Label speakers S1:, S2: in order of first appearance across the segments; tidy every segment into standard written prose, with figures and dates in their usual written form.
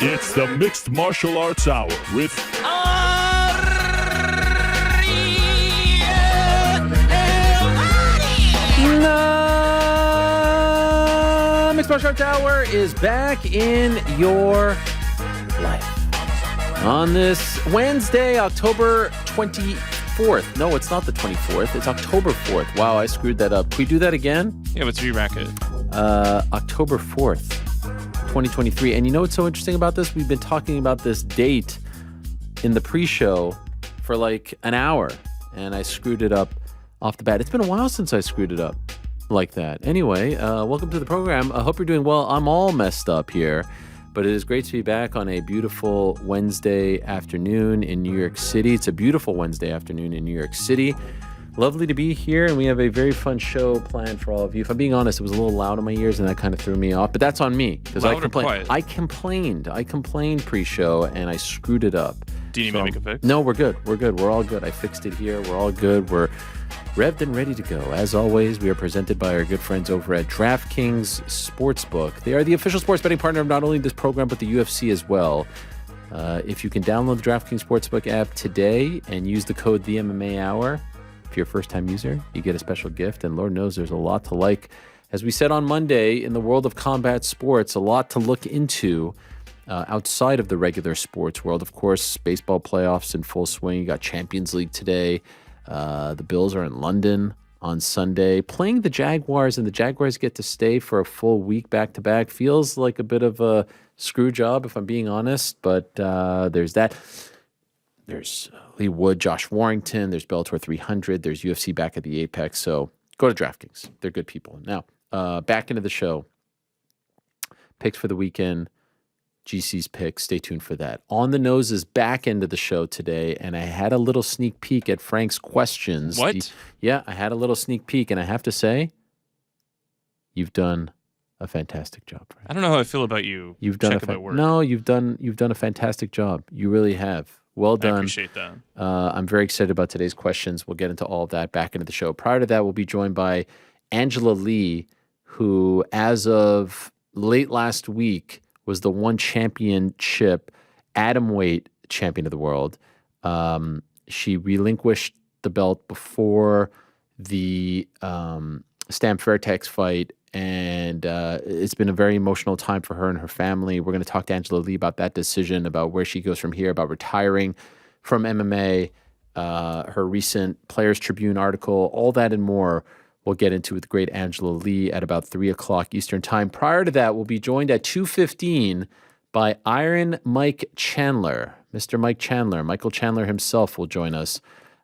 S1: It's the Mixed Martial Arts Hour with
S2: Mixed Martial Arts Hour is back in your life. On this Wednesday, October 24th. No, it's not the 24th. It's October 4th. Wow, I screwed that up. Can we do that again?
S3: Yeah, let's re-rack it.
S2: October 4th, 2023. And you know what's so interesting about this? We've been talking about this date in the pre-show for like an hour, and I screwed it up off the bat. It's been a while since I screwed it up like that. Anyway, welcome to the program. I hope you're doing well. I'm all messed up here, but it is great to be back on a beautiful Wednesday afternoon in New York City. It's a beautiful Wednesday afternoon in New York City. Lovely to be here, and we have a very fun show planned for all of you. If I'm being honest, it was a little loud in my ears, and that kind of threw me off, but that's on me, because I complained. I complained pre-show, and I screwed it up.
S3: Do you need me to make a fix?
S2: No, we're good. We're all good. I fixed it here. We're all good. We're revved and ready to go. As always, we are presented by our good friends over at DraftKings Sportsbook. They are the official sports betting partner of not only this program, but the UFC as well. If you can download the DraftKings Sportsbook app today and use the code THEMMAHOUR, if you're a first-time user, you get a special gift, and Lord knows there's a lot to like. As we said on Monday, in the world of combat sports, a lot to look into outside of the regular sports world. Of course, baseball playoffs in full swing. You got Champions League today. The Bills are in London on Sunday, playing the Jaguars, and the Jaguars get to stay for a full week back-to-back. Feels like a bit of a screw job, if I'm being honest, but there's that. There's Lee Wood, Josh Warrington. There's Bellator 300. There's UFC back at the Apex. So go to DraftKings. They're good people. Now, back into the show. Picks for the weekend. GC's picks. Stay tuned for that. On the Nose's back end of the show today, and I had a little sneak peek at Frank's questions.
S3: What?
S2: I had a little sneak peek, and I have to say, you've done a fantastic job, Frank.
S3: I don't know how I feel about you.
S2: You've done
S3: work.
S2: No, you've done a fantastic job. You really have. Well done.
S3: I appreciate that.
S2: I'm very excited about today's questions. We'll get into all of that back into the show. Prior to that, we'll be joined by Angela Lee, who, as of late last week, was the one championship atomweight champion of the world. She relinquished the belt before the Stam Fairtex fight, and it's been a very emotional time for her and her family. We're going to talk to Angela Lee about that decision, about where she goes from here, about retiring from MMA, her recent Players Tribune article, all that and more. We'll get into with the great Angela Lee at about 3 o'clock Eastern time. Prior to that, we'll be joined at 2:15 by Iron Mike Chandler. Mr. Mike Chandler, Michael Chandler himself will join us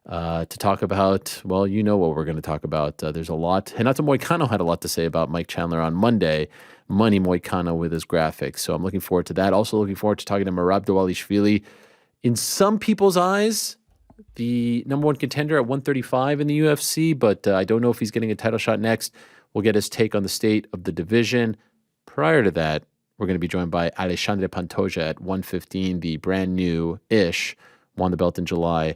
S2: to talk about, well, you know what we're going to talk about. There's a lot. Renato Moicano had a lot to say about Mike Chandler on Monday. Money Moicano with his graphics. So I'm looking forward to that. Also looking forward to talking to Merab Dvalishvili. In some people's eyes, the number one contender at 135 in the UFC, but I don't know if he's getting a title shot next. We'll get his take on the state of the division. Prior to that, we're going to be joined by Alexandre Pantoja at 115, the brand new-ish, won the belt in July.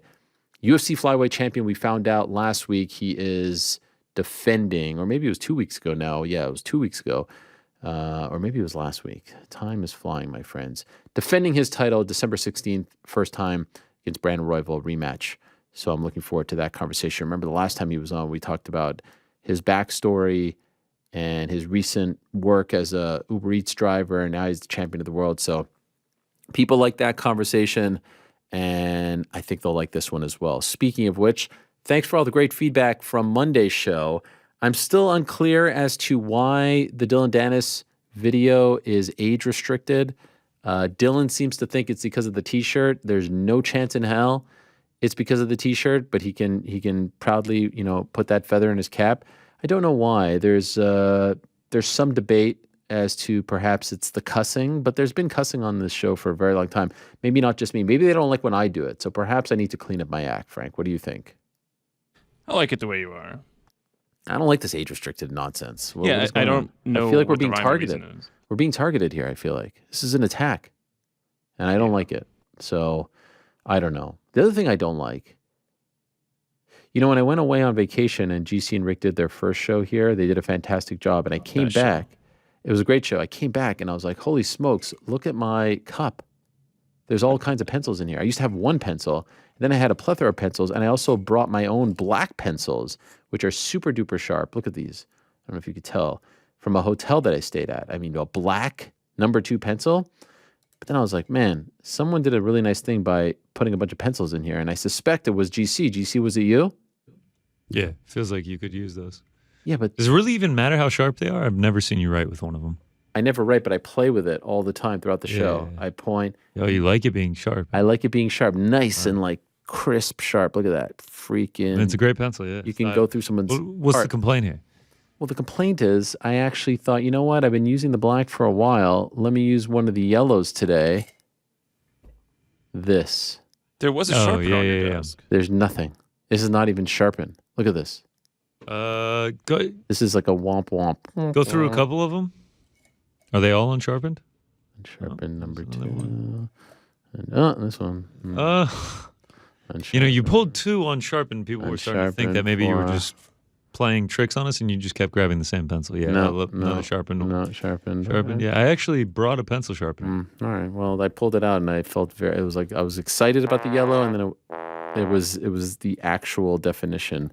S2: UFC flyweight champion, we found out last week he is defending, or maybe it was 2 weeks ago now. Yeah, it was 2 weeks ago. Or maybe it was last week. Time is flying, my friends. Defending his title December 16th, first time against Brandon Royval rematch. So I'm looking forward to that conversation. Remember the last time he was on, we talked about his backstory and his recent work as a Uber Eats driver, and now he's the champion of the world. So people like that conversation, and I think they'll like this one as well. Speaking of which, thanks for all the great feedback from Monday's show. I'm still unclear as to why the Dylan Dennis video is age restricted. Dylan seems to think it's because of the T-shirt. There's no chance in hell it's because of the T-shirt, but he can proudly, put that feather in his cap. I don't know why. There's some debate as to perhaps it's the cussing, but there's been cussing on this show for a very long time. Maybe not just me. Maybe they don't like when I do it. So perhaps I need to clean up my act, Frank. What do you think?
S3: I like it the way you are.
S2: I don't like this age-restricted nonsense.
S3: I don't know.
S2: I feel like we're
S3: what
S2: being
S3: the rhyme or
S2: targeted.
S3: reason is.
S2: We're being targeted here, I feel like. This is an attack, and I don't like it. So I don't know. The other thing I don't like, when I went away on vacation and GC and Rick did their first show here, they did a fantastic job, and I came back, It was a great show. I came back and I was like, holy smokes, look at my cup. There's all kinds of pencils in here. I used to have one pencil. Then I had a plethora of pencils, and I also brought my own black pencils, which are super duper sharp. Look at these. I don't know if you could tell. From a hotel that I stayed at. I mean, a black number 2 pencil. But then I was like, man, someone did a really nice thing by putting a bunch of pencils in here. And I suspect it was GC. GC, was it you?
S4: Yeah, feels like you could use those.
S2: Yeah, but
S4: Does it really even matter how sharp they are? I've never seen you write with one of them.
S2: I never write, but I play with it all the time throughout the show.
S4: Yeah.
S2: I point.
S4: Oh, you like it being sharp.
S2: I like it being sharp, nice and like crisp sharp. Look at that. Freaking.
S4: And it's a great pencil, yeah.
S2: You can go through someone's
S4: What's the
S2: heart.
S4: complaint here?
S2: Well, the complaint is I actually thought, you know what? I've been using the black for a while. Let me use one of the yellows today. This.
S3: There was a sharpener on your desk.
S2: There's nothing. This is not even sharpened. Look at this.
S4: Go
S2: This is like a womp womp.
S4: go through a couple of them. Are they all unsharpened?
S2: Unsharpened number
S4: there's
S2: 2.
S4: another one.
S2: And, this one.
S4: You know, you pulled 2 unsharpened. People were starting to think that maybe you were just playing tricks on us and you just kept grabbing the same pencil. Yeah, no sharpened.
S2: Not sharpened.
S4: Sharpened. Yeah, I actually brought a pencil sharpener.
S2: All right. Well, I pulled it out and I felt it was like I was excited about the yellow, and then it was the actual definition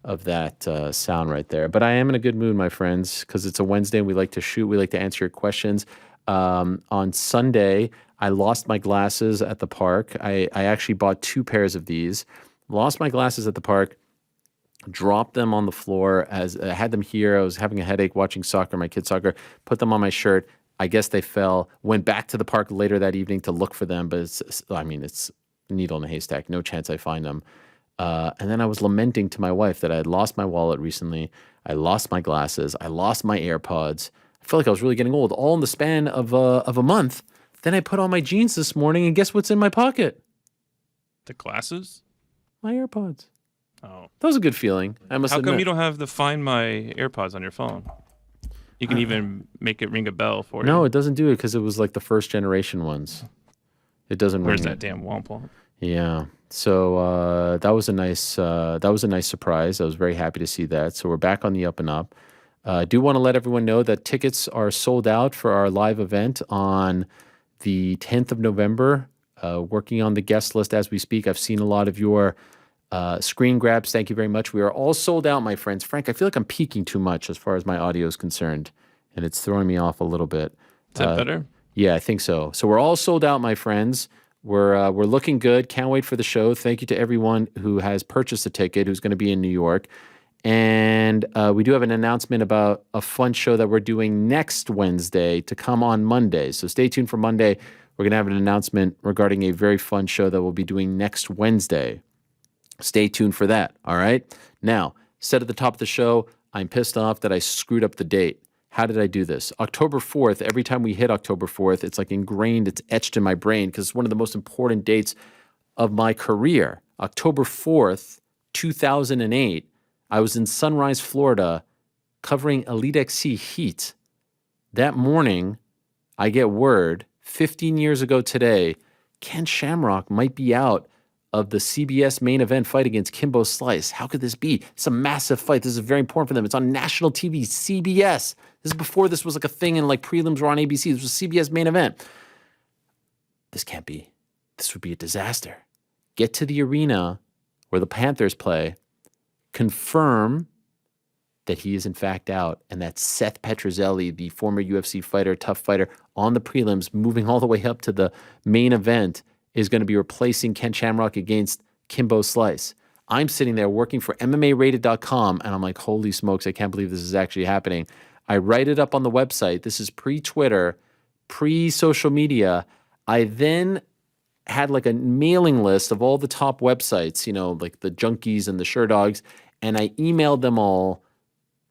S2: of that sound right there. But I am in a good mood, my friends, because it's a Wednesday and we like to shoot. We like to answer your questions. On Sunday, I lost my glasses at the park. I actually bought 2 pairs of these. Lost my glasses at the park. Dropped them on the floor as I had them here. I was having a headache watching soccer, my kids' soccer. Put them on my shirt. I guess they fell. Went back to the park later that evening to look for them, but it's needle in a haystack. No chance I find them. And then I was lamenting to my wife that I had lost my wallet recently. I lost my glasses. I lost my AirPods. I felt like I was really getting old, all in the span of a month. Then I put on my jeans this morning, and guess what's in my pocket?
S3: The glasses?
S2: My AirPods.
S3: Oh.
S2: That was a good feeling, I must admit.
S3: How come you don't have the Find My AirPods on your phone? You can even make it ring a bell for you.
S2: No, it doesn't do it because it was like the first generation ones. It doesn't
S3: Where's
S2: ring
S3: that damn womp womp?
S2: Yeah. So that was a nice surprise. I was very happy to see that. So we're back on the up and up. I do want to let everyone know that tickets are sold out for our live event on the 10th of November. Working on the guest list as we speak. I've seen a lot of your screen grabs. Thank you very much. We are all sold out, my friends. Frank, I feel like I'm peaking too much as far as my audio is concerned, and it's throwing me off a little bit.
S3: Is that better?
S2: Yeah, I think so. So we're all sold out, my friends. We're looking good. Can't wait for the show. Thank you to everyone who has purchased a ticket, who's going to be in New York. And we do have an announcement about a fun show that we're doing next Wednesday to come on Monday. So stay tuned for Monday. We're going to have an announcement regarding a very fun show that we'll be doing next Wednesday. Stay tuned for that, all right? Now, said at the top of the show, I'm pissed off that I screwed up the date. How did I do this? October 4th, every time we hit October 4th, it's like ingrained, it's etched in my brain because it's one of the most important dates of my career. October 4th, 2008, I was in Sunrise, Florida, covering Elite XC Heat. That morning, I get word, 15 years ago today, Ken Shamrock might be out of the CBS main event fight against Kimbo Slice. How could this be? It's a massive fight. This is very important for them. It's on national TV, CBS. This is before this was like a thing and like prelims were on ABC. This was CBS main event. This can't be. This would be a disaster. Get to the arena where the Panthers play, confirm that he is in fact out, and that Seth Petrozelli, the former UFC fighter, tough fighter, on the prelims, moving all the way up to the main event, is going to be replacing Ken Shamrock against Kimbo Slice. I'm sitting there working for MMArated.com, and I'm like, holy smokes, I can't believe this is actually happening. I write it up on the website. This is pre-Twitter, pre-social media. I then had like a mailing list of all the top websites, you know, like the Junkies and the Sherdogs, and I emailed them all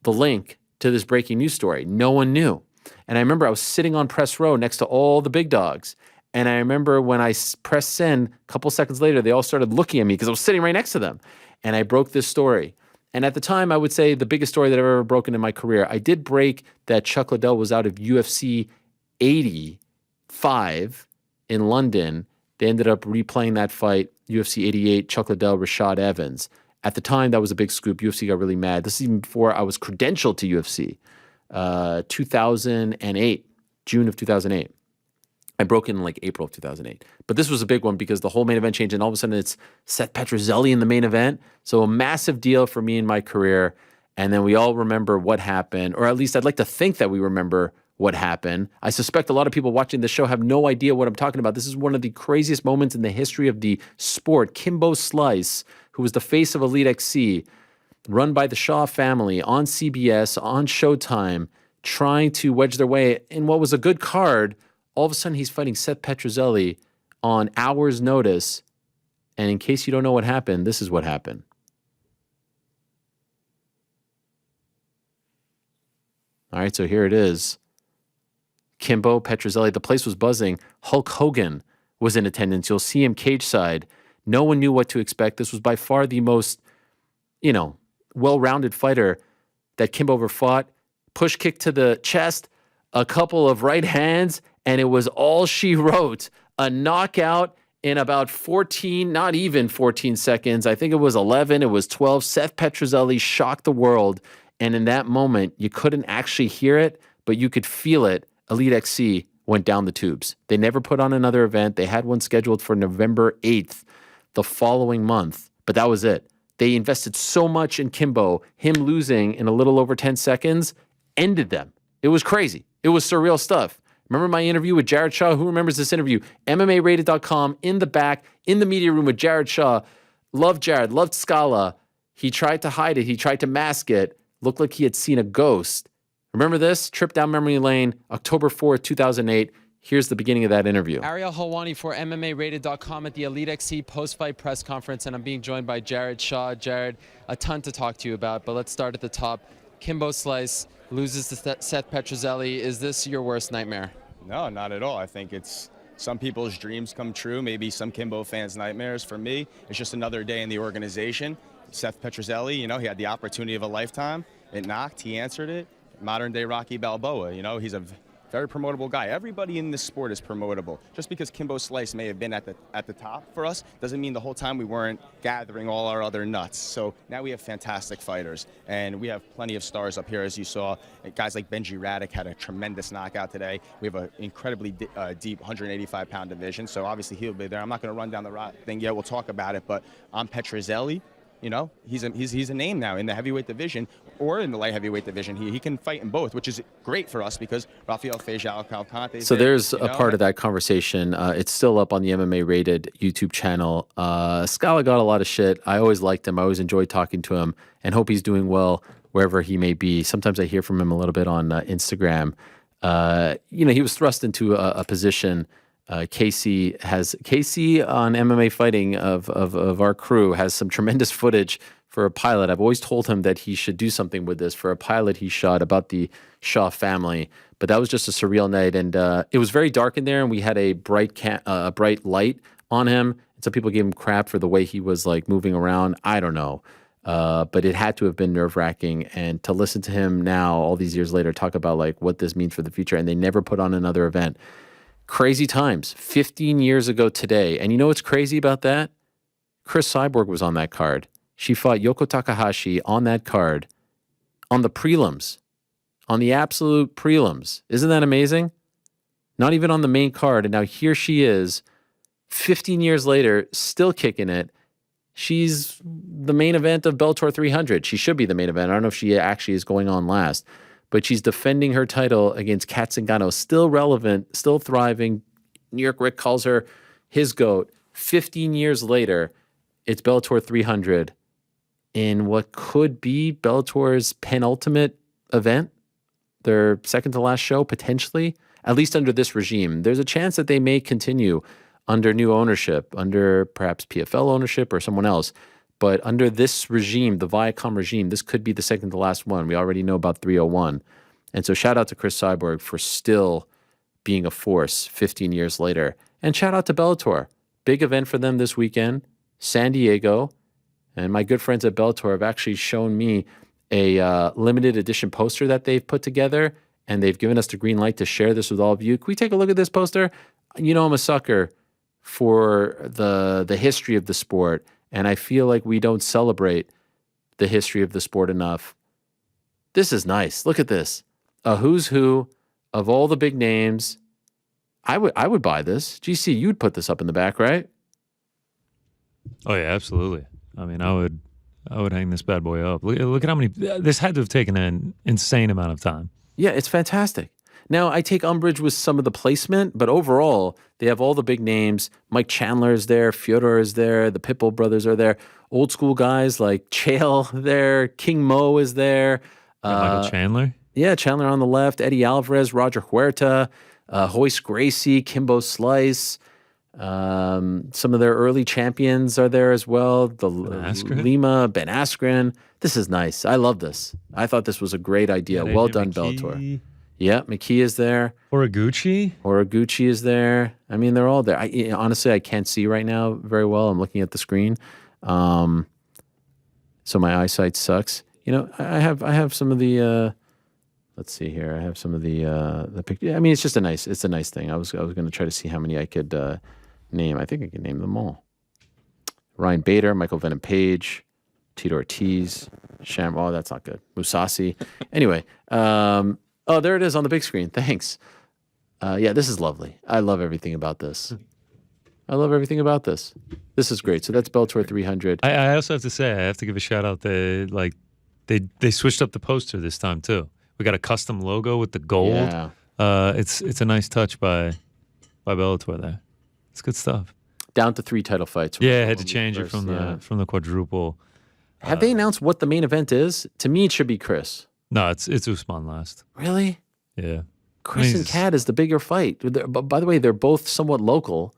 S2: the link to this breaking news story. No one knew. And I remember I was sitting on press row next to all the big dogs. And I remember when I pressed send, a couple seconds later, they all started looking at me because I was sitting right next to them. And I broke this story. And at the time, I would say the biggest story that I've ever broken in my career. I did break that Chuck Liddell was out of UFC 85 in London. They ended up replaying that fight, UFC 88, Chuck Liddell, Rashad Evans. At the time, that was a big scoop. UFC got really mad. This is even before I was credentialed to UFC. 2008, June of 2008. I broke in like April of 2008. But this was a big one because the whole main event changed, and all of a sudden it's Seth Petrozelli in the main event. So a massive deal for me in my career. And then we all remember what happened, or at least I'd like to think that we remember what happened. I suspect a lot of people watching the show have no idea what I'm talking about. This is one of the craziest moments in the history of the sport. Kimbo Slice, who was the face of Elite XC, run by the Shaw family on CBS, on Showtime, trying to wedge their way in what was a good card. All of a sudden, he's fighting Seth Petrozelli on hours' notice. And in case you don't know what happened, this is what happened. All right, so here it is. Kimbo Petrozelli, the place was buzzing. Hulk Hogan was in attendance. You'll see him cage side. No one knew what to expect. This was by far the most, well-rounded fighter that Kimbo ever fought. Push kick to the chest, a couple of right hands, and it was all she wrote. A knockout in about 14, not even 14 seconds. I think it was 11, it was 12. Seth Petrozelli shocked the world. And in that moment, you couldn't actually hear it, but you could feel it. Elite XC went down the tubes. They never put on another event. They had one scheduled for November 8th, the following month. But that was it. They invested so much in Kimbo. Him losing in a little over 10 seconds ended them. It was crazy. It was surreal stuff. Remember my interview with Jared Shaw? Who remembers this interview? MMArated.com, in the back, in the media room with Jared Shaw. Loved Jared, loved Scala. He tried to hide it. He tried to mask it. Looked like he had seen a ghost. Remember this? Trip down memory lane, October 4th, 2008. Here's the beginning of that interview.
S5: Ariel Helwani for MMArated.com at the Elite XC post-fight press conference, and I'm being joined by Jared Shaw. Jared, a ton to talk to you about, but let's start at the top. Kimbo Slice loses to Seth Petrozelli. Is this your worst nightmare?
S6: No, not at all. I think it's some people's dreams come true, maybe some Kimbo fans' nightmares. For me, it's just another day in the organization. Seth Petrozelli, he had the opportunity of a lifetime. It knocked, he answered it. Modern day Rocky Balboa, he's a very promotable guy. Everybody in this sport is promotable. Just because Kimbo Slice may have been at the top for us doesn't mean the whole time we weren't gathering all our other nuts. So now we have fantastic fighters, and we have plenty of stars up here, as you saw. Guys like Benji Radek had a tremendous knockout today. We have an incredibly deep 185-pound division, so obviously he'll be there. I'm not going to run down the thing yet. We'll talk about it, but on Petrozelli, he's a name now in the heavyweight division or in the light heavyweight division. He can fight in both, which is great for us because Rafael Fejao Calcante.
S2: So there's a part of that conversation. It's still up on the MMA Rated YouTube channel. Scala got a lot of shit. I always liked him. I always enjoyed talking to him and hope he's doing well wherever he may be. Sometimes I hear from him a little bit on Instagram. He was thrust into a position. Casey on MMA Fighting of our crew has some tremendous footage for a pilot. I've always told him that he should do something with this for a pilot he shot about the Shaw family. But that was just a surreal night, and it was very dark in there, and we had a bright light on him. And some people gave him crap for the way he was like moving around. I don't know, but it had to have been nerve-wracking. And to listen to him now, all these years later, talk about like what this means for the future, and they never put on another event. Crazy times. 15 years ago today. And you know what's crazy about that? Chris Cyborg was on that card. She fought Yoko Takahashi on that card, on the prelims, on the absolute prelims. Isn't that amazing? Not even on the main card. And now here she is, 15 years later, still kicking it. She's the main event of Bellator 300. She should be the main event. I don't know if she actually is going on last. But she's defending her title against Kat Zingano, still relevant, still thriving. New York Rick calls her his GOAT. 15 years later, it's Bellator 300 in what could be Bellator's penultimate event, their second to last show, potentially, at least under this regime. There's a chance that they may continue under new ownership, under perhaps PFL ownership or someone else. But under this regime, the Viacom regime, this could be the second to last one. We already know about 301. And so shout out to Chris Cyborg for still being a force 15 years later. And shout out to Bellator. Big event for them this weekend, San Diego. And my good friends at Bellator have actually shown me a limited edition poster that they've put together. And they've given us the green light to share this with all of you. Can we take a look at this poster? You know I'm a sucker for the history of the sport. And I feel like we don't celebrate the history of the sport enough. This is nice. Look at this. a who's who of all the big names. I would buy this. GC, you'd put this up in the back, right?
S4: Oh yeah, absolutely. I mean, I would hang this bad boy up. Look at how many. This had to have taken an insane amount of time.
S2: Yeah, it's fantastic. Now, I take umbrage with some of the placement, but overall, they have all the big names. Mike Chandler is there. Fyodor is there. The Pitbull brothers are there. Old school guys like Chael there. King Mo is there.
S4: Michael Chandler?
S2: Yeah, Chandler on the left. Eddie Alvarez, Roger Huerta, Hoist Gracie, Kimbo Slice. Some of their early champions are there as well. Lima, Ben Askren. This is nice. I love this. I thought this was a great idea. Well done, Bellator. Yeah, McKee is there. Horiguchi is there. I mean, they're all there. Honestly, I can't see right now very well. I'm looking at the screen, so my eyesight sucks. I have some of the. Let's see here. I have some of the pictures. I mean, it's a nice thing. I was going to try to see how many I could name. I think I can name them all. Ryan Bader, Michael Venom Page, Tito Ortiz, Oh, that's not good. Musasi. Anyway, oh, there it is on the big screen. Thanks. Yeah, this is lovely. I love everything about this. This is great. So that's Bellator 300.
S4: I also have to say, I have to give a shout out. They switched up the poster this time too. We got a custom logo with the gold.
S2: Yeah.
S4: It's a nice touch by Bellator there. It's good stuff.
S2: Down to 3 title fights.
S4: Yeah, I had to change it from the quadruple.
S2: Have they announced what the main event is? To me, it should be Chris.
S4: No, it's Usman last.
S2: Really?
S4: Yeah.
S2: Chris and Kat is the bigger fight. By the way, they're both somewhat local.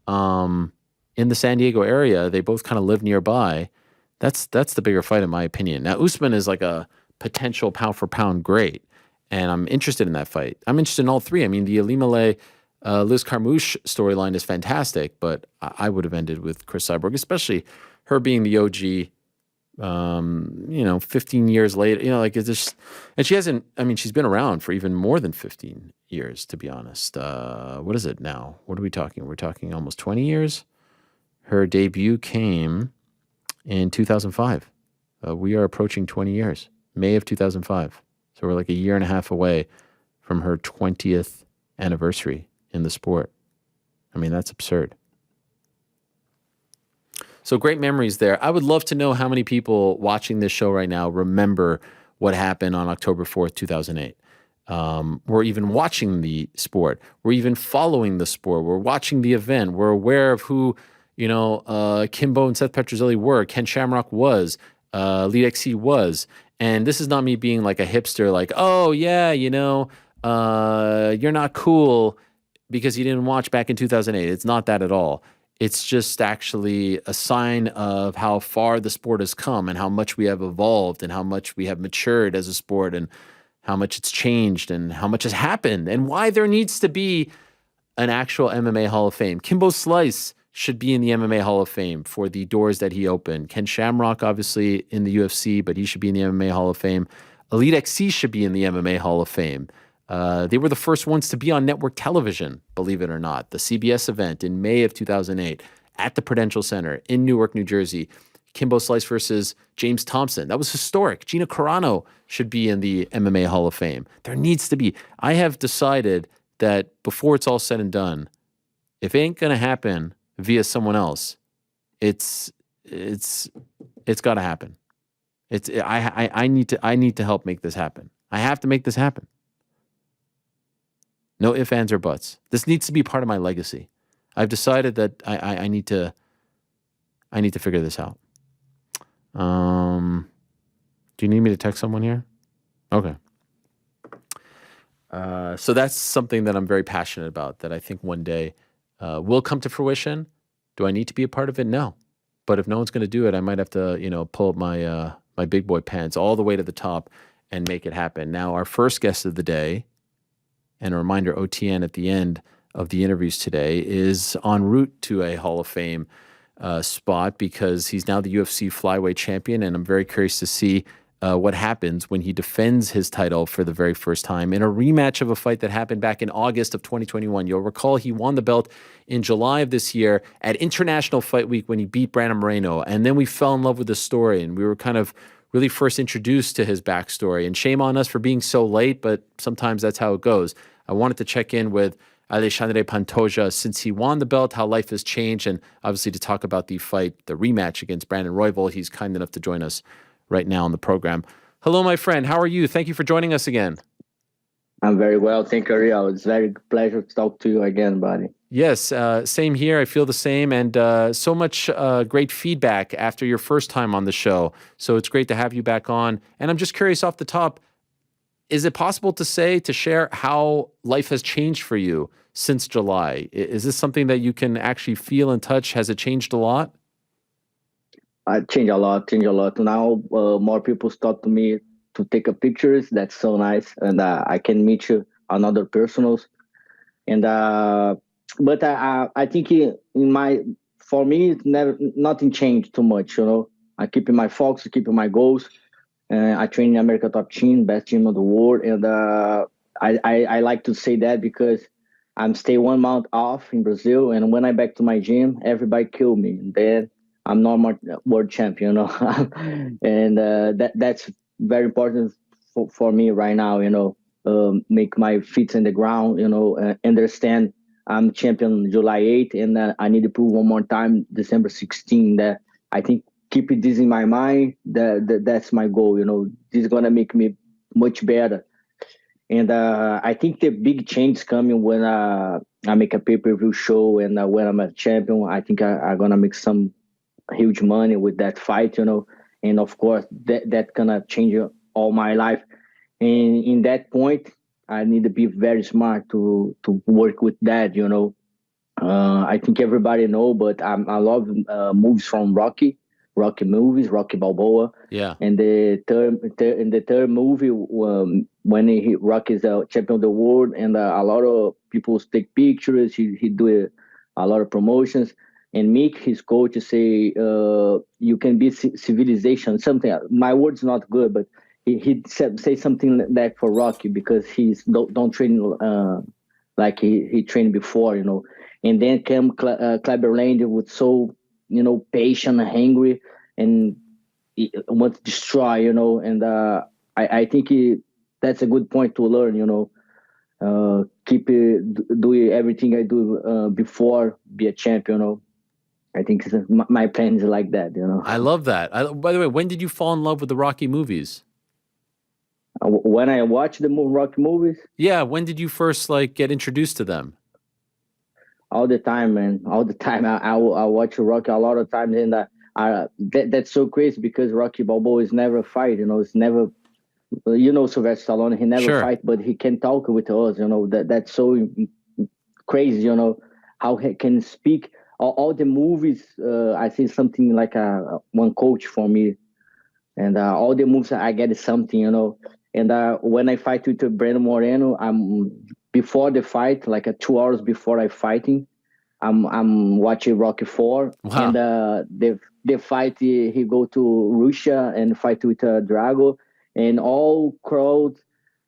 S2: In the San Diego area, they both kind of live nearby. That's the bigger fight in my opinion. Now, Usman is like a potential pound for pound great, and I'm interested in that fight. I'm interested in all three. I mean, the Alimale Liz Carmouche storyline is fantastic, but I would have ended with Chris Cyborg, especially her being the OG. 15 years later, it's just, and she hasn't. I mean, she's been around for even more than 15 years, to be honest. What is it now? What are we talking? We're talking almost 20 years. Her debut came in 2005. We are approaching 20 years. May of 2005. So we're like a year and a half away from her 20th anniversary in the sport. I mean, that's absurd. So great memories there. I would love to know how many people watching this show right now remember what happened on October 4th, 2008. We're even watching the sport. We're even following the sport. We're watching the event. We're aware of who, Kimbo and Seth Petrozelli were, Ken Shamrock was, Elite XC was. And this is not me being like a hipster, like, oh, yeah, you're not cool because you didn't watch back in 2008. It's not that at all. It's just actually a sign of how far the sport has come and how much we have evolved and how much we have matured as a sport and how much it's changed and how much has happened and why there needs to be an actual MMA Hall of Fame. Kimbo Slice should be in the MMA Hall of Fame for the doors that he opened. Ken Shamrock, obviously, in the UFC, but he should be in the MMA Hall of Fame. Elite XC should be in the MMA Hall of Fame. They were the first ones to be on network television, believe it or not. The CBS event in May of 2008 at the Prudential Center in Newark, New Jersey. Kimbo Slice versus James Thompson. That was historic. Gina Carano should be in the MMA Hall of Fame. There needs to be. I have decided that before it's all said and done, if it ain't going to happen via someone else, it's got to happen. I need to help make this happen. I have to make this happen. No ifs, ands, or buts. This needs to be part of my legacy. I've decided that I need to figure this out. Do you need me to text someone here? Okay. So that's something that I'm very passionate about, that I think one day will come to fruition. Do I need to be a part of it? No. But if no one's going to do it, I might have to, pull up my big boy pants all the way to the top and make it happen. Now, our first guest of the day, and a reminder, OTN at the end of the interviews today, is en route to a Hall of Fame spot because he's now the UFC flyweight champion, and I'm very curious to see what happens when he defends his title for the very first time in a rematch of a fight that happened back in August of 2021. You'll recall he won the belt in July of this year at International Fight Week when he beat Brandon Moreno, and then we fell in love with the story, and we were kind of really first introduced to his backstory. And shame on us for being so late, but sometimes that's how it goes. I wanted to check in with Alexandre Pantoja since he won the belt, how life has changed, and obviously to talk about the fight, the rematch against Brandon Royval. He's kind enough to join us right now on the program. Hello, my friend. How are you? Thank you for joining us again.
S7: I'm very well. Thank you, Ariel. It's very pleasure to talk to you again, buddy.
S2: Yes, same here. I feel the same. And so much great feedback after your first time on the show. So it's great to have you back on. And I'm just curious off the top, is it possible to share how life has changed for you since July? Is this something that you can actually feel and touch? Has it changed a lot?
S7: Changed a lot. Now more people stop to me to take a pictures. That's so nice. And I can meet you another personals. And but I think for me, it's nothing changed too much. I keep my focus, keep my goals. I train in America top team, best team of the world. And I like to say that because I'm stay 1 month off in Brazil. And when I back to my gym, everybody kill me. And then I'm not more world champion, and that's very important for me right now, make my feet in the ground, understand I'm champion July 8th, and I need to prove one more time December 16th. That I think keep this in my mind. That's my goal. This is gonna make me much better. And I think the big change coming when I make a pay-per-view show, and when I'm a champion, I think I'm gonna make some huge money with that fight. And of course that gonna change all my life. And in that point, I need to be very smart to work with that. I think everybody know, but I love movies from Rocky movies, Rocky Balboa.
S2: Yeah.
S7: And in the third movie, when Rocky is a champion of the world, and a lot of people take pictures, he do a lot of promotions. And Mick, his coach, say, you can be civilization, something. My word's not good, but he say something like that for Rocky, because he's don't train like he trained before, And then came Kleber Land with so, patient and hungry, and he wants to destroy, And I think that's a good point to learn, keep doing everything I do before be a champion, I think my plan is like that,
S2: I love that. By the way, when did you fall in love with the Rocky movies?
S7: When I watch the Rocky movies?
S2: Yeah, when did you first get introduced to them?
S7: All the time, man. All the time. I watch Rocky a lot of times, and that's so crazy because Rocky Balboa is never a fight. It's never. Sylvester Stallone, he never fight, but he can talk with us. That's so crazy. How he can speak. All the movies, I see something like one coach for me, and all the moves I get something, And when I fight with Brandon Moreno, before the fight, 2 hours before I fighting, I'm watching Rocky 4,
S2: wow.
S7: And the fight he go to Russia and fight with Drago, and all crowd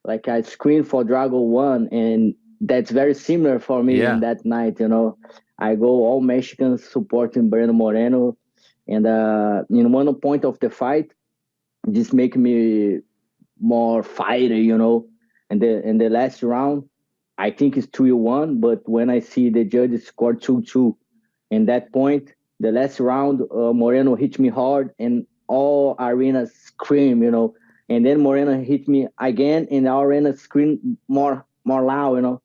S7: I screen for Drago 1, and that's very similar for me in that night, I go all Mexicans supporting Brandon Moreno, and in one point of the fight, this make me more fighter, And in the last round, I think it's 3-1, but when I see the judges scored 2-2, in that point, the last round, Moreno hit me hard, and all arena scream, And then Moreno hit me again, and the arena scream more loud,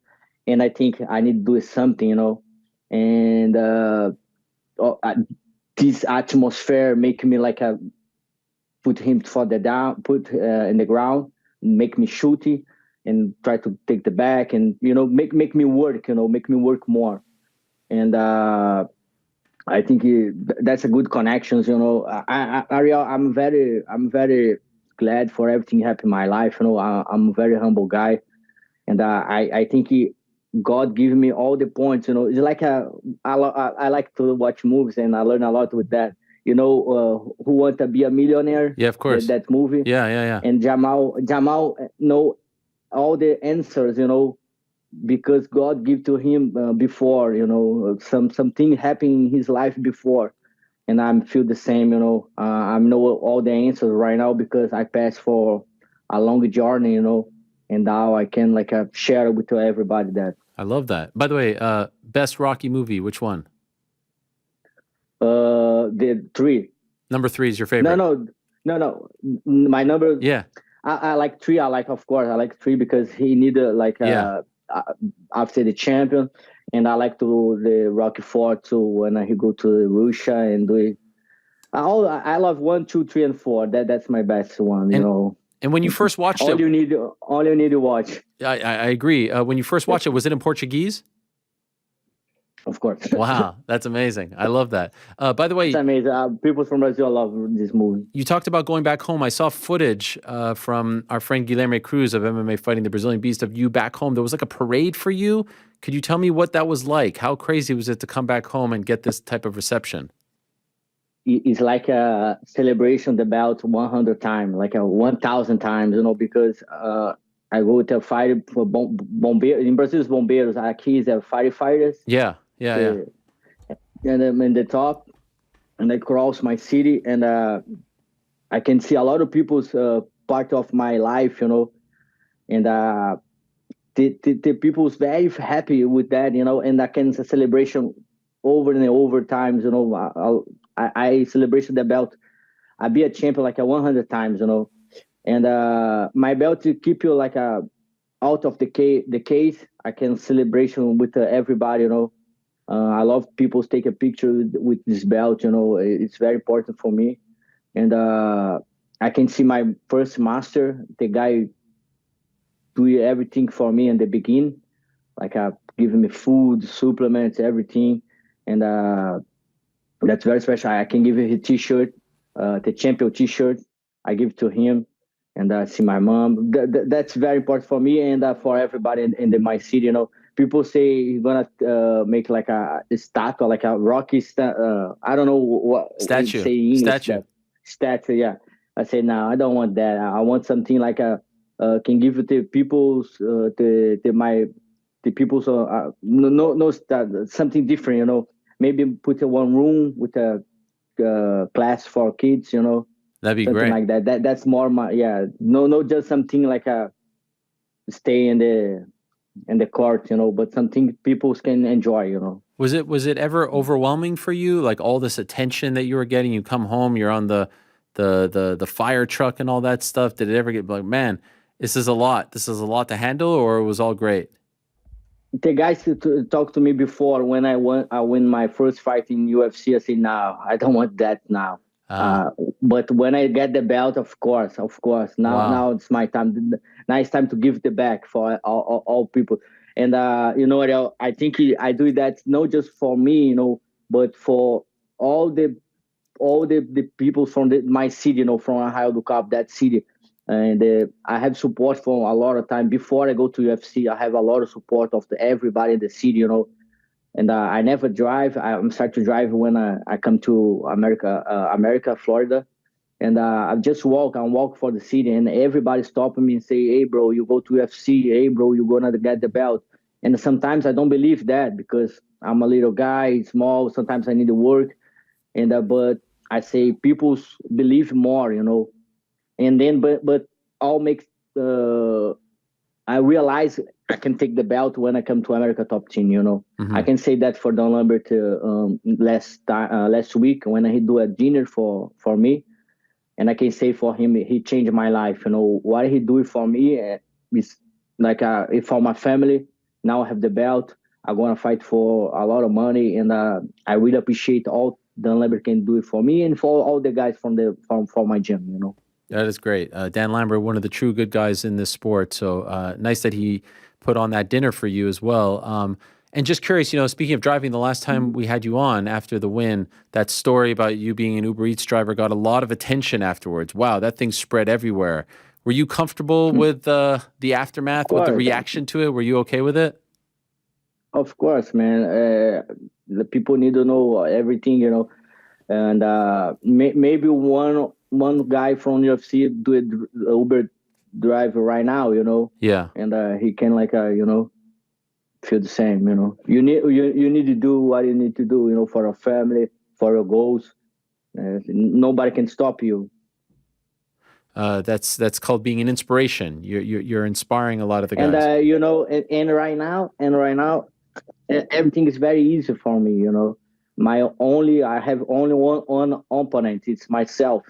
S7: And I think I need to do something, And this atmosphere make me put him further down, put in the ground, make me shooty, and try to take the back, and make me work, make me work more. And I think that's a good connections. Ariel, I'm very glad for everything happened in my life. I'm a very humble guy, and I think God gave me all the points. It's like I like to watch movies, and I learn a lot with that. Who Want to Be a Millionaire?
S2: Yeah, of course.
S7: That movie.
S2: Yeah.
S7: And Jamal know all the answers, because God gave to him before, something happened in his life before. and I feel the same. I know all the answers right now because I passed for a long journey. And now I can share it with everybody that.
S2: I love that. By the way, best Rocky movie, which one?
S7: The 3.
S2: Number 3 is your favorite.
S7: No. My number.
S2: Yeah.
S7: I like 3. Of course, I like 3 because he needed after the champion, and I like the Rocky 4 too when he go to Russia and do it. I love 1, 2, 3, and 4. That's my best one.
S2: And when you first watched
S7: all you need to watch.
S2: I agree. When you first watched it, was it in Portuguese?
S7: Of course.
S2: Wow, that's amazing. I love that. By the way,
S7: it's amazing. People from Brazil love this movie.
S2: You talked about going back home. I saw footage from our friend Guilherme Cruz of MMA Fighting the Brazilian Beast of you back home. There was like a parade for you. Could you tell me what that was like? How crazy was it to come back home and get this type of reception?
S7: It's like a celebration the belt 100 times, like 1,000 times, because I go to fight for bombeiros. In Brazil, it's bombeiros. Aquí is firefighters.
S2: Yeah.
S7: And I'm in the top, and I cross my city, and I can see a lot of people's part of my life, and the people's very happy with that, and I can see celebration over and over times, I celebration the belt. I be a champion 100 times, and my belt to keep you out of the case. I can celebration with everybody, I love people take a picture with this belt, it's very important for me. And I can see my first master, the guy do everything for me in the beginning, giving me food, supplements, everything. And that's very special. I can give him his t-shirt, the champion t-shirt. I give it to him, and I see my mom. That's very important for me and for everybody in my city. People say you're gonna make a statue, a Rocky I don't know what
S2: statue.
S7: Say in English, statue. Yeah, I say no, I don't want that. I want something can give it to people's the people's something different. Maybe put one room with a class for kids.
S2: That'd be
S7: something
S2: great.
S7: Like that. That's more my No, just something stay in the court, but something people can enjoy,
S2: Was it ever overwhelming for you, all this attention that you were getting? You come home, you're on the fire truck and all that stuff. Did it ever get man, this is a lot to handle, or it was all great?
S7: The guys talked to me before when I win my first fight in UFC. I say, no, I don't want that now. But when I get the belt, of course. Now it's my time. Now it's time to give the back for all people. And I think I do that not just for me, but for all the people from my city, from Ohio do Cabo, that city. And I have support from a lot of time before I go to UFC. I have a lot of support of everybody in the city, And I never drive. I'm start to drive when I come to America, Florida. And I just walk for the city, and everybody stop me and say, hey, bro, you go to UFC. Hey, bro, you're going to get the belt. And sometimes I don't believe that because I'm a little guy, small. Sometimes I need to work. And but I say people believe more, And then, but all makes, I realize I can take the belt when I come to America Top Team,
S2: Mm-hmm.
S7: I can say that for Don Lambert last week when he do a dinner for me. And I can say for him, he changed my life. What he do for me is for my family. Now I have the belt. I'm going to fight for a lot of money. And I really appreciate all Dan Lambert can do it for me and for all the guys from my gym,
S2: That is great. Dan Lambert, one of the true good guys in this sport. So nice that he put on that dinner for you as well. And just curious, speaking of driving, the last time we had you on after the win, that story about you being an Uber Eats driver got a lot of attention afterwards. Wow, that thing spread everywhere. Were you comfortable with the aftermath, with the reaction to it? Were you okay with it?
S7: Of course, man. The people need to know everything, And maybe one guy from UFC do it Uber driver right now,
S2: Yeah.
S7: And he can feel the same, You need to do what you need to do, for your family, for your goals, Nobody can stop you.
S2: That's called being an inspiration. You're inspiring a lot of the
S7: And
S2: guys.
S7: and right now, everything is very easy for me. I have only one opponent. It's myself.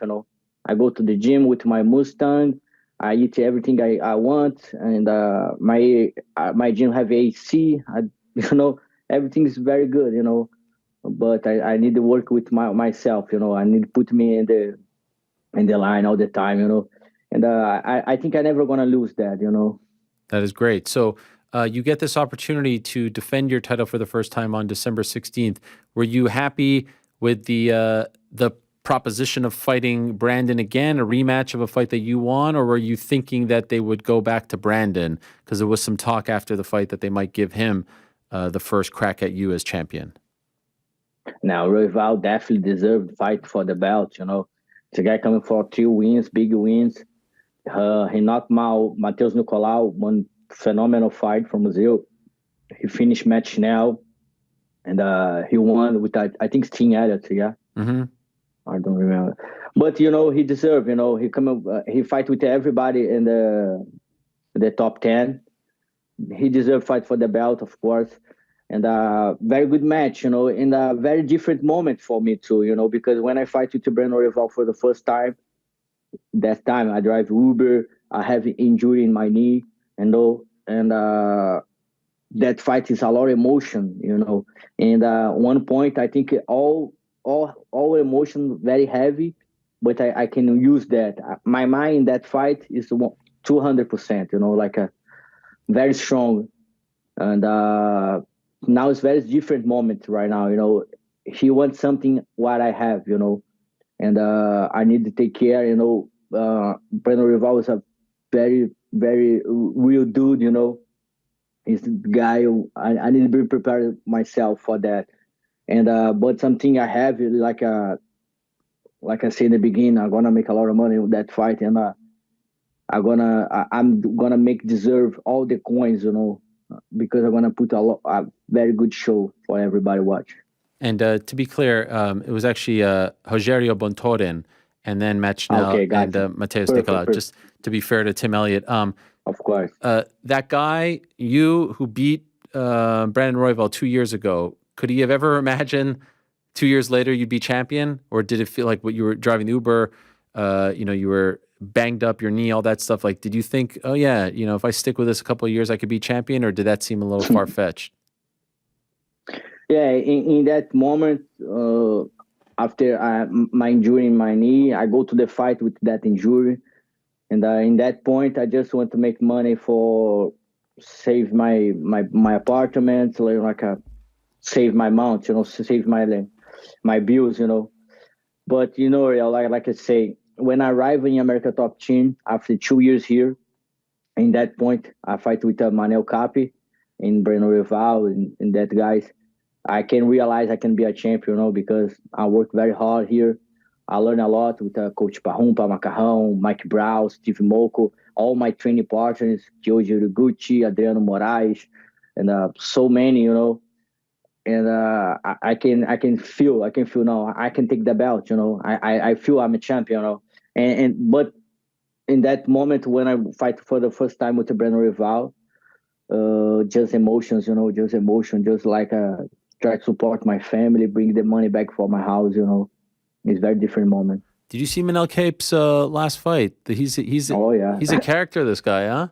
S7: I go to the gym with my Mustang. I eat everything I want, and my gym have AC. Everything is very good. But I need to work with myself. I need to put me in the line all the time. And I think I'm never gonna lose that.
S2: That is great. So you get this opportunity to defend your title for the first time on December 16th. Were you happy with the proposition of fighting Brandon again, a rematch of a fight that you won, or were you thinking that they would go back to Brandon because there was some talk after the fight that they might give him the first crack at you as champion?
S7: Now, Royval definitely deserved the fight for the belt. It's a guy coming for 2 wins, big wins. He knocked out Matheus Nicolau, one phenomenal fight from Brazil. He finished match now, and he won with, I think, Sting Elliott, yeah?
S2: Mm-hmm.
S7: I don't remember. But, he deserved, he fight with everybody in the top 10. He deserved fight for the belt, of course. And very good match, in a very different moment for me too, because when I fight with Brandon Royval for the first time, that time I drive Uber, I have injury in my knee, and that fight is a lot of emotion, And one point, I think all emotion very heavy, but I can use that. My mind in that fight is 200%, like a very strong, and now it's very different moment right now. He wants something what I have, and I need to take care. Brandon Royval is a very, very real dude. He's the guy. I need to be prepared myself for that. And but something I have, like I said in the beginning, I'm gonna make a lot of money with that fight, and I'm gonna make deserve all the coins, because I'm gonna put a very good show for everybody to watch.
S2: And to be clear, it was actually Rogerio Bontorin and then Matt Schnell and Matheus Nicolau.
S7: Perfect.
S2: Just to be fair to Tim Elliott.
S7: Of course.
S2: That guy, you who beat Brandon Royval 2 years ago, could he have ever imagined 2 years later you'd be champion? Or did it feel like what you were driving the Uber, you were banged up, your knee, all that stuff? Like, did you think, oh yeah, if I stick with this a couple of years, I could be champion? Or did that seem a little far-fetched?
S7: Yeah, in that moment, after my injury in my knee, I go to the fight with that injury. And in that point, I just want to make money for save my apartment, save my mount, save my bills, But, like I say, when I arrive in America Top Team after 2 years here, in that point, I fight with Manel Capi and Brandon Royval and that guys. I can realize I can be a champion, because I work very hard here. I learn a lot with Coach Parrumpa, Macarrão, Mike Brown, Steve Moko, all my training partners, Joji Uruguchi, Adriano Moraes, and so many, And I can feel now I can take the belt, I feel I'm a champion, but in that moment when I fight for the first time with the Brandon Royval, just emotions, just emotion, just like try to support my family, bring the money back for my house, It's a very different moment.
S2: Did you see Manel Cape's last fight? He's a character, this guy, huh?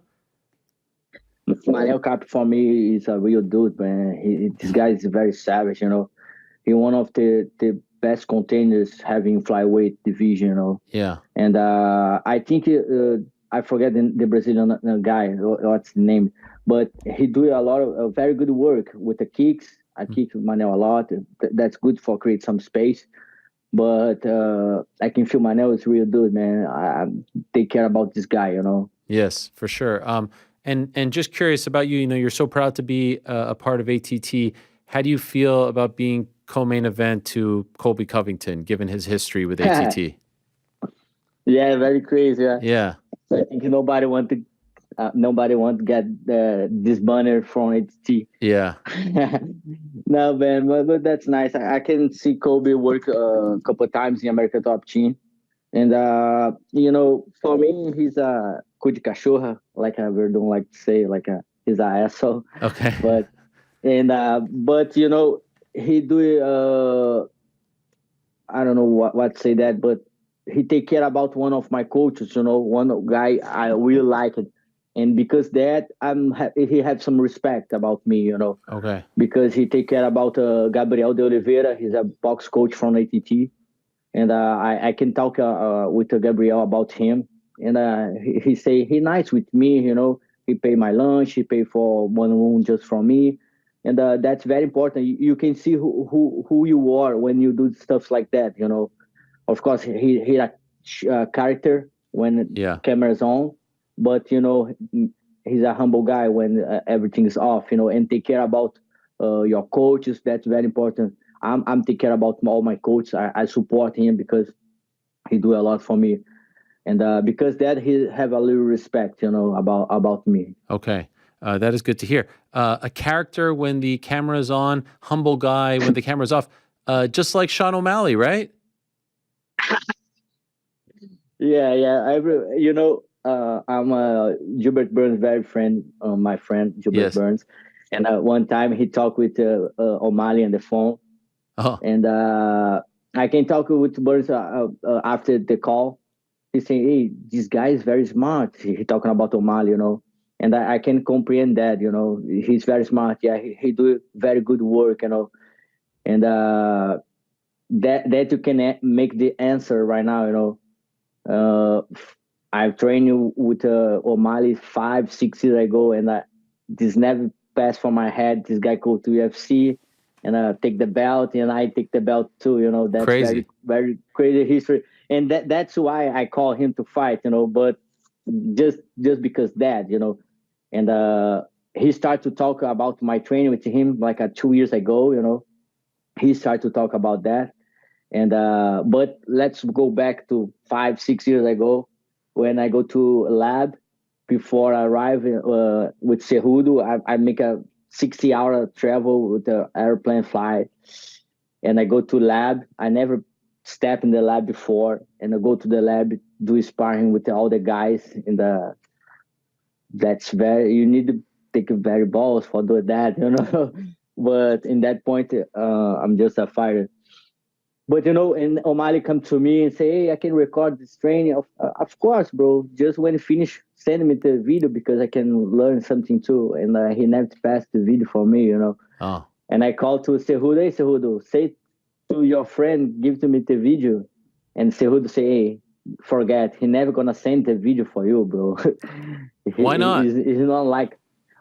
S7: Manel Cape for me is a real dude, man. This guy is very savage, He's one of the best contenders having flyweight division,
S2: Yeah.
S7: And I think I forget the Brazilian guy, what's the name, but he do a lot of very good work with the kicks. I kick Manel a lot. That's good for create some space. But I can feel Manel is real dude, man. I take care about this guy,
S2: Yes, for sure. And just curious about you. You're so proud to be a part of ATT. How do you feel about being co-main event to Colby Covington, given his history with ATT?
S7: Yeah, very crazy.
S2: Yeah.
S7: I think nobody want to get this banner from ATT.
S2: Yeah.
S7: No, man, but that's nice. I can see Kobe work a couple of times in American Top Team. And, for me, he's a cu de cachorra, like I don't like to say, he's an asshole.
S2: Okay.
S7: But he do, I don't know what to say that, but he take care about one of my coaches, one guy I really like it. And because that, he had some respect about me,
S2: Okay.
S7: because he take care about Gabriel de Oliveira. He's a box coach from ATT. And I can talk with Gabriel about him. And he say he nice with me, he pay my lunch, he pay for one room just for me. And that's very important. You can see who you are when you do stuff like that, Of course, he a character when camera's on, but, he's a humble guy when everything is off, and take care about your coaches. That's very important. I'm taking care about all my coaches. I support him because he do a lot for me. And because that he have a little respect, about me.
S2: Okay. That is good to hear. A character when the camera's on, humble guy when the camera's off, just like Sean O'Malley, right?
S7: Yeah. I'm Gilbert Burns' very friend, my friend Gilbert Burns. And one time he talked with O'Malley on the phone.
S2: Oh.
S7: And I can talk with Burns after the call. He's saying, hey, this guy is very smart. He talking about O'Malley, And I can comprehend that, He's very smart. Yeah, he do very good work, And that you can make the answer right now, I've trained with O'Malley 5-6 years ago, and this never passed from my head. This guy go to UFC and take the belt, and I take the belt too. That's
S2: crazy.
S7: Very, very crazy history, and that's why I call him to fight. But just because that, and he started to talk about my training with him like 2 years ago. He started to talk about that, and but let's go back to 5-6 years ago when I go to lab before I arrive with Cejudo. I make a 60-hour travel with the airplane flight, and I go to lab. I never stepped in the lab before, and I go to the lab, do sparring with all the guys you need to take very balls for doing that, But in that point, I'm just a fighter. But, and O'Malley come to me and say, hey, I can record this training. Of course, bro. Just when you finish, send me the video because I can learn something too. And he never passed the video for me,
S2: Oh.
S7: And I called to Cejudo, hey, Cejudo, say to your friend, give to me the video. And Cejudo say, hey, forget. He never going to send the video for you, bro.
S2: Why not?
S7: He's not like,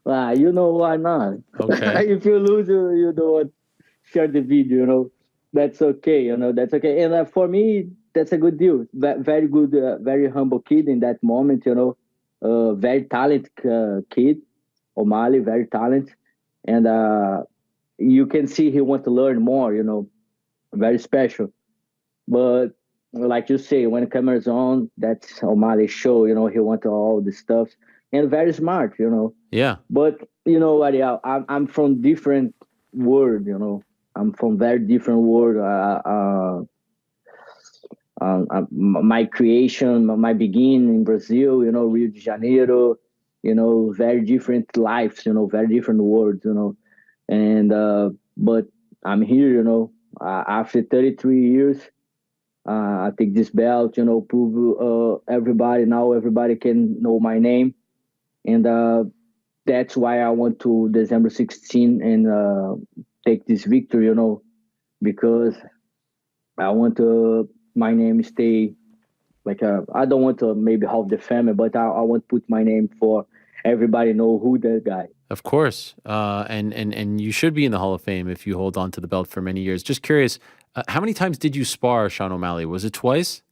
S7: why not?
S2: Okay.
S7: If you lose, you don't share the video, That's okay, that's okay. And for me, that's a good deal. Very good, very humble kid in that moment, very talented kid, O'Malley, very talented. And you can see he wants to learn more, very special. But like you say, when the camera's on, that's O'Malley's show, he wants all this stuff. And very smart,
S2: Yeah.
S7: But, Ariel, I'm from different world, I'm from very different world. My creation, my beginning in Brazil, Rio de Janeiro, very different lives, very different worlds, And but I'm here, after 33 years, I take this belt, prove everybody. Now everybody can know my name, and that's why I went to December 16 and take this victory, because I want to my name stay like I don't want to maybe half the family, but I want to put my name for everybody know who that guy.
S2: Of course, and you should be in the Hall of Fame if you hold on to the belt for many years. Just curious, how many times did you spar Sean O'Malley? Was it twice?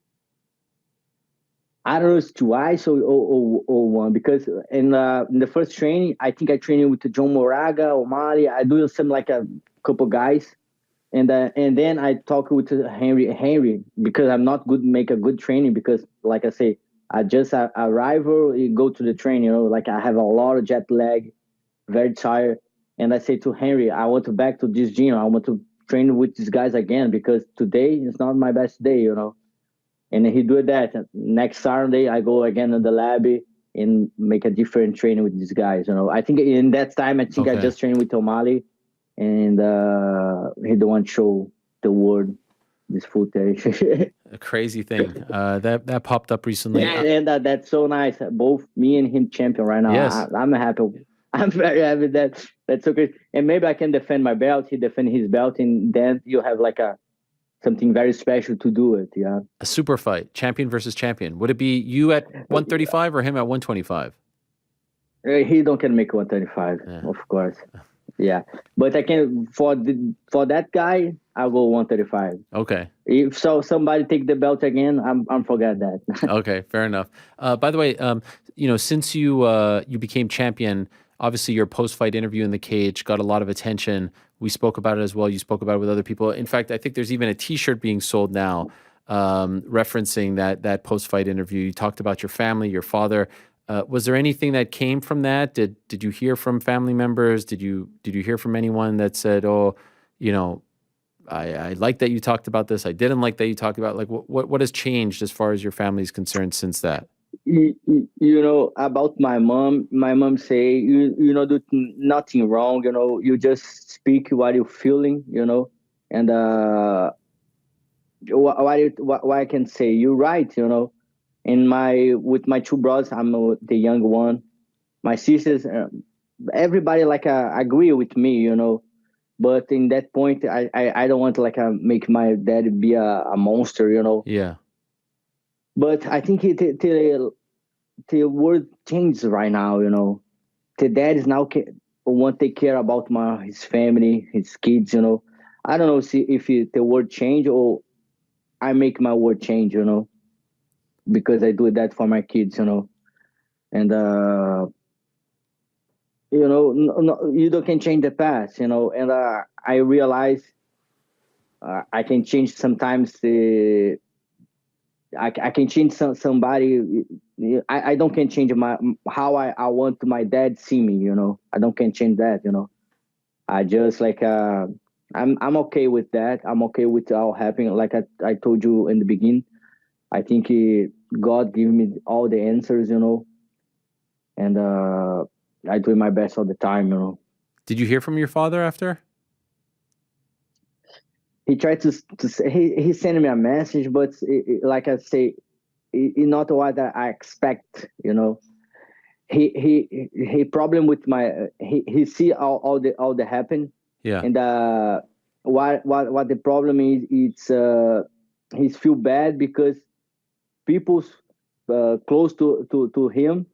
S7: I don't know, it's twice or one, because in the first training, I think I trained with John Moraga, O'Malley. I do some like a couple guys, and then I talk with Henry because I'm not good make a good training because like I say, I just arrive or go to the training, like I have a lot of jet lag, very tired, And I say to Henry, I want to back to this gym. I want to train with these guys again because today is not my best day, you know. And he do that. Next Saturday, I go again in the lab and make a different training with these guys, you know. I think in that time, I think I just trained with O'Malley, and he don't want to show the world this footage.
S2: A crazy thing that popped up recently.
S7: Yeah, and that's so nice. Both me and him champion right now.
S2: Yes.
S7: I'm happy. I'm very happy that's okay. And maybe I can defend my belt. He defend his belt, and then you have like something very special to do it. Yeah.
S2: A super fight, champion versus champion. Would it be you at 135 or him at 125?
S7: He don't can make 135, of course. Yeah, but I can for that guy. I'll go 135.
S2: Okay.
S7: If somebody take the belt again, I'm forget that.
S2: Okay, fair enough. By the way, you know, since you became champion, obviously your post-fight interview in the cage got a lot of attention. We spoke about it as well. You spoke about it with other people. In fact, I think there's even a T-shirt being sold now, referencing that post-fight interview. You talked about your family, your father. Was there anything that came from that? Did you hear from family members? Did you hear from anyone that said, "Oh, you know, I like that you talked about this. I didn't like that you talked about," like what has changed as far as your family is concerned since that?
S7: You know, about my mom say you know do nothing wrong, you know, you just speak what you're feeling, you know, and what I can say, you're right, you know. And with my two brothers, I'm the young one. My sisters, everybody like agree with me, you know. But in that point, I don't want to like make my dad be a monster, you know.
S2: Yeah.
S7: But I think the world changes right now, you know. The dad is now want to take care about his family, his kids, you know. I don't know if the world change or I make my world change, you know, because I do that for my kids, you know. And you know, you don't can change the past, you know. And I realize I can change sometimes I can change somebody. I don't can change how I want my dad see me, you know. I don't can change that, you know. I just like I'm okay with that. I'm okay with all happening. Like I told you in the beginning, I think God gave me all the answers, you know, and I do my best all the time, you know.
S2: Did you hear from your father after?
S7: He tried to say, he sent me a message, but like I say, it's not what I expect, you know. He problem with he see all the happen.
S2: Yeah.
S7: And what the problem is, it's he feel bad because people close to him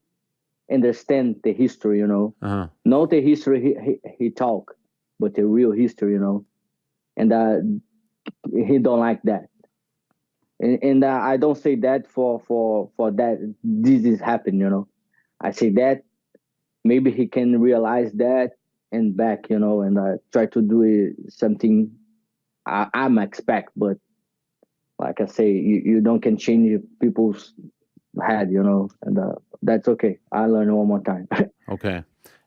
S7: understand the history, you know. Not the history he talk, but the real history, you know. And he don't like that. And I don't say that for that this is happening, you know. I say that maybe he can realize that and back, you know, and try to do something I'm expect, but like I say, you don't can change people's head, you know, and that's okay. I learn one more time.
S2: Okay.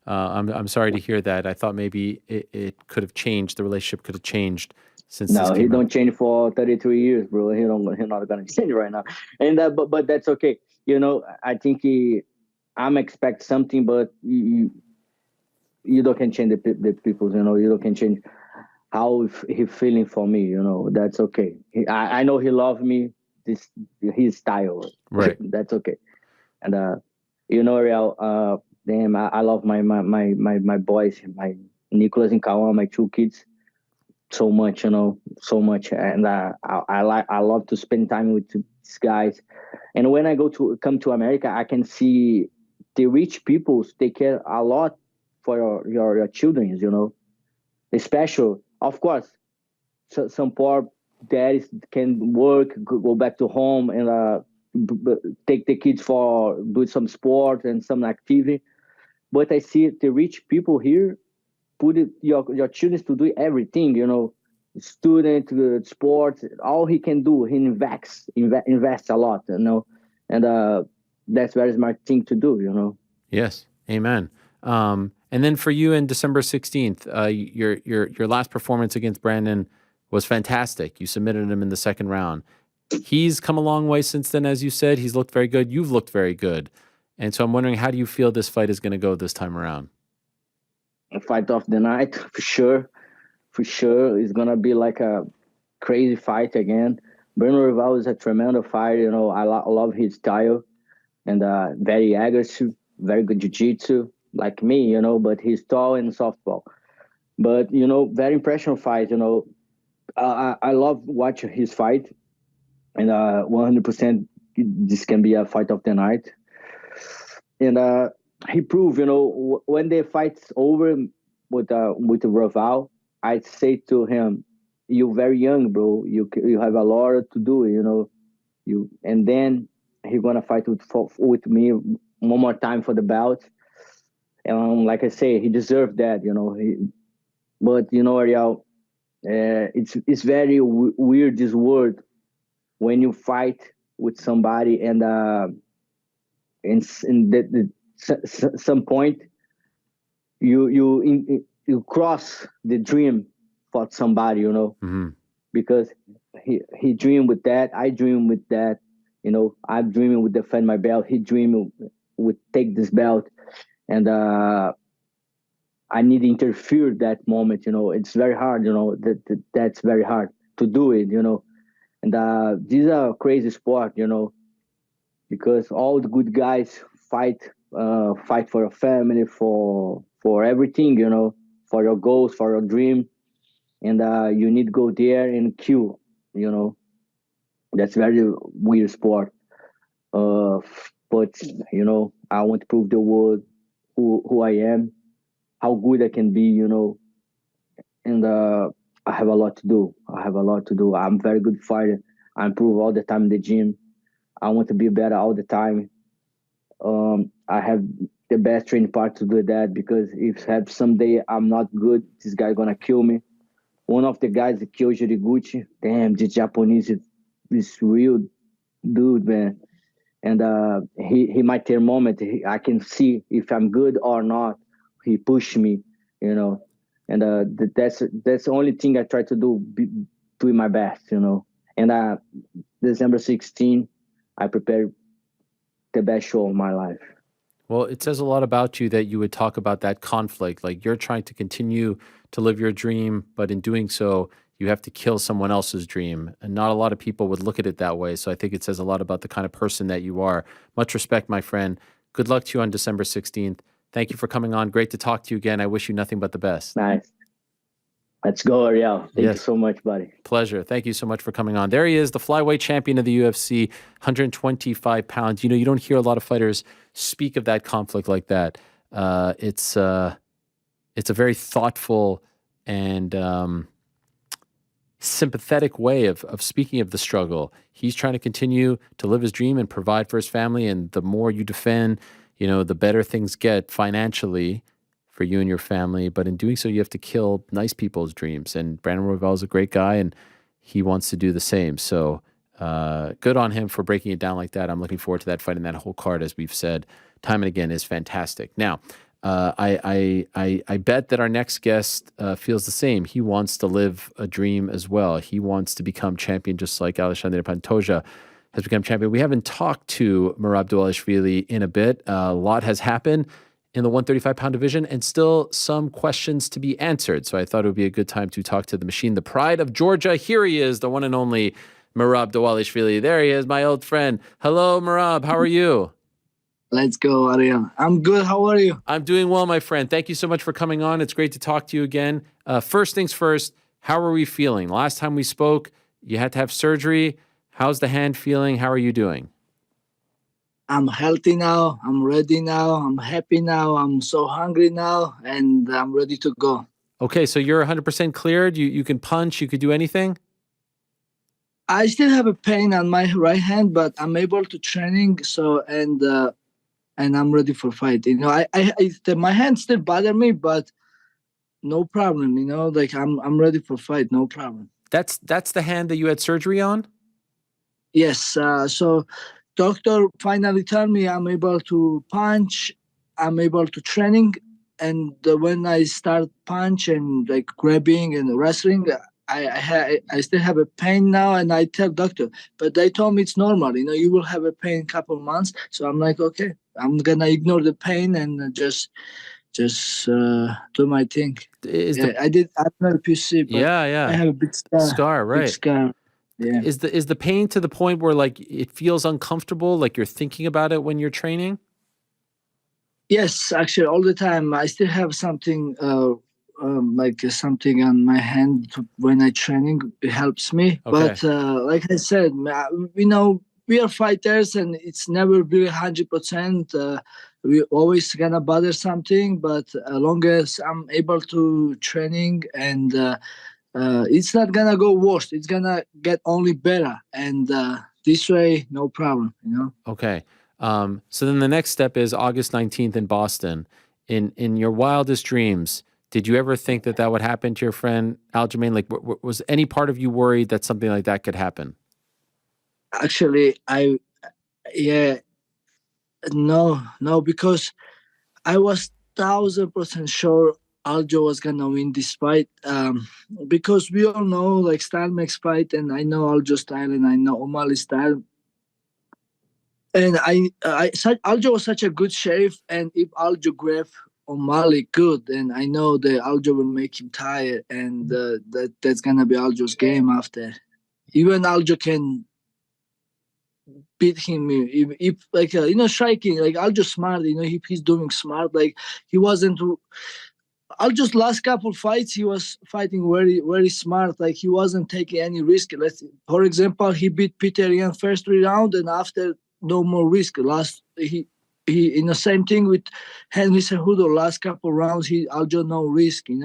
S2: I'm sorry to hear that. I thought maybe it could have changed. The relationship could have changed since.
S7: No, he don't change for 33 years, bro. He not gonna change right now. And but that's okay. You know, I think I'm expect something, but you don't can change the people. You know, you don't can change how he feeling for me. You know, that's okay. I know he love me. This his style.
S2: Right.
S7: That's okay. And you know, Real. Damn, I love my boys, my Nicholas and Kawan, my two kids, so much, you know, so much. And I love to spend time with these guys. And when I come to America, I can see the rich people take care a lot for your children, you know. Especially, of course, some poor daddies can work, go back to home, and take the kids for do some sport and some activity. But I see the rich people here put your children to do everything, you know, student, sports, all he can do, he invests a lot, you know, and that's very smart thing to do, you know.
S2: Yes, amen. And And then for you in December 16th, your last performance against Brandon was fantastic. You submitted him in the second round. He's come a long way since then, as you said. He's looked very good. You've looked very good. And so I'm wondering, how do you feel this fight is going to go this time around?
S7: A fight of the night, for sure. For sure. It's going to be like a crazy fight again. Brandon Royval is a tremendous fighter. You know, I love his style. And very aggressive, very good jiu-jitsu, like me, you know, but he's tall and softball. But, you know, very impressionable fight, you know. I love watching his fight. And 100% this can be a fight of the night. And he proved, you know, when the fight's over with Royval, I say to him, "You're very young, bro. You have a lot to do, you know. And then he's gonna fight with me one more time for the belt." And like I say, he deserved that, you know. But you know, Ariel, it's very weird, this word, when you fight with somebody and in some point you cross the dream for somebody, you know.
S2: Mm-hmm.
S7: Because he dreamed with that, I dream with that, you know. I'm dreaming with defend my belt, he dreaming with take this belt, and I need to interfere that moment, you know. It's very hard, you know. That's very hard to do it, you know. And these are a crazy sport, you know, because all the good guys fight for a family, for everything, you know, for your goals, for your dream. And you need to go there and kill, you know. That's very weird sport. But, you know, I want to prove the world who I am, how good I can be, you know. And I have a lot to do. I'm a very good fighter. I improve all the time in the gym. I want to be better all the time. I have the best training part to do that, because if someday I'm not good, this guy gonna kill me. One of the guys that killed Jiriguchi, damn, this Japanese is real dude, man. And he might take a moment. I can see if I'm good or not. He pushed me, you know. And that's the only thing I try to do, doing my best, you know. And December 16, I prepared the best show of my life.
S2: Well, it says a lot about you that you would talk about that conflict. Like, you're trying to continue to live your dream, but in doing so, you have to kill someone else's dream. And not a lot of people would look at it that way. So I think it says a lot about the kind of person that you are. Much respect, my friend. Good luck to you on December 16th. Thank you for coming on. Great to talk to you again. I wish you nothing but the best.
S7: Nice. Let's go, Ariel. Thank you so much, buddy.
S2: Pleasure. Thank you so much for coming on. There he is, the flyweight champion of the UFC, 125 pounds. You know, you don't hear a lot of fighters speak of that conflict like that. It's a very thoughtful and sympathetic way of speaking of the struggle. He's trying to continue to live his dream and provide for his family. And the more you defend, you know, the better things get financially for you and your family. But in doing so, you have to kill nice people's dreams. And Brandon Royval is a great guy, and he wants to do the same. So good on him for breaking it down like that. I'm looking forward to that fight, and that whole card, as we've said time and again, is fantastic. Now, I bet that our next guest feels the same. He wants to live a dream as well. He wants to become champion, just like Alexandre Pantoja has become champion. We haven't talked to Merab Dvalishvili in a bit. A lot has happened in the 135-pound division, and still some questions to be answered. So I thought it would be a good time to talk to the machine, the pride of Georgia. Here he is, the one and only Merab Dvalishvili. There he is, my old friend. Hello, Merab. How are you?
S8: Let's go, Ariel. I'm good. How are you?
S2: I'm doing well, my friend. Thank you so much for coming on. It's great to talk to you again. First things first, how are we feeling? Last time we spoke, you had to have surgery. How's the hand feeling? How are you doing?
S8: I'm healthy now. I'm ready now. I'm happy now. I'm so hungry now, and I'm ready to go.
S2: Okay, so you're 100% cleared? You can punch? You could do anything?
S8: I still have a pain on my right hand, but I'm able to training. So, and I'm ready for fight. You know, my hand still bother me, but no problem. You know, like I'm ready for fight. No problem.
S2: That's the hand that you had surgery on?
S8: Yes. So doctor finally told me I'm able to punch. I'm able to training. when I start punch and like grabbing and wrestling, I still have a pain now, and I tell doctor, but they told me it's normal. You will have a pain in couple months. So I'm like, okay, I'm gonna ignore the pain and just do my thing. I don't know if you see, but I have a big scar.
S2: Right?
S8: Big scar. Yeah.
S2: Is the pain to the point where like it feels uncomfortable, like you're thinking about it when you're training?
S8: Yes, actually, all the time. I still have something like something on my hand when I training. It helps me.
S2: Okay.
S8: But like I said, we are fighters, and it's never really 100%. We always gonna bother something, but as long as I'm able to training, and it's not gonna go worse. It's gonna get only better, and this way, no problem.
S2: Okay. So then the next step is August 19th in Boston. In your wildest dreams, did you ever think that would happen to your friend Aljamain? Like, was any part of you worried that something like that could happen?
S8: Actually, no, because I was 1,000% sure Aljo was gonna win this fight. Because we all know like style makes fight, and I know Aljo style and I know O'Malley style. And Aljo was such a good sheriff, and if Aljo grab O'Malley good, and I know that Aljo will make him tired, and that's gonna be Aljo's game after. Even Aljo can beat him if like striking, like Aljo smart, if he's doing smart, like he wasn't. Aljo's last couple fights, he was fighting very, very smart. Like he wasn't taking any risk. For example, he beat Peter Yan first 3 rounds, and after no more risk. He in the same thing with Henry Cejudo. Last couple rounds, Aljo no risk, with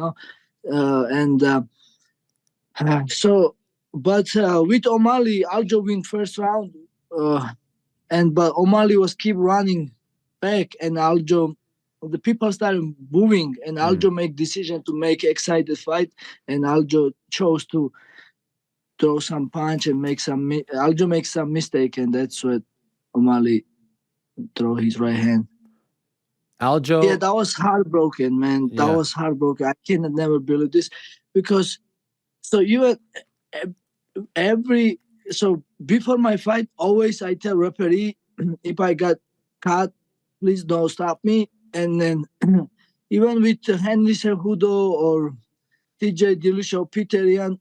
S8: O'Malley, Aljo win first round, but O'Malley was keep running back, and Aljo. The people started booing, and Aljo make decision to make excited fight, and Aljo chose to throw some punch and Aljo makes some mistake, and that's what O'Malley throw his right hand.
S2: Aljo,
S8: yeah, that was heartbroken, man. That was heartbroken. I can never believe this, because before my fight, always I tell referee, if I got cut, please don't stop me. And then even with Henry Cejudo or TJ Dillashaw or Peter Yan,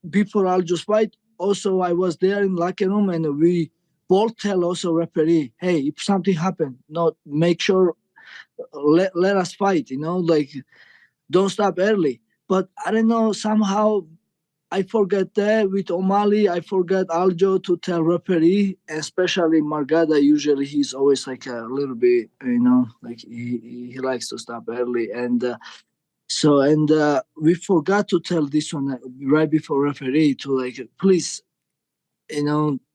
S8: before Aljo's fight, also I was there in locker room, and we both tell also referee, hey, if something happened, make sure let us fight, like don't stop early. But I don't know, somehow I forget that with O'Malley, I forgot Aljo to tell referee, especially Margada. Usually he's always like a little bit, like he likes to stop early. And we forgot to tell this one right before referee to like, please,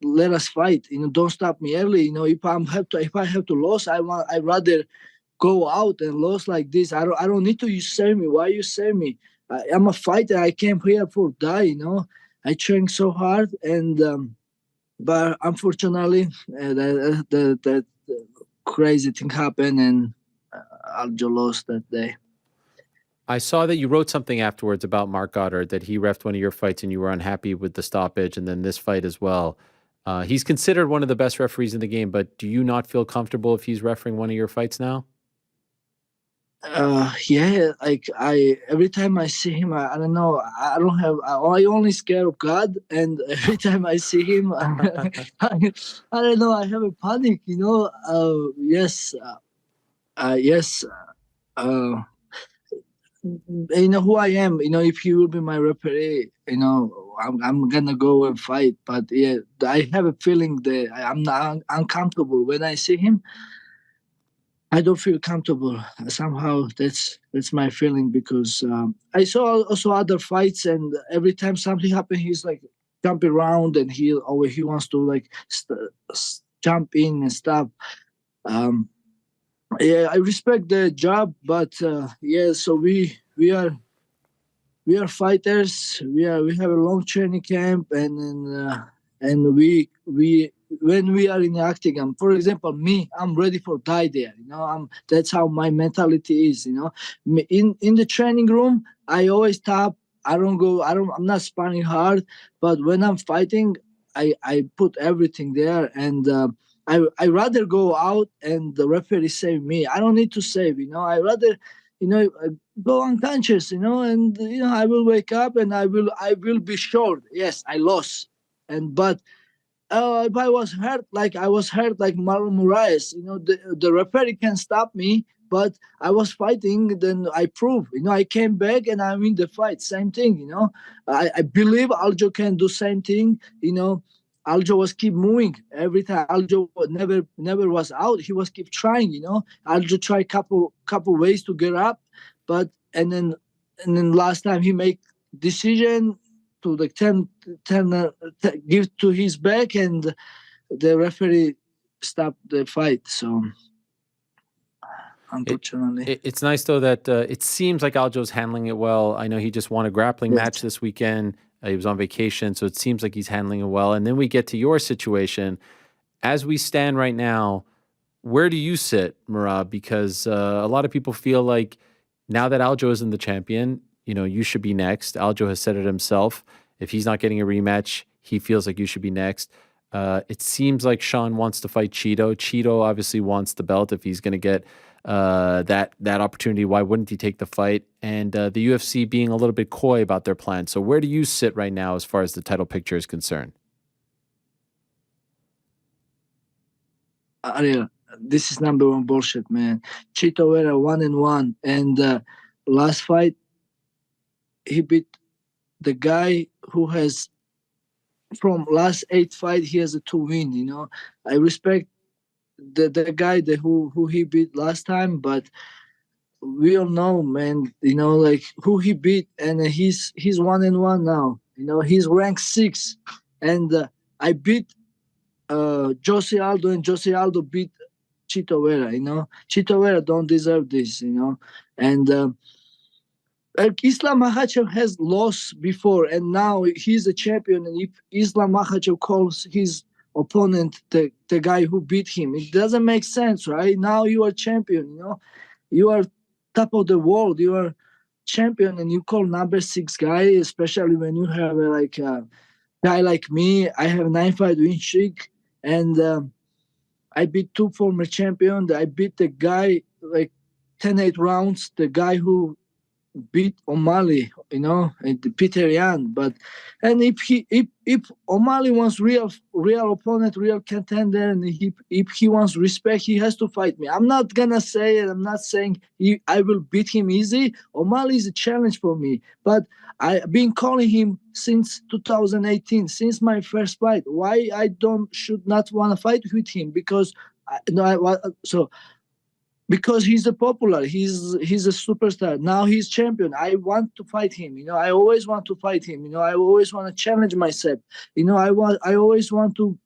S8: let us fight. Don't stop me early. If I have to lose, I'd rather go out and lose like this. I don't need to save me. Why you save me? I'm a fighter. I came here for die. I train so hard, and but unfortunately, that crazy thing happened, and Aljo lost that day.
S2: I saw that you wrote something afterwards about Mark Goddard, that he reffed one of your fights and you were unhappy with the stoppage, and then this fight as well. He's considered one of the best referees in the game, but do you not feel comfortable if he's refereeing one of your fights now?
S8: Yeah, like every time I see him, I don't know, I only scared of God, and every time I see him, I don't know, I have a panic, yes, who I am, if he will be my referee, I'm gonna go and fight. But yeah, I have a feeling that I'm not uncomfortable when I see him. I don't feel comfortable. Somehow that's my feeling, because I saw also other fights, and every time something happens, he's like jumping around, and he wants to like jump in and stuff. Yeah, I respect the job, but yeah. So we are fighters. We have a long training camp, and we when we are in the octagon, for example, me, I'm ready for die there. That's how my mentality is. In the training room, I always stop. I'm not sparring hard, but when I'm fighting, I put everything there, and I rather go out and the referee save me. I don't need to save. I rather, go unconscious. And I will wake up and I will be sure. Yes, I lost, but. If I was hurt, like Marlon Moraes, the referee can stop me, but I was fighting, then I proved, I came back and I win the fight. Same thing, I believe Aljo can do same thing, Aljo was keep moving every time. Aljo never was out. He was keep trying, Aljo tried couple ways to get up, but and then last time he make decision to the 10 give to his back, and the referee stopped the fight. So unfortunately,
S2: it's nice though that it seems like Aljo's handling it well. I know he just won a grappling match this weekend. He was on vacation, so it seems like he's handling it well. And then we get to your situation. As we stand right now, where do you sit, Merab? Because a lot of people feel like now that Aljo isn't the champion, you should be next. Aljo has said it himself. If he's not getting a rematch, he feels like you should be next. It seems like Sean wants to fight Cheeto. Cheeto obviously wants the belt. If he's going to get that opportunity, why wouldn't he take the fight? And the UFC being a little bit coy about their plan. So where do you sit right now as far as the title picture is concerned?
S8: Ariel, this is number one bullshit, man. Cheeto Vera 1-1, and last fight he beat the guy who has, from last 8 fights, he has a 2 win. I respect the guy who he beat last time, but we all know, man. Like who he beat, and he's 1-1 now. He's ranked 6, and I beat Jose Aldo, and Jose Aldo beat Cheeto Vera. Cheeto Vera don't deserve this. And Islam Makhachev has lost before, and now he's a champion. And if Islam Makhachev calls his opponent the guy who beat him, it doesn't make sense, right? Now you are champion, you are top of the world, you are champion, and you call number 6 guy, especially when you have a guy like me. I have 9-fight win streak, and I beat 2 former champions. I beat the guy like 10-8 rounds, the guy who beat O'Malley, and Peter Yan. And if O'Malley wants real opponent, real contender, and if he wants respect, he has to fight me. I'm not gonna say it. I'm not saying I will beat him easy. O'Malley is a challenge for me, but I've been calling him since 2018, since my first fight. Why I should not want to fight with him? Because because he's a popular, he's a superstar. Now he's champion. I want to fight him. I always want to fight him. I always want to challenge myself. I always want to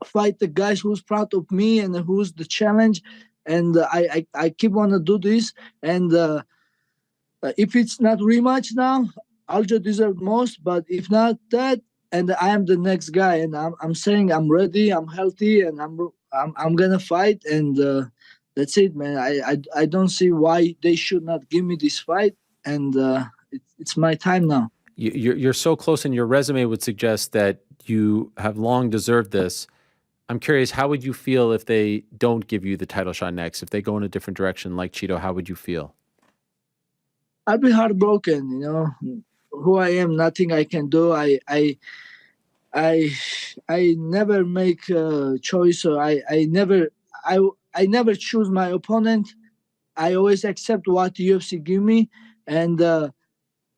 S8: fight the guys who's proud of me and who's the challenge. And I keep want to do this. And if it's not rematch now, Aljo deserves most. But if not that, and I am the next guy, and I'm saying I'm ready, I'm healthy, and I'm gonna fight. And that's it, man. I don't see why they should not give me this fight, and it's my time now.
S2: You're so close, and your resume would suggest that you have long deserved this. I'm curious, how would you feel if they don't give you the title shot next? If they go in a different direction like Cheeto, how would you feel?
S8: I'd be heartbroken. Who I am, nothing I can do. I never make a choice, or I never choose my opponent. I always accept what the UFC give me, and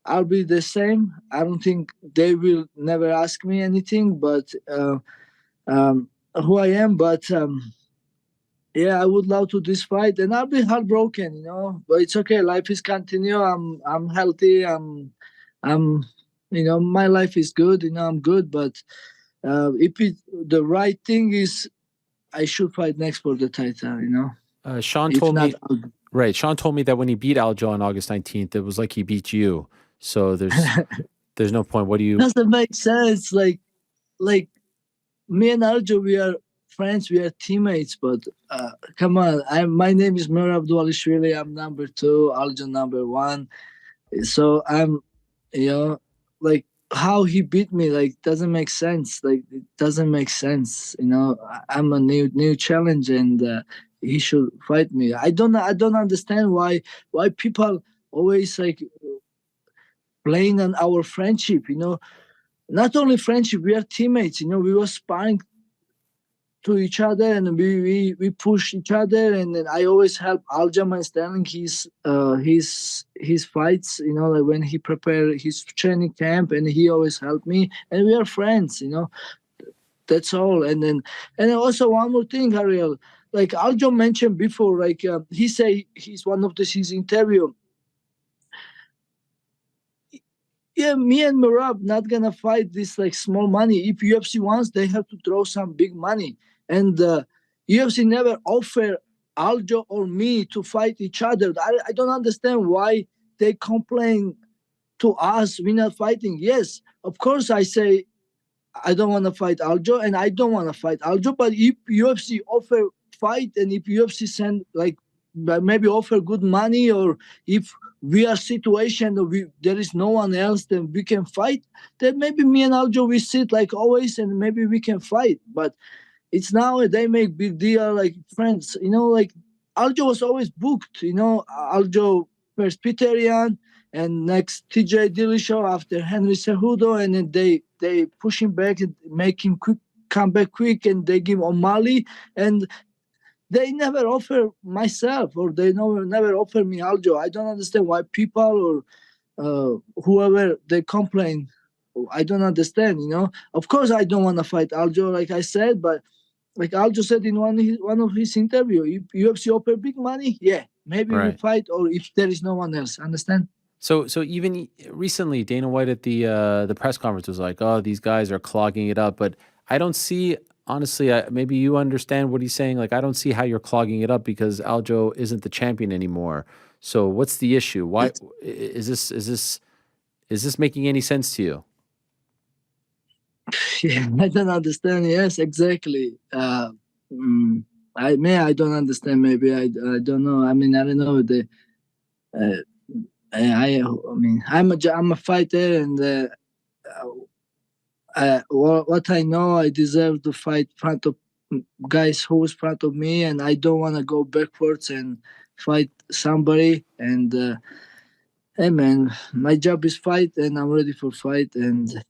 S8: I'll be the same. I don't think they will never ask me anything, but who I am. But yeah, I would love to this fight, and I'll be heartbroken, But it's okay. Life is continue. I'm healthy. I'm my life is good. I'm good. But if the right thing is, I should fight next for the title,
S2: Sean told me, right? Sean told me that when he beat Aljo on August 19th, it was like he beat you. So there's no point. What do you?
S8: Doesn't make sense. Like me and Aljo, we are friends, we are teammates, but come on, my name is Merab Dvalishvili. I'm number 2, Aljo number 1. So I'm, like how he beat me, like doesn't make sense. Like it doesn't make sense. I'm a new challenge, and he should fight me. I don't understand why people always like playing on our friendship. Not only friendship, we are teammates. We were sparring to each other, and we push each other, and then I always help Aljamain Sterling his fights, like when he prepared his training camp, and he always helped me, and we are friends. That's all. And also one more thing, Ariel, like Aljo mentioned before, like he say he's one of his interview. Yeah, me and Merab not gonna fight this like small money. If UFC wants, they have to throw some big money. And UFC never offer Aljo or me to fight each other. I don't understand why they complain to us we're not fighting. Yes, of course I say I don't want to fight Aljo, and I don't want to fight Aljo. But if UFC offer fight, and if UFC send like maybe offer good money, or if we are situation there is no one else, then we can fight. Then maybe me and Aljo we sit like always, and maybe we can fight. But it's now they make big deal like friends. Like Aljo was always booked. Aljo first Peterian, and next TJ Dillashaw after Henry Cejudo, and then they push him back and make him come back quick, and they give O'Malley, and they never offer myself, or they never offer me Aljo. I don't understand why people or whoever they complain. I don't understand. Of course I don't want to fight Aljo, like I said, but like Aljo said in one of his interview, if UFC offer big money, yeah, maybe we fight, or if there is no one else. Understand?
S2: So even recently, Dana White at the press conference was like, "Oh, these guys are clogging it up," but I don't see. Honestly, maybe you understand what he's saying. Like, I don't see how you're clogging it up because Aljo isn't the champion anymore. So what's the issue? Why is this making any sense to you?
S8: Yeah, I don't understand. Yes, exactly. I don't understand. Maybe I don't know. I mean, I don't know. I'm a fighter, and what I know, I deserve to fight front of guys who was front of me, and I don't want to go backwards and fight somebody. And hey, man, my job is fight, and I'm ready for fight, and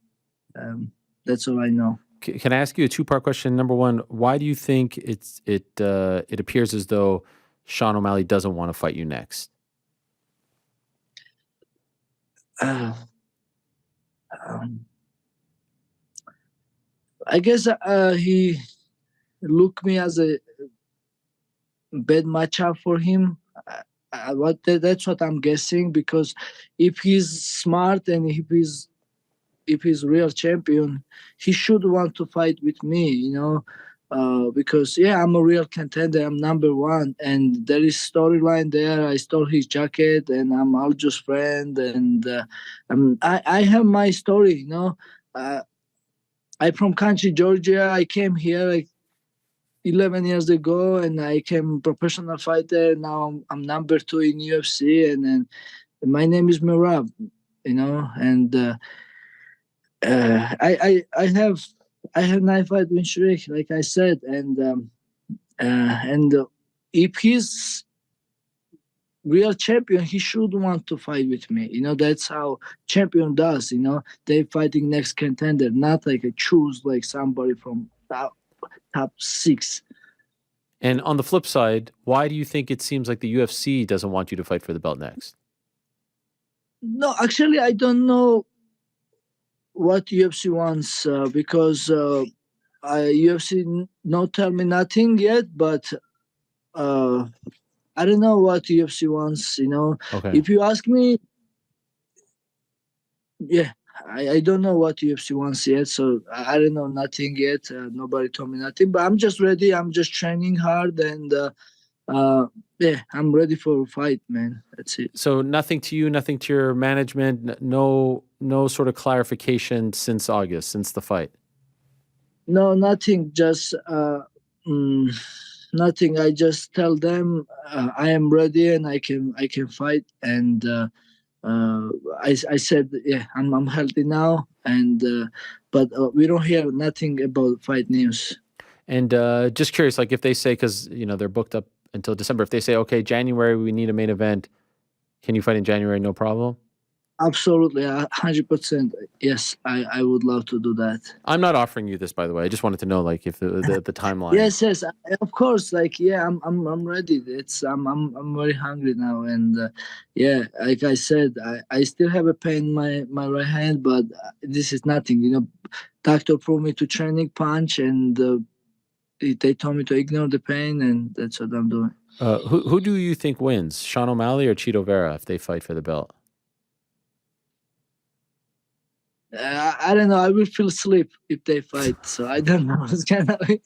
S8: that's all I know.
S2: Can I ask you a two-part question? Number one, why do you think it appears as though Sean O'Malley doesn't want to fight you next?
S8: I guess he looked me as a bad matchup for him. That's what I'm guessing, because if he's smart and if he's real champion, he should want to fight with me, because I'm a real contender. I'm number 1, and there is storyline there. I stole his jacket, and I'm Aljo's friend, and I have my story. I'm from country Georgia. I came here like 11 years ago, and I became professional fighter. Now I'm number 2 in UFC, and then my name is Merab, and I have 9 fight win streak, like I said, and if he's real champion, he should want to fight with me. That's how champion does. They fighting next contender, not like a choose like somebody from top 6.
S2: And on the flip side, why do you think it seems like the UFC doesn't want you to fight for the belt next?
S8: No, actually, I don't know what UFC wants, because UFC no tell me nothing yet, but I don't know what UFC wants.
S2: Okay.
S8: If you ask me, yeah, I don't know what UFC wants yet, so I don't know nothing yet. Nobody told me nothing, but I'm just ready. I'm just training hard, and I'm ready for a fight, man. That's it.
S2: So nothing to you, nothing to your management, no sort of clarification since August, since the fight?
S8: No, nothing. Just nothing. I just tell them I am ready and I can fight. And I said, yeah, I'm healthy now. And but we don't hear nothing about fight news.
S2: And just curious, like if they say, because they're booked up until December, if they say, okay, January we need a main event, can you fight in January? No problem.
S8: Absolutely, 100%. Yes, I would love to do that.
S2: I'm not offering you this, by the way. I just wanted to know, like, if the timeline.
S8: Yes, of course. Like, yeah, I'm ready. I'm very hungry now, and yeah, like I said, I still have a pain in my right hand, but this is nothing. Doctor put me to training punch, and they told me to ignore the pain, and that's what I'm doing.
S2: Who do you think wins, Sean O'Malley or Chito Vera, if they fight for the belt?
S8: I don't know. I will feel sleep if they fight, so I don't know what's gonna win.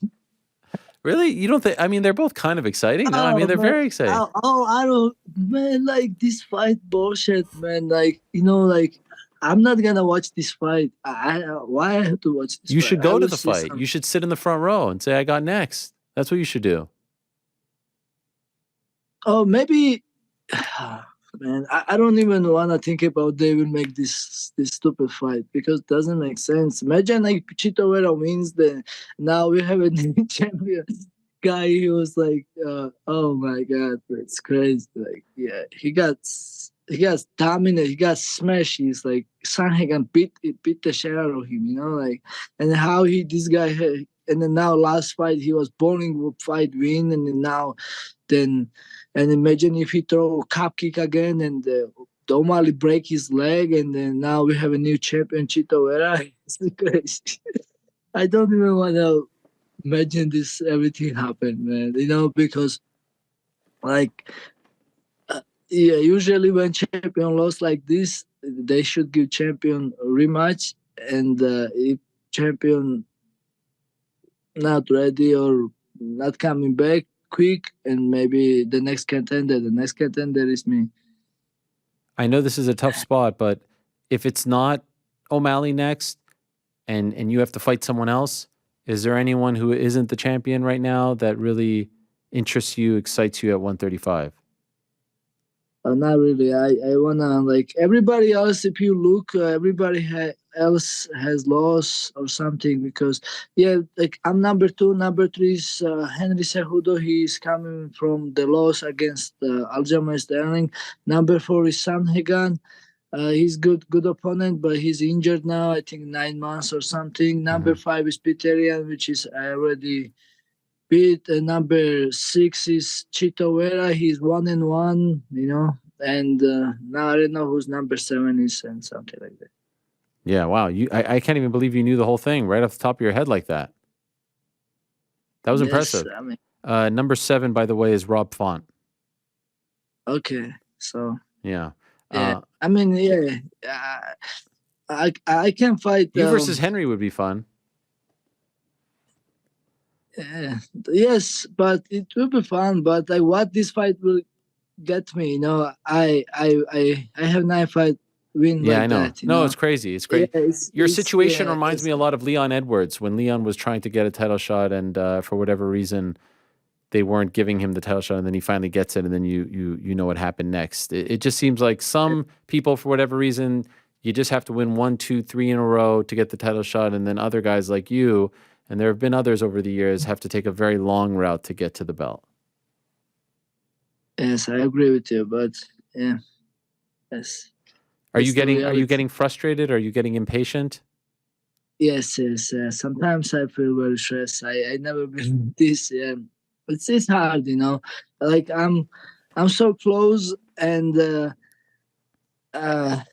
S2: Really? You don't think? I mean, they're both kind of exciting. No, I mean, they're very exciting.
S8: I don't, man. Like this fight bullshit, man. Like like I'm not gonna watch this fight. Why I have to watch this?
S2: You
S8: fight?
S2: should go to the fight. You should sit in the front row and say, "I got next." That's what you should do.
S8: Oh, maybe. Man, I don't even want to think about they will make this stupid fight because it doesn't make sense. Imagine like Chito Vera wins, then now we have a new champion guy. He was like, oh my god, it's crazy. Like, yeah, he got dominated, he got smashed. He's like Sanhagan beat the shit out of him, like, and how this guy had, and then now last fight he was bowling fight win, and then and imagine if he throw a cup kick again and O'Malley break his leg, and then now we have a new champion, Chito Vera. It's crazy. I don't even want to imagine this everything happen, man. Because like yeah, usually when champion lost like this, they should give champion a rematch, and if champion not ready or not coming back quick, and maybe the next contender is me.
S2: I know this is a tough spot, but if it's not O'Malley next and you have to fight someone else, is there anyone who isn't the champion right now that really interests you, excites you at 135?
S8: Not really. I wanna, like, everybody else, if you look, everybody else has lost or something, because like I'm number 2. Number 3 is Henry Cejudo. He's coming from the loss against Aljamain Sterling. Number 4 is Sanhagan. He's good opponent, but he's injured now, I think 9 months or something. Number 5 is Peterian, which is already beat. Number 6 is Chito Vera. He's 1-1, and now I don't know who's number 7 is, and something like that.
S2: Yeah, wow. I can't even believe you knew the whole thing right off the top of your head like that. That was impressive.
S8: I mean,
S2: number 7, by the way, is Rob Font.
S8: Okay, so
S2: yeah.
S8: I mean, I can fight.
S2: You versus Henry would be fun.
S8: Yes, but it will be fun. But what this fight will get me, I have 9 fight win.
S2: Yeah,
S8: like
S2: I know.
S8: That,
S2: no, it's crazy. It's great.
S8: Yeah,
S2: Your situation reminds me a lot of Leon Edwards when Leon was trying to get a title shot, and for whatever reason, they weren't giving him the title shot, and then he finally gets it, and then you know what happened next. It just seems like some people, for whatever reason, you just have to win 1, 2, 3 in a row to get the title shot, and then other guys like you, and there have been others over the years, have to take a very long route to get to the belt.
S8: Yes, I agree with you, but yeah, yes.
S2: Are you getting frustrated? Are you getting impatient?
S8: Yes. Sometimes I feel very stressed. I never been this. Yeah, it's hard, Like I'm so close, and I've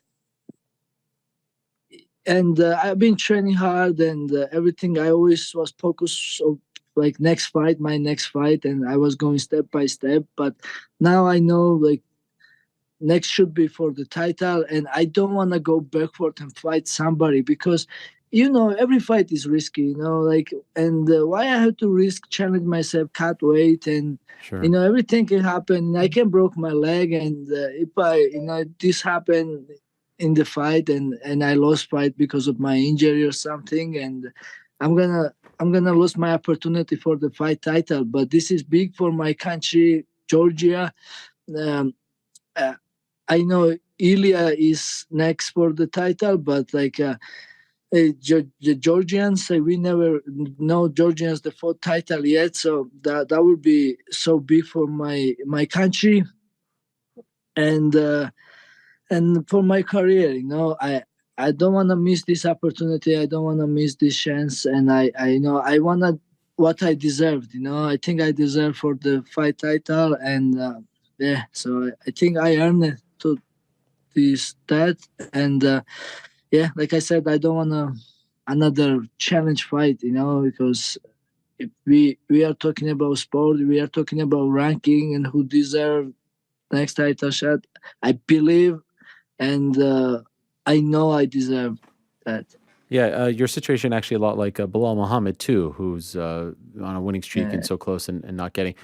S8: been training hard, and everything. I always was focused on like my next fight, and I was going step by step. But now I know, like, next should be for the title, and I don't want to go backward and fight somebody, because every fight is risky, like, and why I have to risk challenge myself, cut weight, and
S2: sure.
S8: Everything can happen. I can broke my leg, and if this happened in the fight, and I lost fight because of my injury or something, and I'm gonna lose my opportunity for the fight title. But this is big for my country, Georgia. Um, uh, I know Ilya is next for the title, but like the Georgians, we never know Georgians the fourth title yet, so that would be so big for my country and for my career. I don't want to miss this opportunity. I don't want to miss this chance, and I know I want to what I deserved. I think I deserve for the fight title, and yeah, so I think I earned it to this that and. Yeah, like I said, I don't want another challenge fight, because if we are talking about sport, we are talking about ranking and who deserve next title shot. I believe and I know I deserve that.
S2: Yeah, your situation actually a lot like Bilal Muhammad too, who's on a winning streak and so close and not getting.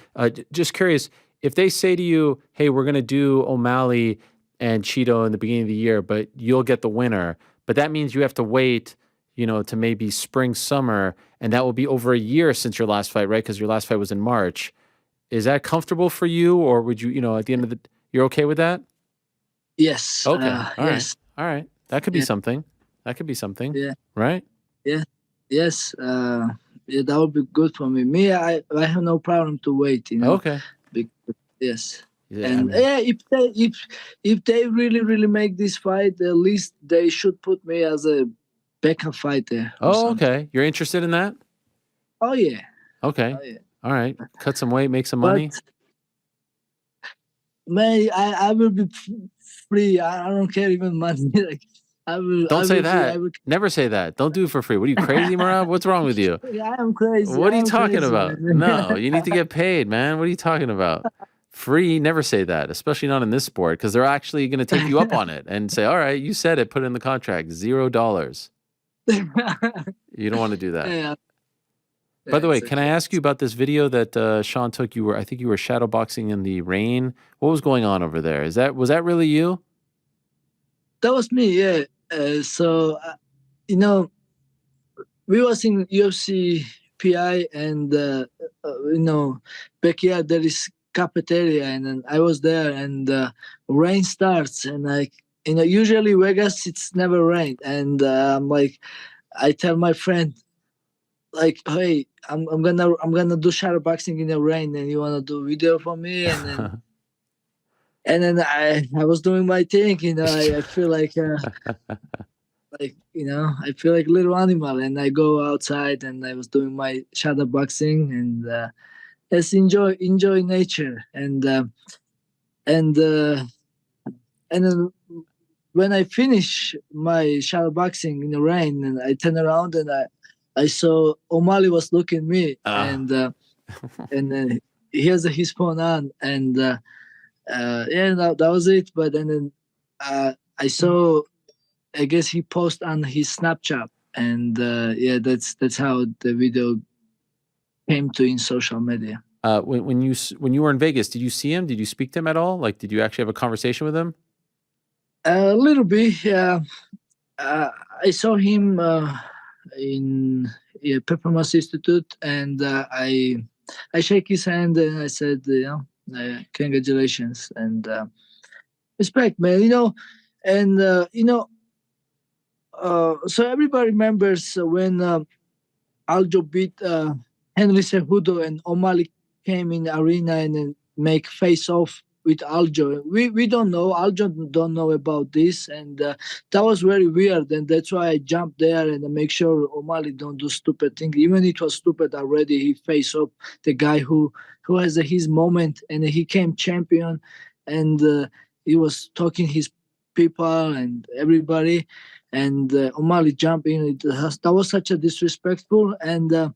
S2: Just curious, if they say to you, "Hey, we're going to do O'Malley and Cheeto in the beginning of the year, but you'll get the winner," but that means you have to wait, to maybe spring, summer, and that will be over a year since your last fight, right? Because your last fight was in March. Is that comfortable for you, or would you, at the end of the, you're okay with that?
S8: Yes.
S2: Okay. All
S8: yes.
S2: right. All right. That could be something. That could be something.
S8: Yeah.
S2: Right?
S8: Yeah. Yes. Yeah, that would be good for me. I have no problem to wait.
S2: Okay.
S8: Yes.
S2: Yeah,
S8: And if they really make this fight, at least they should put me as a backup fighter.
S2: Oh, okay. You're interested in that?
S8: Oh yeah.
S2: Okay.
S8: Oh, yeah.
S2: All right. Cut some weight, make some
S8: But
S2: money.
S8: man, I will be free. I don't care even money. Like I will.
S2: Don't
S8: I
S2: say
S8: will
S2: that.
S8: Be, I will...
S2: Never say that. Don't do it for free. What are you, crazy, Merab? What's wrong with you?
S8: I am crazy.
S2: What are you talking
S8: crazy,
S2: about?
S8: Man.
S2: No, you need to get paid, man. What are you talking about? Free, never say that, especially not in this sport, because they're actually going to take you up on it and say, all right, you said it, put it in the contract, $0. You don't want to do that.
S8: Yeah.
S2: By the way, can I ask you about this video that Sean took? I think you were shadowboxing in the rain. What was going on over there? Was that really you?
S8: That was me, yeah. We was in UFC PI and backyard there is cafeteria and then I was there and rain starts and usually Vegas it's never rained and I'm like I tell my friend like, hey, I'm gonna do shadow boxing in the rain and you wanna do video for me and then and then I was doing my thing, I feel like I feel like a little animal and I go outside and I was doing my shadow boxing and just enjoy nature and then when I finish my shadow boxing in the rain and I turn around and I saw O'Malley was looking at me and then he has his phone on and that was it. But then I saw, I guess he posted on his Snapchat and that's how the video came to in social media.
S2: When you were in Vegas, did you see him? Did you speak to him at all? Like, did you actually have a conversation with him?
S8: A little bit, yeah. I saw him in Performance Institute, and I shake his hand and I said, congratulations and respect, man. So everybody remembers when Aljo beat Henry Cejudo and O'Malley came in the arena and then make face off with Aljo. We don't know. Aljo don't know about this, and that was very weird. And that's why I jumped there and make sure O'Malley don't do stupid thing. Even it was stupid already. He face off the guy who has his moment, and he came champion, and he was talking his people and everybody, and O'Malley jumped in. That was such a disrespectful, and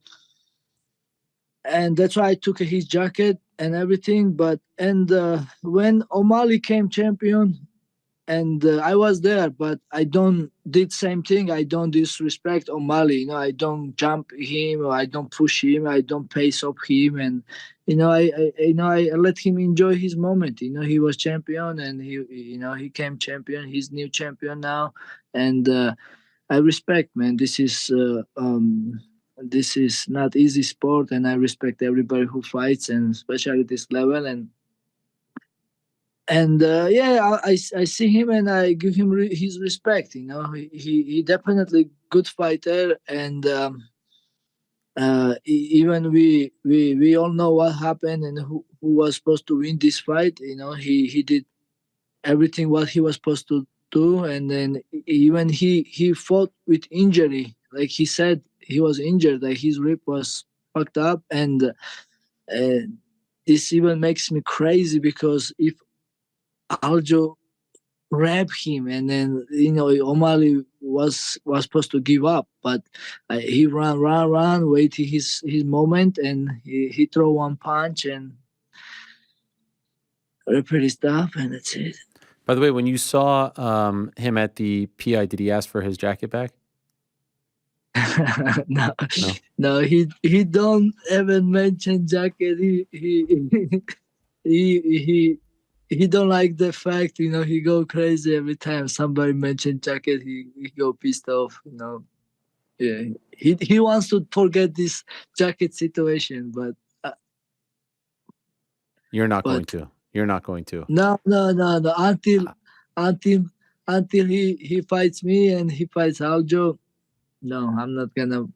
S8: that's why I took his jacket and everything. But when O'Malley came champion, and I was there, but I don't did same thing. I don't disrespect O'Malley. I don't jump him, or I don't push him. I don't pace up him, and I let him enjoy his moment. He was champion, and he came champion. He's new champion now, and I respect, man. This is this is not easy sport, and I respect everybody who fights, and especially this level. And I see him and I give him his respect. You know, he definitely good fighter, and even we all know what happened and who was supposed to win this fight. You know, he did everything what he was supposed to do, and then even he fought with injury. Like he said, he was injured, like his rib was fucked up, and this even makes me crazy because if Aljo grabbed him, and then O'Malley was supposed to give up, but he ran, waited his moment, and he throw one punch and repeat his stuff, and that's it.
S2: By the way, when you saw him at the PI, did he ask for his jacket back?
S8: No, he don't even mention jacket. He don't like the fact, he go crazy every time somebody mention jacket. He go pissed off, Yeah, he wants to forget this jacket situation, but
S2: you're not going to. You're not going to.
S8: No. Until he fights me and he fights Aljo. No, I'm not gonna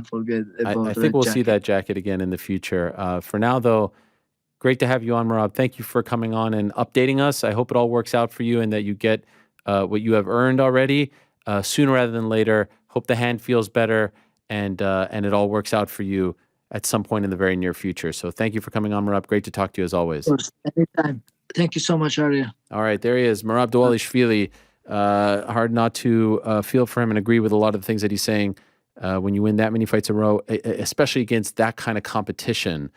S8: forget about.
S2: I think we'll see that jacket again in the future. For now, though, great to have you on, Merab. Thank you for coming on and updating us. I hope it all works out for you and that you get what you have earned already sooner rather than later. Hope the hand feels better and it all works out for you at some point in the very near future. So thank you for coming on, Merab. Great to talk to you as always.
S8: Of course, anytime. Thank you so much, Arya.
S2: All right, there he is, Merab Dvalishvili. Hard not to feel for him and agree with a lot of the things that he's saying. When you win that many fights in a row, especially against that kind of competition,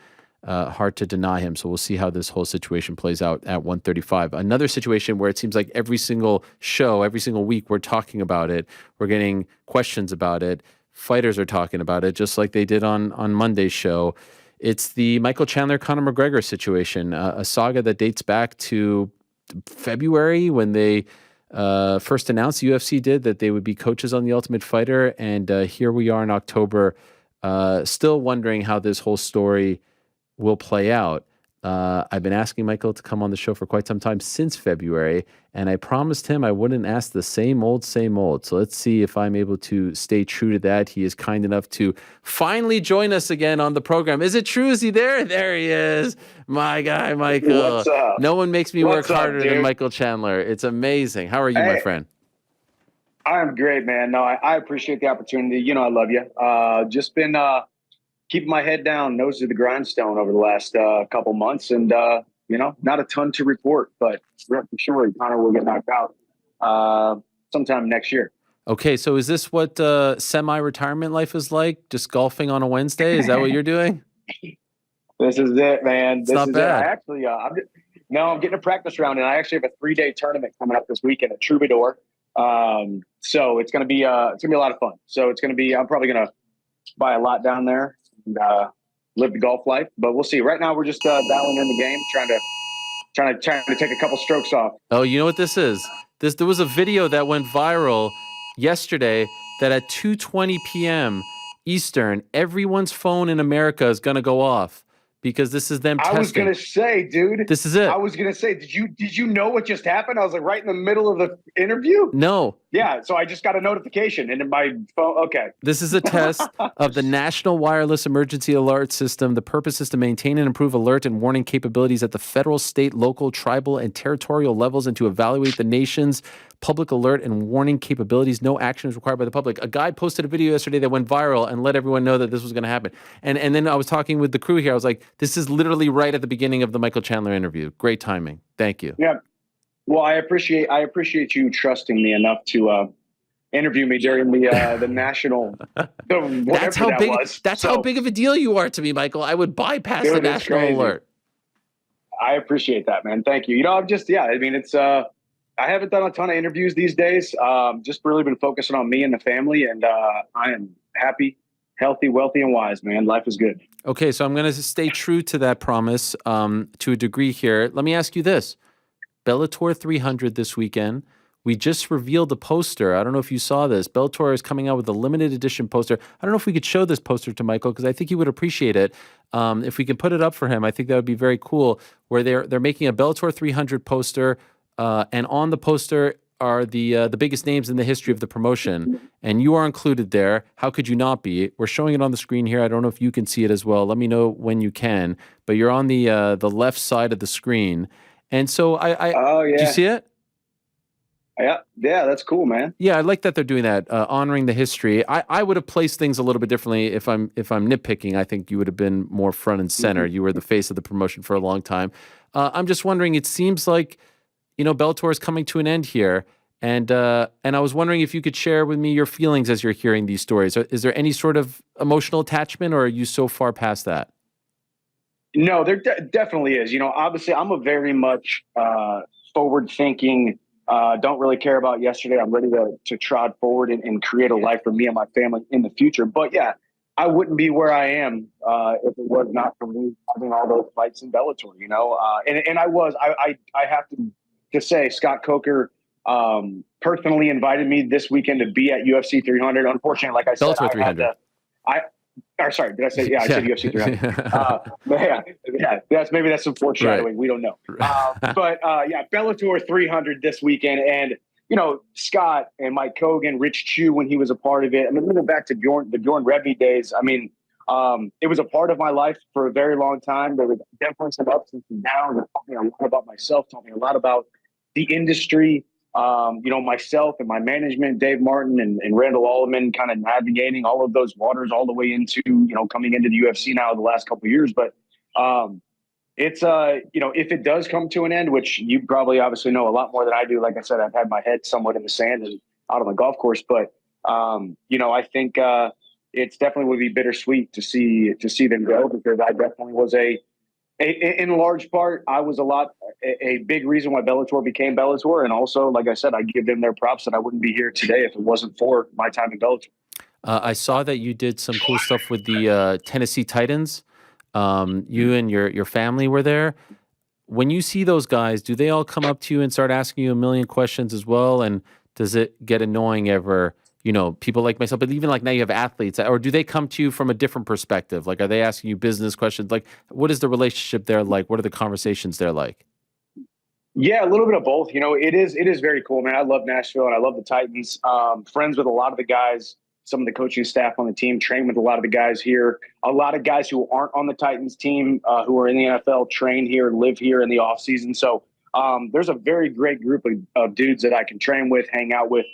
S2: hard to deny him. So we'll see how this whole situation plays out at 135. Another situation where it seems like every single show, every single week, we're talking about it. We're getting questions about it. Fighters are talking about it, just like they did on Monday's show. It's the Michael Chandler, Conor McGregor situation, a saga that dates back to February when they first announced, the UFC did, that they would be coaches on The Ultimate Fighter. And here we are in October, still wondering how this whole story will play out. I've been asking Michael to come on the show for quite some time, since February, and I promised him I wouldn't ask the same old. So let's see if I'm able to stay true to that. He is kind enough to finally join us again on the program. Is it true? Is he there? There he is. My guy, Michael.
S9: What's up?
S2: No one makes me work
S9: What's up,
S2: harder
S9: dude?
S2: than Michael Chandler. It's amazing. How are you, my friend?
S9: I'm great, man. No, I appreciate the opportunity. You know I love you. Just been keeping my head down, nose to the grindstone over the last couple months, and not a ton to report, but for sure Conor will get knocked out sometime next year.
S2: Okay, so is this what semi-retirement life is like? Just golfing on a Wednesday? Is that what you're doing?
S9: This is it, man.
S2: It's not bad.
S9: I actually, I'm getting a practice round, and I actually have a 3-day tournament coming up this weekend at Troubadour. So it's gonna be a lot of fun. So I'm probably gonna buy a lot down there and live the golf life. But we'll see. Right now, we're just dialing in the game, trying to take a couple strokes off.
S2: Oh, you know what this is? There was a video that went viral yesterday that at 2:20 p.m. Eastern, everyone's phone in America is going to go off because this is them testing.
S9: I was going to say, dude.
S2: This is it.
S9: I was going to say, did you know what just happened? I was like right in the middle of the interview.
S2: No.
S9: Yeah, so I just got a notification and in my phone. Okay.
S2: This is a test of the National Wireless Emergency Alert System. The purpose is to maintain and improve alert and warning capabilities at the federal, state, local, tribal, and territorial levels, and to evaluate the nation's public alert and warning capabilities. No action is required by the public. A guy posted a video yesterday that went viral and let everyone know that this was going to happen. And then I was talking with the crew here. I was like, this is literally right at the beginning of the Michael Chandler interview. Great timing. Thank you.
S9: Yeah. Well, I appreciate you trusting me enough to interview me during the national.
S2: That's how big. That's how big of a deal you are to me, Michael. I would bypass the national alert.
S9: I appreciate that, man. Thank you. I'm just it's I haven't done a ton of interviews these days. Just really been focusing on me and the family, and I am happy, healthy, wealthy, and wise, man. Life is good.
S2: Okay, so I'm going to stay true to that promise to a degree here. Let me ask you this. Bellator 300 this weekend. we just revealed a poster. I don't know if you saw this. Bellator is coming out with a limited edition poster. I don't know if we could show this poster to Michael because I think he would appreciate it. If we can put it up for him, I think that would be very cool. Where they're making a Bellator 300 poster, and on the poster are the biggest names in the history of the promotion, and you are included there. How could you not be? We're showing it on the screen here. I don't know if you can see it as well. Let me know when you can. But you're on the left side of the screen, and so
S9: Oh yeah.
S2: Do you see it?
S9: Yeah, that's cool, man.
S2: Yeah, I like that they're doing that, honoring the history. I would have placed things a little bit differently if I'm nitpicking. I think you would have been more front and center. You were the face of the promotion for a long time. I'm just wondering. It seems like, Bellator is coming to an end here, and I was wondering if you could share with me your feelings as you're hearing these stories. Is there any sort of emotional attachment, or are you so far past that?
S9: No, there definitely is. Obviously, I'm a very much forward-thinking. Don't really care about yesterday. I'm ready to trot forward and create a life for me and my family in the future. But yeah, I wouldn't be where I am if it was not for me having all those fights in Bellator. And I have to say, Scott Coker personally invited me this weekend to be at UFC 300. Unfortunately, like I said,
S2: Bellator 300.
S9: Sorry, did I say? Yeah, I said UFC 300. Maybe that's some foreshadowing. Right. We don't know. But Bellator 300 this weekend, and Scott and Mike Kogan, Rich Chu when he was a part of it. I mean, living back to the Bjorn Rebbe days. I mean, it was a part of my life for a very long time. There was definitely some ups and some downs. It taught me a lot about myself. Taught me a lot about the industry. Myself and my management, Dave Martin and Randall Alleman, kind of navigating all of those waters all the way into, coming into the UFC now the last couple of years. But it's, if it does come to an end, which you probably obviously know a lot more than I do. Like I said, I've had my head somewhat in the sand and out on the golf course. But, I think it's definitely would be bittersweet to see them go, because I definitely was in large part, I was a big reason why Bellator became Bellator. And also, like I said, I give them their props that I wouldn't be here today if it wasn't for my time in Bellator.
S2: I saw that you did some cool stuff with the Tennessee Titans. You and your family were there. When you see those guys, do they all come up to you and start asking you a million questions as well? And does it get annoying ever? People like myself, but even like now you have athletes, or do they come to you from a different perspective? Like, are they asking you business questions? Like, what is the relationship there like? What are the conversations there like?
S9: Yeah, a little bit of both. It is very cool, man. I love Nashville and I love the Titans. Friends with a lot of the guys, some of the coaching staff on the team, train with a lot of the guys here. A lot of guys who aren't on the Titans team, who are in the NFL, train here, live here in the off season. So there's a very great group of dudes that I can train with, hang out with,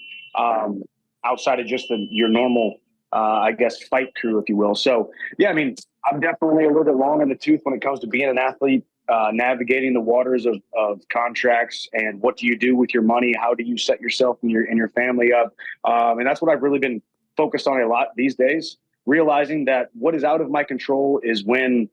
S9: outside of just your normal, fight crew, if you will. So, yeah, I mean, I'm definitely a little bit long in the tooth when it comes to being an athlete, navigating the waters of contracts and what do you do with your money? How do you set yourself and your family up? And that's what I've really been focused on a lot these days, realizing that what is out of my control is when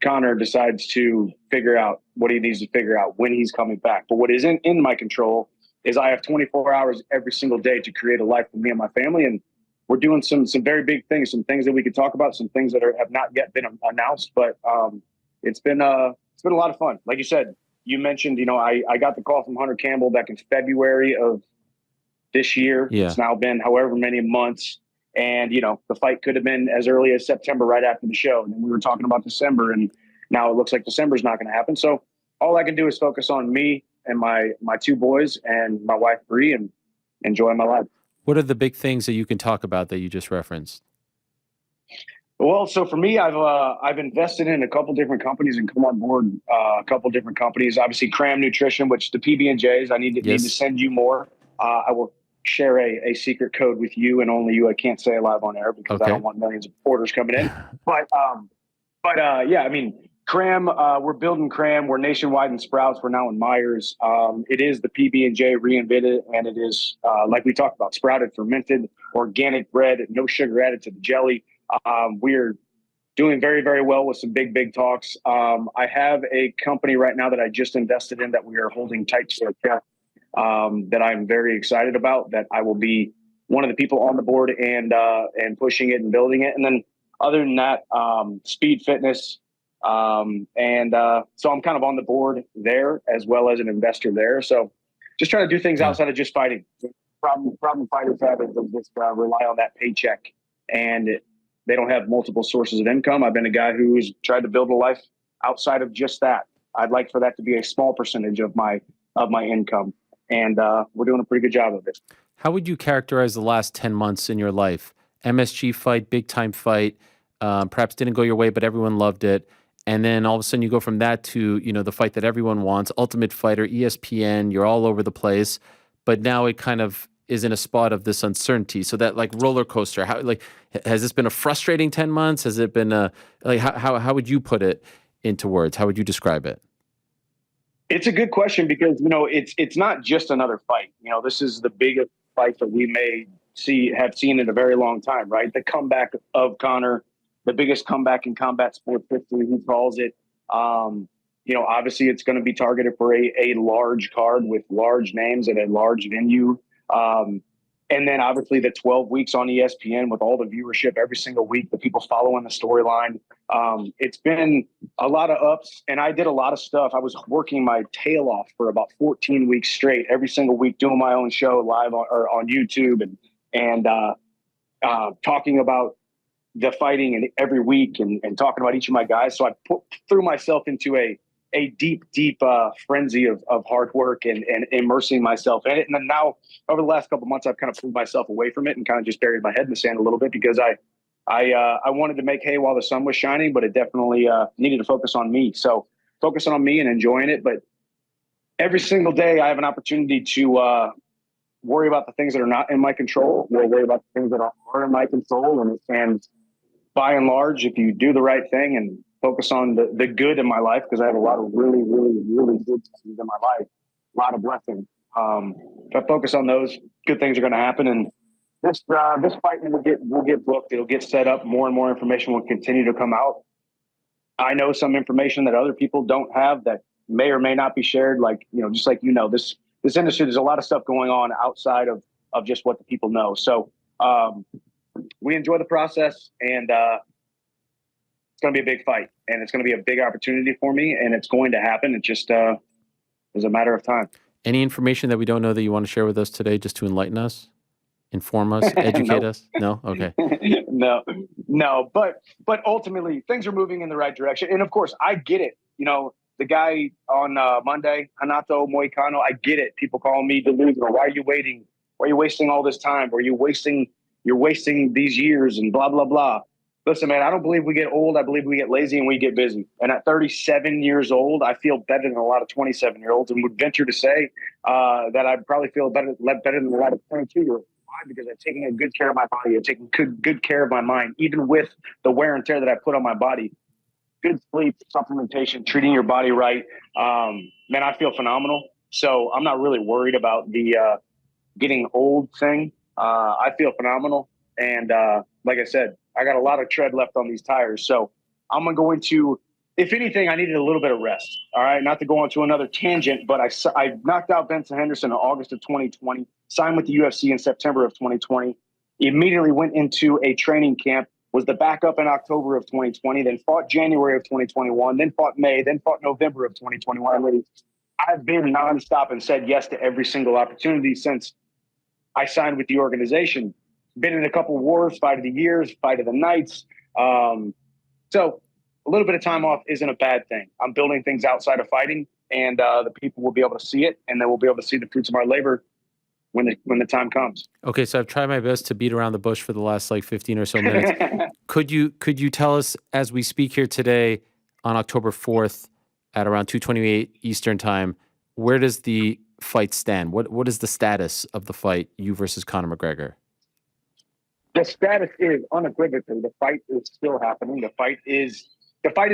S9: Conor decides to figure out what he needs to figure out when he's coming back. But what isn't in my control is I have 24 hours every single day to create a life for me and my family. And we're doing some very big things, some things that we could talk about, some things that have not yet been announced. But it's been a lot of fun. Like you said, you mentioned, I got the call from Hunter Campbell back in February of this year. Yeah. It's now been however many months. And, the fight could have been as early as September right after the show. And then we were talking about December, and now it looks like December's not going to happen. So all I can do is focus on me and my two boys and my wife, Bree, and enjoy my life.
S2: What are the big things that you can talk about that you just referenced?
S9: Well, so for me, I've invested in a couple different companies and come on board a couple different companies. Obviously, Cram Nutrition, which the PB&Js, I need to send you more. I will share a secret code with you and only you. I can't say it live on air because I don't want millions of orders coming in. But I mean, Cram, we're building Cram. We're nationwide in Sprouts. We're now in Myers. It is the PB&J reinvented, and it is, like we talked about, sprouted, fermented, organic bread, no sugar added to the jelly. We're doing very, very well with some big talks. I have a company right now that I just invested in that we are holding tight to our chest, that I'm very excited about, that I will be one of the people on the board and pushing it and building it. And then other than that, Speed Fitness. So I'm kind of on the board there as well as an investor there. So just try to do things outside of just fighting. Problem fighters have is they just rely on that paycheck, and they don't have multiple sources of income. I've been a guy who's tried to build a life outside of just that. I'd like for that to be a small percentage of my income, and we're doing a pretty good job of it.
S2: How would you characterize the last 10 months in your life? MSG fight, big time fight, perhaps didn't go your way, but everyone loved it. And then all of a sudden you go from that to, the fight that everyone wants, Ultimate Fighter, ESPN, you're all over the place. But now it kind of is in a spot of this uncertainty. So that like roller coaster, has this been a frustrating 10 months? Has it been how would you put it into words? How would you describe it?
S9: It's a good question because, it's not just another fight. This is the biggest fight that we have seen in a very long time, right? The comeback of Conor, the biggest comeback in combat sports history, he calls it. Obviously it's going to be targeted for a large card with large names at a large venue. And then obviously the 12 weeks on ESPN with all the viewership every single week, the people following the storyline. It's been a lot of ups, and I did a lot of stuff. I was working my tail off for about 14 weeks straight, every single week, doing my own show live on YouTube and talking about the fighting and every week and talking about each of my guys. So I threw myself into a deep frenzy of hard work and immersing myself in it. And then now over the last couple of months, I've kind of pulled myself away from it and kind of just buried my head in the sand a little bit because I wanted to make hay while the sun was shining, but it definitely needed to focus on me. So focusing on me and enjoying it. But every single day I have an opportunity to worry about the things that are not in my control. Worry about the things that are in my control. And by and large, if you do the right thing and focus on the good in my life, because I have a lot of really, really, really good things in my life, a lot of blessings. If I focus on those, good things are going to happen. And this fight will get booked. It'll get set up. More and more information will continue to come out. I know some information that other people don't have that may or may not be shared. Like, just like, this industry, there's a lot of stuff going on outside of just what the people know. So we enjoy the process, and it's going to be a big fight, and it's going to be a big opportunity for me, and it's going to happen. It just is a matter of time.
S2: Any information that we don't know that you want to share with us today, just to enlighten us, inform us, educate us? No? Okay.
S9: No. But ultimately, things are moving in the right direction. And of course, I get it. The guy on Monday, Hanato Moicano, I get it. People call me delusional. Why are you waiting? Why are you wasting all this time? You're wasting these years and blah, blah, blah. Listen, man, I don't believe we get old. I believe we get lazy and we get busy. And at 37 years old, I feel better than a lot of 27-year-olds, and would venture to say that I probably feel better than a lot of 22-year-olds. Why? Because I've taken a good care of my body. I've taken good care of my mind, even with the wear and tear that I put on my body. Good sleep, supplementation, treating your body right. Man, I feel phenomenal. So I'm not really worried about the getting old thing. I feel phenomenal. And like I said, I got a lot of tread left on these tires. So I'm going to, if anything, I needed a little bit of rest. All right. Not to go on to another tangent, but I knocked out Benson Henderson in August of 2020, signed with the UFC in September of 2020, immediately went into a training camp, was the backup in October of 2020, then fought January of 2021, then fought May, then fought November of 2021. I've been nonstop and said yes to every single opportunity since I signed with the organization. Been in a couple of wars, fight of the years, fight of the nights. So a little bit of time off isn't a bad thing. I'm building things outside of fighting, and the people will be able to see it, and then we'll be able to see the fruits of our labor when the time comes.
S2: Okay, so I've tried my best to beat around the bush for the last 15 or so minutes. Could you tell us, as we speak here today on October 4th at around 2:28 Eastern time, where does the fight stand? What is the status of the fight, you versus Conor McGregor?
S9: The status is unequivocally the fight is still happening. The fight is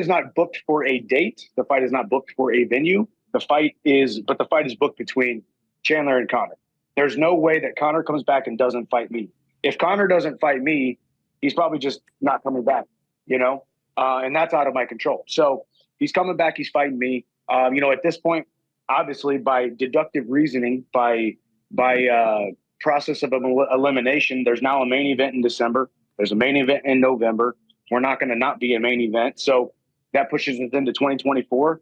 S9: not booked for a date. The fight is not booked for a venue. The fight is booked between Chandler and Conor. There's no way that Conor comes back and doesn't fight me. If Conor doesn't fight me, he's probably just not coming back, and that's out of my control. So he's coming back. He's fighting me. At this point, obviously by deductive reasoning, by process of elimination, there's now a main event in December. There's a main event in November. We're not going to not be a main event. So that pushes us into 2024.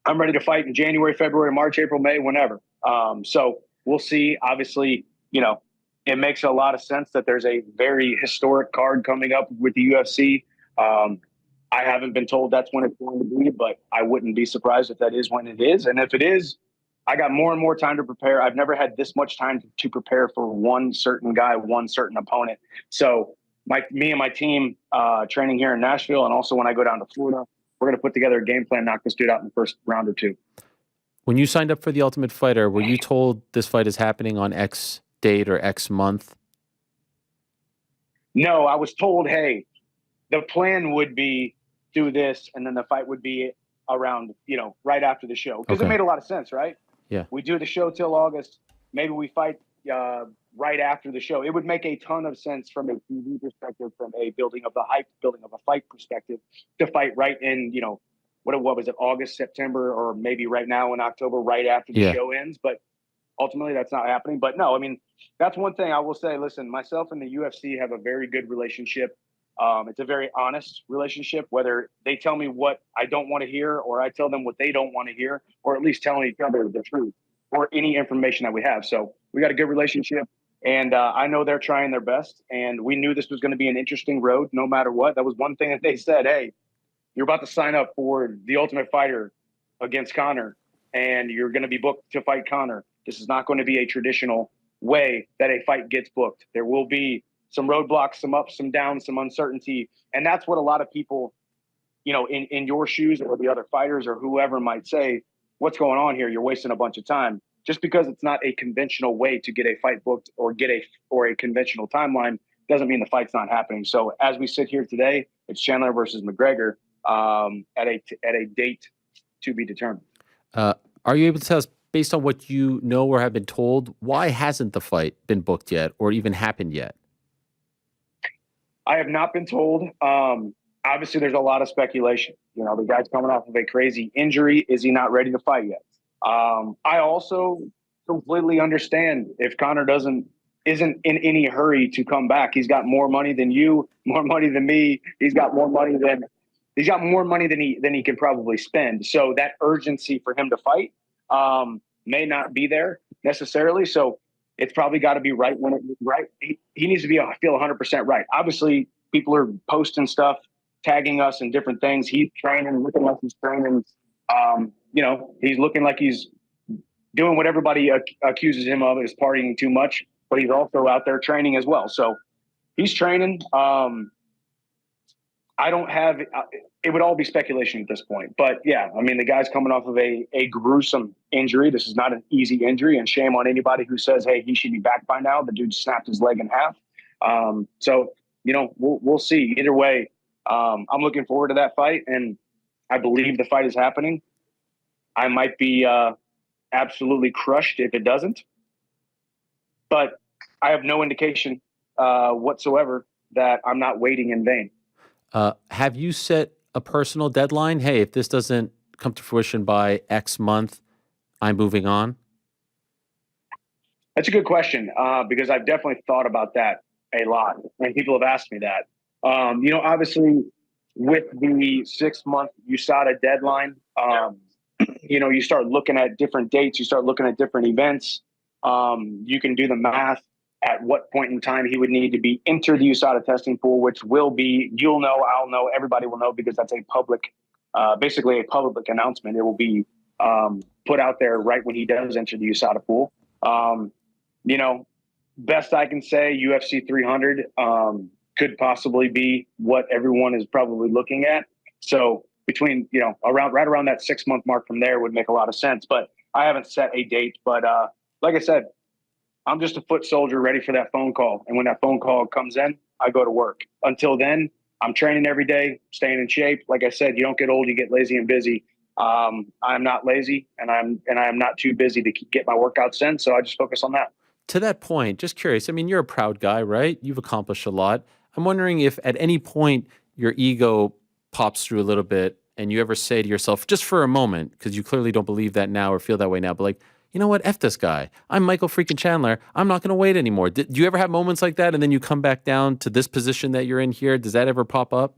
S9: I'm ready to fight in January, February, March, April, May, whenever. So we'll see. Obviously, it makes a lot of sense that there's a very historic card coming up with the UFC. I haven't been told that's when it's going to be, but I wouldn't be surprised if that is when it is. And if it is, I got more and more time to prepare. I've never had this much time to prepare for one certain guy, one certain opponent. So me and my team training here in Nashville, and also when I go down to Florida, we're going to put together a game plan, knock this dude out in the first round or two.
S2: When you signed up for the Ultimate Fighter, were you told this fight is happening on X date or X month?
S9: No, I was told, hey, the plan would be do this, and then the fight would be around, right after the show. Because It made a lot of sense, right?
S2: Yeah.
S9: We do the show till August. Maybe we fight right after the show. It would make a ton of sense from a TV perspective, from a building of the hype, building of a fight perspective, to fight right in, what was it, August, September, or maybe right now in October, right after the show ends. But ultimately, that's not happening. But no, I mean, that's one thing I will say. Listen, myself and the UFC have a very good relationship. It's a very honest relationship, whether they tell me what I don't want to hear or I tell them what they don't want to hear, or at least telling each other the truth or any information that we have. So we got a good relationship, and I know they're trying their best, and we knew this was going to be an interesting road no matter what. That was one thing that they said, hey, you're about to sign up for the Ultimate Fighter against Conor, and you're going to be booked to fight Conor. This is not going to be a traditional way that a fight gets booked. There will be some roadblocks, some ups, some downs, some uncertainty. And that's what a lot of people, in your shoes or the other fighters or whoever might say, what's going on here? You're wasting a bunch of time. Just because it's not a conventional way to get a fight booked or a conventional timeline doesn't mean the fight's not happening. So as we sit here today, it's Chandler versus McGregor at a date to be determined.
S2: Are you able to tell us, based on what you know or have been told, why hasn't the fight been booked yet or even happened yet?
S9: I have not been told. Obviously, there's a lot of speculation. The guy's coming off of a crazy injury. Is he not ready to fight yet? I also completely understand if Conor isn't in any hurry to come back. He's got more money than you, more money than me. He's got more money than he can probably spend. So that urgency for him to fight may not be there necessarily. So it's probably got to be right when it's right. He needs to feel 100% right. Obviously, people are posting stuff, tagging us in different things. He's training, looking like he's training. He's looking like he's doing what everybody accuses him of, is partying too much, but he's also out there training as well. So he's training. It would all be speculation at this point. But yeah, I mean, the guy's coming off of a gruesome injury. This is not an easy injury, and shame on anybody who says, hey, he should be back by now. The dude snapped his leg in half. So, we'll see. Either way, I'm looking forward to that fight, and I believe the fight is happening. I might be absolutely crushed if it doesn't. But I have no indication whatsoever that I'm not waiting in vain.
S2: Have you set a personal deadline? Hey, if this doesn't come to fruition by X month, I'm moving on?
S9: That's a good question because I've definitely thought about that a lot, and people have asked me that. Obviously, with the 6-month USADA deadline, you start looking at different dates, you start looking at different events. You can do the math at what point in time he would need to be entered the USADA testing pool, which will be, you'll know, I'll know, everybody will know, because that's a public, basically a public announcement. It will be put out there right when he does enter the USADA pool. Best I can say, UFC 300 could possibly be what everyone is probably looking at. So between, right around that 6-month mark from there would make a lot of sense. But I haven't set a date. But like I said, I'm just a foot soldier ready for that phone call. And when that phone call comes in, I go to work. Until then, I'm training every day, staying in shape. Like I said, you don't get old, you get lazy and busy. I'm not lazy, and I'm not too busy to get my workouts in. So I just focus on that.
S2: To that point, just curious, I mean, you're a proud guy, right? You've accomplished a lot. I'm wondering if at any point your ego pops through a little bit and you ever say to yourself, just for a moment, because you clearly don't believe that now or feel that way now, but like, you know what? F this guy. I'm Michael freaking Chandler. I'm not going to wait anymore. Do you ever have moments like that and then you come back down to this position that you're in here? Does that ever pop up?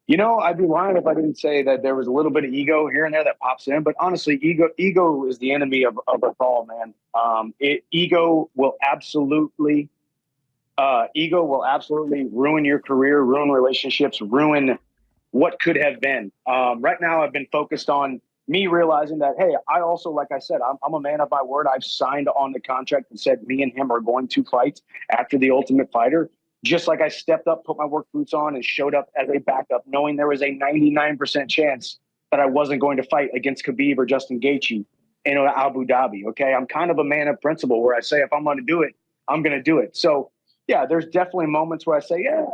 S9: I'd be lying if I didn't say that there was a little bit of ego here and there that pops in. But honestly, ego is the enemy of us all, man. Ego will absolutely ruin your career, ruin relationships, ruin what could have been. Right now, I've been focused on me realizing that, hey, I also, like I said, I'm a man of my word. I've signed on the contract and said me and him are going to fight after the Ultimate Fighter. Just like I stepped up, put my work boots on, and showed up as a backup, knowing there was a 99% chance that I wasn't going to fight against Khabib or Justin Gaethje in Abu Dhabi. Okay, I'm kind of a man of principle where I say if I'm going to do it, I'm going to do it. So, yeah, there's definitely moments where I say, yeah,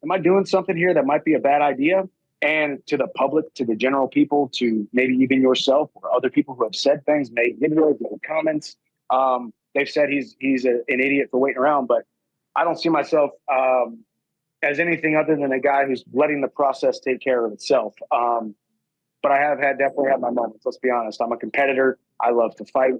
S9: am I doing something here that might be a bad idea? And to the public, to the general people, to maybe even yourself or other people who have said things, made videos, made comments, they've said he's an idiot for waiting around, but I don't see myself as anything other than a guy who's letting the process take care of itself. But I have definitely had my moments. Let's be honest. I'm a competitor. I love to fight.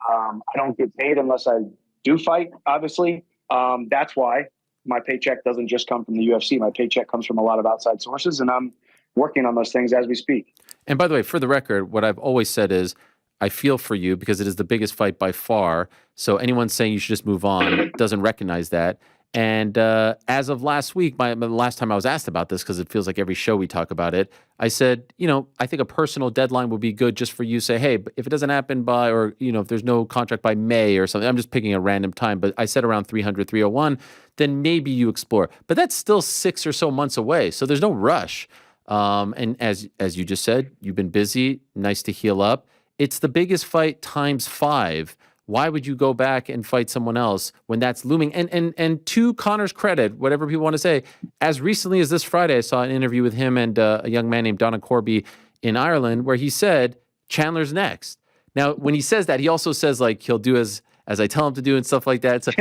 S9: I don't get paid unless I do fight, obviously. That's why my paycheck doesn't just come from the UFC. My paycheck comes from a lot of outside sources, and I'm working on those things as we speak.
S2: And by the way, for the record, what I've always said is I feel for you because it is the biggest fight by far. So anyone saying you should just move on doesn't recognize that. And as of last week, the last time I was asked about this, because it feels like every show we talk about it, I said, I think a personal deadline would be good just for you to say, hey, if it doesn't happen by, or, if there's no contract by May or something, I'm just picking a random time, but I said around 300, 301, then maybe you explore. But that's still 6 or so months away. So there's no rush. And as you just said, you've been busy, nice to heal up. It's the biggest fight times 5. Why would you go back and fight someone else when that's looming? And to Conor's credit, whatever people want to say, as recently as this Friday, I saw an interview with him and a young man named Donna Corby in Ireland where he said, Chandler's next. Now, when he says that, he also says, like, he'll do as I tell him to do and stuff like that. So,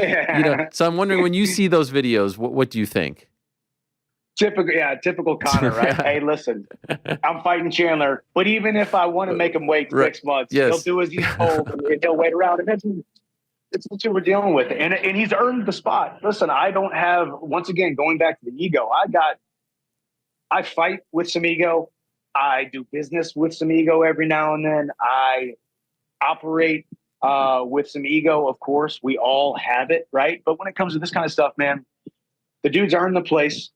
S2: so I'm wondering, when you see those videos, what do you think?
S9: Typical Conor, right? Hey, listen, I'm fighting Chandler, but even if I want to make him wait 6 months, he'll do as he's told, and he'll wait around. And it's what we're dealing with. And he's earned the spot. Listen, I don't have, once again, going back to the ego, I fight with some ego. I do business with some ego every now and then. I operate with some ego, of course. We all have it, right? But when it comes to this kind of stuff, man, the dude's earned the place.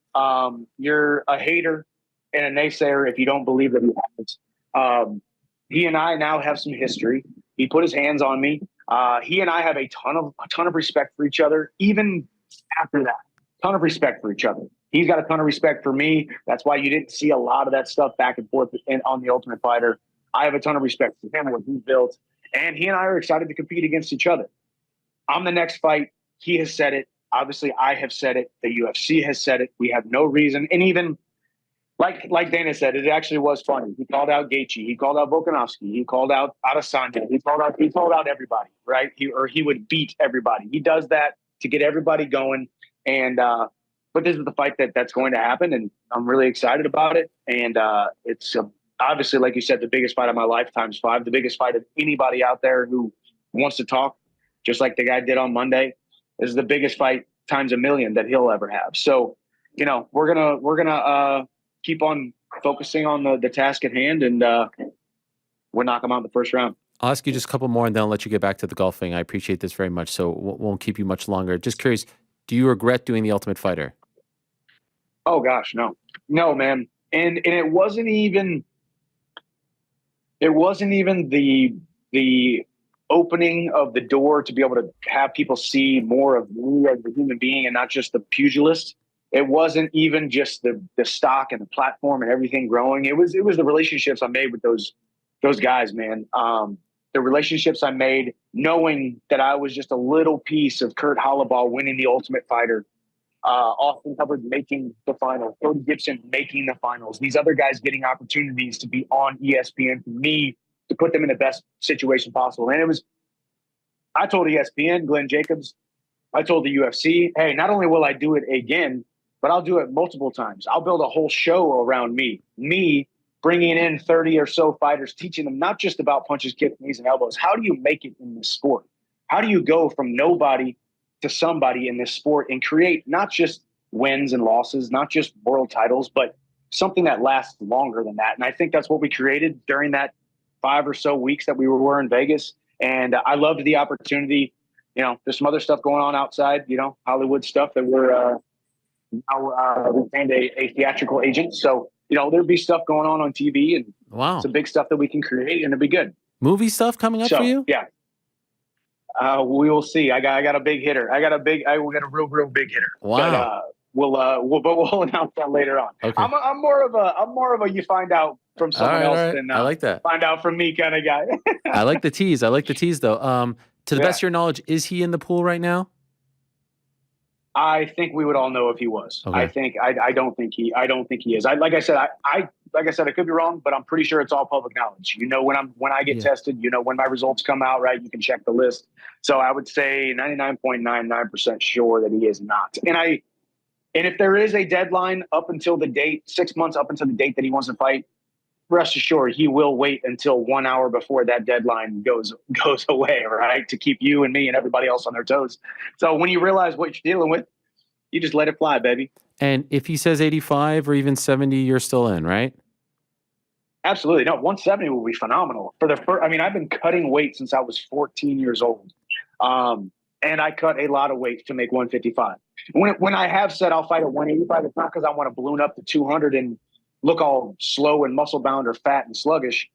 S9: You're a hater and a naysayer if you don't believe that he has. He and I now have some history. He put his hands on me. He and I have a ton of respect for each other. Even after that, ton of respect for each other. He's got a ton of respect for me. That's why you didn't see a lot of that stuff back and forth on the Ultimate Fighter. I have a ton of respect for him and what he's built, and he and I are excited to compete against each other. On the next fight, he has said it. Obviously, I have said it. The UFC has said it. We have no reason. And even like Dana said, it actually was funny. He called out Gaethje. He called out Volkanovski. He called out Adesanya. He called out everybody, right? He would beat everybody. He does that to get everybody going. And but this is the fight that's going to happen, and I'm really excited about it. And it's obviously, like you said, the biggest fight of my life times 5. The biggest fight of anybody out there who wants to talk, just like the guy did on Monday. This is the biggest fight times 1,000,000 that he'll ever have. So, we're gonna keep on focusing on the task at hand, and we'll knock him out in the first round.
S2: I'll ask you just a couple more, and then I'll let you get back to the golfing. I appreciate this very much, so won't keep you much longer. Just curious, do you regret doing the Ultimate Fighter?
S9: Oh gosh, no, man. And it wasn't even the opening of the door to be able to have people see more of me as a human being and not just the pugilist. It wasn't even just the stock and the platform and everything growing. It was the relationships I made with those guys, man. The relationships I made knowing that I was just a little piece of Kurt Holloway winning the Ultimate Fighter, Austin Hubbard making the finals, Cody Gibson making the finals, these other guys getting opportunities to be on ESPN for me to put them in the best situation possible. And I told ESPN, Glenn Jacobs, I told the UFC, hey, not only will I do it again, but I'll do it multiple times. I'll build a whole show around me bringing in 30 or so fighters, teaching them not just about punches, kicks, knees, and elbows. How do you make it in this sport? How do you go from nobody to somebody in this sport and create not just wins and losses, not just world titles, but something that lasts longer than that. And I think that's what we created during that 5 or so weeks that we were in Vegas. And I loved the opportunity. You know, there's some other stuff going on outside, you know, Hollywood stuff that we're now we found a theatrical agent. So, you know, there'd be stuff going on TV and some big stuff that we can create, and it'd be good.
S2: Movie stuff coming up for you?
S9: Yeah. We will see. I got a big hitter. We got a real big hitter.
S2: Wow.
S9: But we'll announce that later on.
S2: Okay.
S9: I'm more of a you find out from someone else than
S2: I like that.
S9: Find out from me kind of guy.
S2: I like the tease. Though. To the best of your knowledge, is he in the pool right now?
S9: I think we would all know if he was. Okay. I don't think he is. Like I said, I could be wrong, but I'm pretty sure it's all public knowledge. You know, when I get tested, you know, when my results come out, right, you can check the list. So I would say 99.99% sure that he is not. And if there is a deadline up until the date, 6 months up until the date that he wants to fight, rest assured he will wait until 1 hour before that deadline goes away, right? To keep you and me and everybody else on their toes. So when you realize what you're dealing with, you just let it fly, baby.
S2: And if he says 85 or even 70, you're still in, right?
S9: Absolutely. No, 170 will be phenomenal. I've been cutting weight since I was 14 years old. And I cut a lot of weight to make 155. When I have said I'll fight at 185, it's not because I want to balloon up to 200 and look all slow and muscle bound or fat and sluggish.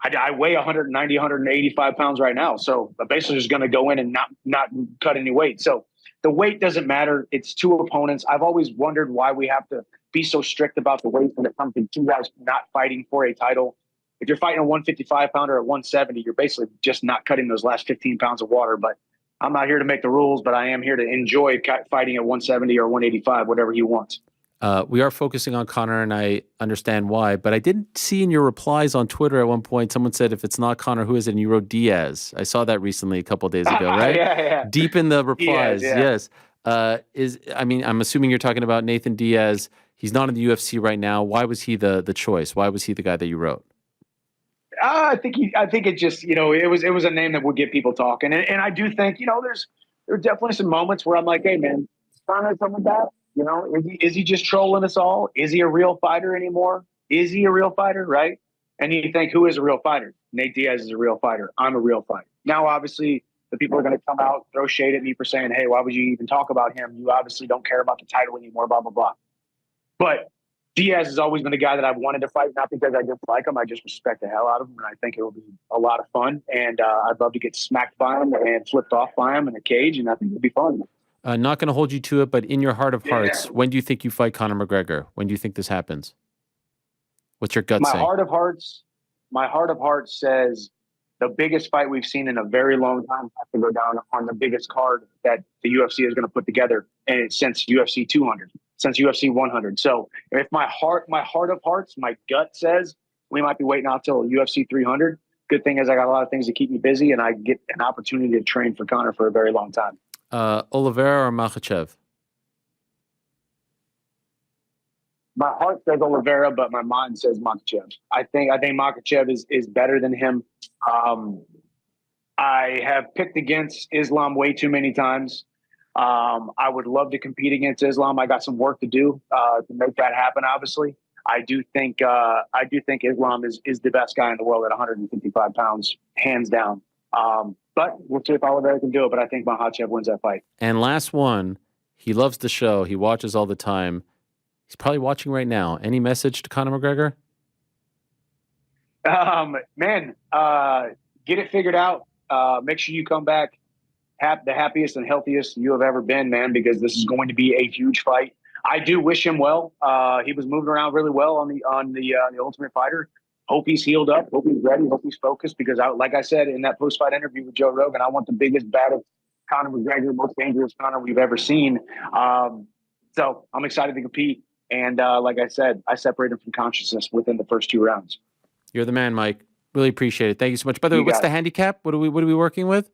S9: I weigh 190, 185 pounds right now. So I'm basically just going to go in and not cut any weight. So the weight doesn't matter. It's two opponents. I've always wondered why we have to be so strict about the weight when it comes to two guys not fighting for a title. If you're fighting a 155 pounder at 170, you're basically just not cutting those last 15 pounds of water. But I'm not here to make the rules, but I am here to enjoy fighting at 170 or 185, whatever he wants.
S2: We are focusing on Conor, and I understand why, but I didn't see in your replies on Twitter at one point, someone said, if it's not Conor, who is it? And you wrote Diaz. I saw that recently a couple of days ago, right?
S9: Yeah.
S2: Deep in the replies,
S9: Diaz,
S2: yes. I'm assuming you're talking about Nathan Diaz. He's not in the UFC right now. Why was he the choice? Why was he the guy that you wrote?
S9: I think it just, you know, it was a name that would get people talking. And I do think, you know, there are definitely some moments where I'm like, hey, man, Conor, something like that. You know, is he just trolling us all? Is he a real fighter anymore? Is he a real fighter, right? And you think, who is a real fighter? Nate Diaz is a real fighter. I'm a real fighter. Now, obviously, the people are going to come out, throw shade at me for saying, hey, why would you even talk about him? You obviously don't care about the title anymore, blah, blah, blah. But Diaz has always been a guy that I've wanted to fight, not because I dislike him. I just respect the hell out of him, and I think it will be a lot of fun. And I'd love to get smacked by him and flipped off by him in a cage, and I think it'll be fun.
S2: Not going to hold you to it, but in your heart of hearts, when do you think you fight Conor McGregor? When do you think this happens? What's your gut say?
S9: My heart of hearts says the biggest fight we've seen in a very long time has to go down on the biggest card that the UFC is going to put together, and it's since UFC 200, since UFC 100. So if my heart of hearts, my gut says we might be waiting out till UFC 300. Good thing is I got a lot of things to keep me busy, and I get an opportunity to train for Conor for a very long time.
S2: Oliveira or Makhachev?
S9: My heart says Oliveira, but my mind says Makhachev. I think Makhachev is better than him. I have picked against Islam way too many times. I would love to compete against Islam. I got some work to do to make that happen. Obviously, I do think Islam is the best guy in the world at 155 pounds, hands down. But we'll see if Oliveira can do it. But I think Makhachev wins that fight.
S2: And last one, he loves the show. He watches all the time. He's probably watching right now. Any message to Conor McGregor?
S9: Man, get it figured out. Make sure you come back the happiest and healthiest you have ever been, man, because this is going to be a huge fight. I do wish him well. He was moving around really well on the Ultimate Fighter. Hope he's healed up. Hope he's ready. Hope he's focused. Because, like I said in that post-fight interview with Joe Rogan, I want the biggest, baddest Conor McGregor, most dangerous Conor we've ever seen. So I'm excited to compete. And like I said, I separated from consciousness within the first 2 rounds.
S2: You're the man, Mike. Really appreciate it. Thank you so much. By the way, what's the handicap? What are we working with?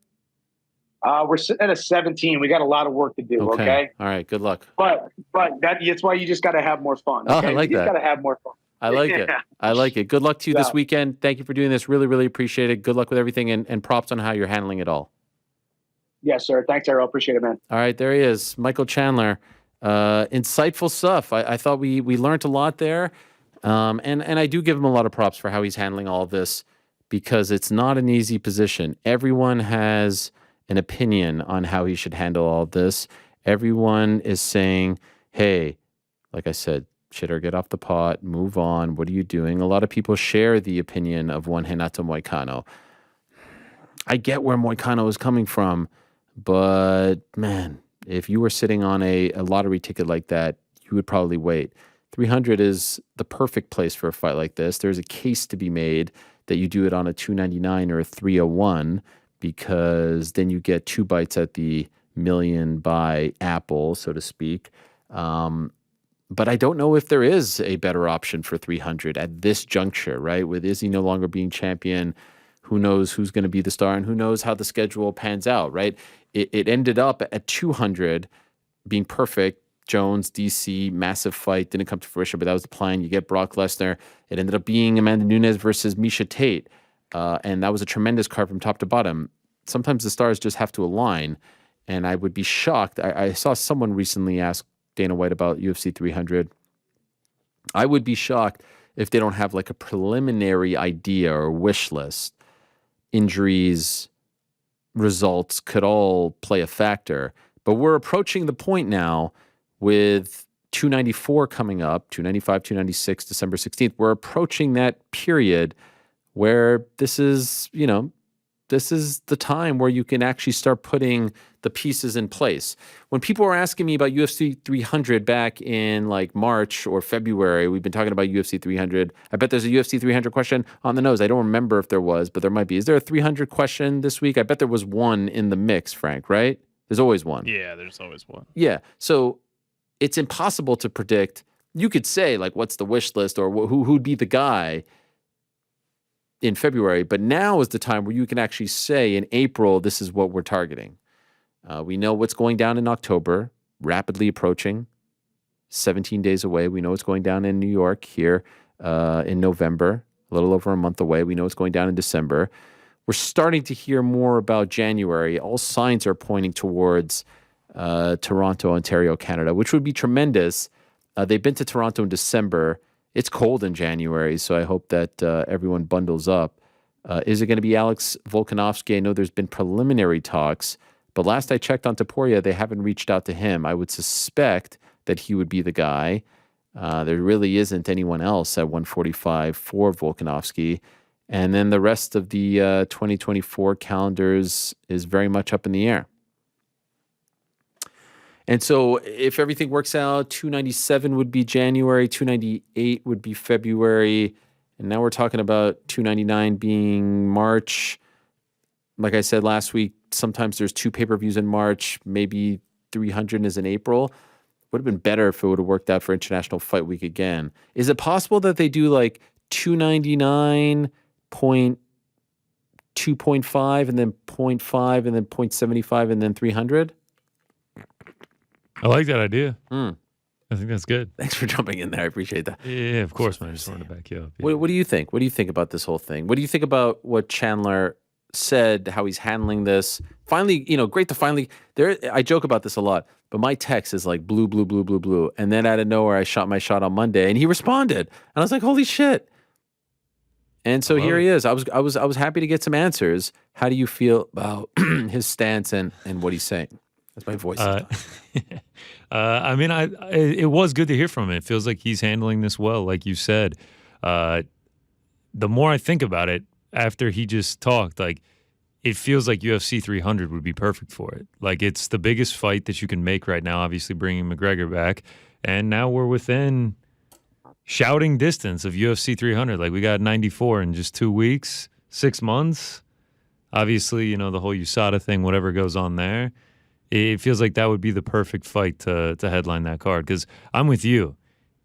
S9: We're sitting at a 17. We got a lot of work to do. Okay.
S2: All right. Good luck.
S9: But that's why you just got to have more fun. Okay?
S2: Oh, I like that.
S9: You just got to have more fun.
S2: I like it. I like it. Good luck to you this weekend. Thank you for doing this. Really, really appreciate it. Good luck with everything, and props on how you're handling it all.
S9: Yes, sir. Thanks, Errol. Appreciate it, man.
S2: All right. There he is, Michael Chandler. Insightful stuff. I thought we learned a lot there. And I do give him a lot of props for how he's handling all of this, because it's not an easy position. Everyone has an opinion on how he should handle all of this. Everyone is saying, hey, like I said, shitter, get off the pot, move on. What are you doing? A lot of people share the opinion of one Renato Moicano. I get where Moicano is coming from, but man, if you were sitting on a lottery ticket like that, you would probably wait. 300 is the perfect place for a fight like this. There's a case to be made that you do it on a 299 or a 301, because then you get 2 bites at the million by apple, so to speak. But I don't know if there is a better option for 300 at this juncture, right? With Izzy no longer being champion, who knows who's going to be the star, and who knows how the schedule pans out, right? It ended up at 200 being perfect. Jones, DC, massive fight, didn't come to fruition, but that was the plan. You get Brock Lesnar. It ended up being Amanda Nunes versus Miesha Tate, and that was a tremendous card from top to bottom. Sometimes the stars just have to align, and I would be shocked. I saw someone recently ask Dana White about UFC 300. I would be shocked if they don't have like a preliminary idea or wish list. Injuries, results could all play a factor, but we're approaching the point now with 294 coming up, 295, 296, December 16th. We're approaching that period where this is the time where you can actually start putting the pieces in place. When people were asking me about UFC 300 back in like March or February, we've been talking about UFC 300. I bet there's a UFC 300 question on the nose. I don't remember if there was, but there might be. Is there a 300 question this week? I bet there was one in the mix, Frank, right? There's always one.
S3: Yeah, there's always one.
S2: Yeah. So it's impossible to predict. You could say, like, what's the wish list or who'd be the guy in February, but now is the time where you can actually say in April, this is what we're targeting. We know what's going down in October, rapidly approaching, 17 days away. We know what's going down in New York here in November, a little over a month away. We know what's going down in December. We're starting to hear more about January. All signs are pointing towards Toronto, Ontario, Canada, which would be tremendous. They've been to Toronto in December. It's cold in January, so I hope that everyone bundles up. Is it going to be Alex Volkanovski? I know there's been preliminary talks, but last I checked on Taporia, they haven't reached out to him. I would suspect that he would be the guy. There really isn't anyone else at 145 for Volkanovski. And then the rest of the 2024 calendars is very much up in the air. And so if everything works out, 297 would be January, 298 would be February, and now we're talking about 299 being March. Like I said last week, sometimes there's 2 pay-per-views in March, maybe 300 is in April. Would have been better if it would have worked out for International Fight Week again. Is it possible that they do like 299, 2.5, and then 0.5, and then 0.75, and then 300?
S4: I like that idea. I think that's good.
S2: Thanks for jumping in there. I appreciate that.
S4: Yeah, of course, man. I just wanted to back you up.
S2: Yeah. What do you think? What do you think about this whole thing? What do you think about what Chandler said, how he's handling this? Finally, great to finally... I joke about this a lot, but my text is like blue, blue, blue, blue, blue. And then out of nowhere, I shot my shot on Monday, and he responded. And I was like, holy shit. And so here he is. I was happy to get some answers. How do you feel about his stance and what he's saying? That's my voice.
S4: I mean, it was good to hear from him. It feels like he's handling this well, like you said. The more I think about it, after he just talked, like, it feels like UFC 300 would be perfect for it. Like, it's the biggest fight that you can make right now, obviously bringing McGregor back. And now we're within shouting distance of UFC 300. Like, we got 94 in just 2 weeks, 6 months. Obviously, the whole USADA thing, whatever goes on there. It feels like that would be the perfect fight to headline that card, because I'm with you.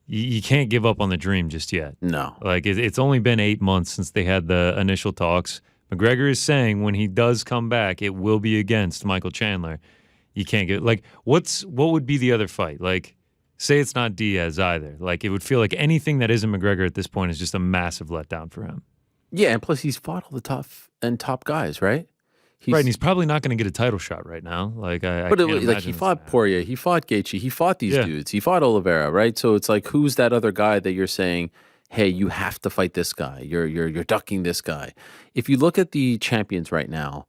S4: You can't give up on the dream just yet.
S2: No.
S4: Like, it's only been 8 months since they had the initial talks. McGregor is saying when he does come back, it will be against Michael Chandler. You can't get... Like, what would be the other fight? Like, say it's not Diaz either. Like, it would feel like anything that isn't McGregor at this point is just a massive letdown for him.
S2: Yeah, and plus he's fought all the top guys, right?
S4: Right, and he's probably not going to get a title shot right now. Like, I
S2: but
S4: can't
S2: like
S4: imagine
S2: he
S4: it's
S2: fought
S4: gonna
S2: Poirier, he fought Gaethje, he fought these dudes, he fought Oliveira, right? So it's like, who's that other guy that you're saying, hey, you have to fight this guy? You're ducking this guy. If you look at the champions right now,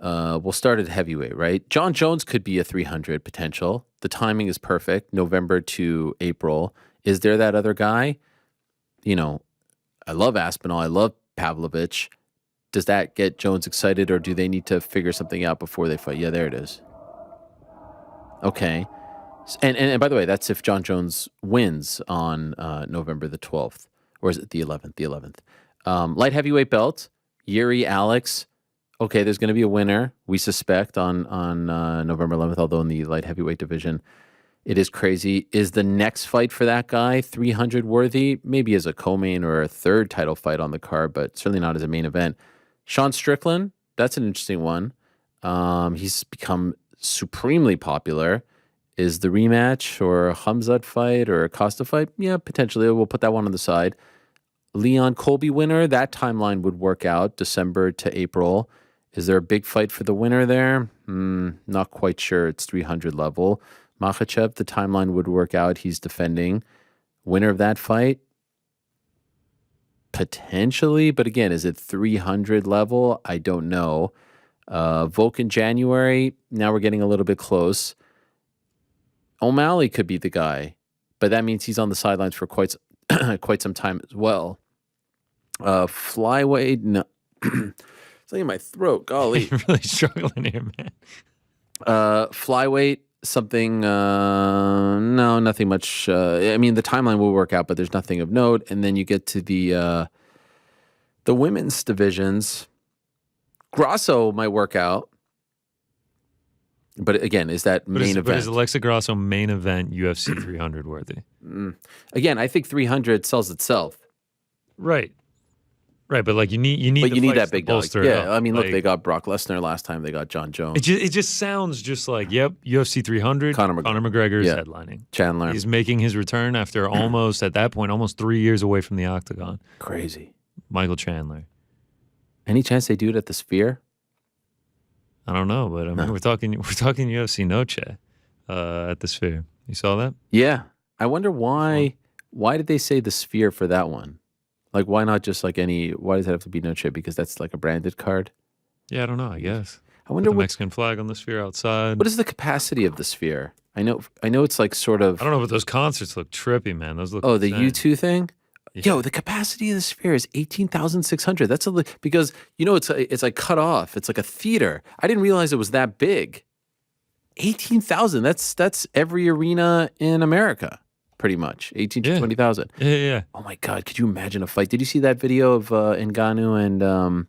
S2: we'll start at heavyweight, right? John Jones could be a 300 potential. The timing is perfect, November to April. Is there that other guy? You know, I love Aspinall, I love Pavlovich. Does that get Jones excited, or do they need to figure something out before they fight? Yeah, there it is. Okay. And by the way, that's if John Jones wins on November the 12th. Or is it the 11th? The 11th. Light heavyweight belt, Yuri Alex. Okay, there's going to be a winner, we suspect, on November 11th, although in the light heavyweight division, it is crazy. Is the next fight for that guy 300 worthy? Maybe as a co-main or a third title fight on the card, but certainly not as a main event. Sean Strickland, that's an interesting one. He's become supremely popular. Is the rematch or a Khamzat fight or a Costa fight? Yeah, potentially. We'll put that one on the side. Leon Colby winner, that timeline would work out, December to April. Is there a big fight for the winner there? Not quite sure. It's 300 level. Makhachev, the timeline would work out. He's defending. Winner of that fight? Potentially, but again, is it 300 level? I don't know. Volk in January, now we're getting a little bit close. O'Malley could be the guy, but that means he's on the sidelines for quite some time as well. Flyweight, no. Something in my throat, golly.
S4: You're really struggling here, man.
S2: Flyweight, something, no, nothing much. I mean, the timeline will work out, but there's nothing of note. And then you get to the women's divisions. Grasso might work out. But again, is that main event?
S4: But is Alexa Grasso main event UFC 300 worthy?
S2: Again, I think 300 sells itself.
S4: Right. Right, but like you need
S2: that big dog. Yeah, I mean, look,
S4: like,
S2: they got Brock Lesnar last time. They got John Jones.
S4: It just sounds just like, yep, UFC 300. Conor McGregor is headlining.
S2: Chandler.
S4: He's making his return after at that point, almost 3 years away from the octagon.
S2: Crazy.
S4: Michael Chandler.
S2: Any chance they do it at the Sphere?
S4: I don't know, but I mean, we're talking UFC Noche at the Sphere. You saw that?
S2: Yeah. I wonder why. Why did they say the Sphere for that one? Like, why not just like why does it have to be Noche? Because that's like a branded card?
S4: Yeah, I don't know, I guess.
S2: I wonder
S4: the Mexican flag on the Sphere outside.
S2: What is the capacity of the Sphere? I know it's like sort of.
S4: I don't know, but those concerts look trippy, man. Those look.
S2: Oh, the
S4: insane.
S2: U2 thing? Yeah. Yo, the capacity of the Sphere is 18,600. That's because it's like cut off. It's like a theater. I didn't realize it was that big. 18,000. That's every arena in America. Pretty much 18 to 20,000.
S4: Yeah.
S2: Oh my God, could you imagine a fight? Did you see that video of Ngannou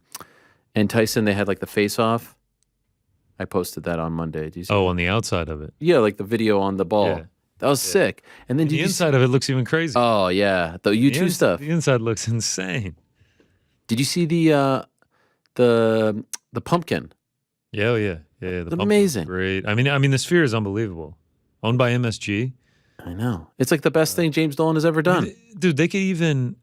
S2: and Tyson? They had like the face off. I posted that on Monday. Did you see that?
S4: On the outside of it.
S2: Yeah, like the video on the ball. Yeah. That was sick. And then
S4: the inside of it looks even crazy.
S2: Oh yeah, the U2 stuff.
S4: The inside looks insane.
S2: Did you see the pumpkin?
S4: Yeah. The
S2: amazing.
S4: Great. I mean, the Sphere is unbelievable. Owned by MSG.
S2: I know. It's like the best thing James Dolan has ever done.
S4: Dude, they could even,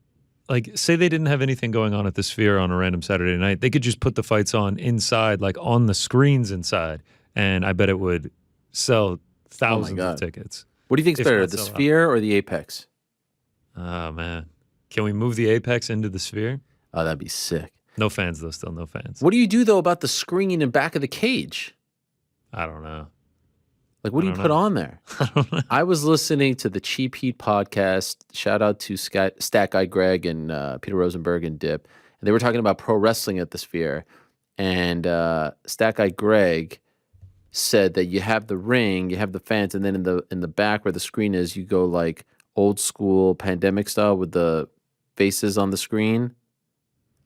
S4: like, say they didn't have anything going on at the Sphere on a random Saturday night. They could just put the fights on inside, like on the screens inside, and I bet it would sell thousands of tickets.
S2: What do you think is better, the Sphere or the Apex?
S4: Oh, man. Can we move the Apex into the Sphere?
S2: Oh, that'd be sick.
S4: No fans, though, still no fans.
S2: What do you do, though, about the screen in back of the cage?
S4: I don't know.
S2: Like, what do you put on there? I was listening to the Cheap Heat podcast. Shout out to Stat Guy Greg and Peter Rosenberg and Dip. And they were talking about pro wrestling at the Sphere. And Stat Guy Greg said that you have the ring, you have the fans, and then in the back where the screen is, you go like old school pandemic style with the faces on the screen.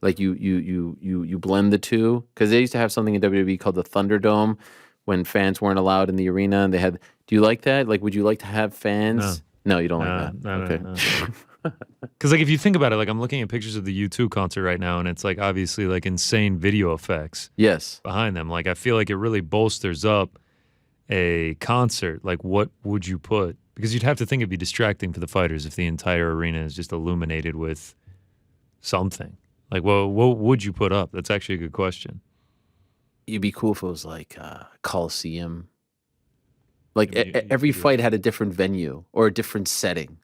S2: Like you blend the two. Because they used to have something in WWE called the Thunderdome, when fans weren't allowed in the arena, and they had. Do you like that? Like, would you like to have fans? No, you don't like that.
S4: No,
S2: okay.
S4: No. Because like if you think about it, like I'm looking at pictures of the U2 concert right now, and it's like obviously like insane video effects.
S2: Yes.
S4: Behind them, like I feel like it really bolsters up a concert. Like, what would you put? Because you'd have to think it'd be distracting for the fighters if the entire arena is just illuminated with something. Like, well, what would you put up? That's actually a good question.
S2: It'd be cool if it was like Coliseum. Like
S4: Yeah, you
S2: every
S4: could do
S2: fight had a different venue or a different setting.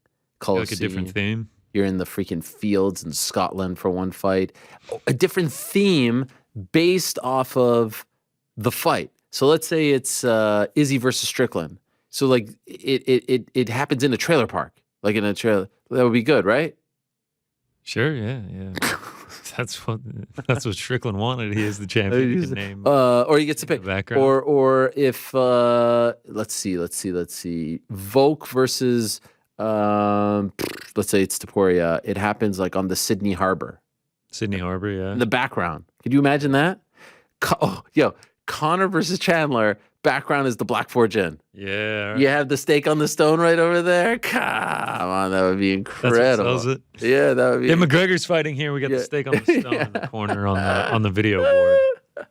S4: like a different theme.
S2: You're in the freaking fields in Scotland for one fight. A different theme based off of the fight. So let's say it's Izzy versus Strickland. So like it happens in a trailer park, like in a trailer. That would be good, right?
S4: Sure, yeah. That's what Strickland wanted. He is the champion. He can name.
S2: Or he gets to pick.
S4: Background.
S2: Or if let's see, Volk versus let's say it's Taporia. It happens like on the Sydney Harbor.
S4: Sydney Harbor, yeah.
S2: In the background. Could you imagine that? Conor versus Chandler. Background is the Black Forge Inn.
S4: Yeah. Right.
S2: You have the stake on the stone right over there. Come on, that would be incredible.
S4: That's what sells it.
S2: Yeah, that would be.
S4: Yeah, McGregor's fighting here. We got the stake on the stone in the corner on the video board.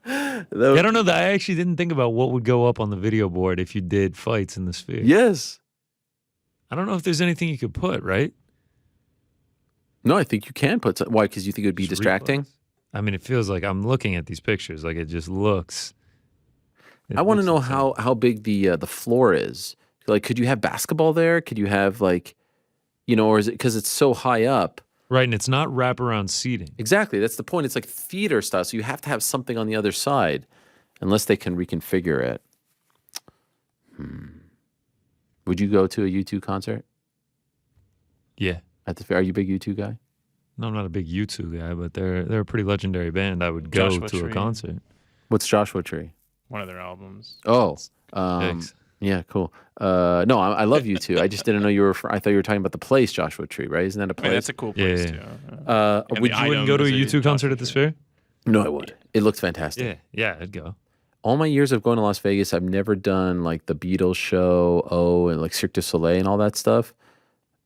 S4: I don't know that I actually didn't think about what would go up on the video board if you did fights in the Sphere.
S2: Yes.
S4: I don't know if there's anything you could put, right?
S2: No, I think you can put some. Why? Because you think it would be
S4: Just
S2: distracting?
S4: replays. I mean, it feels like I'm looking at these pictures. Like it just looks.
S2: I want to know how big the floor is. Like, could you have basketball there? Could you have like, or is it because it's so high up?
S4: Right, and it's not wraparound seating.
S2: Exactly. That's the point. It's like theater style. So you have to have something on the other side unless they can reconfigure it. Would you go to a U2 concert?
S4: Yeah.
S2: At the fair? Are you a big U2 guy?
S4: No, I'm not a big U2 guy, but they're a pretty legiondary band. I would go
S3: Joshua
S4: to a
S3: Tree.
S4: concert.
S2: What's Joshua Tree?
S3: One of their albums.
S2: Oh,
S4: Thanks.
S2: yeah, cool. No, I love U2. I just didn't know you were. I thought you were talking about the place Joshua Tree, right? Isn't that a
S3: I mean,
S2: place?
S3: that's a cool place
S4: Yeah.
S3: too. And
S2: would
S3: the
S2: you
S4: Wouldn't go to a
S3: item is
S4: U2 concert
S3: Joshua
S4: at the
S3: Tree.
S4: Sphere?
S2: No, I would. It looks fantastic.
S4: Yeah, I'd go.
S2: All my years of going to Las Vegas, I've never done like the Beatles show, and like Cirque du Soleil and all that stuff.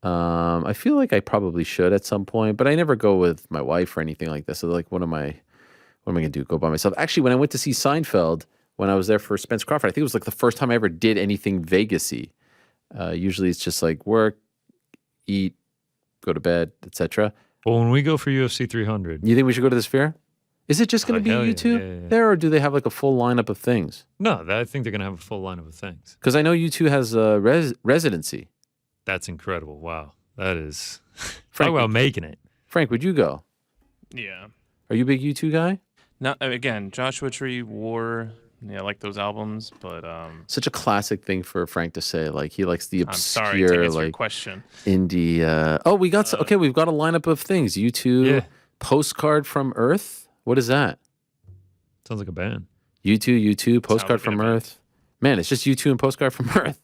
S2: I feel like I probably should at some point, but I never go with my wife or anything like this. So like, what am I gonna do? Go by myself? Actually, when I went to see Seinfeld, when I was there for Spence Crawford, I think it was like the first time I ever did anything Vegas-y. Usually it's just like work, eat, go to bed, etc.
S4: Well, when we go for UFC 300,
S2: You think we should go to the Sphere? Is it just going to be
S4: hell yeah,
S2: U2
S4: yeah.
S2: there, or do they have like a full lineup of things?
S4: no, I think they're gonna have a full lineup of things.
S2: Because I know U2 has a residency.
S4: That's incredible. Wow, that is.
S2: Frank,
S4: Talk about making it.
S2: Frank, would you go?
S3: Yeah.
S2: Are you a big U2 guy?
S3: Not again. Joshua Tree, War. Yeah, I like those albums, but
S2: Such a classic thing for Frank to say. Like he likes the
S3: I'm sorry to
S2: obscure,
S3: answer your
S2: like
S3: question.
S2: indie. We got okay. We've got a lineup of things. U2,
S4: Yeah.
S2: Postcard from Earth. What is that?
S4: Sounds like a band.
S2: U2, Postcard
S3: looking
S2: from
S3: at
S2: Earth. Man, it's just U2 and Postcard from Earth.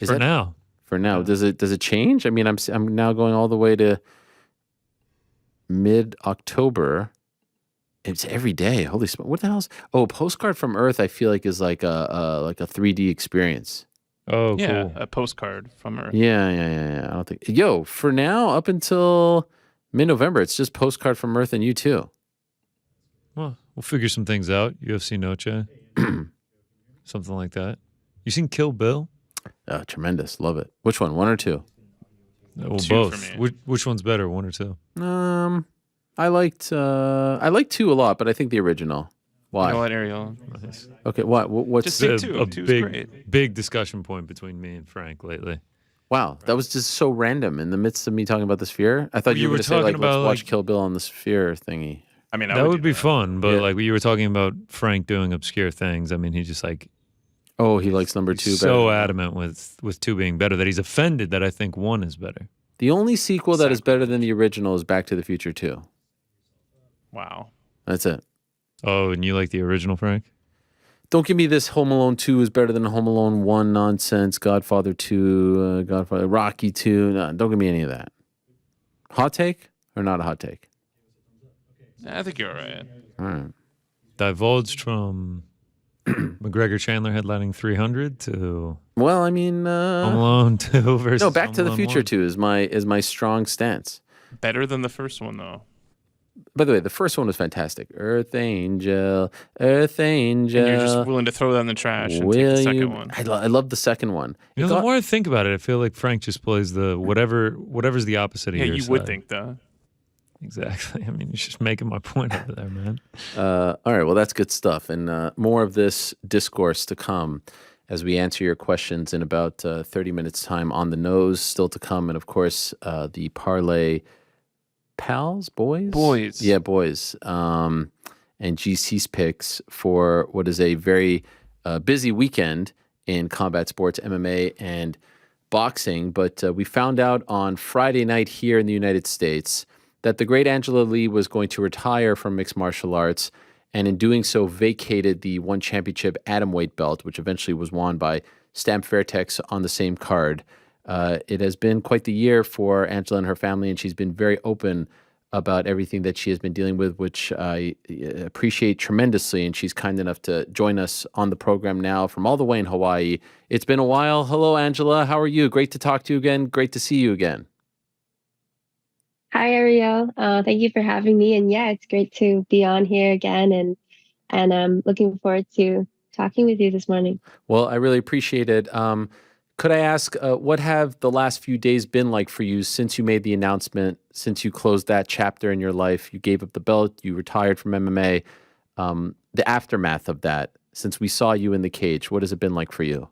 S2: Is
S4: For
S2: that
S4: now.
S2: for now? Does it change? I mean, I'm now going all the way to mid-October. It's every day. Holy smoke! What the hell's? Oh, Postcard from Earth. I feel like is like a 3D experience.
S4: Oh,
S3: Yeah,
S4: cool.
S3: a postcard from Earth.
S2: Yeah. I don't think. For now, up until mid-November, it's just Postcard from Earth and U2.
S4: Well, we'll figure some things out. UFC Noche. Something like that. You seen Kill Bill?
S2: Oh, tremendous. Love it. Which one? One or two?
S4: Well,
S3: Two
S4: both.
S3: for me.
S4: Which one's better, one or two?
S2: I liked two a lot, but I think the original. Why?
S3: You know what, Ariel?
S4: Nice.
S2: Okay. What's
S3: Just see
S4: It's
S3: two.
S4: a
S3: Two's
S4: big,
S3: great.
S4: big discussion point between me and Frank lately.
S2: Wow, that was just so random in the midst of me talking about the Sphere. I thought
S4: Well,
S2: you
S4: you
S2: were
S4: were
S2: going to say
S4: talking
S2: like, let's
S4: about,
S2: watch
S4: like-
S2: Kill Bill on the Sphere thingy.
S3: I mean,
S4: That would be
S3: do
S4: fun, but
S2: Yeah.
S4: like you were talking about Frank doing obscure things. I mean, he just like
S2: Oh, he likes number two
S4: he's
S2: better.
S4: so adamant with two being better that he's offended that I think one is better.
S2: The only sequel that is better than the original is Back to the Future 2.
S3: Wow.
S2: That's it.
S4: Oh, and you like the original, Frank?
S2: Don't give me this Home Alone 2 is better than Home Alone 1 nonsense, Godfather 2, Rocky 2. No, don't give me any of that. Hot take or not a hot take?
S3: I think you're all right.
S2: All right.
S4: Divulged from McGregor Chandler headlining 300 to
S2: Well, I mean,
S4: Home Alone 2 versus
S2: no, Back
S4: Home
S2: to the
S4: Alone
S2: Future
S4: 1.
S2: 2 is my strong stance.
S3: Better than the first one, though.
S2: By the way, the first one was fantastic. Earth Angel, Earth Angel.
S3: And you're just willing to throw that in the trash and take
S2: Will
S3: the second
S2: you-
S3: one.
S2: I love the second one.
S4: You
S2: It
S4: know, the
S2: got-
S4: more I think about it, I feel like Frank just plays the whatever's the opposite of
S3: Yeah,
S4: your
S3: you
S4: side.
S3: would think that.
S4: Exactly. I mean, you're just making my point over there, man.
S2: All right. Well, that's good stuff. And more of this discourse to come as we answer your questions in about 30 minutes time on the nose still to come. And of course, the Parlay pals, boys? Yeah, boys. And GC's picks for what is a very busy weekend in combat sports, MMA and boxing. But we found out on Friday night here in the United States that the great Angela Lee was going to retire from mixed martial arts, and in doing so vacated the one championship atomweight belt, which eventually was won by Stamp Fairtex on the same card. It has been quite the year for Angela and her family, and she's been very open about everything that she has been dealing with, which I appreciate tremendously. And she's kind enough to join us on the program now from all the way in Hawaii. It's been a while. Hello, Angela. How are you? Great to talk to you again. Great to see you again.
S10: Hi, Ariel. Thank you for having me. And yeah, it's great to be on here again. And I'm looking forward to talking with you this morning.
S2: Well, I really appreciate it. Could I ask, what have the last few days been like for you since you made the announcement, since you closed that chapter in your life? You gave up the belt, you retired from MMA. The aftermath of that, since we saw you in the cage, what has it been like for you?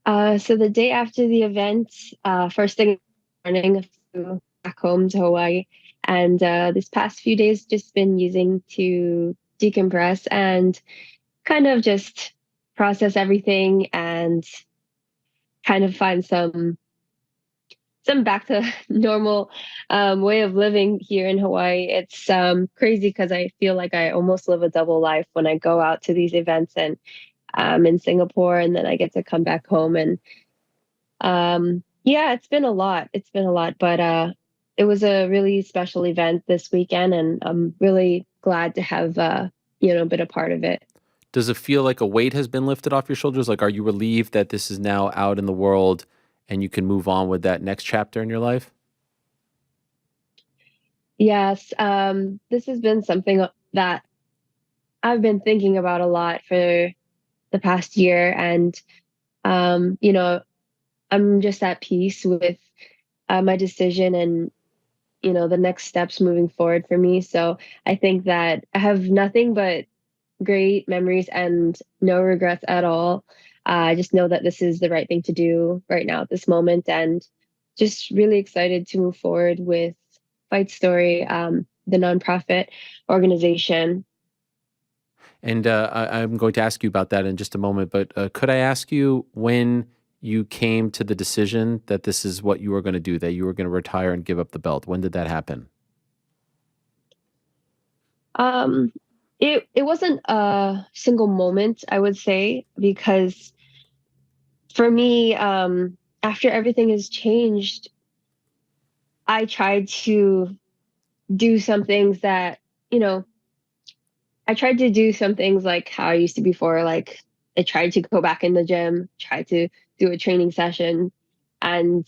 S10: So the day after the event, first thing in the morning, I flew back home to Hawaii. And this past few days just been using to decompress and kind of just process everything and kind of find some back to normal way of living here in Hawaii. It's crazy because I feel like I almost live a double life when I go out to these events and in Singapore, and then I get to come back home. And yeah, it's been a lot. It's been a lot, but it was a really special event this weekend, and I'm really glad to have been a part of it.
S2: Does it feel like a weight has been lifted off your shoulders? Like, are you relieved that this is now out in the world and you can move on with that next chapter in your life?
S10: Yes, this has been something that I've been thinking about a lot for the past year. And, I'm just at peace with my decision and, the next steps moving forward for me. So I think that I have nothing but great memories and no regrets at all. I just know that this is the right thing to do right now at this moment, and just really excited to move forward with Fight Story, the nonprofit organization.
S2: And I'm going to ask you about that in just a moment, but could I ask you when you came to the decision that this is what you were going to do, that you were going to retire and give up the belt? When did that happen?
S10: It wasn't a single moment, I would say, because for me, after everything has changed, I tried to do some things that, I tried to do some things like how I used to before. Like I tried to go back in the gym, tried to do a training session, and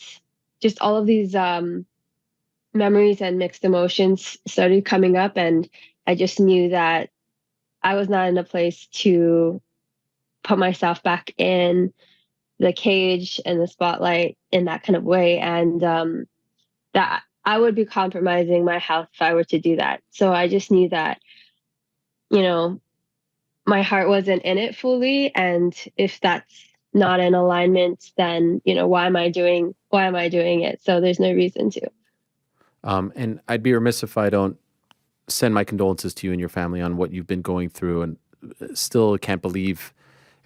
S10: just all of these memories and mixed emotions started coming up. And I just knew that I was not in a place to put myself back in the cage and the spotlight in that kind of way. And that I would be compromising my health if I were to do that. So I just knew that, my heart wasn't in it fully. And if that's not in alignment, then, why am I doing it? So there's no reason to.
S2: And I'd be remiss if I don't send my condolences to you and your family on what you've been going through, and still can't believe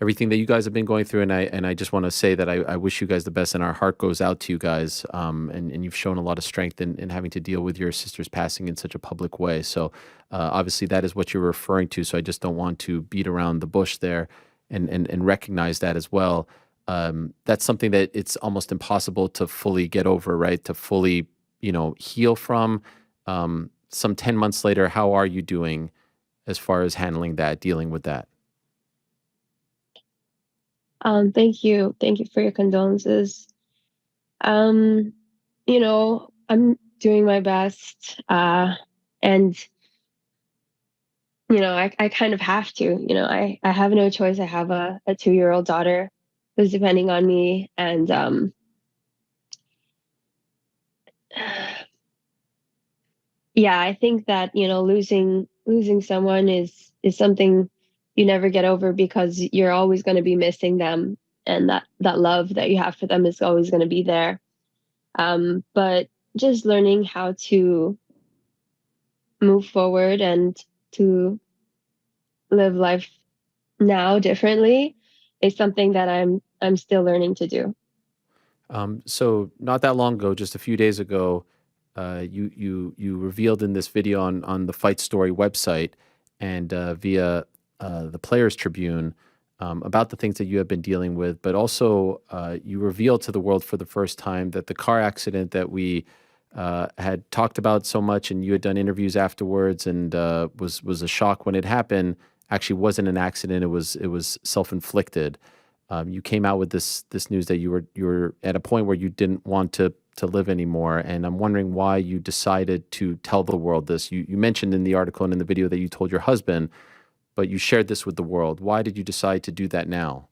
S2: everything that you guys have been going through. And I just want to say that I wish you guys the best, and our heart goes out to you guys. And you've shown a lot of strength in having to deal with your sister's passing in such a public way. So obviously that is what you're referring to. So I just don't want to beat around the bush there, and recognize that as well. That's something that it's almost impossible to fully get over, right? To fully, heal from. Some 10 months later, how are you doing as far as handling that, dealing with that?
S10: Thank you. Thank you for your condolences. I'm doing my best. And, I kind of have to, I have no choice. I have a 2-year-old daughter who's depending on me. And yeah, I think that, losing someone is something you never get over, because you're always going to be missing them, and that love that you have for them is always going to be there. But just learning how to move forward and to live life now differently is something that I'm still learning to do.
S2: So not that long ago, just a few days ago, you revealed in this video on the Fight Story website and via the Players Tribune about the things that you have been dealing with, but also you revealed to the world for the first time that the car accident that we had talked about so much, and you had done interviews afterwards, and was a shock when it happened, actually wasn't an accident. It was self-inflicted. You came out with this news that you were at a point where you didn't want to live anymore, and I'm wondering why you decided to tell the world this. You mentioned in the article and in the video that you told your husband, but you shared this with the world. Why did you decide to do that now?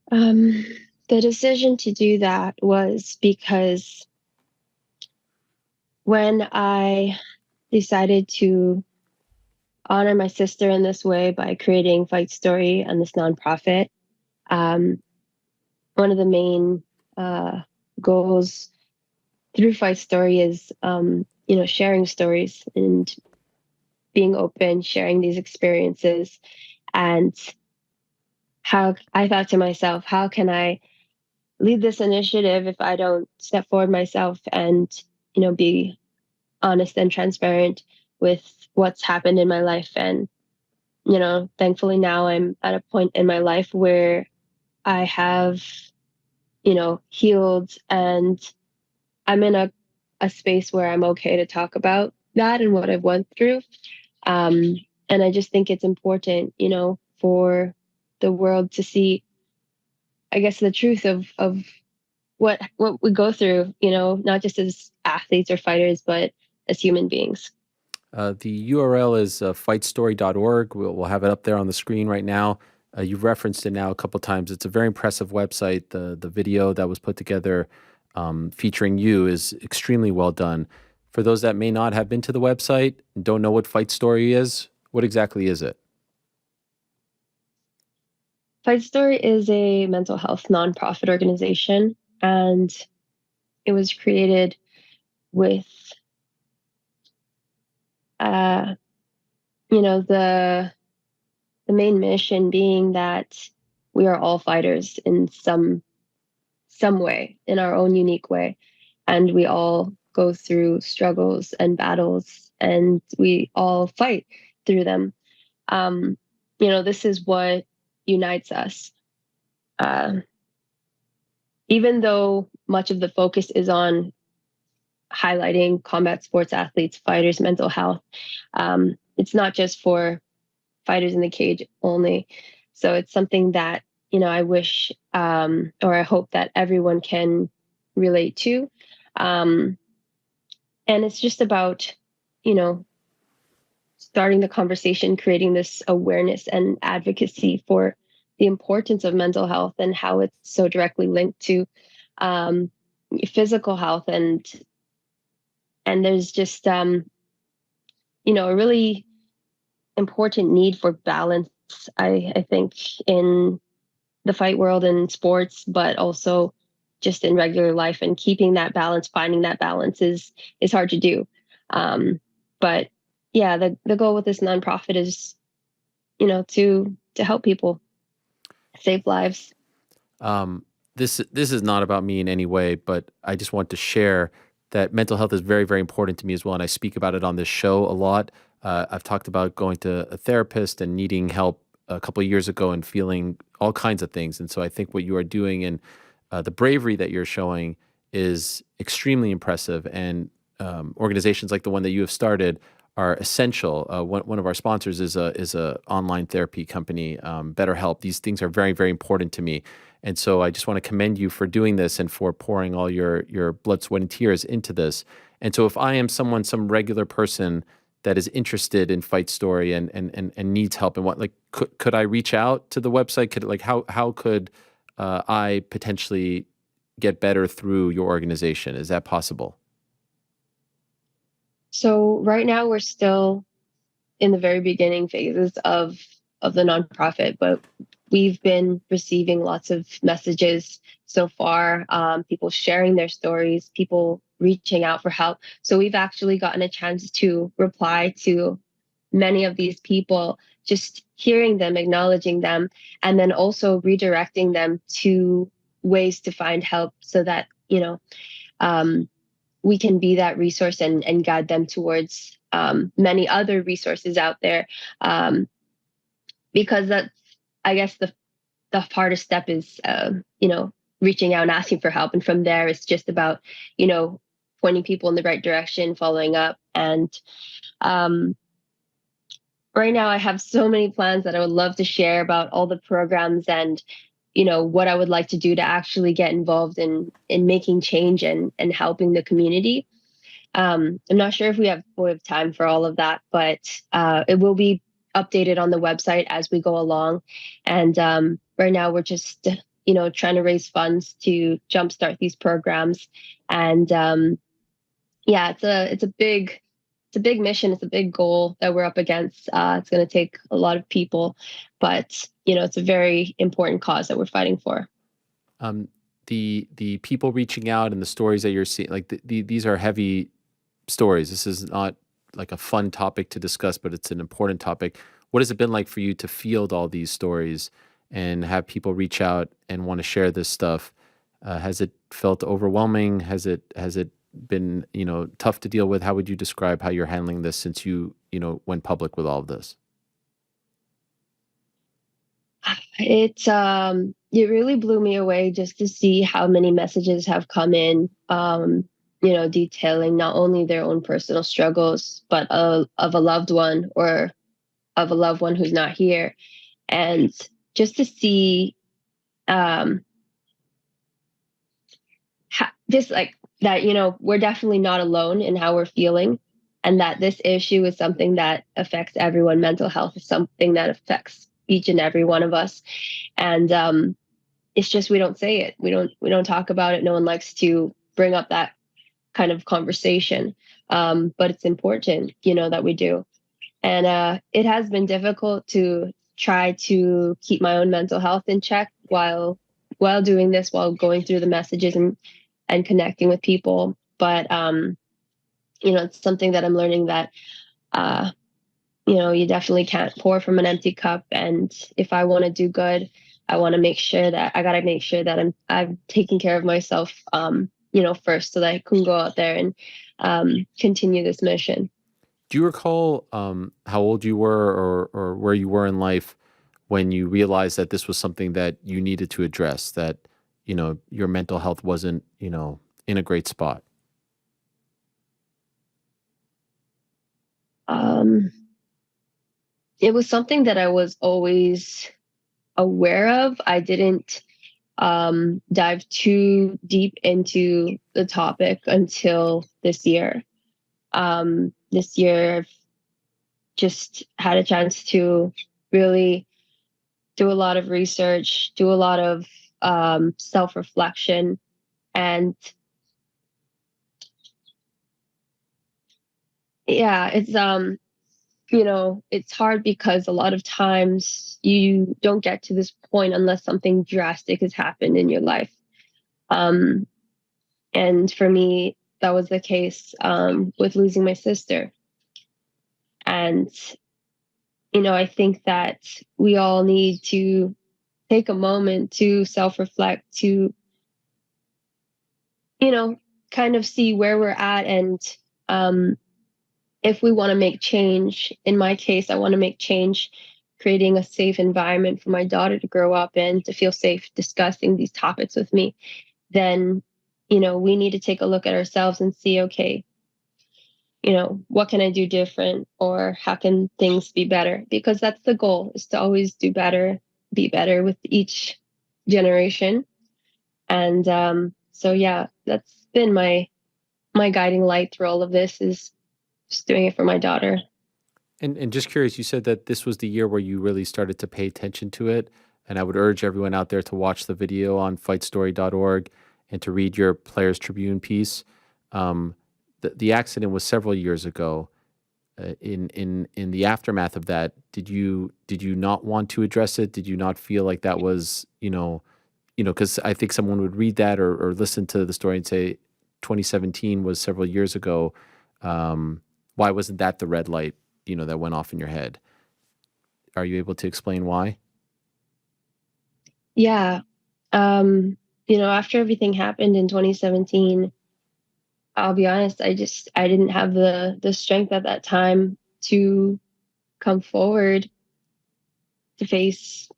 S10: The decision to do that was because when I decided to honor my sister in this way by creating Fight Story and this nonprofit, one of the main goals through Fight Story is, sharing stories and being open, sharing these experiences. And how I thought to myself, how can I lead this initiative if I don't step forward myself and, be honest and transparent with what's happened in my life? And, thankfully now I'm at a point in my life where I have, healed, and I'm in a space where I'm okay to talk about that and what I've went through. And I just think it's important, for the world to see, I guess, the truth of what we go through, not just as athletes or fighters, but as human beings.
S2: The URL is fightstory.org. We'll have it up there on the screen right now. You've referenced it now a couple times. It's a very impressive website. The video that was put together featuring you is extremely well done. For those that may not have been to the website and don't know what Fight Story is, what exactly is it?
S10: Fight Story is a mental health nonprofit organization, and it was created with, the main mission being that we are all fighters in some way, in our own unique way, and we all go through struggles and battles, and we all fight through them. This is what unites us. Even though much of the focus is on highlighting combat sports athletes, fighters' mental health, it's not just for fighters in the cage only. So it's something that, I wish, or I hope that everyone can relate to. And it's just about, starting the conversation, creating this awareness and advocacy for the importance of mental health and how it's so directly linked to physical health. And there's just, a really important need for balance, I think, in the fight world and sports, but also just in regular life. And keeping that balance, finding that balance is hard to do. But yeah, the goal with this nonprofit is, to help people save lives.
S2: This is not about me in any way, but I just want to share that mental health is very, very important to me as well. And I speak about it on this show a lot. I've talked about going to a therapist and needing help a couple of years ago and feeling all kinds of things. And so I think what you are doing and the bravery that you're showing is extremely impressive. And organizations like the one that you have started are essential. One of our sponsors is a online therapy company, BetterHelp. These things are very, very important to me. And so I just want to commend you for doing this and for pouring all your blood, sweat, and tears into this. And so if I am some regular person that is interested in Fight Story and needs help, and could I reach out to the website? How could I potentially get better through your organization? Is that possible?
S10: So right now we're still in the very beginning phases of the nonprofit, but we've been receiving lots of messages so far, people sharing their stories, people reaching out for help. So we've actually gotten a chance to reply to many of these people, just hearing them, acknowledging them, and then also redirecting them to ways to find help so that, we can be that resource and guide them towards many other resources out there. Because that's, I guess, the hardest step is, reaching out and asking for help. And from there, it's just about, pointing people in the right direction, following up. And right now I have so many plans that I would love to share about all the programs and, what I would like to do to actually get involved in making change and helping the community. I'm not sure if we have time for all of that, but it will be updated on the website as we go along. And right now we're just, trying to raise funds to jumpstart these programs. And yeah, it's a big mission. It's a big goal that we're up against. It's going to take a lot of people, but it's a very important cause that we're fighting for.
S2: The people reaching out and the stories that you're seeing, like these are heavy stories. This is not like a fun topic to discuss, but it's an important topic. What has it been like for you to field all these stories and have people reach out and want to share this stuff? Has it felt overwhelming? Has it been, tough to deal with? How would you describe how you're handling this since you went public with all of this?
S10: It really blew me away just to see how many messages have come in, detailing not only their own personal struggles, but of a loved one or of a loved one who's not here. And just to see, just like that, we're definitely not alone in how we're feeling, and that this issue is something that affects everyone. Mental health is something that affects each and every one of us. And it's just, we don't say it. We don't talk about it. No one likes to bring up that kind of conversation. But it's important, that we do. And it has been difficult to try to keep my own mental health in check while doing this, while going through the messages and connecting with people. But, it's something that I'm learning that, you definitely can't pour from an empty cup. And if I want to do good, I want to make sure that I'm taking care of myself, first, so that I can go out there and continue this mission.
S2: Do you recall how old you were or where you were in life when you realized that this was something that you needed to address, that, your mental health wasn't, in a great spot?
S10: It was something that I was always aware of. I didn't dive too deep into the topic until this year. This year, I've just had a chance to really do a lot of research, do a lot of self-reflection, and yeah, it's hard because a lot of times you don't get to this point unless something drastic has happened in your life. And for me, that was the case with losing my sister. And, I think that we all need to take a moment to self-reflect, to, kind of see where we're at. And if we want to make change, in my case, I want to make change creating a safe environment for my daughter to grow up in, to feel safe discussing these topics with me, then, we need to take a look at ourselves and see, okay, what can I do different, or how can things be better? Because that's the goal, is to always do better, be better with each generation. And so, yeah, that's been my guiding light through all of this, is just doing it for my daughter.
S2: And just curious, you said that this was the year where you really started to pay attention to it. And I would urge everyone out there to watch the video on fightstory.org and to read your Players Tribune piece. the accident was several years ago. In the aftermath of that, did you not want to address it? Did you not feel like that was, because I think someone would read that or listen to the story and say 2017 was several years ago. Why wasn't that the red light, that went off in your head? Are you able to explain why?
S10: Yeah. After everything happened in 2017, I'll be honest, I didn't have the strength at that time to come forward to face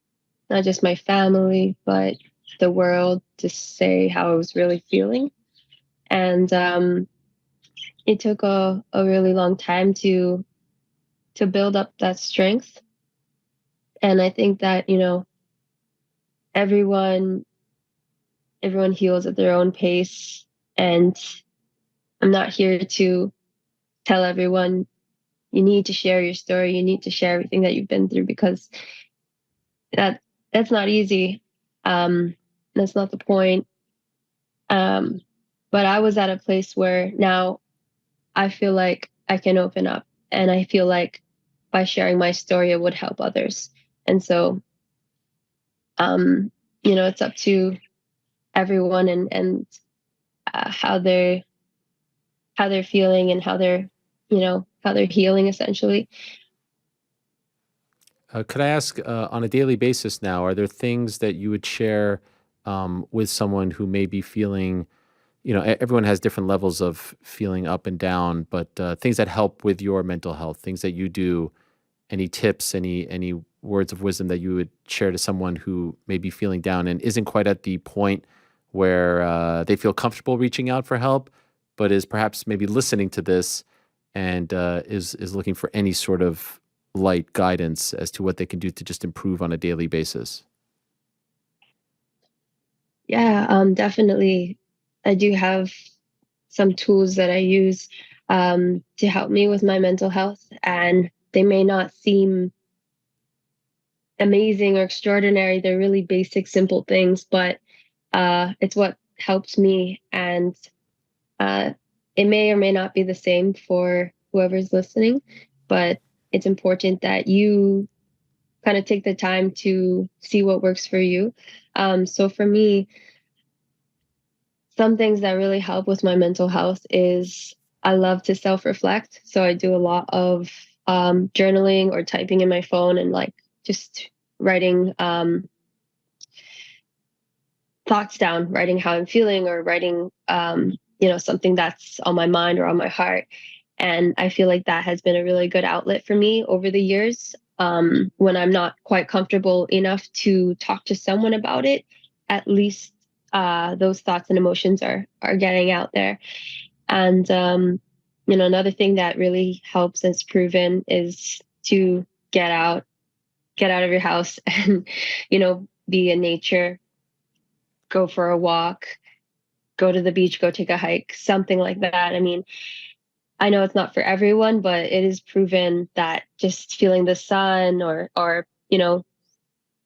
S10: not just my family, but the world, to say how I was really feeling. And it took a really long time to build up that strength. And I think that, everyone heals at their own pace. And I'm not here to tell everyone you need to share your story, you need to share everything that you've been through, because that's not easy. That's not the point. But I was at a place where now I feel like I can open up, and I feel like by sharing my story, it would help others. And so, it's up to everyone and how they're feeling and how they're healing, essentially.
S2: Could I ask, on a daily basis now, are there things that you would share with someone who may be feeling, everyone has different levels of feeling up and down, but things that help with your mental health, things that you do, any tips, any words of wisdom that you would share to someone who may be feeling down and isn't quite at the point where they feel comfortable reaching out for help, but is perhaps maybe listening to this and is looking for any sort of light guidance as to what they can do to just improve on a daily basis?
S10: Yeah, definitely. I do have some tools that I use to help me with my mental health, and they may not seem amazing or extraordinary. They're really basic, simple things, but it's what helps me, and it may or may not be the same for whoever's listening, but it's important that you kind of take the time to see what works for you. So for me, some things that really help with my mental health is I love to self-reflect. So I do a lot of journaling or typing in my phone and just writing thoughts down, writing how I'm feeling, or writing, something that's on my mind or on my heart. And I feel like that has been a really good outlet for me over the years. When I'm not quite comfortable enough to talk to someone about it, at least those thoughts and emotions are getting out there. And another thing that really helps, as proven, is to get out of your house and be in nature, go for a walk, go to the beach, go take a hike, something like that. I mean, I know it's not for everyone, but it is proven that just feeling the sun or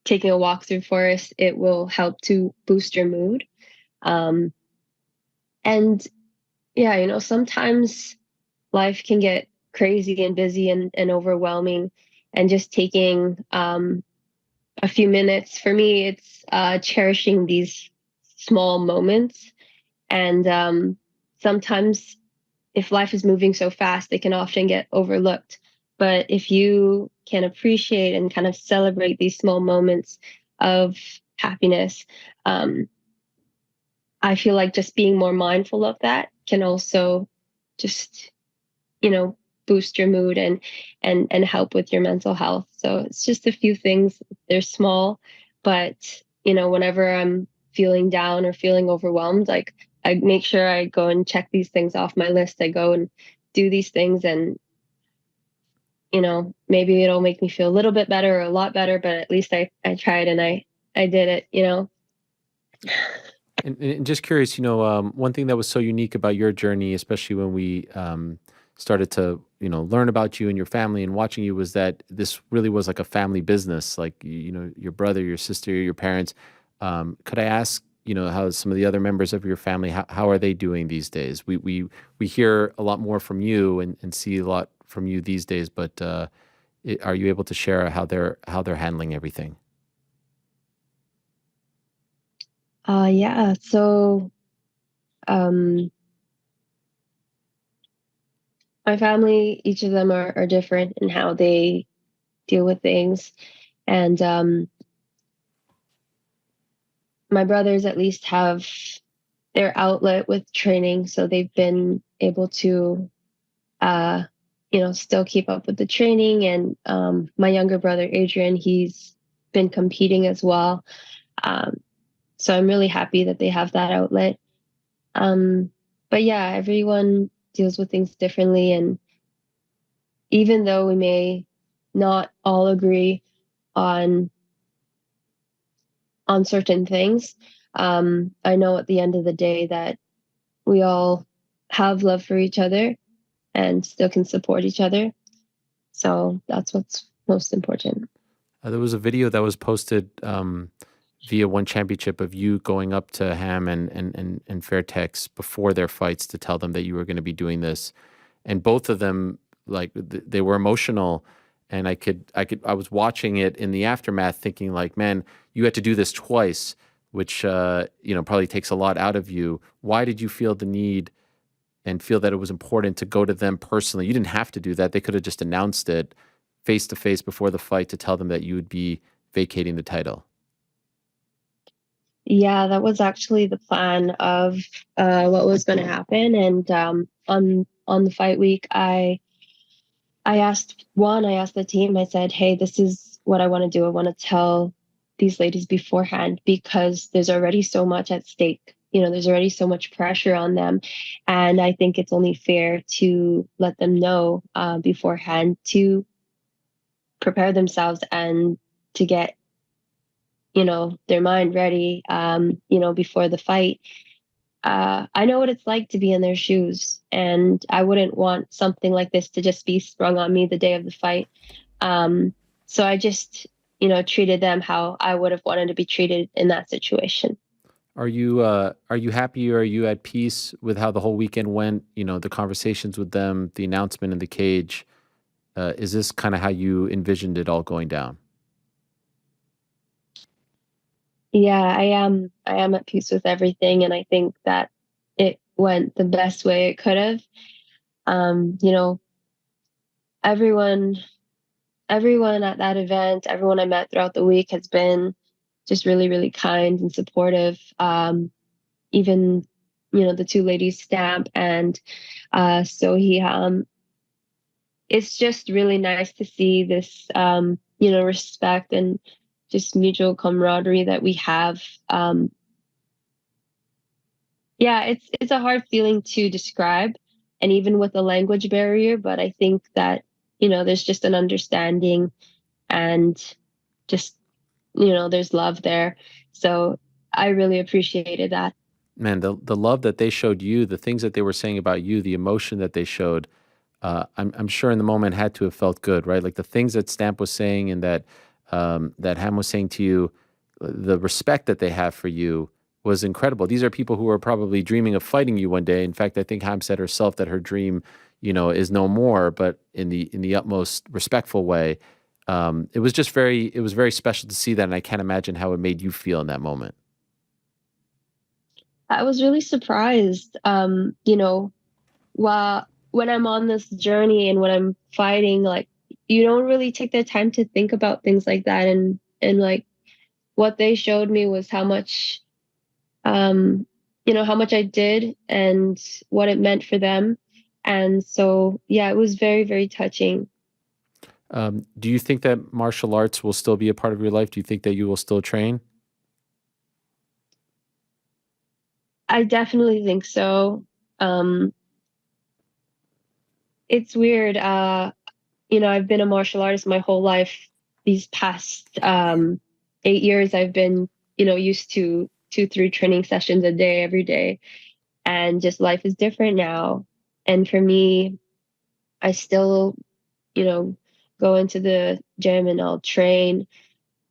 S10: taking a walk through forest, it will help to boost your mood. And yeah, sometimes life can get crazy and busy and overwhelming, and just taking a few minutes, for me, it's cherishing these small moments. And sometimes if life is moving so fast, they can often get overlooked. But if you can appreciate and kind of celebrate these small moments of happiness, I feel like just being more mindful of that can also just, boost your mood and help with your mental health. So it's just a few things. They're small, but, whenever I'm feeling down or feeling overwhelmed, I make sure I go and check these things off my list. I go and do these things, and, maybe it'll make me feel a little bit better or a lot better, but at least I tried and I did it.
S2: And just curious, one thing that was so unique about your journey, especially when we started to, learn about you and your family and watching you, was that this really was like a family business. Like, your brother, your sister, your parents. Could I ask, how some of the other members of your family, how are they doing these days? We hear a lot more from you and see a lot from you these days, but are you able to share how they're handling everything?
S10: Yeah. So, my family, each of them are different in how they deal with things. And my brothers at least have their outlet with training. So they've been able to, still keep up with the training. And my younger brother, Adrian, he's been competing as well. So I'm really happy that they have that outlet. But yeah, everyone deals with things differently. And even though we may not all agree on certain things, I know at the end of the day that we all have love for each other and still can support each other. So that's what's most important.
S2: There was a video that was posted via One Championship of you going up to Ham and Fairtex before their fights to tell them that you were going to be doing this, and both of them, like, they were emotional, and I was watching it in the aftermath thinking, like, man, you had to do this twice, which probably takes a lot out of you. Why did you feel the need and feel that it was important to go to them personally? You didn't have to do that. They could have just announced it face to face before the fight to tell them that you would be vacating the title.
S10: Yeah, that was actually the plan of what was going to happen. And on the fight week, I asked the team, I said, hey, this is what I want to do. I want to tell these ladies beforehand because there's already so much at stake. There's already so much pressure on them. And I think it's only fair to let them know beforehand to prepare themselves and to get, their mind ready, before the fight. I know what it's like to be in their shoes, and I wouldn't want something like this to just be sprung on me the day of the fight. So I just, treated them how I would have wanted to be treated in that situation.
S2: Are you happy, or are you at peace with how the whole weekend went? The conversations with them, the announcement in the cage. Is this kind of how you envisioned it all going down?
S10: Yeah, I am. I am at peace with everything, and I think that it went the best way it could have. Everyone at that event, everyone I met throughout the week has been just really, really kind and supportive. Even, the two ladies, Stamp and Sohi. It's just really nice to see this, respect and just mutual camaraderie that we have. Yeah, it's a hard feeling to describe, and even with a language barrier, but I think that, there's just an understanding and just, there's love there. So I really appreciated that.
S2: Man, the love that they showed you, the things that they were saying about you, the emotion that they showed, I'm sure in the moment had to have felt good, right? Like the things that Stamp was saying and that Ham was saying to you, the respect that they have for you was incredible. These are people who are probably dreaming of fighting you one day. In fact, I think Ham said herself that her dream, is no more, but in the utmost respectful way. It was very special to see that, and I can't imagine how it made you feel in that moment.
S10: I was really surprised. While when I'm on this journey and when I'm fighting, like, you don't really take the time to think about things like that. And like what they showed me was how much, how much I did and what it meant for them. And so, yeah, it was very, very touching.
S2: Do you think that martial arts will still be a part of your life? Do you think that you will still train?
S10: I definitely think so. It's weird. I've been a martial artist my whole life. These past 8 years, I've been, used to 2-3 training sessions a day, every day. And just life is different now. And for me, I still, go into the gym and I'll train,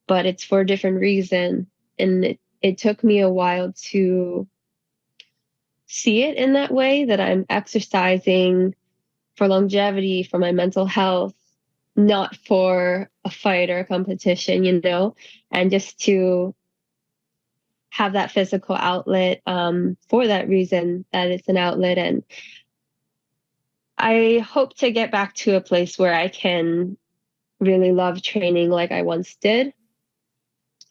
S10: but it's for a different reason. And it took me a while to see it in that way, that I'm exercising for longevity, for my mental health, not for a fight or a competition, and just to have that physical outlet for that reason, that it's an outlet. And I hope to get back to a place where I can really love training like I once did.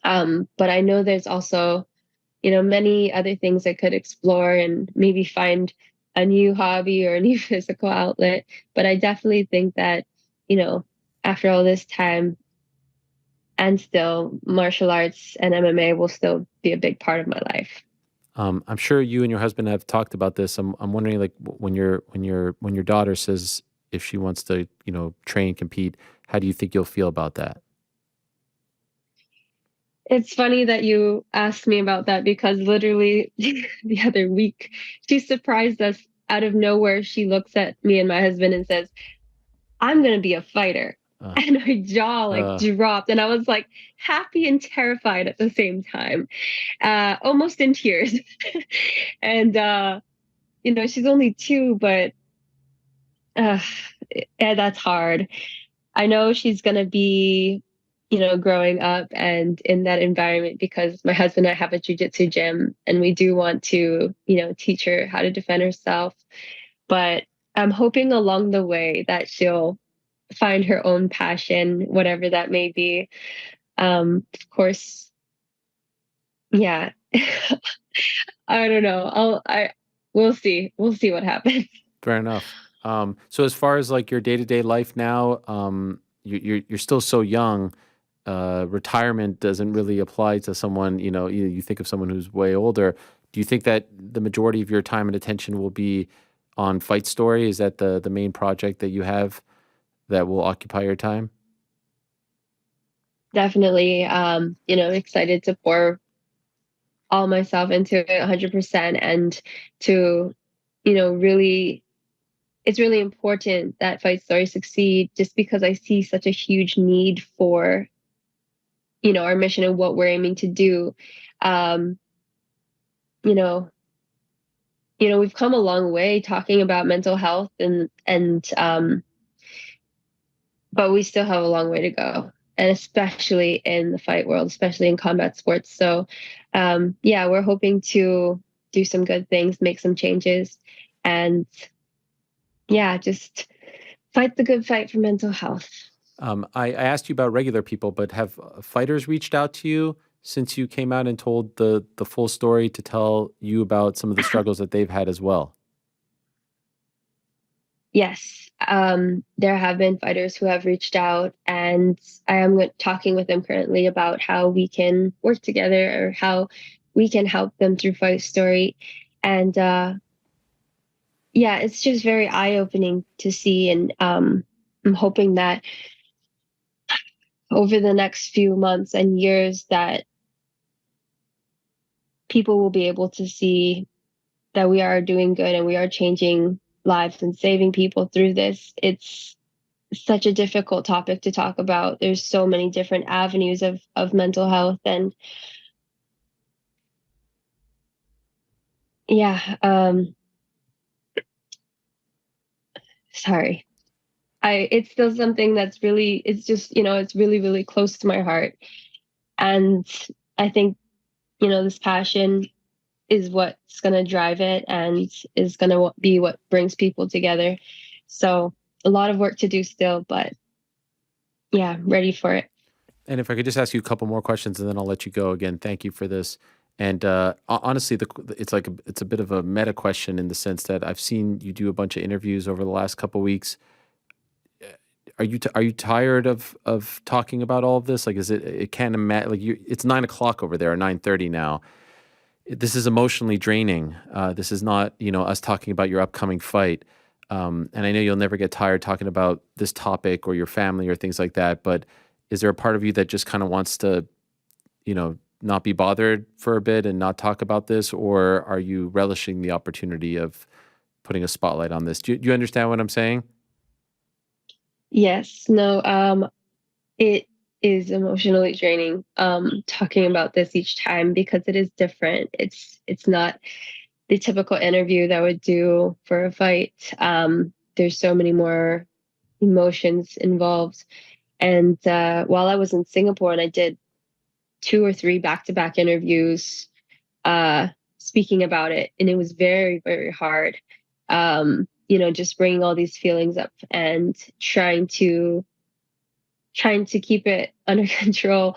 S10: But I know there's also, many other things I could explore and maybe find a new hobby or a new physical outlet. But I definitely think that, after all this time, and still martial arts and MMA will still be a big part of my life.
S2: I'm sure you and your husband have talked about this. I'm wondering, like, when your daughter says if she wants to, train, compete, how do you think you'll feel about that?
S10: It's funny that you asked me about that, because literally the other week she surprised us out of nowhere. She looks at me and my husband and says, "I'm going to be a fighter." And my jaw dropped, and I was like happy and terrified at the same time, almost in tears. And she's only 2, but yeah, that's hard. I know she's gonna be, growing up and in that environment, because my husband and I have a jiu-jitsu gym, and we do want to, teach her how to defend herself. But I'm hoping along the way that she'll find her own passion, whatever that may be. Of course, yeah. I don't know. We'll see. We'll see what happens.
S2: Fair enough. So as far as like your day-to-day life now, you're still so young. Retirement doesn't really apply to someone, you think of someone who's way older. Do you think that the majority of your time and attention will be on Fight Story? Is that the main project that you have that will occupy your time?
S10: Definitely, excited to pour all myself into it 100%, and to, really, it's really important that Fight Story succeed, just because I see such a huge need for, our mission and what we're aiming to do. You know, we've come a long way talking about mental health, and but we still have a long way to go, and especially in the fight world, especially in combat sports. So, yeah, we're hoping to do some good things, make some changes, and yeah, just fight the good fight for mental health.
S2: I asked you about regular people, but have fighters reached out to you since you came out and told the full story, to tell you about some of the struggles that they've had as well?
S10: Yes, there have been fighters who have reached out, and I am talking with them currently about how we can work together, or how we can help them through Fight Story. And yeah, it's just very eye-opening to see, and I'm hoping that over the next few months and years that people will be able to see that we are doing good and we are changing lives and saving people through this. It's such a difficult topic to talk about. There's so many different avenues of mental health, and yeah, sorry. It's still something that's really, it's just, it's really, really close to my heart. And I think, this passion is what's going to drive it, and is going to be what brings people together. So a lot of work to do still, but yeah, ready for it.
S2: And if I could just ask you a couple more questions, and then I'll let you go. Again, thank you for this. And honestly, it's a bit of a meta question, in the sense that I've seen you do a bunch of interviews over the last couple of weeks. Are you tired of talking about all of this? Like, it can't imagine, like, it's 9:00 over there, or 9:30 now. This is emotionally draining. This is not, us talking about your upcoming fight. And I know you'll never get tired talking about this topic or your family or things like that. But is there a part of you that just kind of wants to, not be bothered for a bit and not talk about this? Or are you relishing the opportunity of putting a spotlight on this? Do you understand what I'm saying?
S10: Yes. No, is emotionally draining, talking about this each time, because it is different. It's not the typical interview that I would do for a fight. There's so many more emotions involved. And while I was in Singapore, and I did 2 or 3 back-to-back interviews speaking about it, and it was very, very hard. Just bringing all these feelings up and trying to keep it under control.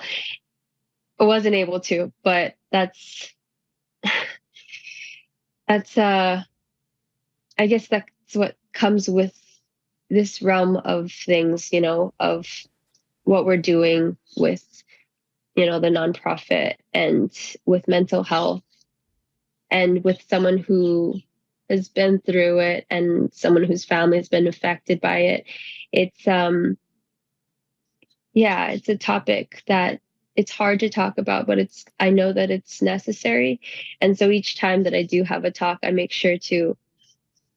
S10: I wasn't able to, but that's I guess that's what comes with this realm of things, of what we're doing with, the nonprofit, and with mental health, and with someone who has been through it and someone whose family has been affected by it. It's it's a topic that it's hard to talk about, but I know that it's necessary. And so each time that I do have a talk, I make sure to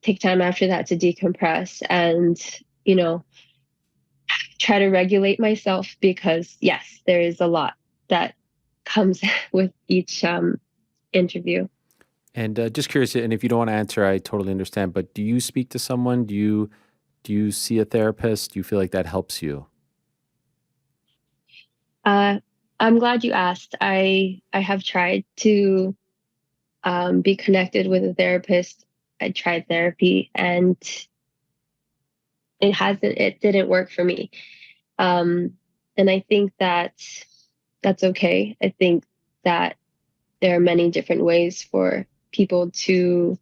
S10: take time after that to decompress and, try to regulate myself, because yes, there is a lot that comes with each interview.
S2: And just curious, and if you don't want to answer, I totally understand, but do you speak to someone? Do you see a therapist? Do you feel like that helps you?
S10: I'm glad you asked. I have tried to be connected with a therapist. I tried therapy, and it didn't work for me. And I think that's okay. I think that there are many different ways for people to,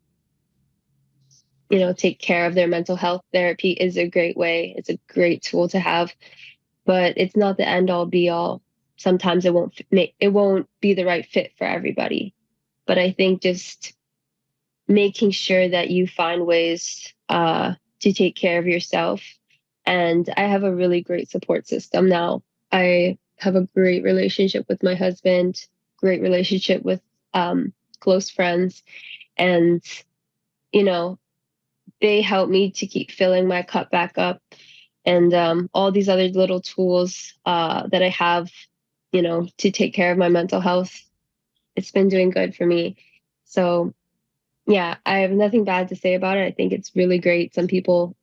S10: take care of their mental health. Therapy is a great way. It's a great tool to have, but it's not the end all be all. Sometimes it won't be the right fit for everybody. But I think just making sure that you find ways to take care of yourself. And I have a really great support system now. I have a great relationship with my husband, great relationship with close friends. And, they help me to keep filling my cup back up. And all these other little tools that I have, to take care of my mental health, it's been doing good for me. So, yeah, I have nothing bad to say about it. I think it's really great. Some people,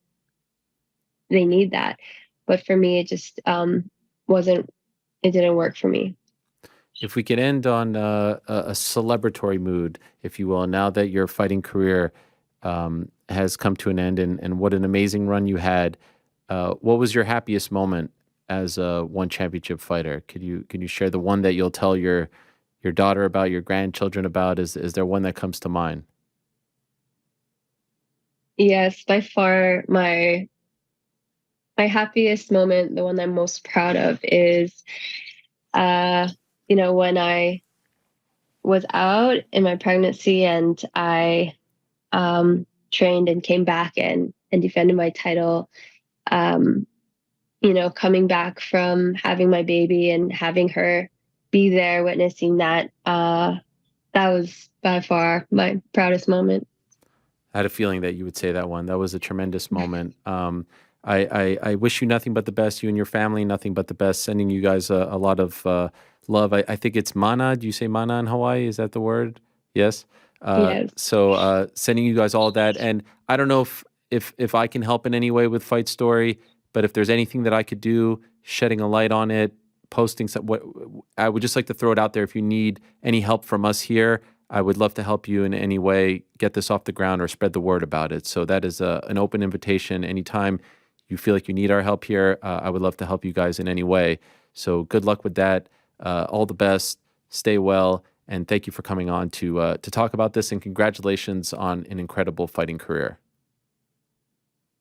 S10: they need that. But for me, it just it didn't work for me.
S2: If we could end on a celebratory mood, if you will, now that your fighting career has come to an end, and what an amazing run you had, what was your happiest moment as a one championship fighter? Can you share the one that you'll tell your daughter about, your grandchildren about? Is there one that comes to mind?
S10: Yes, by far my happiest moment, the one I'm most proud of, is when I was out in my pregnancy and I trained and came back and defended my title. Coming back from having my baby and having her be there, witnessing that, that was by far my proudest moment.
S2: I had a feeling that you would say that one. That was a tremendous moment. I wish you nothing but the best, you and your family, nothing but the best. Sending you guys a lot of love. I think it's mana. Do you say mana in Hawaii? Is that the word? Yes.
S10: Yes.
S2: So sending you guys all that. And I don't know if I can help in any way with Fight Story, but if there's anything that I could do, shedding a light on it, posting I would just like to throw it out there. If you need any help from us here, I would love to help you in any way, get this off the ground or spread the word about it. So that is an open invitation. Anytime you feel like you need our help here, I would love to help you guys in any way. So good luck with that. All the best. Stay well. And thank you for coming on to talk about this. And congratulations on an incredible fighting career.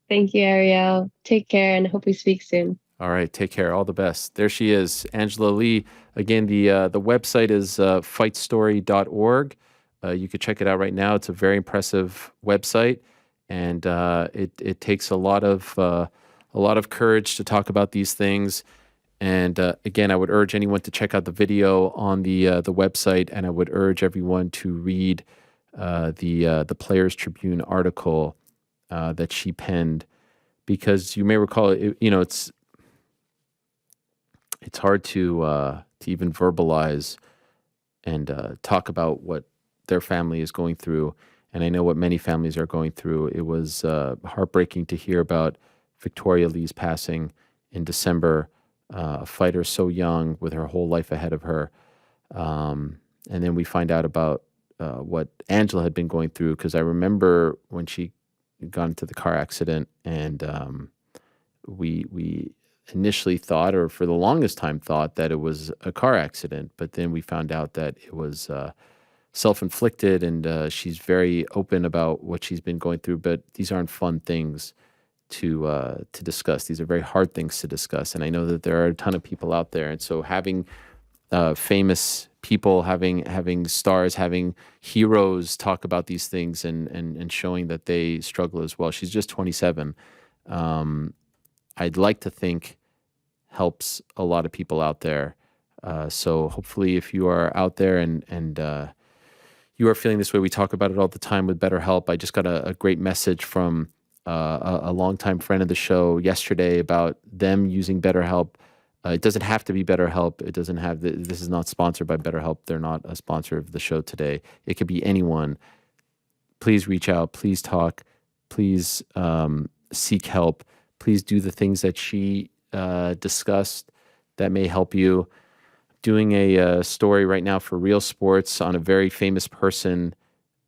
S10: Thank you, Ariel. Take care, and hope we speak soon.
S2: All right. Take care. All the best. There she is, Angela Lee. Again, the website is fightstory.org. You could check it out right now. It's a very impressive website, and it takes a lot of courage to talk about these things. And again, I would urge anyone to check out the video on the website, and I would urge everyone to read the Players Tribune article that she penned, because you may recall, it's hard to even verbalize and talk about what their family is going through. And I know what many families are going through. It was heartbreaking to hear about Victoria Lee's passing in December, a fighter so young with her whole life ahead of her. And then we find out about what Angela had been going through, because I remember when she got into the car accident, and we initially thought, or for the longest time thought, that it was a car accident. But then we found out that it was self-inflicted, and she's very open about what she's been going through. But these aren't fun things to discuss. These are very hard things to discuss. And I know that there are a ton of people out there. And so having famous people, having stars, having heroes talk about these things and showing that they struggle as well. She's just 27. I'd like to think helps a lot of people out there. So hopefully if you are out there and you are feeling this way, we talk about it all the time with BetterHelp. I just got a great message from a longtime friend of the show yesterday about them using BetterHelp. It doesn't have to be BetterHelp. It doesn't have this is not sponsored by BetterHelp. They're not a sponsor of the show today. It could be anyone. Please reach out. Please talk. Please seek help. Please do the things that she discussed that may help you. Doing a story right now for Real Sports on a very famous person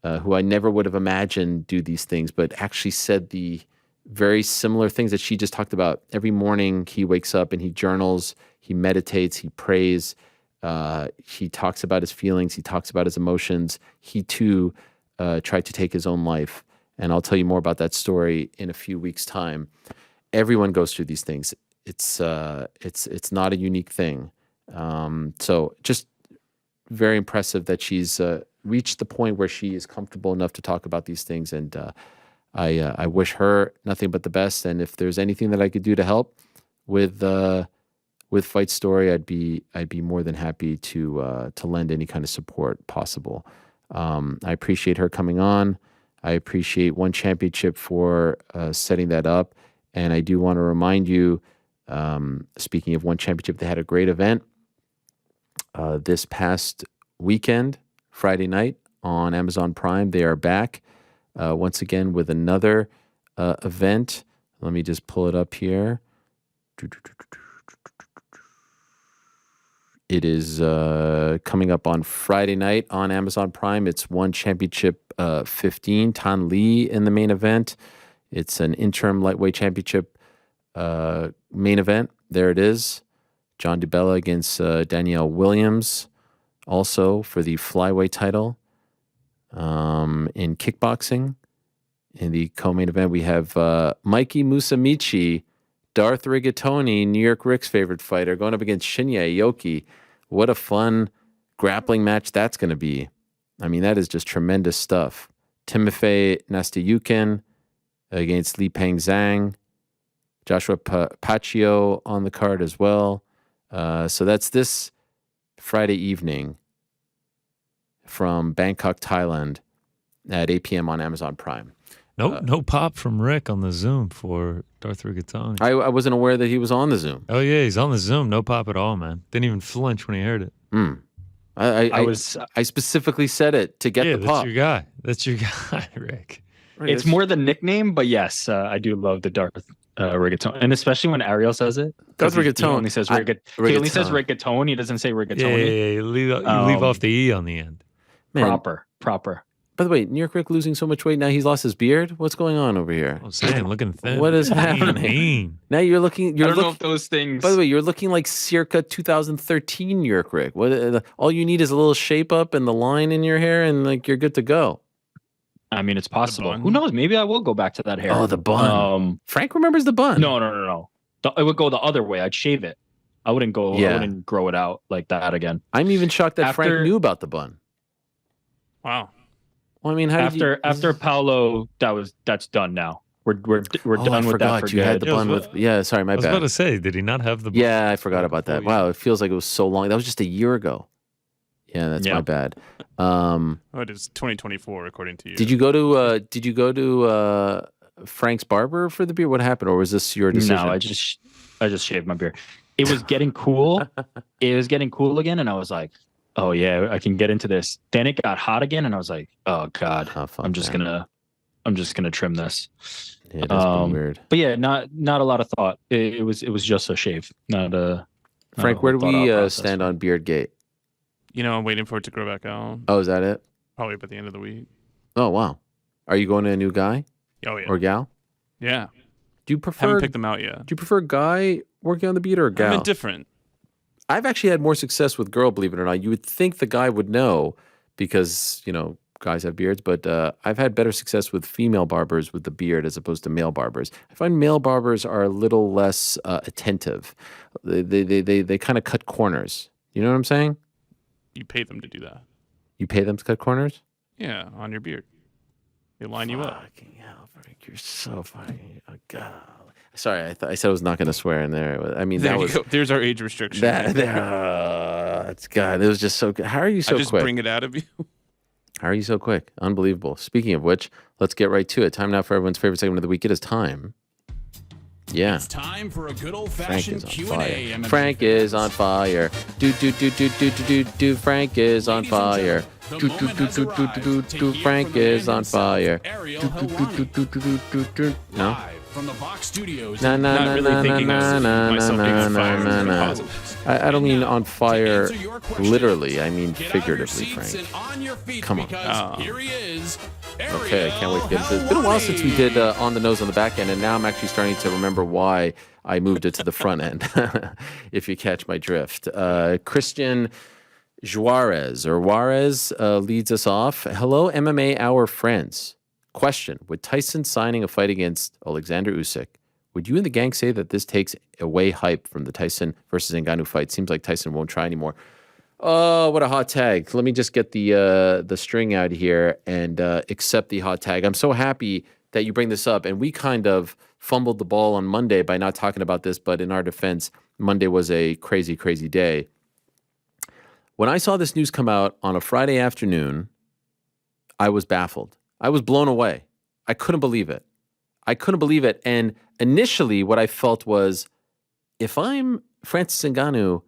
S2: who I never would have imagined do these things, but actually said the very similar things that she just talked about. Every morning he wakes up and he journals, he meditates, he prays, he talks about his feelings, he talks about his emotions. He too tried to take his own life. And I'll tell you more about that story in a few weeks' time. Everyone goes through these things. It's not a unique thing. So just very impressive that she's reached the point where she is comfortable enough to talk about these things. And I wish her nothing but the best. And if there's anything that I could do to help with Fight Story, I'd be more than happy to lend any kind of support possible. I appreciate her coming on. I appreciate One Championship for setting that up. And I do want to remind you, speaking of One Championship, they had a great event this past weekend, Friday night on Amazon Prime. They are back once again with another event. Let me just pull it up here. It is coming up on Friday night on Amazon Prime. It's One Championship 15. Tan Lee in the main event. It's an interim lightweight championship main event. There it is. John DeBella against Danielle Williams, also for the flyweight title. In kickboxing, in the co-main event, we have Mikey Musamichi, Darth Rigatoni, New York Rick's favorite fighter, going up against Shinya Aoki. What a fun grappling match that's going to be. I mean, that is just tremendous stuff. Timofey Nastayukin against Li Peng Zhang. Joshua Paccio on the card as well. So that's this Friday evening from Bangkok, Thailand at 8 p.m. on Amazon Prime.
S4: No pop from Rick on the Zoom for Darth Rigatoni.
S2: I wasn't aware that he was on the Zoom.
S4: Oh, yeah, he's on the Zoom. No pop at all, man. Didn't even flinch when he heard it.
S2: I specifically said it to get the pop.
S4: That's your guy, Rick.
S11: It's more the nickname, but yes, I do love the Darth Rigatoni, and especially when Ariel says it.
S2: Darth Rigatoni.
S11: He only says Rigatoni. He doesn't say Rigatoni.
S4: Yeah, you leave off the E on the end.
S2: Man.
S11: Proper.
S2: By the way, New York Rick losing so much weight, now he's lost his beard? What's going on over here?
S4: I'm saying, looking thin.
S2: What is happening? Now you're looking...
S11: I don't know if those things...
S2: By the way, you're looking like circa 2013 New York Rick. All you need is a little shape up and the line in your hair, and like you're good to go.
S11: I mean, it's possible. Who knows? Maybe I will go back to that hair.
S2: Oh, the bun. Frank remembers the bun.
S11: No. It would go the other way. I'd shave it. I wouldn't grow it out like that again.
S2: I'm even shocked that Frank knew about the bun.
S3: Wow.
S2: Well, I mean,
S11: after Paolo, that's done now. We're done with that for
S2: you
S11: good.
S2: had the bun with. Yeah, sorry, my bad.
S4: I was about to say, did he not have the bun?
S2: Yeah, I forgot about that. Wow, it feels like it was so long. That was just a year ago. Yeah, that's my bad.
S3: It is 2024 according to you.
S2: Did you go to Frank's barber for the beard? What happened, or was this your decision?
S11: No, I just shaved my beard. it was getting cool. It was getting cool again, and I was like, "Oh yeah, I can get into this." Then it got hot again, and I was like, "Oh God, I'm just gonna trim this."
S2: Yeah, it has been weird.
S11: But yeah, not a lot of thought. It was just a shave, not a.
S2: Frank, where do we stand on Beardgate?
S3: I'm waiting for it to grow back out.
S2: Oh, is that it?
S3: Probably by the end of the week.
S2: Oh wow, are you going to a new guy?
S3: Oh yeah.
S2: Or gal?
S3: Yeah.
S2: Do you prefer?
S3: Haven't picked them out yet.
S2: Do you prefer a guy working on the beat or a gal?
S3: I'm indifferent.
S2: I've actually had more success with girl, believe it or not. You would think the guy would know because, guys have beards, but I've had better success with female barbers with the beard as opposed to male barbers. I find male barbers are a little less attentive. They kind of cut corners. You know what I'm saying?
S3: You pay them to do that.
S2: You pay them to cut corners?
S3: Yeah, on your beard. They line you up.
S2: Fucking hell, Frank, you're so fucking... Oh, God. Sorry, I said I was not going to swear in there. I mean,
S3: there
S2: that
S3: you
S2: was...
S3: Go. There's our age restriction.
S2: It's God. It was just so good. How are you so quick?
S3: I just bring it out of you.
S2: How are you so quick? Unbelievable. Speaking of which, let's get right to it. Time now for everyone's favorite segment of the week. It is time. Yeah.
S1: It's time for a good old-fashioned Q&A.
S2: Frank is on fire. Do. Frank is on fire. Do. Frank is on fire. No?
S1: From the Box Studios.
S2: I don't mean on fire literally. I mean figuratively, Frank. Come on.
S1: Here he is.
S2: Okay, I can't wait to get into this. It's been a while since we did On the Nose on the back end, and now I'm actually starting to remember why I moved it to the front end, if you catch my drift. Christian Juarez leads us off. Hello, MMA Hour friends. Question: with Tyson signing a fight against Alexander Usyk, would you and the gang say that this takes away hype from the Tyson versus Ngannou fight? Seems like Tyson won't try anymore. Oh, what a hot tag. Let me just get the string out here and accept the hot tag. I'm so happy that you bring this up. And we kind of fumbled the ball on Monday by not talking about this, but in our defense, Monday was a crazy, crazy day. When I saw this news come out on a Friday afternoon, I was baffled. I was blown away. I couldn't believe it. And initially what I felt was, if I'm Francis Ngannou,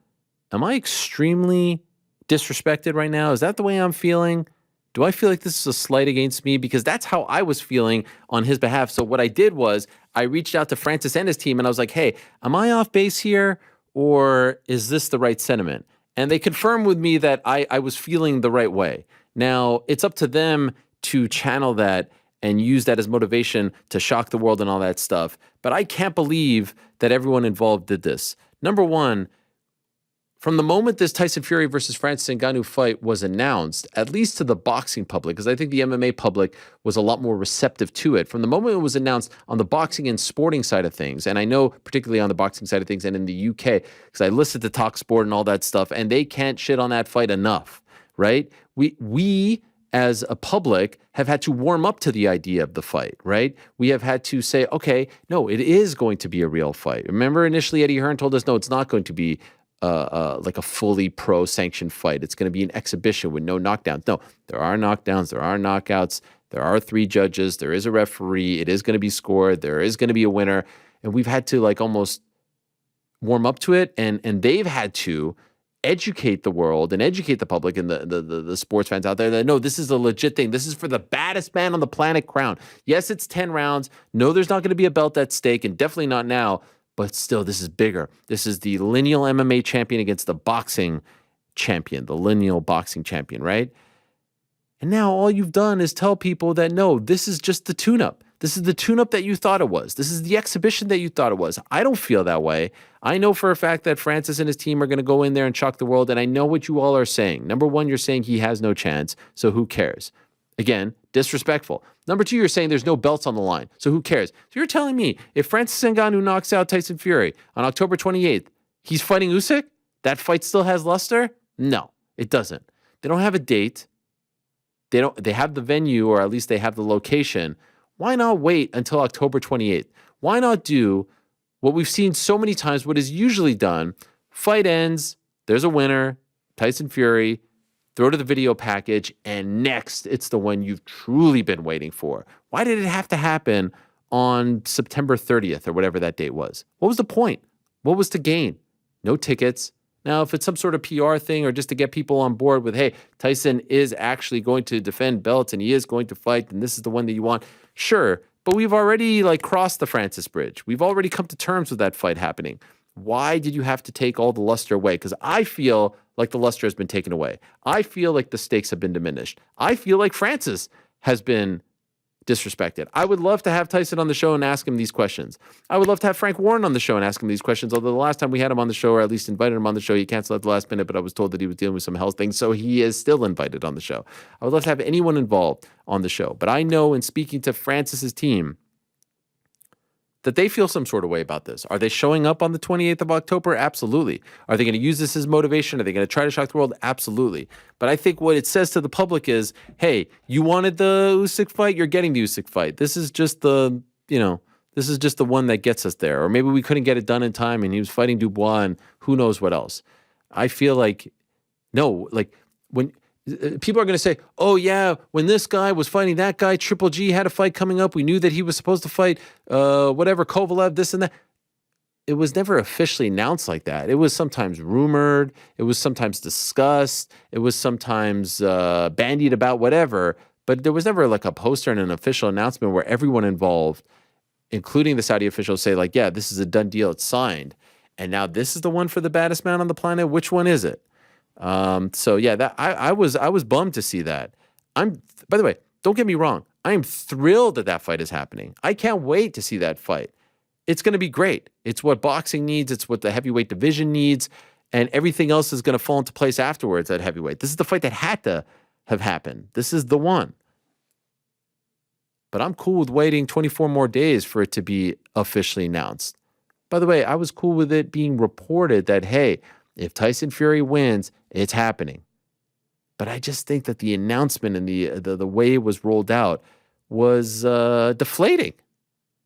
S2: am I extremely disrespected right now? Is that the way I'm feeling? Do I feel like this is a slight against me? Because that's how I was feeling on his behalf. So what I did was I reached out to Francis and his team and I was like, hey, am I off base here or is this the right sentiment? And they confirmed with me that I was feeling the right way. Now, it's up to them to channel that and use that as motivation to shock the world and all that stuff. But I can't believe that everyone involved did this. Number one, from the moment this Tyson Fury versus Francis Ngannou fight was announced, at least to the boxing public, because I think the MMA public was a lot more receptive to it. From the moment it was announced on the boxing and sporting side of things, and I know particularly on the boxing side of things and in the UK, because I listened to Talk Sport and all that stuff, and they can't shit on that fight enough, right? We as a public have had to warm up to the idea of the fight, right? We have had to say, okay, no, it is going to be a real fight. Remember initially Eddie Hearn told us, no, it's not going to be like a fully pro-sanctioned fight. It's going to be an exhibition with no knockdowns. No, there are knockdowns, there are knockouts, there are 3 judges, there is a referee, it is going to be scored, there is going to be a winner, and we've had to like almost warm up to it, and they've had to educate the world and educate the public and the sports fans out there that, no, this is a legit thing. This is for the baddest man on the planet crown. Yes, it's 10 rounds. No, there's not going to be a belt at stake, and definitely not now. But still, this is bigger. This is the lineal MMA champion against the boxing champion, the lineal boxing champion, right? And now all you've done is tell people that, no, this is just the tune-up. This is the tune-up that you thought it was. This is the exhibition that you thought it was. I don't feel that way. I know for a fact that Francis and his team are going to go in there and shock the world, and I know what you all are saying. Number one, you're saying he has no chance, so who cares? Again, disrespectful. Number two, you're saying there's no belts on the line, so who cares? So you're telling me if Francis Ngannou knocks out Tyson Fury on October 28th, he's fighting Usyk? That fight still has luster? No, it doesn't. They don't have a date. They have the venue, or at least they have the location. Why not wait until October 28th? Why not do what we've seen so many times, what is usually done? Fight ends, there's a winner, Tyson Fury, throw to the video package, and next, it's the one you've truly been waiting for. Why did it have to happen on September 30th or whatever that date was? What was the point? What was to gain? no tickets. Now, if it's some sort of PR thing or just to get people on board with, hey, Tyson is actually going to defend belts and he is going to fight and this is the one that you want, sure. But we've already crossed the Francis Bridge. We've already come to terms with that fight happening. Why did you have to take all the luster away? Because I feel like the luster has been taken away. I feel like the stakes have been diminished. I feel like Francis has been disrespected. I would love to have Tyson on the show and ask him these questions. I would love to have Frank Warren on the show and ask him these questions, although the last time we had him on the show, or at least invited him on the show, he canceled at the last minute, but I was told that he was dealing with some health things, so he is still invited on the show. I would love to have anyone involved on the show, but I know in speaking to Francis's team that they feel some sort of way about this. Are they showing up on the 28th of October? Absolutely. Are they going to use this as motivation? Are they going to try to shock the world? Absolutely. But I think what it says to the public is, hey, you wanted the Usyk fight, you're getting the Usyk fight. This is just the, this is just the one that gets us there. Or maybe we couldn't get it done in time and he was fighting Dubois and who knows what else. I feel like, no, when people are going to say, oh, yeah, when this guy was fighting that guy, Triple G had a fight coming up. We knew that he was supposed to fight Kovalev, this and that. It was never officially announced like that. It was sometimes rumored. It was sometimes discussed. It was sometimes bandied about, whatever. But there was never a poster and an official announcement where everyone involved, including the Saudi officials, say yeah, this is a done deal. It's signed. And now this is the one for the baddest man on the planet. Which one is it? So yeah, that I was bummed to see that. By the way, don't get me wrong. I am thrilled that fight is happening. I can't wait to see that fight. It's going to be great. It's what boxing needs. It's what the heavyweight division needs, and everything else is going to fall into place afterwards at heavyweight. This is the fight that had to have happened. This is the one. But I'm cool with waiting 24 more days for it to be officially announced. By the way, I was cool with it being reported that, hey, if Tyson Fury wins, it's happening. But I just think that the announcement and the way it was rolled out was deflating.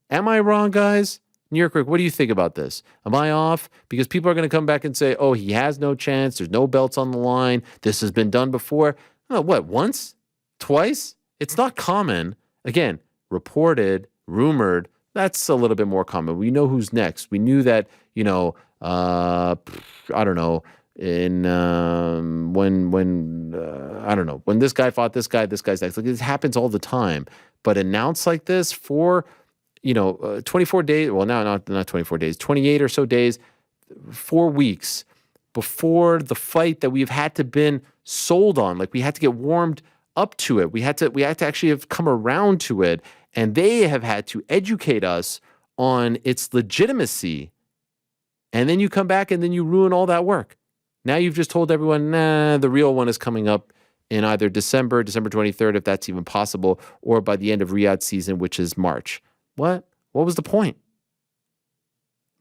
S2: Am I wrong, guys? New York Rick, what do you think about this? Am I off? Because people are going to come back and say, oh, he has no chance. There's no belts on the line. This has been done before. Oh, what, once? Twice? It's not common. Again, reported, rumored. That's a little bit more common. We know who's next. We knew that, I don't know, in when I don't know, when this guy fought this guy's next. It happens all the time. But announced like this for 24 days, well, now not 24 days, 28 or so days, 4 weeks before the fight that we've had to been sold on. We had to get warmed up to it. We had to actually have come around to it, and they have had to educate us on its legitimacy. And then you come back and then you ruin all that work. Now you've just told everyone, nah, the real one is coming up in either December 23rd, if that's even possible, or by the end of Riyadh season, which is March. What? What was the point?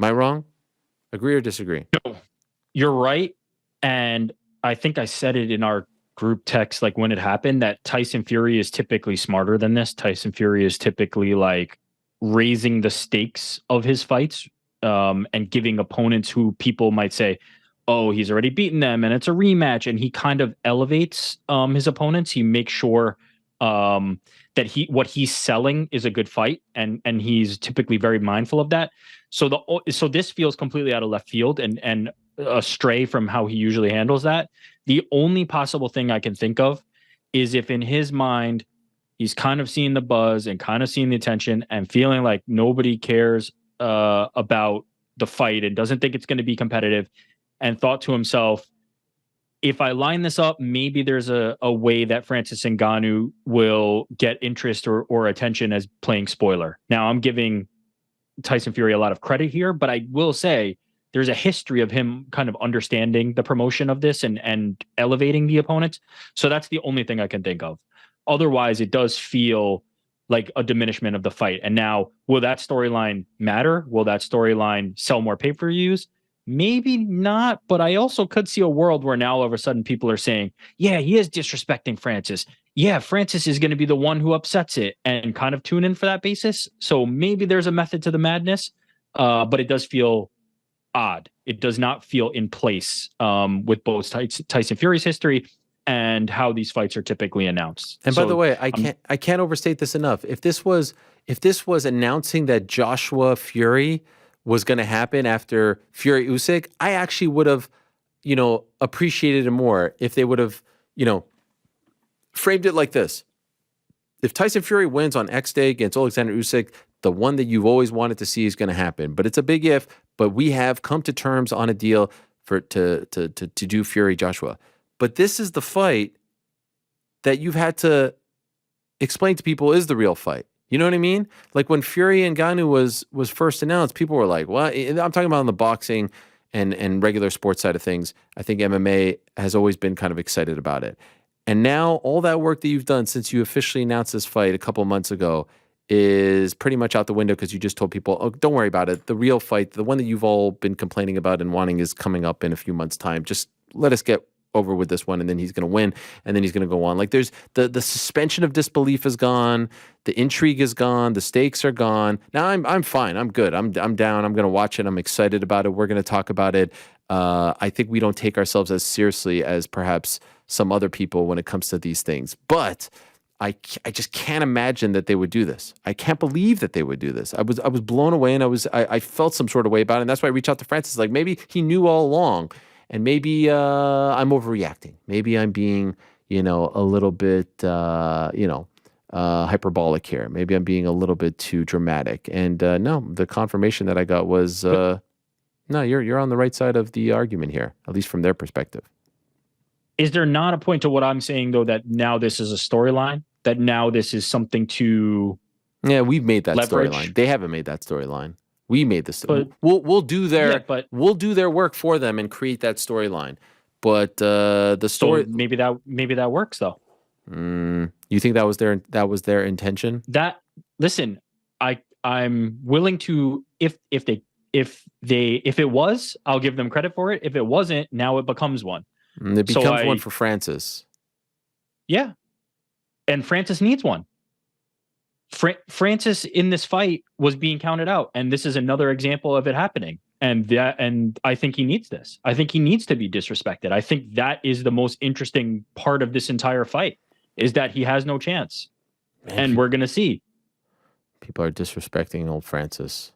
S2: Am I wrong? Agree or disagree?
S11: No, you're right. And I think I said it in our group text, when it happened, that Tyson Fury is typically smarter than this. Tyson Fury is typically raising the stakes of his fights. And giving opponents who people might say, oh, he's already beaten them and it's a rematch. And he kind of elevates his opponents. He makes sure that what he's selling is a good fight. And he's typically very mindful of that. So this feels completely out of left field and astray from how he usually handles that. The only possible thing I can think of is if in his mind, he's kind of seeing the buzz and kind of seeing the attention and feeling like nobody cares about the fight and doesn't think it's going to be competitive, and thought to himself, if I line this up, maybe there's a way that Francis Ngannou will get interest or attention as playing spoiler. Now, I'm giving Tyson Fury a lot of credit here, but I will say there's a history of him kind of understanding the promotion of this and elevating the opponents. So that's the only thing I can think of. Otherwise, it does feel like a diminishment of the fight. And now, will that storyline matter? Will that storyline sell more pay-per-views? Maybe not, but I also could see a world where now all of a sudden people are saying, yeah, he is disrespecting Francis. Yeah, Francis is going to be the one who upsets it, and kind of tune in for that basis. So maybe there's a method to the madness, but it does feel odd. It does not feel in place with both Tyson Fury's history and how these fights are typically announced.
S2: And by the way, I can't overstate this enough. If this was announcing that Joshua Fury was going to happen after Fury Usyk, I actually would have, appreciated it more if they would have, framed it like this. If Tyson Fury wins on X day against Alexandre Usyk, the one that you've always wanted to see is going to happen. But it's a big if, but we have come to terms on a deal to do Fury Joshua. But this is the fight that you've had to explain to people is the real fight. You know what I mean? Like when Fury and Ngannou was first announced, people were like, "What?" I'm talking about on the boxing and regular sports side of things. I think MMA has always been kind of excited about it. And now all that work that you've done since you officially announced this fight a couple of months ago is pretty much out the window because you just told people, "Oh, don't worry about it. The real fight, the one that you've all been complaining about and wanting is coming up in a few months' time. Just let us get over with this one, and then he's going to win, and then he's going to go on." Like there's the suspension of disbelief is gone, the intrigue is gone, the stakes are gone. Now I'm fine, I'm good, I'm down, I'm going to watch it, I'm excited about it, we're going to talk about it. I think we don't take ourselves as seriously as perhaps some other people when it comes to these things, but I just can't imagine that they would do this. I can't believe that they would do this. I was blown away, and I felt some sort of way about it, and that's why I reached out to Francis. Like maybe he knew all along. And maybe I'm overreacting. Maybe I'm being, a little bit, hyperbolic here. Maybe I'm being a little bit too dramatic. And no, the confirmation that I got was, no, you're on the right side of the argument here, at least from their perspective.
S11: Is there not a point to what I'm saying, though, that now this is a storyline? That now this is something to
S2: we've made that
S11: leverage?
S2: Storyline. They haven't made that storyline. We made this. We'll do their work for them and create that storyline. But the story
S11: maybe that works though.
S2: You think that was their intention?
S11: Listen, I'm willing to if it was, I'll give them credit for it. If it wasn't, now it becomes one.
S2: It becomes one for Francis.
S11: Yeah, and Francis needs one. Francis in this fight was being counted out, and this is another example of it happening. And I think he needs this. I think he needs to be disrespected. I think that is the most interesting part of this entire fight, is that he has no chance. Man, and we're gonna see.
S2: People are disrespecting old Francis.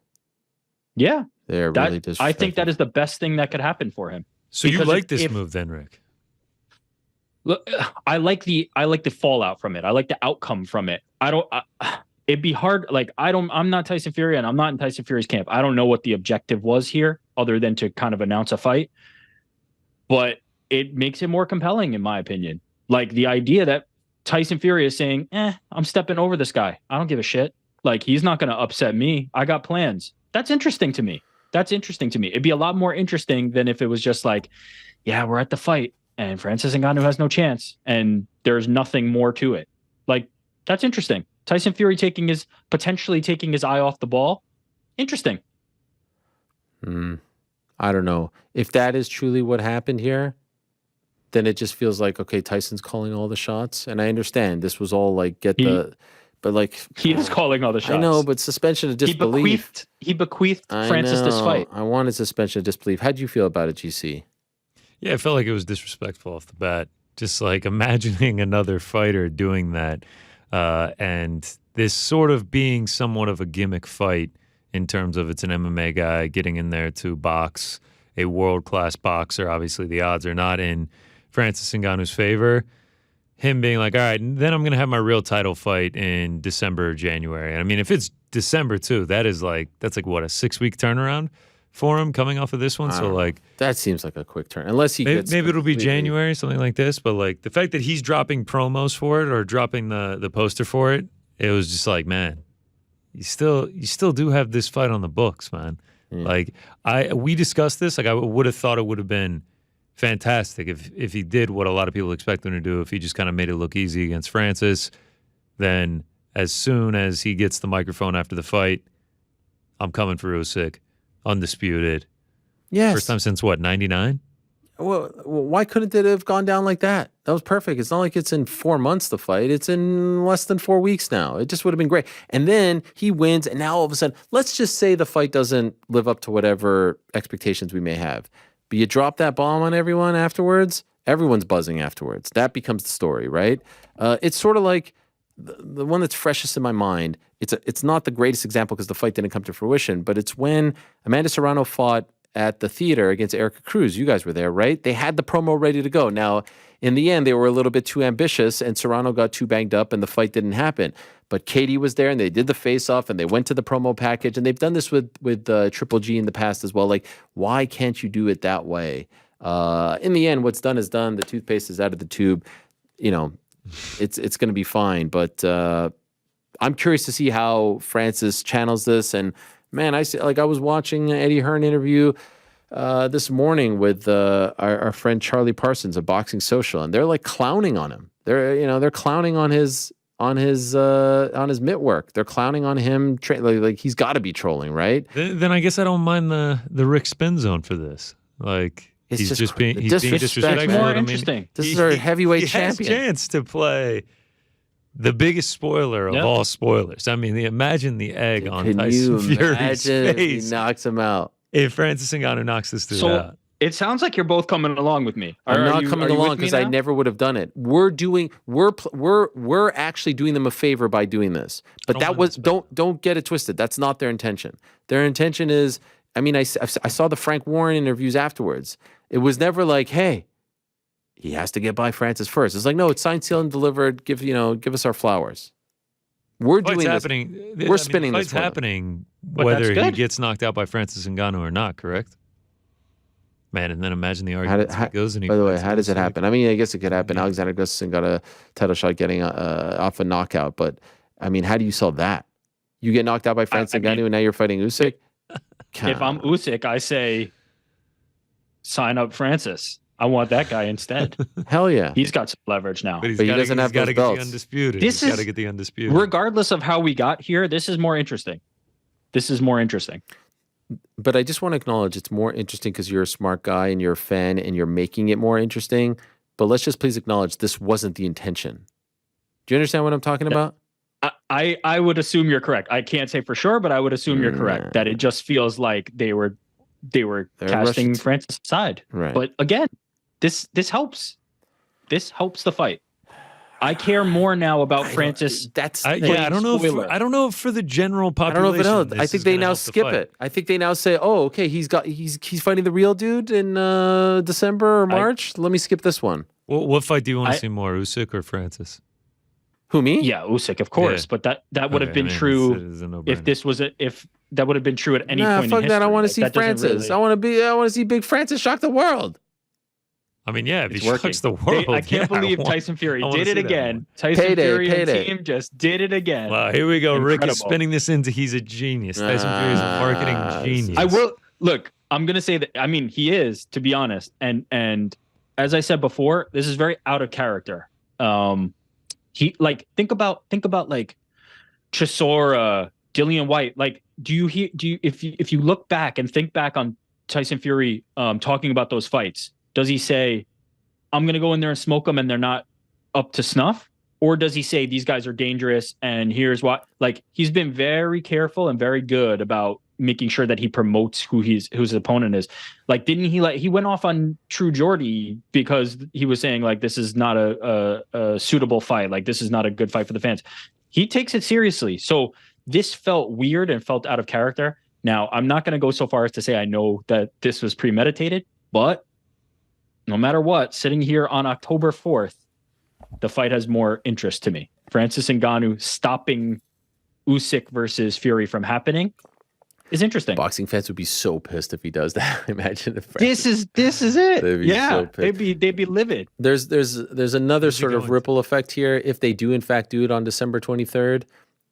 S11: Yeah,
S2: they're really disrespecting.
S11: I think that is the best thing that could happen for him.
S4: So you like this move then, Rick?
S11: Look, I like the fallout from it. I like the outcome from it. It'd be hard. Like I'm not Tyson Fury, and I'm not in Tyson Fury's camp. I don't know what the objective was here other than to kind of announce a fight, but it makes it more compelling in my opinion. Like the idea that Tyson Fury is saying, I'm stepping over this guy. I don't give a shit. Like he's not going to upset me. I got plans. That's interesting to me. It'd be a lot more interesting than if it was just like, yeah, we're at the fight and Francis Ngannou has no chance and there's nothing more to it. Like, that's interesting. Tyson Fury potentially taking his eye off the ball. Interesting.
S2: I don't know. If that is truly what happened here, then it just feels like, okay, Tyson's calling all the shots. And I understand this was all like, but like
S11: he is calling all the shots.
S2: I know, but suspension of disbelief.
S11: He bequeathed Francis this fight.
S2: I wanted suspension of disbelief. How'd you feel about it, GC?
S4: Yeah, I felt like it was disrespectful off the bat. Just like imagining another fighter doing that. And this sort of being somewhat of a gimmick fight in terms of it's an MMA guy getting in there to box a world-class boxer. Obviously, the odds are not in Francis Ngannou's favor. Him being like, all right, then I'm going to have my real title fight in December or January. I mean, if it's December too, that's like what, a 6-week turnaround for him coming off of this one? So like
S2: that seems like a quick turn. Unless he
S4: maybe it'll be January, something like this. But like the fact that he's dropping promos for it or dropping the poster for it, it was just like, man, you still do have this fight on the books, man. Like we discussed this. Like I would have thought it would have been fantastic if he did what a lot of people expect him to do. If he just kind of made it look easy against Francis, then as soon as he gets the microphone after the fight, I'm coming for Usyk, undisputed.
S2: Yes.
S4: First time since what, 99?
S2: Well, why couldn't it have gone down like that? That was perfect. It's not like it's in 4 months to fight. It's in less than 4 weeks now. It just would have been great. And then he wins, and now all of a sudden, let's just say the fight doesn't live up to whatever expectations we may have. But you drop that bomb on everyone afterwards, everyone's buzzing afterwards. That becomes the story, right? It's sort of like the one that's freshest in my mind. It's not the greatest example because the fight didn't come to fruition, but it's when Amanda Serrano fought at the theater against Erica Cruz. You guys were there, right? They had the promo ready to go. Now, in the end, they were a little bit too ambitious, and Serrano got too banged up, and the fight didn't happen. But Katie was there, and they did the face-off, and they went to the promo package, and they've done this with Triple G in the past as well. Like, why can't you do it that way? In the end, what's done is done. The toothpaste is out of the tube. You know, it's going to be fine. But I'm curious to see how Francis channels this. And man, I was watching an Eddie Hearn interview this morning with our friend Charlie Parsons of Boxing Social, and they're like clowning on him. They're clowning on his mitt work. They're clowning on him. Like he's got to be trolling, right?
S4: Then I guess I don't mind the Rick Spin Zone for this. Like. He's being disrespectful.
S11: More interesting.
S2: This is our heavyweight
S4: he
S2: champion.
S4: Has a chance to play the biggest spoiler of all spoilers. I mean, imagine the egg on Tyson Fury's face.
S2: He knocks him out.
S4: If Francis Ngannou knocks this dude out.
S11: It sounds like you're both coming along with me.
S2: I'm not coming along because I never would have done it. We're actually doing them a favor by doing this. But don't get it twisted. That's not their intention. Their intention is, I mean, I saw the Frank Warren interviews afterwards. It was never like, hey, he has to get by Francis first. It's like, no, it's signed, sealed, and delivered. Give us our flowers. We're doing this.
S4: Happening.
S2: We're spinning this.
S4: It's happening whether he gets knocked out by Francis Ngannou or not, correct? Man, and then imagine the argument goes. And
S2: by the way, how does it happen? I mean, I guess it could happen. Alexander Gustafsson got a title shot getting off a knockout. But, I mean, how do you solve that? You get knocked out by Francis Ngannou and now you're fighting Usyk?
S11: If I'm Usyk, I say sign up Francis. I want that guy instead.
S2: Hell yeah.
S11: He's got some leverage now.
S2: But he doesn't have those belts.
S4: He's got to get the undisputed.
S11: Regardless of how we got here, this is more interesting.
S2: But I just want to acknowledge it's more interesting because you're a smart guy and you're a fan and you're making it more interesting. But let's just please acknowledge this wasn't the intention. Do you understand what I'm talking about?
S11: I would assume you're correct. I can't say for sure, but I would assume you're correct. That it just feels like they were casting Francis aside.
S2: Right.
S11: But again, this helps. This helps the fight. I care more now about Francis.
S4: I don't know. I don't know if for the general population.
S2: I don't know if it helps. I think they now skip it. I think they now say, "Oh, okay, he's fighting the real dude in December or March. Let me skip this one."
S4: Well, what fight do you want to see more, Usyk or Francis?
S2: Who, me?
S11: Yeah, Usyk, of course. Yeah. But that would have been true if this was if that would have been true at any point in history.
S2: That. I want to see Francis. I want to see Big Francis shock the world.
S4: I mean, yeah, if he shocks the world.
S11: I can't believe Tyson Fury did it again. Tyson Fury and team just did it again.
S4: Wow, here we go. Incredible. Rick is spinning this into he's a genius. Tyson Fury is a marketing genius.
S11: I will look. I'm gonna say that. I mean, he is, to be honest. And as I said before, this is very out of character. He think about like Chisora, Dillian White. Like, if you look back and think back on Tyson Fury talking about those fights, does he say, I'm going to go in there and smoke them and they're not up to snuff? Or does he say these guys are dangerous and here's what? Like, he's been very careful and very good about making sure that he promotes who his opponent is. Like, didn't he went off on True Geordie because he was saying like, this is not a suitable fight. Like, this is not a good fight for the fans. He takes it seriously. So this felt weird and felt out of character. Now, I'm not going to go so far as to say I know that this was premeditated, but no matter what, sitting here on October 4th, the fight has more interest to me. Francis Ngannou stopping Usyk versus Fury from happening is interesting.
S2: Boxing fans would be so pissed if he does that. Imagine if
S11: this is it. Yeah, so they'd be livid.
S2: There's another sort of ripple effect here. If they do in fact do it on December 23rd,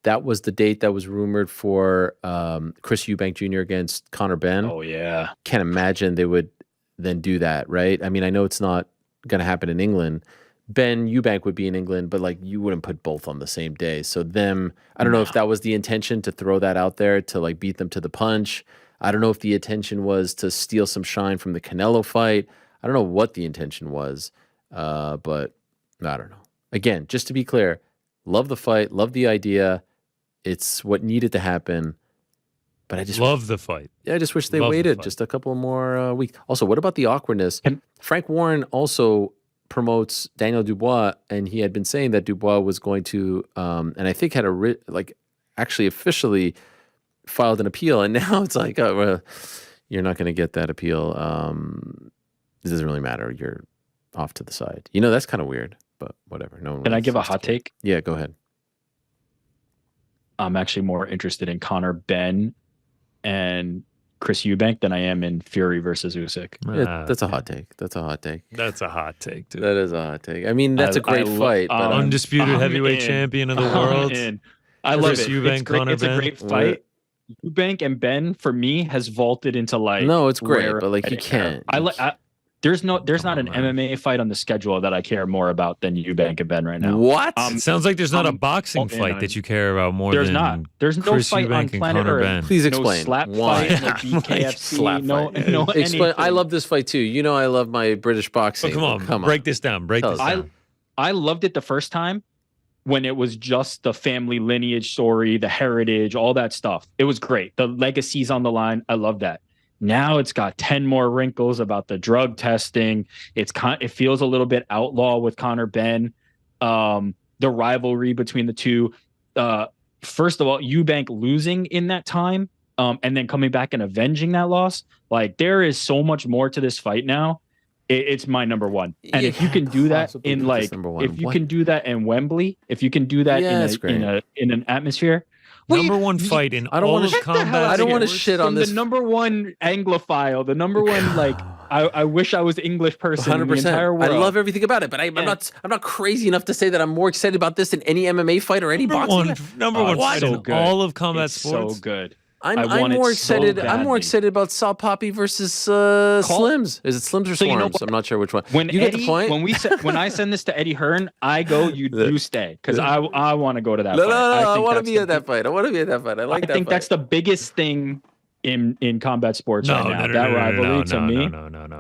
S2: that was the date that was rumored for Chris Eubank Jr. against Conor Benn.
S11: Oh yeah,
S2: can't imagine they would then do that, right? I mean, I know it's not going to happen in England. Ben Eubank would be in England, but like you wouldn't put both on the same day. So I don't know if that was the intention to throw that out there to like beat them to the punch. I don't know if the intention was to steal some shine from the Canelo fight. I don't know what the intention was, but I don't know. Again, just to be clear, love the fight, love the idea. It's what needed to happen. But I just
S4: love the fight.
S2: Yeah, I just wish they waited just a couple more weeks. Also, what about the awkwardness? Frank Warren also promotes Daniel Dubois, and he had been saying that Dubois was going to, and I think had actually officially filed an appeal, and now it's like, oh, well, you're not going to get that appeal. It doesn't really matter. You're off to the side. That's kind of weird, but whatever. No one.
S11: Can I give a hot take?
S2: Yeah, go ahead.
S11: I'm actually more interested in Conor Benn and Chris Eubank than I am in Fury versus Usyk.
S2: Yeah, that's a hot take. That's a hot take.
S4: That's a hot take, dude.
S2: That is a hot take. I mean, that's a great fight. But
S4: undisputed heavyweight champion of the world.
S11: I love
S4: Chris
S11: it.
S4: Eubank,
S11: It's a great fight. Eubank and Ben for me has vaulted into like
S2: no, it's great, but like you can't.
S11: There's not an MMA fight on the schedule that I care more about than Eubank and Ben right now.
S2: What?
S4: It sounds like there's not a boxing fight that you care about more
S11: there's
S4: than
S11: not. There's no
S4: Chris
S11: fight on
S4: Eubank and
S11: planet
S4: Conor
S11: Earth.
S4: Benn.
S2: Please explain.
S11: No slap
S2: Why?
S11: fight, no BKFC,
S2: Slap
S11: no
S2: fight.
S11: anything.
S2: I love this fight too. I love my British boxing.
S4: Oh, come on. Break this down.
S11: I loved it the first time when it was just the family lineage story, the heritage, all that stuff. It was great. The legacy's on the line. I love that. Now it's got 10 more wrinkles about the drug testing. It feels a little bit outlaw with Conor Benn. The rivalry between the two. First of all, Eubank losing in that time, and then coming back and avenging that loss. Like there is so much more to this fight now. It's my number one. And if you can do that in can do that in Wembley, if you can do that in an atmosphere.
S4: Number one fight in all of combat.
S2: I don't want to shit on this.
S11: The number one Anglophile, the number one I wish I was the English person 100%. In the entire world.
S2: I love everything about it, but I'm not crazy enough to say that I'm more excited about this than any MMA fight or any boxing.
S4: Number one fight in all of combat sports.
S11: So good.
S2: I'm more excited. I'm more excited about Sal Papi versus Slims. Is it Slims or Swarms? I'm not sure which one.
S11: When
S2: you get the point.
S11: When I send this to Eddie Hearn, I go. You stay because I want to go to that.
S2: No,
S11: fight.
S2: I want to be at that fight. I want to be at that fight. I like that.
S11: I think that's the biggest thing in combat sports right now. That rivalry to me,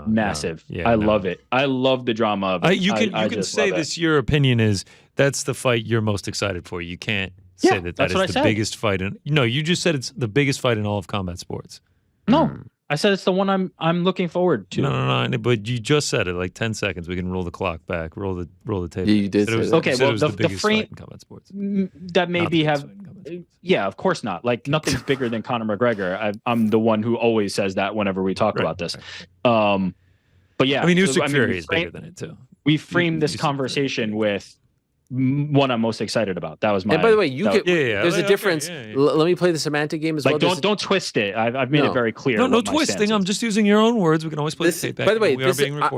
S11: massive. I love it. I love the drama of it.
S4: You can say this. Your opinion is that's the fight you're most excited for. You can't say that is the biggest fight you just said it's the biggest fight in all of combat sports.
S11: No. I said it's the one I'm looking forward to.
S4: No, but you just said it like 10 seconds. We can roll the clock back, roll the tape.
S2: Yeah, you did say that.
S11: Okay, well,
S4: the
S11: frame
S4: in combat sports.
S11: That maybe have yeah, of course not. Like nothing's bigger than Conor McGregor. I'm the one who always says that whenever we talk about this. But yeah,
S4: I mean, Usyk Fury is bigger than it too.
S11: We framed this conversation with what I'm most excited about. That was my.
S2: And by the way, there's a difference.
S4: Yeah.
S2: Let me play the semantic game as well.
S11: Don't twist it. I've made it very clear.
S4: No twisting. I'm just using your own words. We can always play the tape back.
S2: By the way,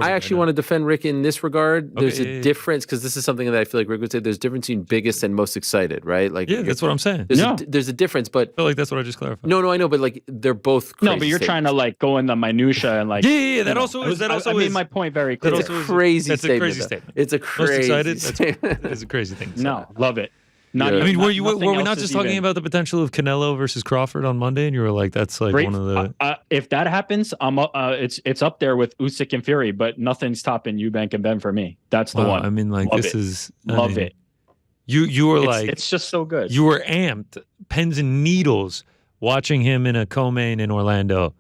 S4: I
S2: actually want to defend Rick in this regard. There's a difference because this is something that I feel like Rick would say. There's a difference between biggest and most excited, right? Like
S4: that's what I'm saying.
S2: There's a difference, but
S4: I feel like that's what I just clarified.
S2: No, I know, but like they're both.
S11: No, but you're trying to go in the minutia and like.
S4: Yeah. That also is.
S11: I made my point very clear.
S2: It's a crazy statement. It's a crazy
S4: statement. That is a crazy thing.
S11: No. Love it.
S4: Were we not just talking about the potential of Canelo versus Crawford on Monday, and you were like, "That's like one of the."
S11: If that happens, it's up there with Usyk and Fury, but nothing's topping Eubank and Ben for me. That's the one.
S4: I mean, like
S11: love
S4: this
S11: it.
S4: is
S11: love it.
S4: You were like,
S11: it's just so good.
S4: You were amped, pens and needles, watching him in a co-main in Orlando,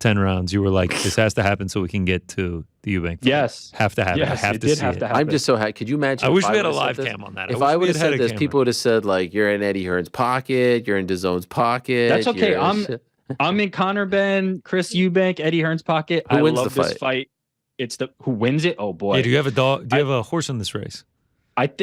S4: 10 rounds. You were like, this has to happen so we can get to the Eubank fight.
S11: Yes.
S4: Have to happen.
S11: Yes,
S4: I have to see it.
S2: I'm just so happy. Could you imagine?
S4: I wish we had a live cam on that.
S2: If I would have said this, people would have said, like, you're in Eddie Hearn's pocket, you're in DAZN's pocket.
S11: That's okay. I'm in Conor Benn, Chris Eubank, Eddie Hearn's pocket.
S2: Who wins
S11: love
S2: the
S11: this fight. It's who wins it? Oh boy.
S4: Yeah, do you have a dog? Do you have a horse in this race?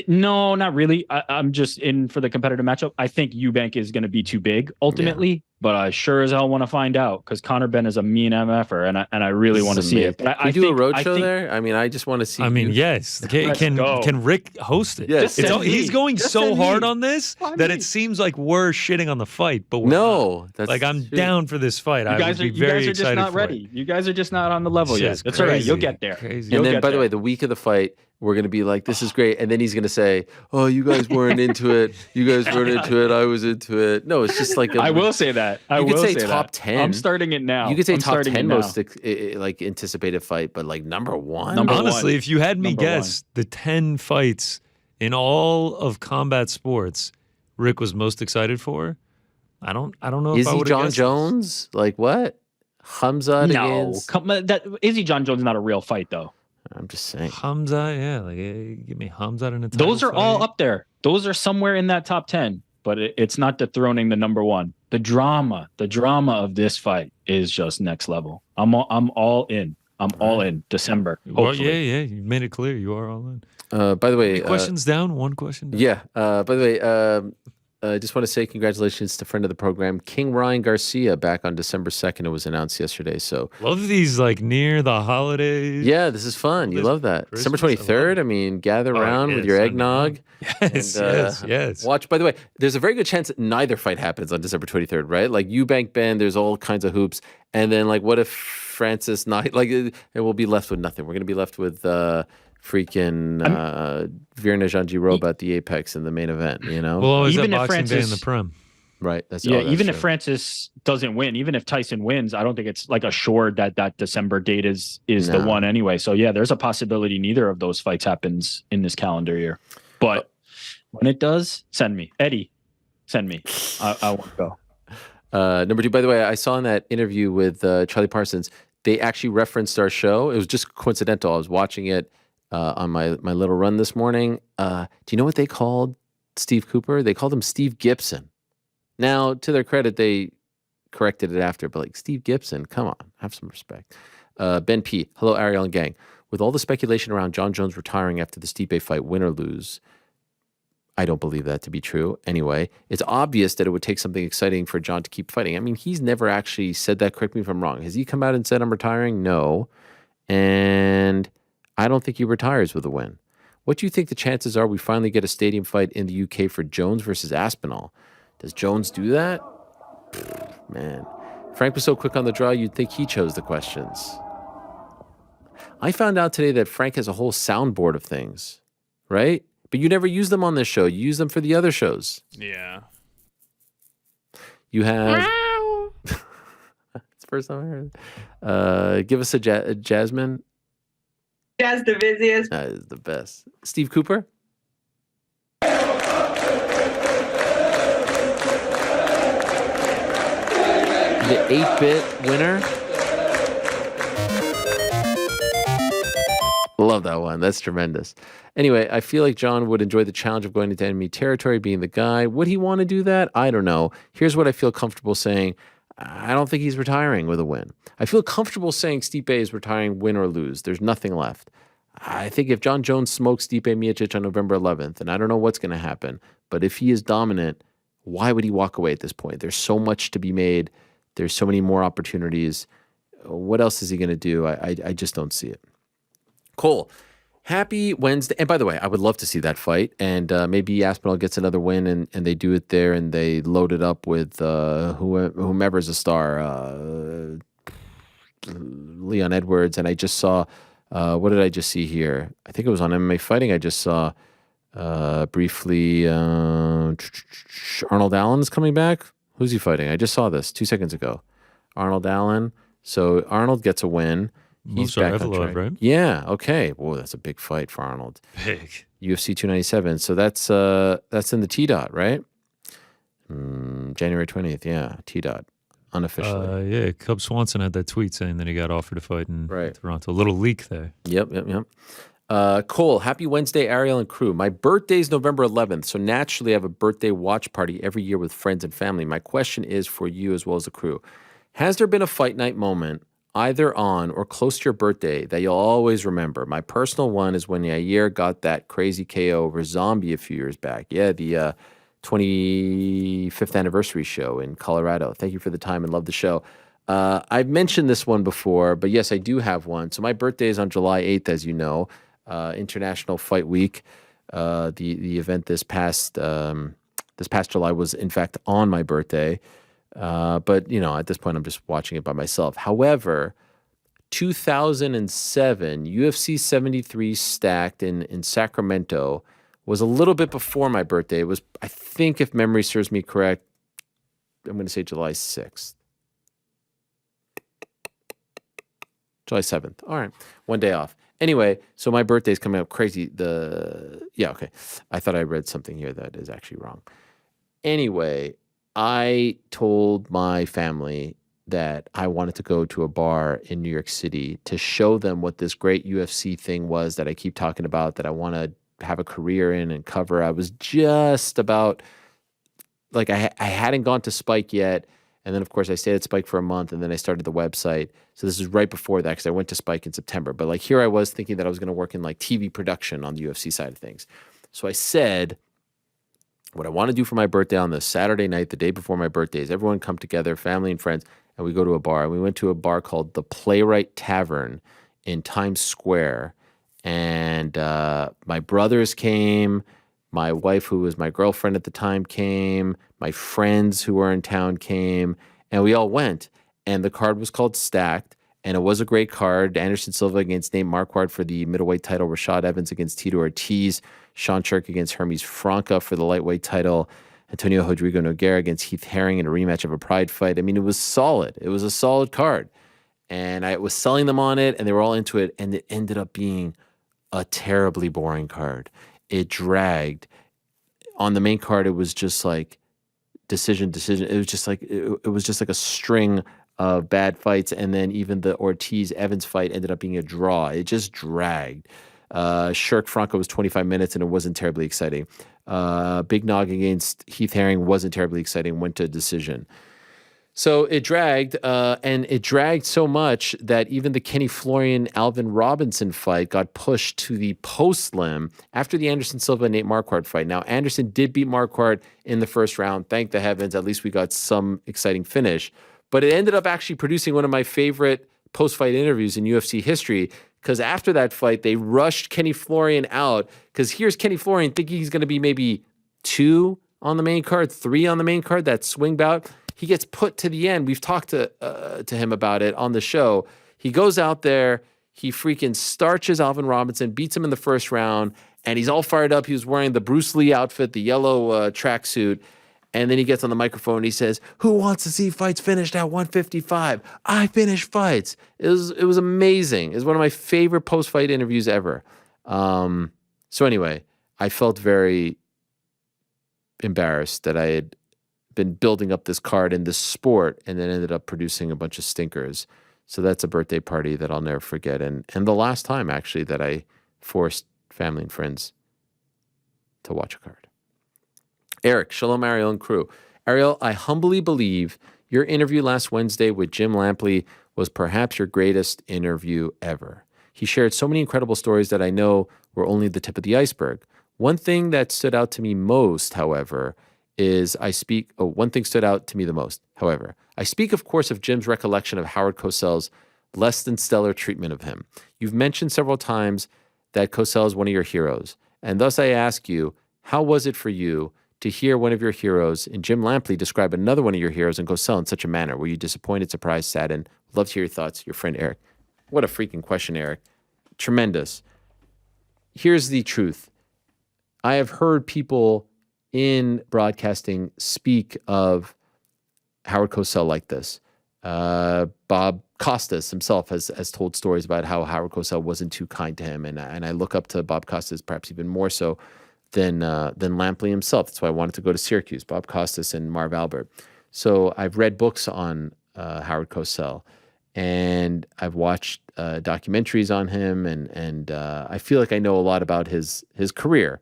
S11: No, not really. I'm just in for the competitive matchup. I think Eubank is going to be too big ultimately, but I sure as hell want to find out because Conor Benn is a mean MFer, and I really want to see it.
S2: Can we do a roadshow there? I mean, I just want to see.
S4: I mean, yes. Can Rick host it?
S2: Yes.
S4: He's going so hard on this that it seems like we're shitting on the fight, but we're not. Like I'm down for this fight.
S11: You guys are just not ready. You guys are just not on the level yet. That's all right. You'll get there.
S2: And then, by the way, the week of the fight, we're going to be like, this is great. And then he's going to say, oh, you guys weren't into it. You guys weren't into it. I was into it. No, it's just like.
S11: I will say that.
S2: You could say top 10.
S11: I'm starting it now.
S2: You could say top 10 most anticipated fight, but like number one.
S4: Honestly, if you had me guess the 10 fights in all of combat sports Rick was most excited for, I don't know if I would have
S2: John Jones? Like what? Hamza against...
S11: Izzy John Jones is not a real fight, though.
S2: I'm just saying.
S4: Hamza, yeah, like give me Hamza in a title
S11: Those are
S4: fight.
S11: all up there. Those are somewhere in that top 10, but it's not dethroning the number one. The drama of this fight is just next level. I'm all in. I'm all in. December.
S4: Well,
S11: Hopefully.
S4: yeah, you made it clear you are all in.
S2: By the way,
S4: Any questions down? One question down.
S2: Yeah. By the way, I just want to say congratulations to friend of the program, King Ryan Garcia, back on December 2nd. It was announced yesterday. So
S4: love these like near the holidays.
S2: yeah, this is fun. You love that. December 23rd. I mean, gather around with your eggnog.
S4: Yes, yes.
S2: Watch. By the way, there's a very good chance that neither fight happens on December 23rd, right? Like Eubank Ben, there's all kinds of hoops. And then like, what if Francis Knight, like, and we'll be left with nothing. We're going to be left with freaking Virna Jandiroba at the Apex in the main event, you know?
S4: Well, always
S11: Even
S4: that
S11: if
S4: Boxing Day in the
S11: Francis-
S4: Prem.
S2: Right. That's
S11: Even if Francis doesn't win, even if Tyson wins, I don't think it's like assured that December date is the one anyway. So yeah, there's a possibility neither of those fights happens in this calendar year. But when it does, send me. Eddie, send me. I won't go.
S2: Number two, by the way, I saw in that interview with Charlie Parsons, they actually referenced our show. It was just coincidental. I was watching it on my little run this morning. Do you know what they called Steve Cooper? They called him Steve Gibson. Now, to their credit, they corrected it after, but like Steve Gibson, come on, have some respect. Ben P. Hello, Ariel and gang. With all the speculation around John Jones retiring after the Stipe fight, win or lose, I don't believe that to be true. Anyway, it's obvious that it would take something exciting for John to keep fighting. I mean, he's never actually said that. Correct me if I'm wrong. Has he come out and said, I'm retiring? No. And I don't think he retires with a win. What do you think the chances are we finally get a stadium fight in the UK for Jones versus Aspinall? Does Jones do that? Man. Frank was so quick on the draw, you'd think he chose the questions. I found out today that Frank has a whole soundboard of things, right? But you never use them on this show. You use them for the other shows.
S3: Yeah.
S2: You have... It's the first time I heard it. Give us a Jasmine.
S12: Jazz Divizius.
S2: That is the best. Steve Cooper. The 8-bit winner. Love that one. That's tremendous. Anyway, I feel like John would enjoy the challenge of going into enemy territory, being the guy. Would he want to do that? I don't know. Here's what I feel comfortable saying. I don't think he's retiring with a win. I feel comfortable saying Stipe is retiring, win or lose. There's nothing left. I think if John Jones smokes Stipe Miocic on November 11th, and I don't know what's going to happen, but if he is dominant, why would he walk away at this point? There's so much to be made. There's so many more opportunities. What else is he going to do? I just don't see it. Cool. Happy Wednesday. And by the way, I would love to see that fight. And maybe Aspinall gets another win and they do it there and they load it up with whomever's a star, Leon Edwards. And I just saw, what did I just see here? I think it was on MMA Fighting. I just saw briefly Arnold Allen is coming back. Who's he fighting? I just saw this 2 seconds ago. Arnold Allen. So Arnold gets a win. He's back on track. Right? Yeah. Okay. Whoa, that's a big fight for Arnold.
S4: Big.
S2: UFC 297. So that's in the T-Dot, right? January 20th. Yeah. T-Dot. Unofficially.
S4: Yeah. Cub Swanson had that tweet saying that he got offered a fight in Toronto. A little leak there.
S2: Yep. Cole, happy Wednesday, Ariel and crew. My birthday's November 11th, so naturally I have a birthday watch party every year with friends and family. My question is for you as well as the crew. Has there been a fight night moment either on or close to your birthday that you'll always remember? My personal one is when Yair got that crazy KO over Zombie a few years back. Yeah, the 25th anniversary show in Colorado. Thank you for the time and love the show. I've mentioned this one before, but yes, I do have one. So my birthday is on July 8th, as you know. International Fight Week. The event this past July was in fact on my birthday. But you know, at this point I'm just watching it by myself. However, 2007 UFC 73 stacked in Sacramento was a little bit before my birthday. It was, I think if memory serves me correct, I'm going to say July 6th. July 7th. All right. One day off. Anyway, so my birthday's coming up crazy. Okay. I thought I read something here that is actually wrong. Anyway, I told my family that I wanted to go to a bar in New York City to show them what this great UFC thing was that I keep talking about, that I want to have a career in and cover. I was just about, like, I hadn't gone to Spike yet. And then, of course, I stayed at Spike for a month, and then I started the website. So this is right before that, because I went to Spike in September. But like, here I was thinking that I was going to work in like TV production on the UFC side of things. So I said, what I want to do for my birthday on the Saturday night, the day before my birthday, is everyone come together, family and friends, and we go to a bar. And we went to a bar called the Playwright Tavern in Times Square. And my brothers came. My wife, who was my girlfriend at the time, came. My friends who were in town came. And we all went. And the card was called Stacked. And it was a great card. Anderson Silva against Nate Marquardt for the middleweight title. Rashad Evans against Tito Ortiz. Sean Sherk against Hermes Franca for the lightweight title. Antonio Rodrigo Nogueira against Heath Herring in a rematch of a Pride fight. I mean, it was solid. It was a solid card. And I was selling them on it, and they were all into it. And it ended up being a terribly boring card. It dragged. On the main card, it was just like decision. It was just like it was just like a string of bad fights, and then even the Ortiz-Evans fight ended up being a draw. It just dragged. Sherk Franco was 25 minutes, and it wasn't terribly exciting. Big Nog against Heath Herring wasn't terribly exciting, went to decision. So it dragged, and it dragged so much that even the Kenny Florian-Alvin Robinson fight got pushed to the post-lim after the Anderson Silva-Nate Marquardt fight. Now, Anderson did beat Marquardt in the first round. Thank the heavens. At least we got some exciting finish. But it ended up actually producing one of my favorite post-fight interviews in UFC history, because after that fight, they rushed Kenny Florian out, because here's Kenny Florian thinking he's going to be maybe 2 on the main card, 3 on the main card, that swing bout. He gets put to the end. We've talked to him about it on the show. He goes out there, he freaking starches Alvin Robinson, beats him in the first round, and he's all fired up. He was wearing the Bruce Lee outfit, the yellow tracksuit. And then he gets on the microphone and he says, "Who wants to see fights finished at 155? I finish fights." It was amazing. It was one of my favorite post-fight interviews ever. So anyway, I felt very embarrassed that I had been building up this card in this sport and then ended up producing a bunch of stinkers. So that's a birthday party that I'll never forget. And the last time, actually, that I forced family and friends to watch a card. Eric, shalom, Ariel and crew. Ariel, I humbly believe your interview last Wednesday with Jim Lampley was perhaps your greatest interview ever. He shared so many incredible stories that I know were only the tip of the iceberg. One thing that stood out to me most, however, one thing stood out to me the most, however. I speak, of course, of Jim's recollection of Howard Cosell's less than stellar treatment of him. You've mentioned several times that Cosell is one of your heroes, and thus I ask you, how was it for you to hear one of your heroes in Jim Lampley describe another one of your heroes in Cosell in such a manner? Were you disappointed, surprised, saddened? Love to hear your thoughts. Your friend, Eric. What a freaking question, Eric. Tremendous. Here's the truth. I have heard people in broadcasting speak of Howard Cosell like this. Bob Costas himself has told stories about how Howard Cosell wasn't too kind to him, and I look up to Bob Costas perhaps even more so than Lampley himself. That's why I wanted to go to Syracuse, Bob Costas and Marv Albert. So I've read books on Howard Cosell, and I've watched documentaries on him, and I feel like I know a lot about his career.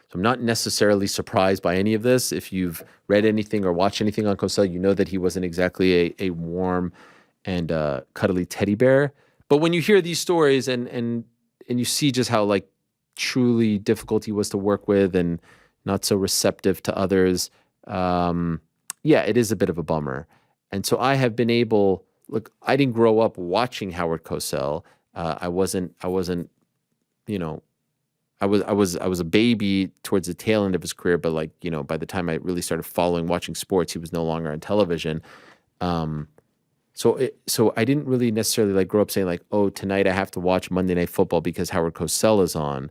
S2: So I'm not necessarily surprised by any of this. If you've read anything or watched anything on Cosell, you know that he wasn't exactly a warm and cuddly teddy bear. But when you hear these stories and you see just how like truly difficult he was to work with and not so receptive to others, it is a bit of a bummer. And so I have been able, look, I didn't grow up watching Howard Cosell. I was a baby towards the tail end of his career, but by the time I really started watching sports, he was no longer on television. So I didn't really necessarily grow up saying oh, tonight I have to watch Monday Night Football because Howard Cosell is on.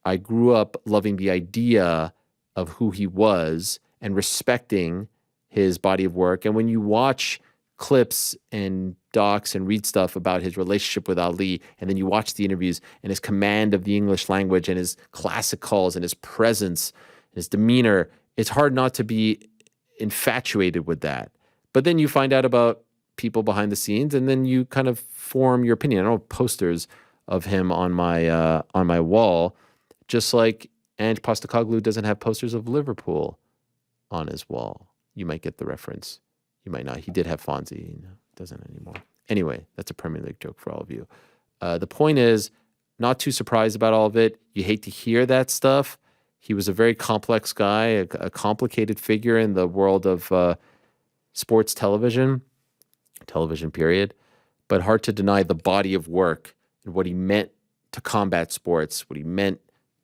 S2: I grew up loving the idea of who he was and respecting his body of work. And when you watch clips and docs and read stuff about his relationship with Ali, and then you watch the interviews and his command of the English language and his classic calls and his presence and his demeanor, it's hard not to be infatuated with that. But then you find out about people behind the scenes, and then you kind of form your opinion. I don't have posters of him on my wall, just like Ange Postecoglou doesn't have posters of Liverpool on his wall. You might get the reference. You might not. He did have Fonzie. Doesn't anymore. Anyway, that's a Premier League joke for all of you. The point is, not too surprised about all of it. You hate to hear that stuff. He was a very complex guy, a complicated figure in the world of sports television period, but hard to deny the body of work and what he meant to combat sports, what he meant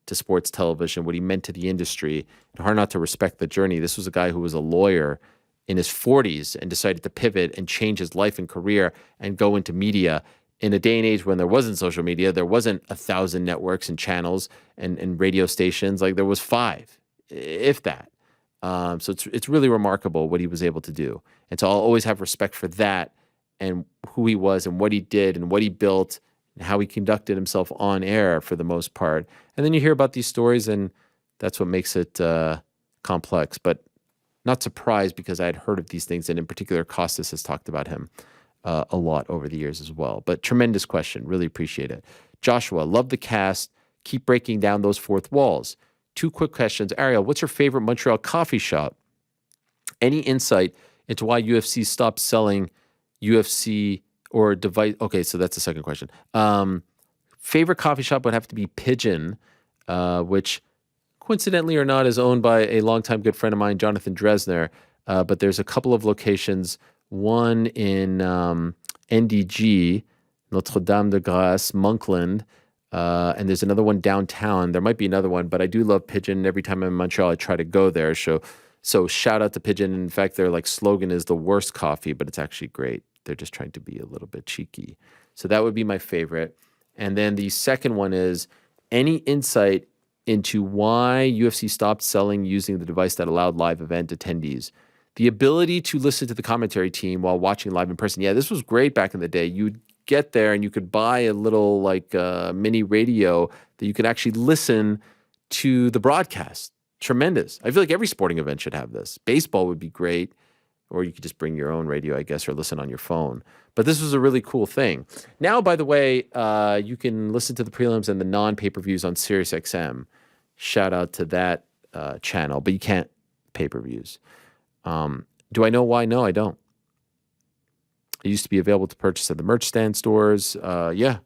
S2: to sports television, what he meant to the industry, and hard not to respect the journey. This was a guy who was a lawyer in his 40s and decided to pivot and change his life and career and go into media in a day and age when there wasn't social media, there wasn't 1,000 networks and channels and radio stations. Like there was 5, if that. So it's really remarkable what he was able to do. And so I'll always have respect for that and who he was and what he did and what he built and how he conducted himself on air for the most part. And then you hear about these stories, and that's what makes it complex. But not surprised, because I had heard of these things, and in particular, Costas has talked about him a lot over the years as well. But tremendous question. Really appreciate it. Joshua, love the cast. Keep breaking down those fourth walls. 2 quick questions. Ariel, what's your favorite Montreal coffee shop? Any insight into why UFC stopped selling UFC or device? Okay, so that's the second question. Favorite coffee shop would have to be Pigeon, which coincidentally or not is owned by a longtime good friend of mine, Jonathan Dresner. But there's a couple of locations, one in NDG, Notre Dame de Grâce, Monkland, and there's another one downtown. There might be another one, but I do love Pigeon. Every time I'm in Montreal, I try to go there. So shout out to Pigeon. In fact, their slogan is the worst coffee, but it's actually great. They're just trying to be a little bit cheeky. So that would be my favorite. And then the second one is any insight into why UFC stopped selling using the device that allowed live event attendees. The ability to listen to the commentary team while watching live in person. Yeah, this was great back in the day. You'd get there and you could buy a little mini radio that you could actually listen to the broadcast. Tremendous. I feel like every sporting event should have this. Baseball would be great, or you could just bring your own radio, I guess, or listen on your phone. But this was a really cool thing. Now, by the way, you can listen to the prelims and the non-pay-per-views on SiriusXM. Shout out to that channel, but you can't pay-per-views. Do I know why? No, I don't. It used to be available to purchase at the merch stand stores. Yeah,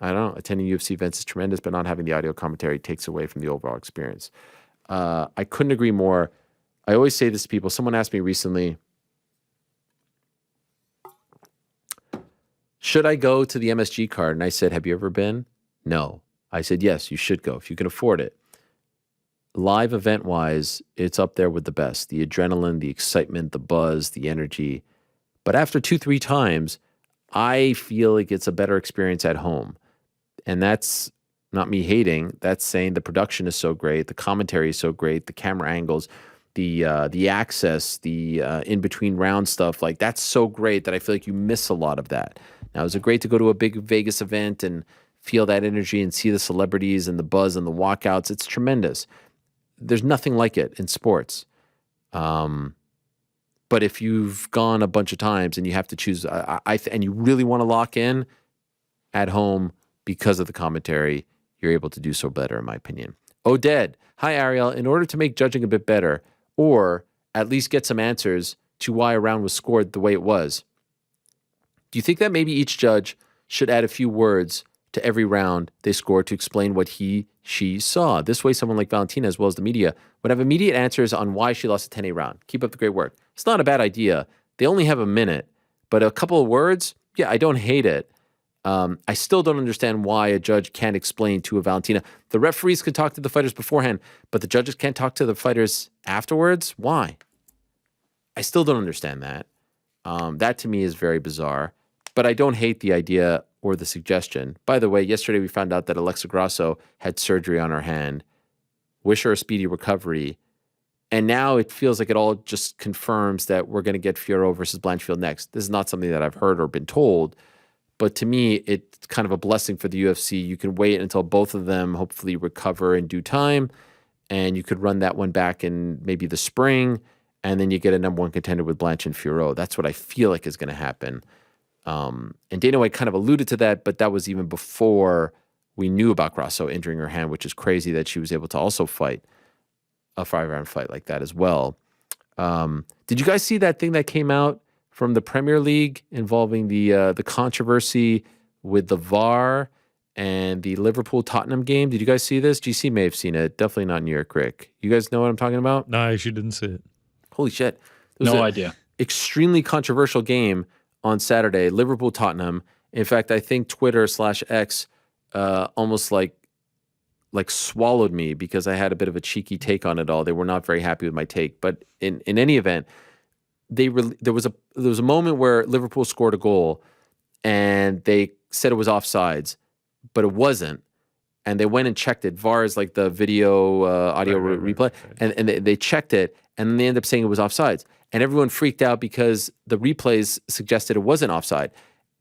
S2: I don't know. Attending UFC events is tremendous, but not having the audio commentary takes away from the overall experience. I couldn't agree more. I always say this to people. Someone asked me recently, should I go to the MSG card? And I said, have you ever been? No. I said, yes, you should go if you can afford it. Live event-wise, it's up there with the best. The adrenaline, the excitement, the buzz, the energy. But after 2-3 times, I feel like it's a better experience at home. And that's not me hating. That's saying the production is so great, the commentary is so great, the camera angles, the access, the in-between round stuff. Like, that's so great that I feel like you miss a lot of that. Now, is it great to go to a big Vegas event and feel that energy and see the celebrities and the buzz and the walkouts? It's tremendous. There's nothing like it in sports. But if you've gone a bunch of times and you have to choose, and you really want to lock in at home because of the commentary, you're able to do so better, in my opinion. Oded, hi, Ariel. In order to make judging a bit better, or at least get some answers to why a round was scored the way it was, do you think that maybe each judge should add a few words to every round they score to explain what she saw? This way, someone like Valentina, as well as the media, would have immediate answers on why she lost a 10-8 round. Keep up the great work. It's not a bad idea. They only have a minute, but a couple of words, yeah, I don't hate it. I still don't understand why a judge can't explain to a Valentina. The referees can talk to the fighters beforehand, but the judges can't talk to the fighters afterwards. Why? I still don't understand that. That to me is very bizarre, but I don't hate the idea or the suggestion. By the way, yesterday we found out that Alexa Grasso had surgery on her hand. Wish her a speedy recovery. And now it feels like it all just confirms that we're going to get Fiorot versus Blanchfield next. This is not something that I've heard or been told, but to me, it's kind of a blessing for the UFC. You can wait until both of them hopefully recover in due time, and you could run that one back in maybe the spring, and then you get a number one contender with Blanche and Furo. That's what I feel like is going to happen. And Dana White kind of alluded to that, but that was even before we knew about Grasso injuring her hand, which is crazy that she was able to also fight a 5-round fight like that as well. Did you guys see that thing that came out from the Premier League involving the controversy with the VAR and the Liverpool-Tottenham game? Did you guys see this? GC may have seen it. Definitely not New York Rick. You guys know what I'm talking about?
S4: No, I actually didn't see it.
S2: Holy shit. It was
S11: No
S2: an
S11: idea.
S2: extremely controversial game on Saturday, Liverpool-Tottenham. In fact, I think Twitter/X almost like swallowed me because I had a bit of a cheeky take on it all. They were not very happy with my take. But in any event, there was a moment where Liverpool scored a goal and they said it was offsides, but it wasn't. And they went and checked it. VAR is like the video audio replay.
S4: Right.
S2: And they checked it, and then they ended up saying it was offsides. And everyone freaked out because the replays suggested it wasn't offside.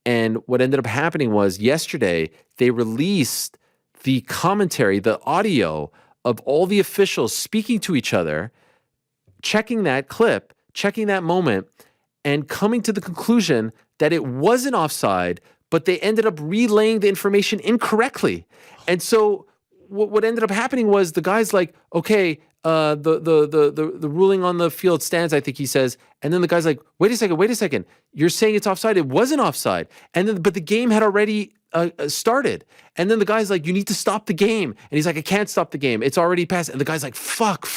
S2: And what ended up happening was yesterday they released the commentary, the audio of all the officials speaking to each other, checking that clip, checking that moment, and coming to the conclusion that it wasn't offside, but they ended up relaying the information incorrectly. And so what ended up happening was the guy's like, okay, the ruling on the field stands, I think he says. And then the guy's like, wait a second. You're saying it's offside. It wasn't offside. And then, but the game had already started. And then the guy's like, you need to stop the game. And he's like, I can't stop the game. It's already passed. And the guy's like, fuck.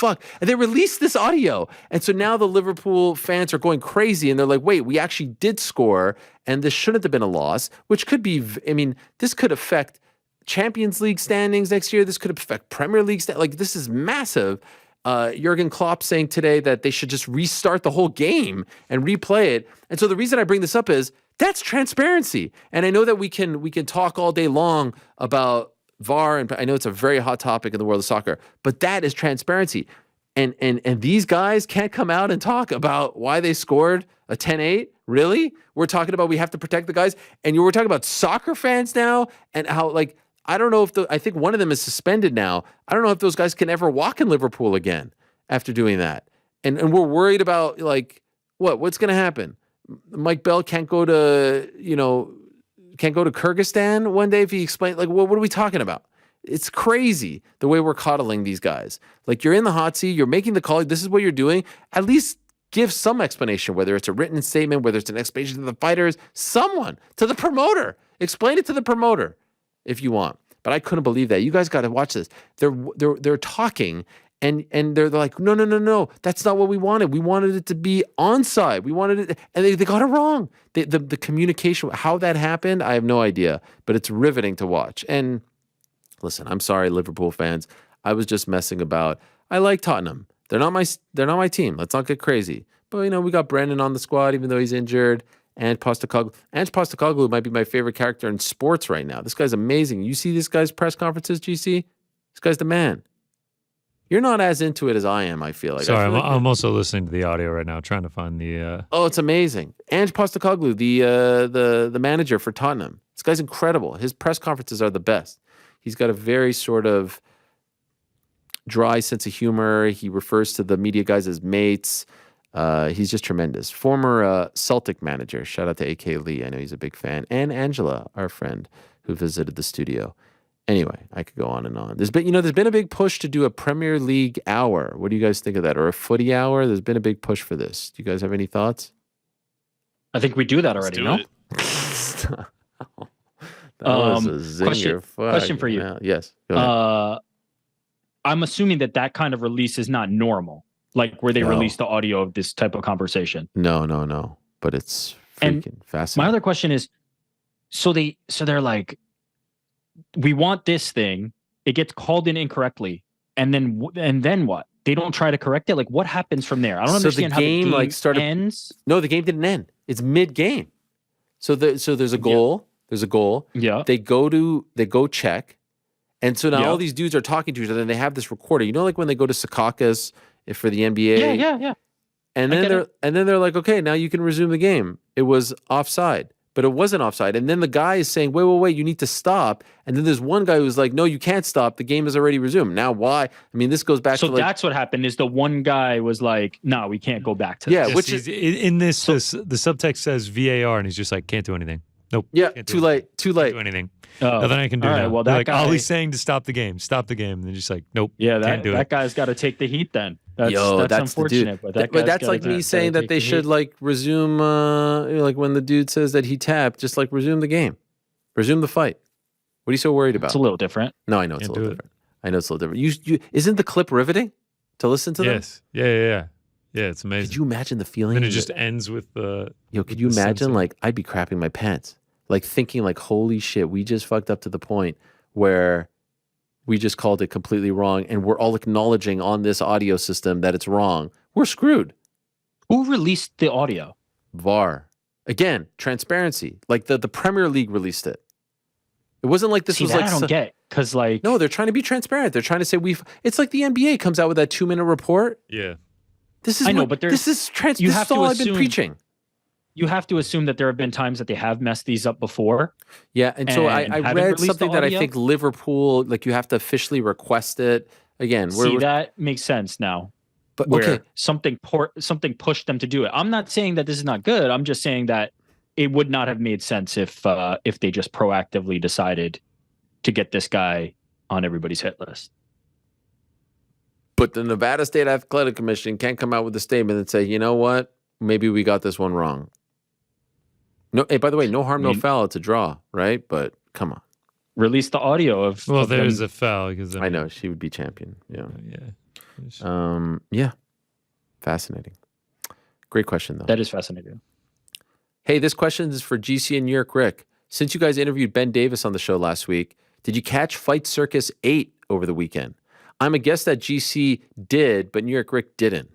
S2: And they released this audio. And so now the Liverpool fans are going crazy. And they're like, wait, we actually did score. And this shouldn't have been a loss, which could be, this could affect Champions League standings next year. This could affect Premier League like this is massive. Jurgen Klopp saying today that they should just restart the whole game and replay it. And so the reason I bring this up is that's transparency. And I know that we can talk all day long about VAR, and I know it's a very hot topic in the world of soccer, but that is transparency. And these guys can't come out and talk about why they scored a 10-8. Really? We're talking about we have to protect the guys. And we're talking about soccer fans now and how I don't know if I think one of them is suspended now. I don't know if those guys can ever walk in Liverpool again after doing that. And we're worried about what's going to happen. Mike Bell can't go to Kyrgyzstan one day if he explains, what are we talking about? It's crazy the way we're coddling these guys. Like, you're in the hot seat, you're making the call, this is what you're doing. At least give some explanation, whether it's a written statement, whether it's an explanation to the fighters, someone, to the promoter. Explain it to the promoter if you want. But I couldn't believe that. You guys got to watch this. They're talking and they're like, no, that's not what we wanted. We wanted it to be onside. We wanted it, and they got it wrong. The communication, how that happened, I have no idea. But it's riveting to watch. And listen, I'm sorry, Liverpool fans. I was just messing about. I like Tottenham. They're not my team. Let's not get crazy. But we got Brandon on the squad, even though he's injured. And Postecoglou might be my favorite character in sports right now. This guy's amazing. You see this guy's press conferences, GC? This guy's the man. You're not as into it as I am, I feel like.
S4: Sorry, I'm also listening to the audio right now, trying to find the...
S2: Oh, it's amazing. Ange Postecoglou, the manager for Tottenham. This guy's incredible. His press conferences are the best. He's got a very sort of dry sense of humor. He refers to the media guys as mates. He's just tremendous. Former Celtic manager. Shout out to A.K. Lee. I know he's a big fan. And Angela, our friend, who visited the studio. Anyway, I could go on and on. There's been a big push to do a Premier League hour. What do you guys think of that? Or a footy hour? There's been a big push for this. Do you guys have any thoughts?
S11: I think we do that already, no?
S2: That was a zinger.
S11: Question for you.
S2: Yes. Go ahead.
S11: I'm assuming that kind of release is not normal, like where they release the audio of this type of conversation.
S2: No. But it's freaking fascinating.
S11: My other question is, so they're like, we want this thing. It gets called in incorrectly, and then what? They don't try to correct it. Like, what happens from there? I don't understand how the game ends.
S2: No, the game didn't end. It's mid-game. So there's a goal. Yeah. There's a goal.
S11: Yeah.
S2: They go check. And so now all these dudes are talking to each other and they have this recorder. Like when they go to Secaucus for the NBA.
S11: Yeah.
S2: And then they're like, okay, now you can resume the game. It was offside. but it wasn't offside. And then the guy is saying, wait, you need to stop. And then there's one guy who's like, no, you can't stop. The game has already resumed. Now, why? I mean, this goes back to
S11: So that's what happened is the one guy was like, no, we can't go back to this.
S2: which is
S4: in this, the subtext says VAR, and he's just like, can't do anything. Nope.
S2: Yeah,
S4: can't
S2: too late.
S4: Can't do anything. Nothing I can do
S11: all right,
S4: now.
S11: well,
S4: They're
S11: that
S4: like,
S11: guy-
S4: Ollie's saying to stop the game. And they're just like, nope.
S11: Yeah,
S4: can't do
S11: that
S4: it.
S11: guy's got to take the heat then. That's
S2: that's the
S11: unfortunate.
S2: dude.
S11: But
S2: But that's like me saying that they should like resume, like when the dude says that he tapped, just like resume the game, resume the fight. What are you so worried about?
S11: It's a little different.
S2: No, I know it's
S4: Can't
S2: a little
S4: do it.
S2: different. I know it's a little different. You isn't the clip riveting to listen to them?
S4: Yes. Yeah. Yeah, it's amazing.
S2: Could you imagine the feeling?
S4: And it just ends with the.
S2: Could you imagine? Like, I'd be crapping my pants, like thinking, like, holy shit, we just fucked up to the point where we just called it completely wrong, and we're all acknowledging on this audio system that it's wrong. We're screwed.
S11: Who released the audio?
S2: VAR. Again, transparency. Like the Premier League released it. It wasn't like this
S11: See,
S2: was
S11: that
S2: like
S11: I don't get because like
S2: no, they're trying to be transparent. They're trying to say it's like the NBA comes out with that 2-minute report.
S4: Yeah.
S2: This is
S11: I know, but
S2: this is
S11: you
S2: this
S11: have
S2: is all
S11: to
S2: I've been
S11: assume-
S2: preaching.
S11: You have to assume that there have been times that they have messed these up before.
S2: Yeah, and so I
S11: haven't
S2: read
S11: released
S2: something
S11: the
S2: that I
S11: audio?
S2: think Liverpool, like you have to officially request it. Again,
S11: See, that makes sense now.
S2: but
S11: Where
S2: okay,
S11: something pushed them to do it. I'm not saying that this is not good. I'm just saying that it would not have made sense if they just proactively decided to get this guy on everybody's hit list.
S2: but the Nevada State Athletic Commission can't come out with a statement and say, you know what, maybe we got this one wrong. No, hey, by the way, no harm, no foul. It's a draw, right? But come on.
S11: Release the audio of.
S4: Well,
S11: of
S4: there's
S11: them.
S4: a foul because
S2: I know she would be champion. Yeah.
S4: Yeah.
S2: Yeah. Fascinating. Great question, though.
S11: That is fascinating.
S2: Hey, this question is for GC and New York Rick. Since you guys interviewed Ben Davis on the show last week, did you catch Fight Circus 8 over the weekend? I'm a guess that GC did, but New York Rick didn't.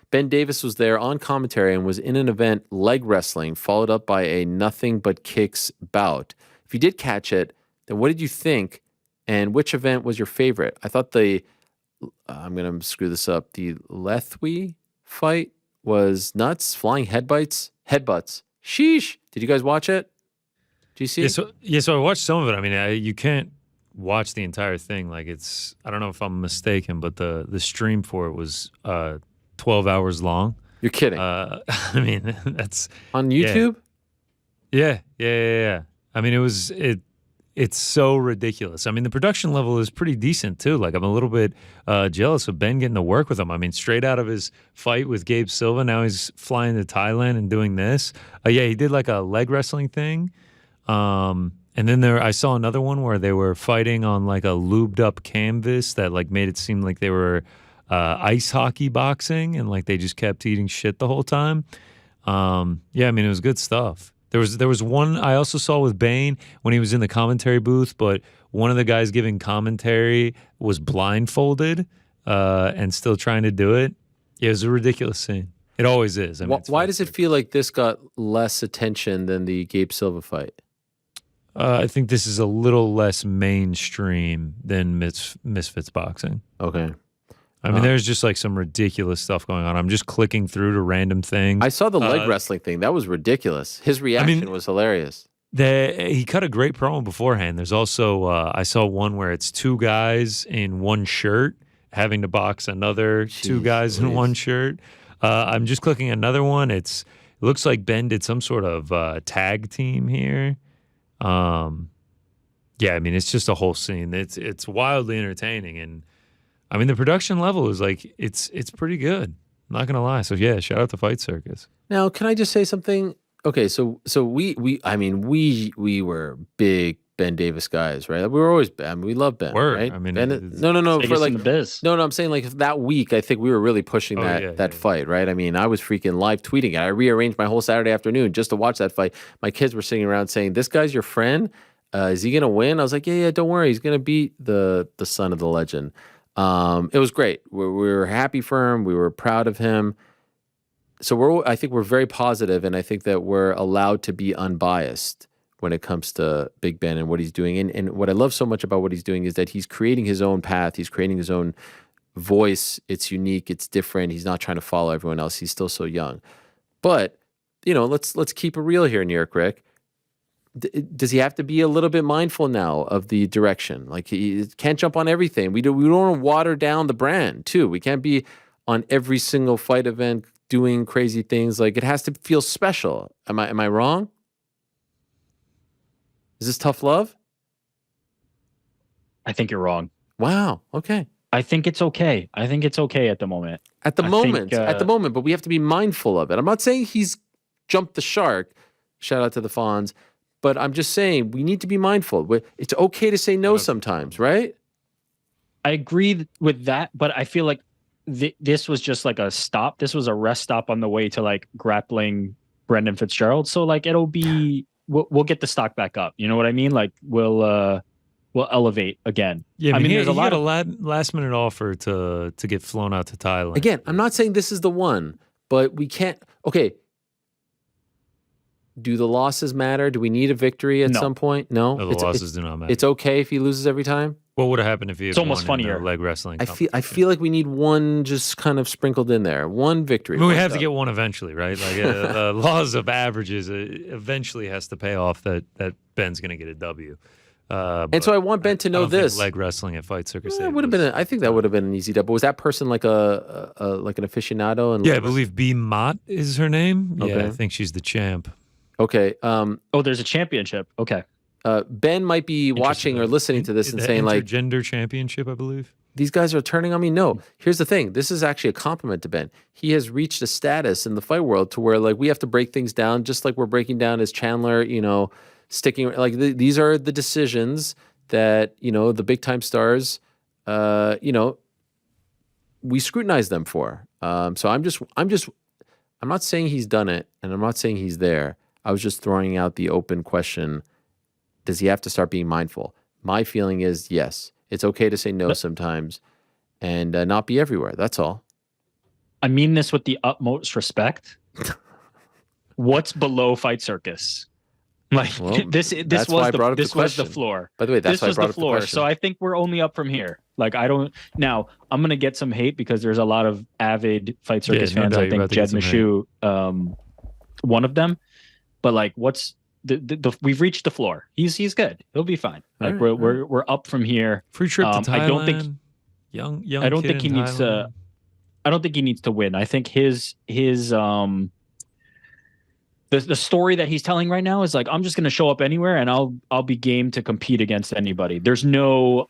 S2: Ben Davis was there on commentary and was in an event, leg wrestling, followed up by a nothing but kicks bout. If you did catch it, then what did you think? And which event was your favorite? I thought I'm going to screw this up, the Lethwy fight was nuts. Flying headbutts. Sheesh. Did you guys watch it? GC?
S4: So I watched some of it. I mean, you can't watch the entire thing. Like I don't know if I'm mistaken, but the stream for it was 12 hours long.
S2: You're kidding.
S4: I mean, that's
S2: on YouTube?
S4: Yeah. I mean, it's so ridiculous. I mean, the production level is pretty decent too. Like I'm a little bit jealous of Ben getting to work with him. I mean, straight out of his fight with Gabe Silva, now he's flying to Thailand and doing this. Yeah, he did like a leg wrestling thing. And then I saw another one where they were fighting on like a lubed up canvas that like made it seem like they were ice hockey boxing, and like they just kept eating shit the whole time. Yeah, I mean, it was good stuff. There was one I also saw with Bane when he was in the commentary booth, but one of the guys giving commentary was blindfolded and still trying to do it. Yeah, it was a ridiculous scene. It always is. I mean,
S2: Why does it feel like this got less attention than the Gabe Silva fight?
S4: I think this is a little less mainstream than Misfits boxing.
S2: Okay.
S4: I mean, there's just like some ridiculous stuff going on. I'm just clicking through to random things.
S2: I saw the leg wrestling thing. That was ridiculous. His reaction was hilarious.
S4: He cut a great promo beforehand. There's also, I saw one where it's two guys in one shirt having to box another two guys in one shirt. I'm just clicking another one. It looks like Ben did some sort of tag team here. Yeah, I mean, it's just a whole scene. It's wildly entertaining, and I mean, the production level is like it's pretty good. I'm not gonna lie. So yeah, shout out to Fight Circus.
S2: Now, can I just say something? Okay, so we were big Ben Davis guys, right? We were always we love Ben, right?
S4: I mean,
S2: Ben, no, for like no, I'm saying like that week, I think we were really pushing that fight, right? I mean, I was freaking live tweeting it. I rearranged my whole Saturday afternoon just to watch that fight. My kids were sitting around saying, "This guy's your friend. Is he gonna win?" I was like, "Yeah, don't worry. He's gonna beat the son of the legend." It was great. We were happy for him. We were proud of him. So I think we're very positive, and I think that we're allowed to be unbiased when it comes to Big Ben and what he's doing. And what I love so much about what he's doing is that he's creating his own path. He's creating his own voice. It's unique. It's different. He's not trying to follow everyone else. He's still so young. But, let's keep it real here, New York Rick. does he have to be a little bit mindful now of the direction? Like he can't jump on everything. We don't want to water down the brand too. We can't be on every single fight event doing crazy things. Like it has to feel special. Am I wrong? Is this tough love?
S11: I think you're wrong.
S2: Wow. Okay.
S11: I think it's okay. I think it's okay at the moment.
S2: At the moment, but we have to be mindful of it. I'm not saying he's jumped the shark. Shout out to the Fonz. But I'm just saying we need to be mindful. It's okay to say no sometimes, right?
S11: I agree with that, but I feel like this was just like a stop. This was a rest stop on the way to like grappling Brendan Fitzgerald. So like it'll be we'll get the stock back up. You know what I mean? Like we'll elevate again.
S4: Yeah,
S11: I mean there's a lot
S4: of last minute offer to get flown out to Thailand.
S2: Again, I'm not saying this is the one, but we can't. Okay. Do the losses matter? Do we need a victory at some point? No,
S4: the losses do not matter.
S2: It's okay if he loses every time.
S4: What would have happened if he?
S11: It's almost funnier.
S4: Leg wrestling.
S2: I feel like we need one just kind of sprinkled in there. One victory.
S4: I mean, we have to get one eventually, right? Like the laws of averages eventually has to pay off that Ben's going to get a W.
S2: And so I want Ben to know this.
S4: Leg wrestling at Fight Circus.
S2: Would have been. I think that would have been an easy double. Was that person like like an aficionado? And
S4: yeah, I believe B Mott is her name.
S2: Okay.
S4: Yeah, I think she's the champ.
S2: Okay.
S11: There's a championship. Okay.
S2: Ben might be watching or listening to this and saying like
S4: gender championship, I believe.
S2: These guys are turning on me. No, here's the thing. This is actually a compliment to Ben. He has reached a status in the fight world to where like we have to break things down, just like we're breaking down as Chandler, sticking like these are the decisions that, the big time stars, we scrutinize them for. So I'm not saying he's done it and I'm not saying he's there. I was just throwing out the open question. Does he have to start being mindful? My feeling is yes. It's okay to say no sometimes and not be everywhere. That's all.
S11: I mean this with the utmost respect. What's below Fight Circus? Like this was the floor.
S2: By the way, that's why I brought up the
S11: floor.
S2: question.
S11: So I think we're only up from here. Like I'm gonna get some hate because there's a lot of avid Fight Circus fans. I think Jed Meshew, one of them. But like, what's we've reached the floor. He's good. He'll be fine. Like we're up from here.
S4: Free trip to Thailand.
S11: I don't think
S4: young.
S11: I don't think he needs to. I don't think he needs to win. I think his the story that he's telling right now is like, I'm just going to show up anywhere and I'll be game to compete against anybody. There's no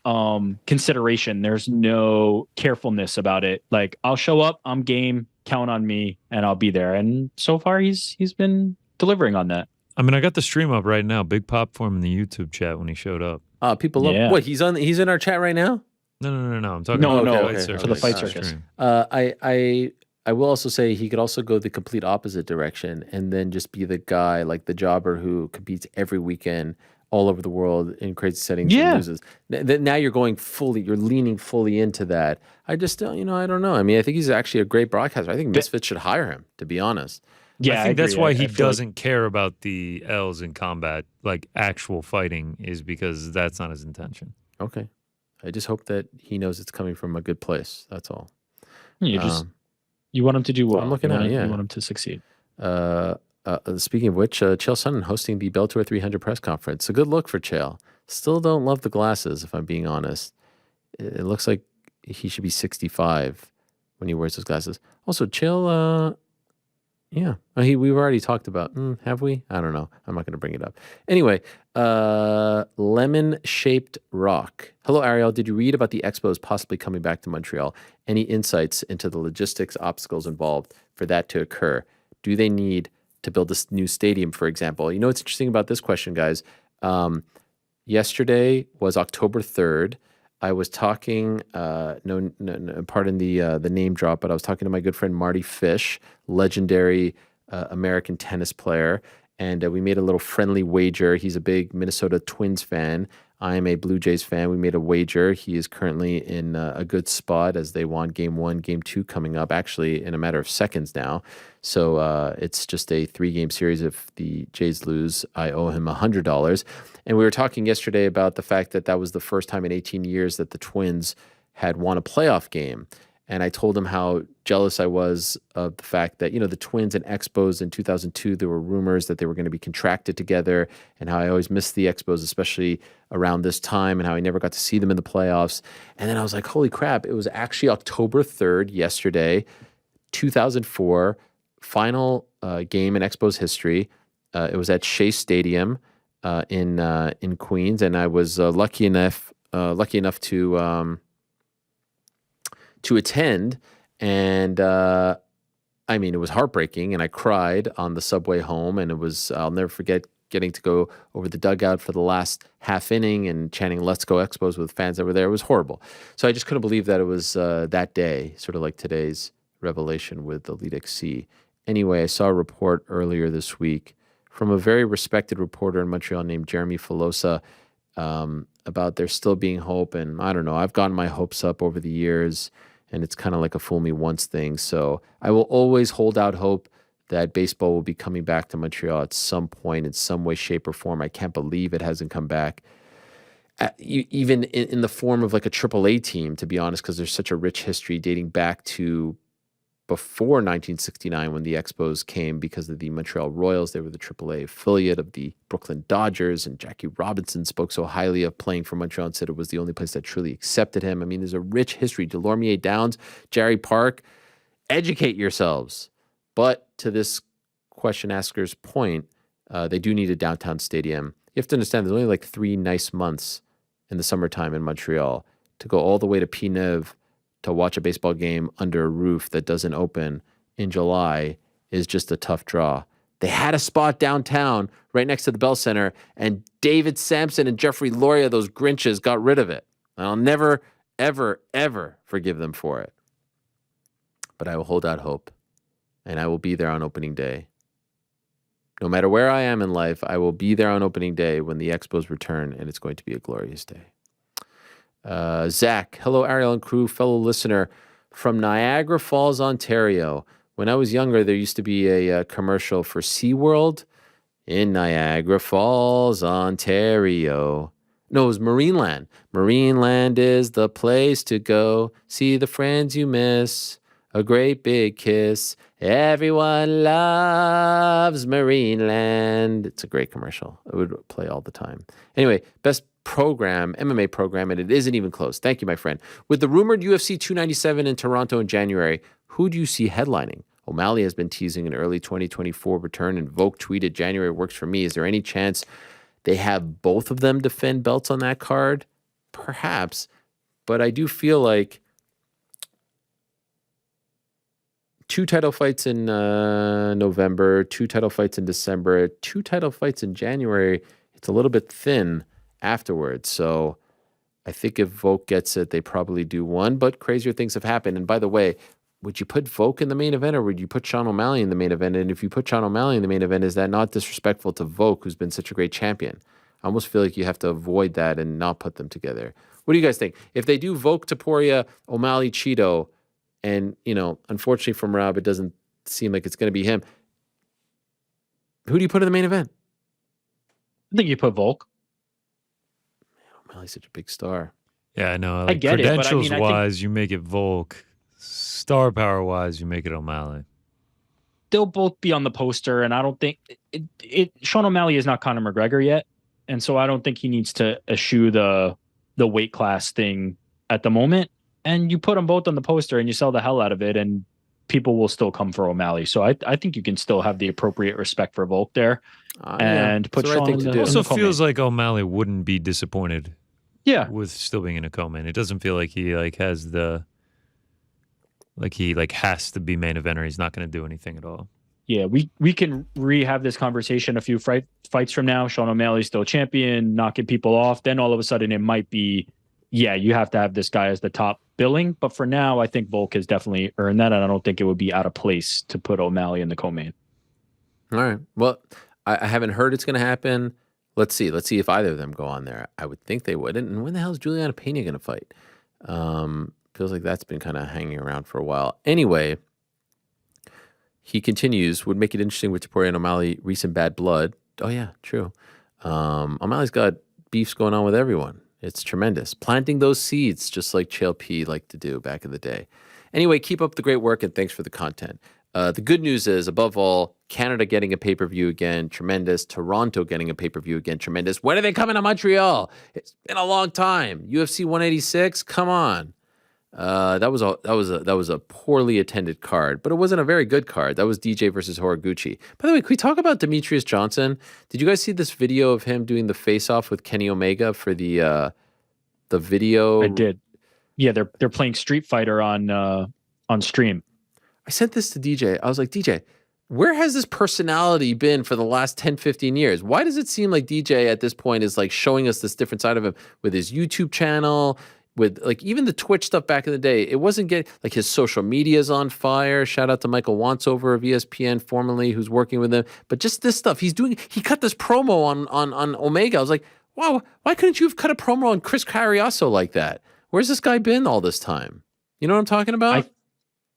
S11: consideration. There's no carefulness about it. Like I'll show up, I'm game, count on me, and I'll be there. And so far he's been delivering on that.
S4: I mean, I got the stream up right now. Big pop for him in the YouTube chat when he showed up.
S2: People love what he's in our chat right now.
S4: No. I'm talking about
S11: for the Fight Circus.
S2: I will also say he could also go the complete opposite direction and then just be the guy, like the jobber who competes every weekend all over the world in crazy settings and loses. Now you're leaning fully into that. I just, I don't know. I mean, I think he's actually a great broadcaster. I think Misfits should hire him, to be honest.
S4: Yeah, I think that's why he doesn't care about the L's in combat, like actual fighting, is because that's not his intention.
S2: Okay. I just hope that he knows it's coming from a good place. That's all.
S11: You want him to do well.
S2: I'm looking at it,
S11: You want him to succeed.
S2: Speaking of which, Chael Sonnen hosting the Bellator 300 press conference. A good look for Chael. Still don't love the glasses, if I'm being honest. It looks like he should be 65 when he wears those glasses. Also, Chael, we've already talked about, have we? I don't know. I'm not going to bring it up. Anyway, lemon-shaped rock. Hello, Ariel. Did you read about the Expos possibly coming back to Montreal? Any insights into the logistics obstacles involved for that to occur? Do they need to build this new stadium, for example? You know what's interesting about this question, guys? Yesterday was October 3rd. I was talking, pardon the name drop, but I was talking to my good friend Marty Fish, legendary American tennis player, and we made a little friendly wager. He's a big Minnesota Twins fan. I am a Blue Jays fan. We made a wager. He is currently in a good spot as they won Game 1, Game 2 coming up, actually in a matter of seconds now. So it's just a 3-game series. If the Jays lose, I owe him $100. And we were talking yesterday about the fact that that was the first time in 18 years that the Twins had won a playoff game. And I told him how jealous I was of the fact that, the Twins and Expos in 2002, there were rumors that they were going to be contracted together, and how I always missed the Expos, especially around this time, and how I never got to see them in the playoffs. And then I was like, holy crap, it was actually October 3rd, yesterday, 2004, final game in Expos history. It was at Shea Stadium in Queens, and I was lucky enough to attend, and it was heartbreaking, and I cried on the subway home, and I'll never forget getting to go over the dugout for the last half inning and chanting "Let's go Expos" with fans that were there. It was horrible. So I just couldn't believe that it was that day, sort of like today's revelation with Elite XC. Anyway, I saw a report earlier this week from a very respected reporter in Montreal named Jeremy Filosa about there still being hope, and I don't know, I've gotten my hopes up over the years, and it's kind of like a fool me once thing. So I will always hold out hope that baseball will be coming back to Montreal at some point in some way, shape, or form. I can't believe it hasn't come back, even in the form of like a AAA team, to be honest, because there's such a rich history dating back to before 1969 when the Expos came because of the Montreal Royals. They were the AAA affiliate of the Brooklyn Dodgers, and Jackie Robinson spoke so highly of playing for Montreal and said it was the only place that truly accepted him. I mean, there's a rich history. Delormier Downs, Jerry Park, educate yourselves. But to this question asker's point, they do need a downtown stadium. You have to understand there's only like 3 nice months in the summertime in Montreal. To go all the way to Pineuve to watch a baseball game under a roof that doesn't open in July is just a tough draw. They had a spot downtown right next to the Bell Center, and David Sampson and Jeffrey Loria, those Grinches, got rid of it. And I'll never, ever, ever forgive them for it. But I will hold out hope, and I will be there on opening day. No matter where I am in life, I will be there on opening day when the Expos return, and it's going to be a glorious day. Zach, hello, Ariel and crew, fellow listener from Niagara Falls, Ontario. When I was younger, there used to be a commercial for SeaWorld in Niagara Falls, Ontario. No, it was Marineland. Marineland is the place to go. See the friends you miss. A great big kiss. Everyone loves Marineland. It's a great commercial. It would play all the time. Anyway, best program, MMA program, and it isn't even close. Thank you, my friend. With the rumored UFC 297 in Toronto in January, who do you see headlining? O'Malley has been teasing an early 2024 return, and Volk tweeted, January works for me. Is there any chance they have both of them defend belts on that card? Perhaps, but I do feel like 2 title fights in November, 2 title fights in December, 2 title fights in January. It's a little bit thin afterwards. So I think if Volk gets it, they probably do one, but crazier things have happened. And by the way, would you put Volk in the main event, or would you put Sean O'Malley in the main event? And if you put Sean O'Malley in the main event, is that not disrespectful to Volk, who's been such a great champion? I almost feel like you have to avoid that and not put them together. What do you guys think? If they do Volk, Topuria, O'Malley, Cheeto, and, unfortunately for Merab, it doesn't seem like it's going to be him, who do you put in the main event?
S11: I think you put Volk.
S2: O'Malley's such a big star.
S4: Yeah, I know.
S11: I get it, but I
S4: credentials
S11: mean,
S4: wise, you make it Volk. Star power wise, you make it O'Malley.
S11: They'll both be on the poster, and I don't think Sean O'Malley is not Conor McGregor yet, and so I don't think he needs to eschew the weight class thing at the moment. And you put them both on the poster, and you sell the hell out of it, and people will still come for O'Malley. So I think you can still have the appropriate respect for Volk there, and put Sean in the
S4: It also
S11: co-main.
S4: feels like O'Malley wouldn't be disappointed.
S11: Yeah,
S4: with still being in a co-main. It doesn't feel like he has the he has to be main eventer. He's not going to do anything at all.
S11: Yeah, we can have this conversation a few fights from now. Sean O'Malley's still champion, knocking people off. Then all of a sudden it might be, you have to have this guy as the top billing. But for now, I think Volk has definitely earned that, and I don't think it would be out of place to put O'Malley in the co-main.
S2: All right. Well, I haven't heard it's going to happen. Let's see. Let's see if either of them go on there. I would think they would. And when the hell is Juliana Pena going to fight? Feels like that's been kind of hanging around for a while. Anyway, he continues, would make it interesting with Topuria and O'Malley, recent bad blood. Oh, yeah, true. O'Malley's got beefs going on with everyone. It's tremendous. Planting those seeds, just like Chael P liked to do back in the day. Anyway, keep up the great work and thanks for the content. The good news is, above all, Canada getting a pay-per-view again, tremendous. Toronto getting a pay-per-view again, tremendous. When are they coming to Montreal? It's been a long time. UFC 186, come on. That was a poorly attended card, but it wasn't a very good card. That was DJ versus Horiguchi. By the way, can we talk about Demetrius Johnson? Did you guys see this video of him doing the face-off with Kenny Omega for the video?
S11: I did. Yeah, they're playing Street Fighter on stream.
S2: I sent this to DJ. I was like, DJ, where has this personality been for the last 10, 15 years? Why does it seem like DJ at this point is like showing us this different side of him with his YouTube channel? With like even the Twitch stuff back in the day, it wasn't getting like his social media is on fire. Shout out to Michael Wantsover of ESPN, formerly, who's working with him. But just this stuff he's doing, he cut this promo on Omega. I was like, wow, why couldn't you have cut a promo on Chris Carriasso like that? Where's this guy been all this time? You know what I'm talking about?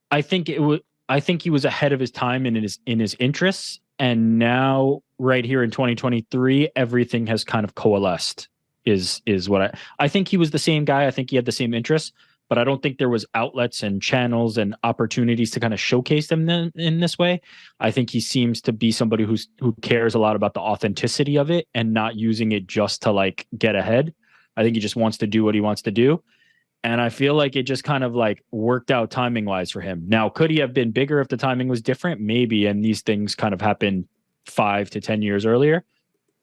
S11: I think he was ahead of his time in his interests, and now right here in 2023, everything has kind of coalesced. Is what I think he was the same guy. I think he had the same interests, but I don't think there was outlets and channels and opportunities to kind of showcase them in this way. I think he seems to be somebody who cares a lot about the authenticity of it and not using it just to like get ahead. I think he just wants to do what he wants to do. And I feel like it just kind of like worked out timing wise for him. Now, could he have been bigger if the timing was different? Maybe. And these things kind of happened 5 to 10 years earlier,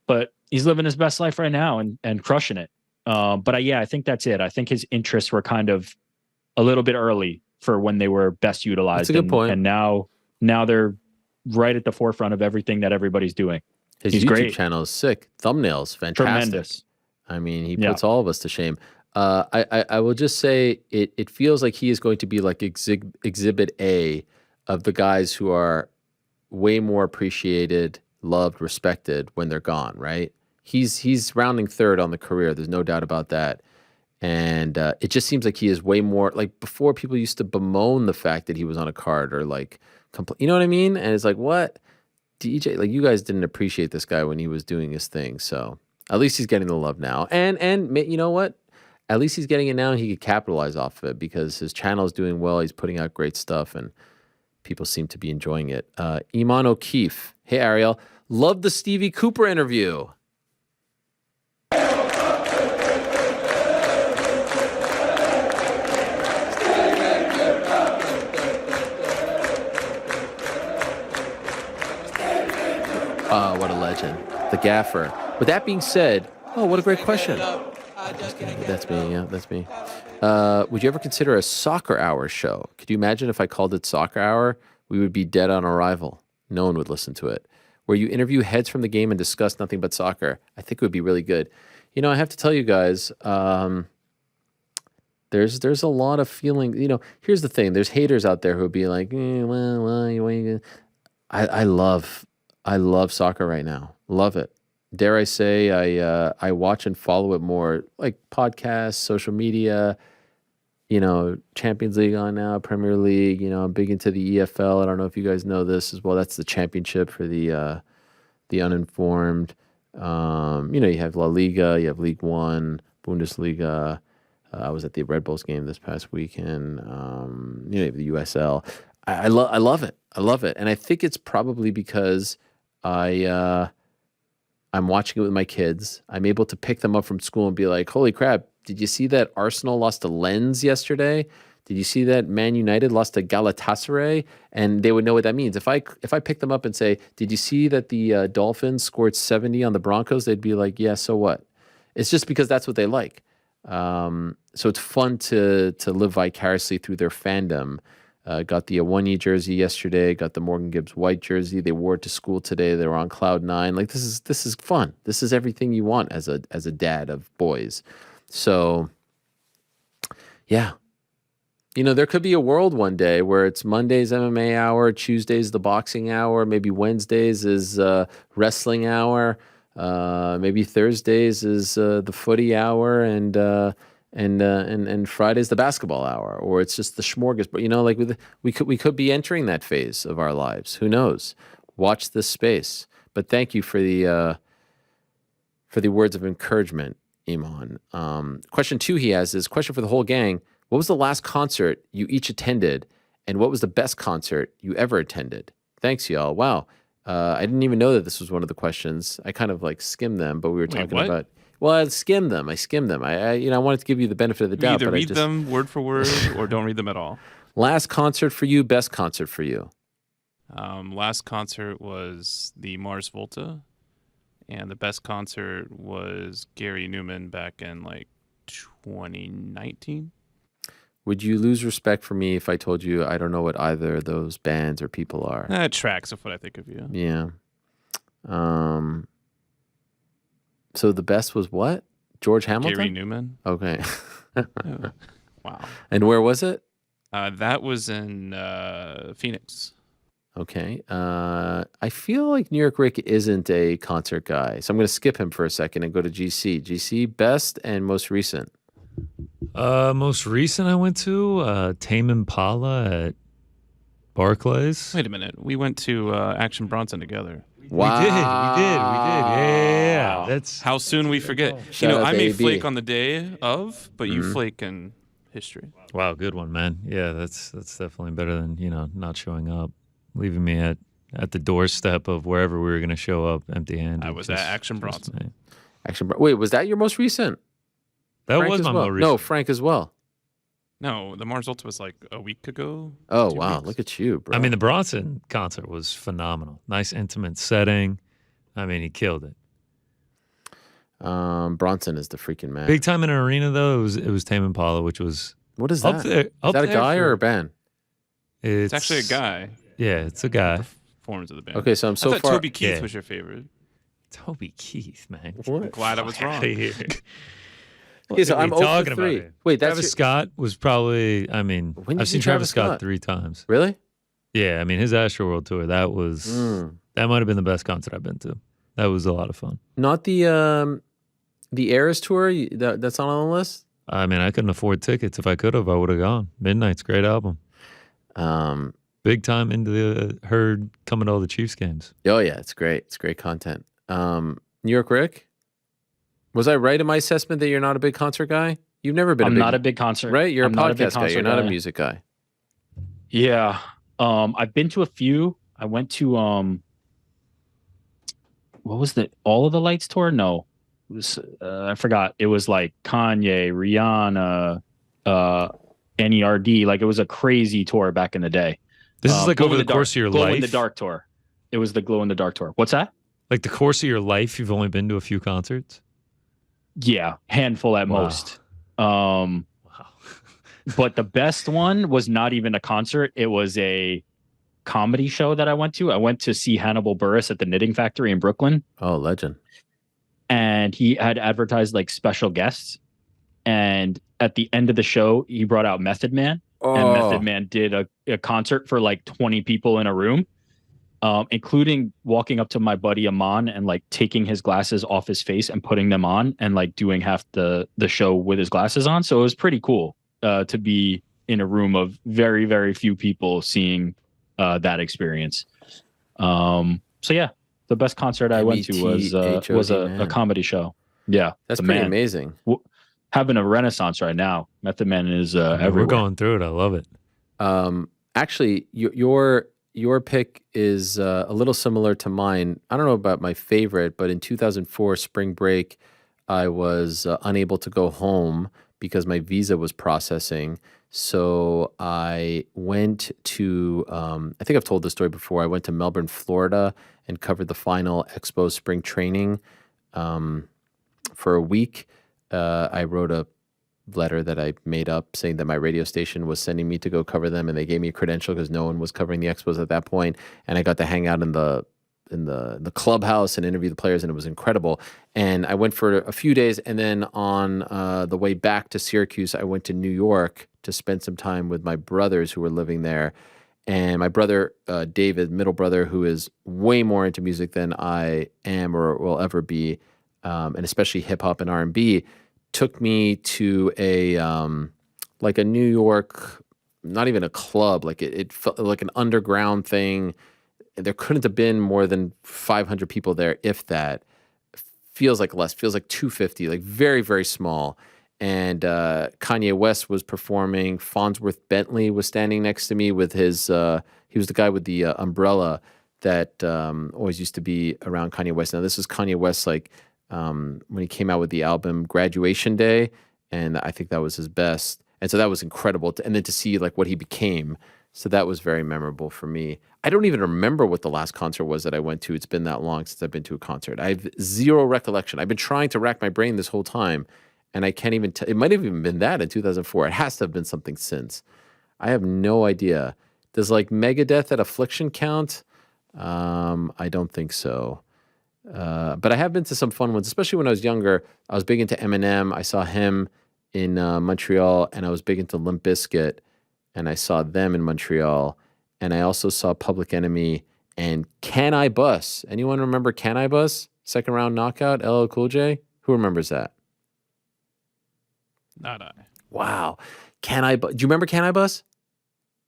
S11: but he's living his best life right now and crushing it. But I think that's it. I think his interests were kind of a little bit early for when they were best utilized.
S2: That's a good point.
S11: And now they're right at the forefront of everything that everybody's doing.
S2: His
S11: He's
S2: YouTube
S11: great.
S2: channel is sick. Thumbnails, fantastic.
S11: Tremendous.
S2: I mean, he puts all of us to shame. I will just say it feels like he is going to be like exhibit A of the guys who are way more appreciated, loved, respected when they're gone, right? He's rounding third on the career. There's no doubt about that. And it just seems like he is way more, like before people used to bemoan the fact that he was on a card or like, you know what I mean? And it's like, what? DJ, like you guys didn't appreciate this guy when he was doing his thing. So at least he's getting the love now. And you know what? At least he's getting it now and he could capitalize off of it because his channel is doing well. He's putting out great stuff and people seem to be enjoying it. Iman O'Keefe. Hey, Ariel. Love the Stevie Cooper interview. Oh, what a legend. The Gaffer. With that being said, oh, what a great question. That's me, yeah, that's me. Would you ever consider a soccer hour show? Could you imagine if I called it Soccer Hour? We would be dead on arrival. No one would listen to it. Where you interview heads from the game and discuss nothing but soccer. I think it would be really good. You know, I have to tell you guys, there's a lot of feeling. You know, here's the thing. There's haters out there who would be like, I love soccer right now. Love it. Dare I say, I watch and follow it more, like podcasts, social media, you know, Champions League on now, Premier League. You know, I'm big into the EFL. I don't know if you guys know this as well. That's the championship for the uninformed. You know, you have La Liga, you have League One, Bundesliga. I was at the Red Bulls game this past weekend. You know, you have the USL. I love it. I love it, and I think it's probably because I'm watching it with my kids. I'm able to pick them up from school and be like, holy crap, did you see that Arsenal lost to Lens yesterday? Did you see that Man United lost to Galatasaray? And they would know what that means. If I pick them up and say, did you see that the Dolphins scored 70 on the Broncos? They'd be like, yeah, so what? It's just because that's what they like. So it's fun to live vicariously through their fandom. Got the Awoniyi jersey yesterday. Got the Morgan Gibbs white jersey. They wore it to school today. They were on cloud 9. Like this is fun. This is everything you want as a dad of boys. So, yeah, you know there could be a world one day where it's Monday's MMA hour, Tuesdays the boxing hour, maybe Wednesdays is wrestling hour, maybe Thursdays is the footy hour, and Friday's the basketball hour, or it's just the smorgasbord. You know, like we could be entering that phase of our lives. Who knows? Watch this space. But thank you for the words of encouragement, Iman. Question 2 he has is question for the whole gang. What was the last concert you each attended, and what was the best concert you ever attended? Thanks, y'all. Wow. I didn't even know that this was one of the questions. I kind of like skimmed them, but we were talking about. Well, I skimmed them. I wanted to give you the benefit of the doubt.
S3: Either
S2: but
S3: read them word for word or don't read them at all.
S2: Last concert for you, best concert for you.
S3: Last concert was the Mars Volta, and the best concert was Gary Newman back in like 2019.
S2: Would you lose respect for me if I told you I don't know what either of those bands or people are?
S3: That tracks of what I think of you.
S2: Yeah. So the best was what? George Hamilton?
S3: Gary Newman.
S2: Okay.
S3: Wow.
S2: And where was it?
S3: That was in Phoenix.
S2: Okay. I feel like New York Rick isn't a concert guy, so I'm going to skip him for a second and go to GC. GC, best and most recent.
S4: Most recent I went to Tame Impala at Barclays.
S3: Wait a minute. We went to Action Bronson together.
S4: Wow. We did. Yeah. That's
S3: how soon we forget. I may flake on the day of, but you flake in history.
S4: Wow, good one, man. Yeah, that's definitely better than, not showing up, leaving me at the doorstep of wherever we were going to show up empty-handed.
S3: I was at Action Bronson.
S2: Wait, was that your most recent?
S4: That
S2: Frank
S4: was
S2: as
S4: my
S2: well?
S4: most recent.
S2: No, Frank as well.
S3: No, the Mars Ultra was like a week ago.
S2: Oh,
S3: 2
S2: wow.
S3: weeks.
S2: Look at you, bro.
S4: I mean, the Bronson concert was phenomenal. Nice, intimate setting. I mean, he killed it.
S2: Bronson is the freaking man.
S4: Big time in an arena, though, it was Tame Impala, which was
S2: what is
S4: up
S2: that?
S4: there.
S2: Is that a guy or a band?
S4: It's
S3: actually a guy.
S4: Yeah, it's a guy.
S3: Performance of the band.
S2: Okay, so I'm so
S3: I thought
S2: far.
S3: Toby Keith was your favorite.
S4: Toby Keith, man.
S3: I'm glad I was wrong.
S2: Okay, so I'm
S4: talking
S2: 0 for 3.
S4: about it.
S2: Wait, that's
S4: Travis Scott was probably. I mean,
S2: When did
S4: I've
S2: you
S4: seen
S2: see
S4: Travis
S2: Travis
S4: Scott
S2: Scott?
S4: 3 times.
S2: Really?
S4: Yeah, I mean, his Astroworld tour. That was that might have been the best concert I've been to. That was a lot of fun.
S2: Not the Eras tour. That's not on the list.
S4: I mean, I couldn't afford tickets. If I could have, I would have gone. Midnight's great album. Big time into the herd coming to all the Chiefs games.
S2: Oh yeah, it's great. It's great content. New York Rick, was I right in my assessment that you're not a big concert guy? You've never been.
S11: I'm not a big concert.
S2: Right? You're
S11: I'm
S2: a
S11: not a big
S2: podcast guy.
S11: concert
S2: You're not a
S11: guy.
S2: music guy.
S11: Yeah. I've been to a few. I went to what was the All of the Lights tour? No. It was I forgot. It was like Kanye, Rihanna, NERD. Like it was a crazy tour back in the day.
S4: This is like
S11: Glow
S4: over
S11: in
S4: the
S11: Dark-
S4: course of your
S11: Glow
S4: life.
S11: in the Dark tour. It was the Glow in the Dark tour. What's that?
S4: Like the course of your life, you've only been to a few concerts.
S11: Yeah, handful at most.
S4: Wow.
S11: But the best one was not even a concert. It was a comedy show that I went to. I went to see Hannibal Buress at the Knitting Factory in Brooklyn.
S2: Oh, legend.
S11: And he had advertised like special guests. And at the end of the show, he brought out Method Man. And Method Man did a concert for like 20 people in a room, including walking up to my buddy Aman and like taking his glasses off his face and putting them on and like doing half the show with his glasses on. So it was pretty cool to be in a room of very, very few people seeing that experience. So yeah, the best concert I went to was a comedy show. Yeah,
S2: that's pretty amazing.
S11: Having a renaissance right now. Method Man is everywhere.
S4: We're going through it. I love it.
S2: Actually, your pick is a little similar to mine. I don't know about my favorite, but in 2004 spring break, I was unable to go home because my visa was processing. So I went to, I think I've told this story before. I went to Melbourne, Florida, and covered the final Expo spring training for a week. I wrote a letter that I made up saying that my radio station was sending me to go cover them, and they gave me a credential because no one was covering the Expos at that point. And I got to hang out in the clubhouse and interview the players, and it was incredible. And I went for a few days, and then on the way back to Syracuse, I went to New York to spend some time with my brothers who were living there. And my brother, David, middle brother, who is way more into music than I am or will ever be, and especially hip hop and R&B, took me to a like a New York, not even a club, like it felt like an underground thing. There couldn't have been more than 500 people there, if that. Feels like less, feels like 250, like very, very small. and Kanye West was performing. Farnsworth Bentley was standing next to me with his. He was the guy with the umbrella that always used to be around Kanye West. Now this was Kanye West like when he came out with the album Graduation Day, and I think that was his best. And so that was incredible. And then to see like what he became. So that was very memorable for me. I don't even remember what the last concert was that I went to. It's been that long since I've been to a concert. I have zero recollection. I've been trying to rack my brain this whole time, and I can't even tell. It might have even been that in 2004. It has to have been something since. I have no idea. Does like Megadeth at Affliction count? I don't think so. But I have been to some fun ones, especially when I was younger. I was big into Eminem. I saw him in Montreal, and I was big into Limp Bizkit, and I saw them in Montreal. And I also saw Public Enemy and Can I Bus. Anyone remember Can I Bus? Second round knockout, LL Cool J? Who remembers that?
S3: Not I.
S2: Wow. Can I Bus? Do you remember Can I Bus?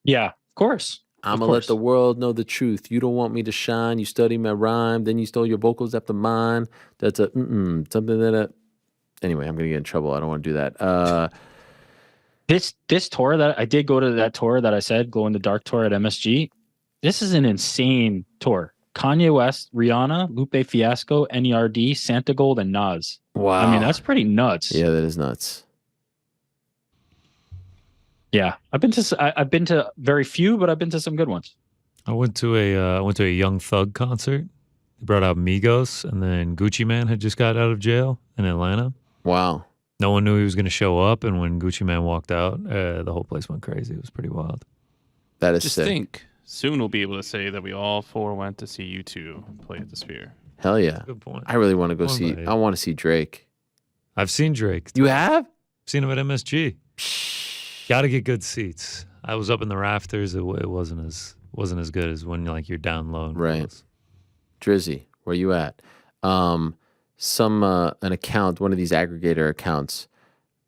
S11: Yeah, of course.
S2: I'm going to let the world know the truth. You don't want me to shine. You study my rhyme. Then you stole your vocals after mine. That's a something that... Anyway, I'm going to get in trouble. I don't want to do that.
S11: This tour that I did go to, that tour that I said, Glow in the Dark tour at MSG. This is an insane tour. Kanye West, Rihanna, Lupe Fiasco, NERD, Santigold, and Nas.
S2: Wow.
S11: I mean, that's pretty nuts.
S2: Yeah, that is nuts.
S11: Yeah, I've been to very few, but I've been to some good ones.
S4: I went to a Young Thug concert. They brought out Migos, and then Gucci Mane had just got out of jail in Atlanta.
S2: Wow.
S4: No one knew he was going to show up, and when Gucci Mane walked out, the whole place went crazy. It was pretty wild.
S2: That is
S3: Just
S2: sick.
S3: think, soon we'll be able to say that we all four went to see you two play at the Sphere.
S2: Hell yeah.
S4: Good point.
S2: I really want to go
S4: Point
S2: see...
S4: made.
S2: I want to see Drake.
S4: I've seen Drake.
S2: You have?
S4: Seen him at MSG. Got to get good seats. I was up in the rafters. It wasn't as good as when like you're down low.
S2: Right. Drizzy, where you at? An account, one of these aggregator accounts,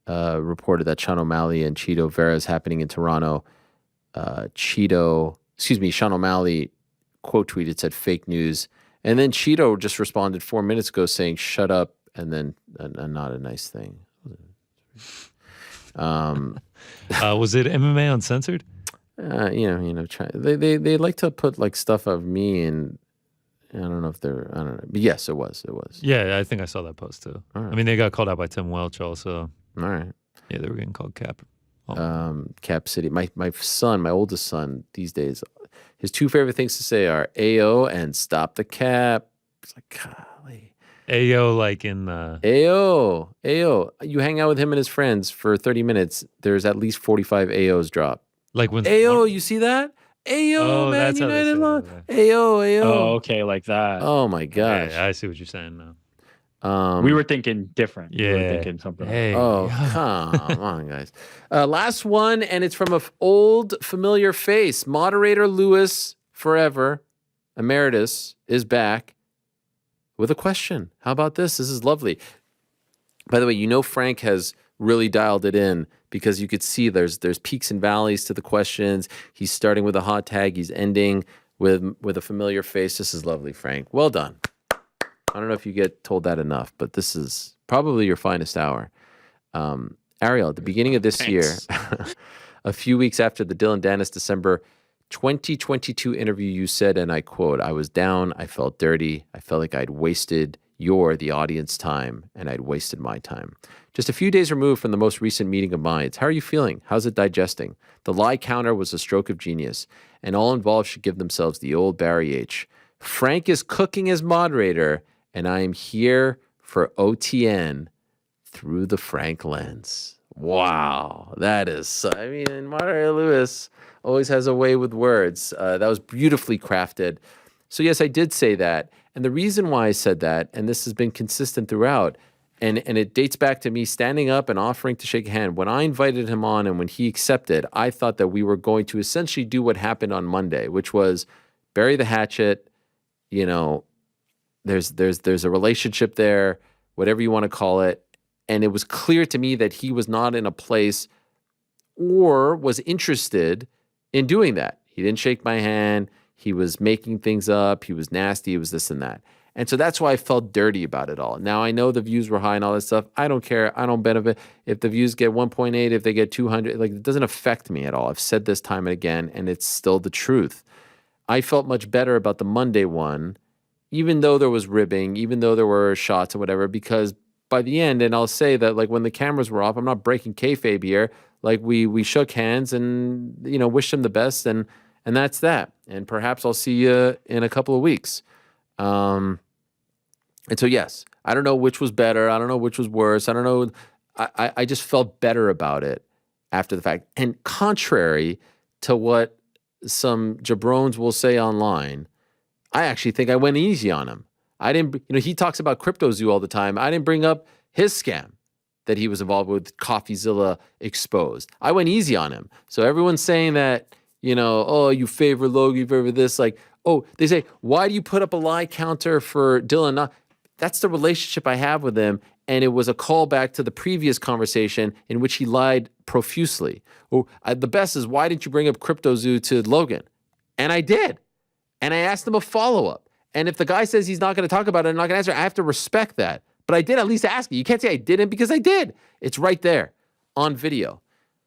S2: reported that Sean O'Malley and Cheeto Vera is happening in Toronto. Sean O'Malley quote tweeted, said fake news, and then Cheeto just responded 4 minutes ago saying shut up, and then not a nice thing.
S4: Was it MMA Uncensored?
S2: They like to put like stuff of me, and I don't know, but yes, it was.
S4: Yeah, I think I saw that post too.
S2: Right.
S4: I mean, they got called out by Tim Welch also.
S2: All right.
S4: Yeah, they were getting called Cap.
S2: Cap City. My son, my oldest son these days, his two favorite things to say are AO and stop the cap. It's like, golly.
S4: AO like in the...
S2: AO. You hang out with him and his friends for 30 minutes, there's at least 45 AOs drop.
S4: Like when...
S2: AO, you see that? AO, man,
S4: that's how they
S2: United
S4: say
S2: Law.
S4: it,
S2: AO.
S11: Oh, okay, like that.
S2: Oh, my gosh.
S4: Yeah, I see what you're saying now.
S11: We were thinking different.
S4: Yeah.
S11: We were thinking something.
S4: Hey.
S2: Oh, come on, guys. Last one, and it's from an old familiar face. Moderator Lewis Forever, Emeritus, is back with a question. How about this? This is lovely. By the way, Frank has really dialed it in because you could see there's peaks and valleys to the questions. He's starting with a hot tag. He's ending with a familiar face. This is lovely, Frank. Well done. I don't know if you get told that enough, but this is probably your finest hour. Ariel, at the beginning of this year, a few weeks after the Dylan Dennis December 2022 interview, you said, and I quote, "I was down, I felt dirty, I felt like I'd wasted the audience time, and I'd wasted my time. Just a few days removed from the most recent meeting of minds. How are you feeling? How's it digesting? The lie counter was a stroke of genius, and all involved should give themselves the old Barry H. Frank is cooking as moderator, and I am here for OTN through the Frank lens." Wow, that is, Moderator Lewis always has a way with words. That was beautifully crafted. So yes, I did say that. And the reason why I said that, and this has been consistent throughout, and it dates back to me standing up and offering to shake a hand. When I invited him on and when he accepted, I thought that we were going to essentially do what happened on Monday, which was bury the hatchet. There's a relationship there, whatever you want to call it. And it was clear to me that he was not in a place or was interested in doing that. He didn't shake my hand. He was making things up. He was nasty. It was this and that. And so that's why I felt dirty about it all. Now, I know the views were high and all that stuff. I don't care. I don't benefit. If the views get 1.8, if they get 200, like, it doesn't affect me at all. I've said this time and again, and it's still the truth. I felt much better about the Monday one, even though there was ribbing, even though there were shots or whatever, because by the end, and I'll say that, like, when the cameras were off, I'm not breaking kayfabe here. Like, we shook hands and, you know, wished him the best, and that's that. And perhaps I'll see you in a couple of weeks. And so, yes, I don't know which was better. I don't know which was worse. I don't know. I just felt better about it after the fact. And contrary to what some jabrones will say online, I actually think I went easy on him. I didn't, you know, he talks about CryptoZoo all the time. I didn't bring up his scam that he was involved with, CoffeeZilla exposed. I went easy on him. So everyone's saying that, you know, oh, you favor Logan, you favor this. Like, oh, they say, why do you put up a lie counter for Dylan? That's the relationship I have with him. And it was a callback to the previous conversation in which he lied profusely. The best is, why didn't you bring up CryptoZoo to Logan? And I did. And I asked him a follow-up. And if the guy says he's not going to talk about it, I'm not going to answer, I have to respect that. But I did at least ask you. You can't say I didn't, because I did. It's right there on video.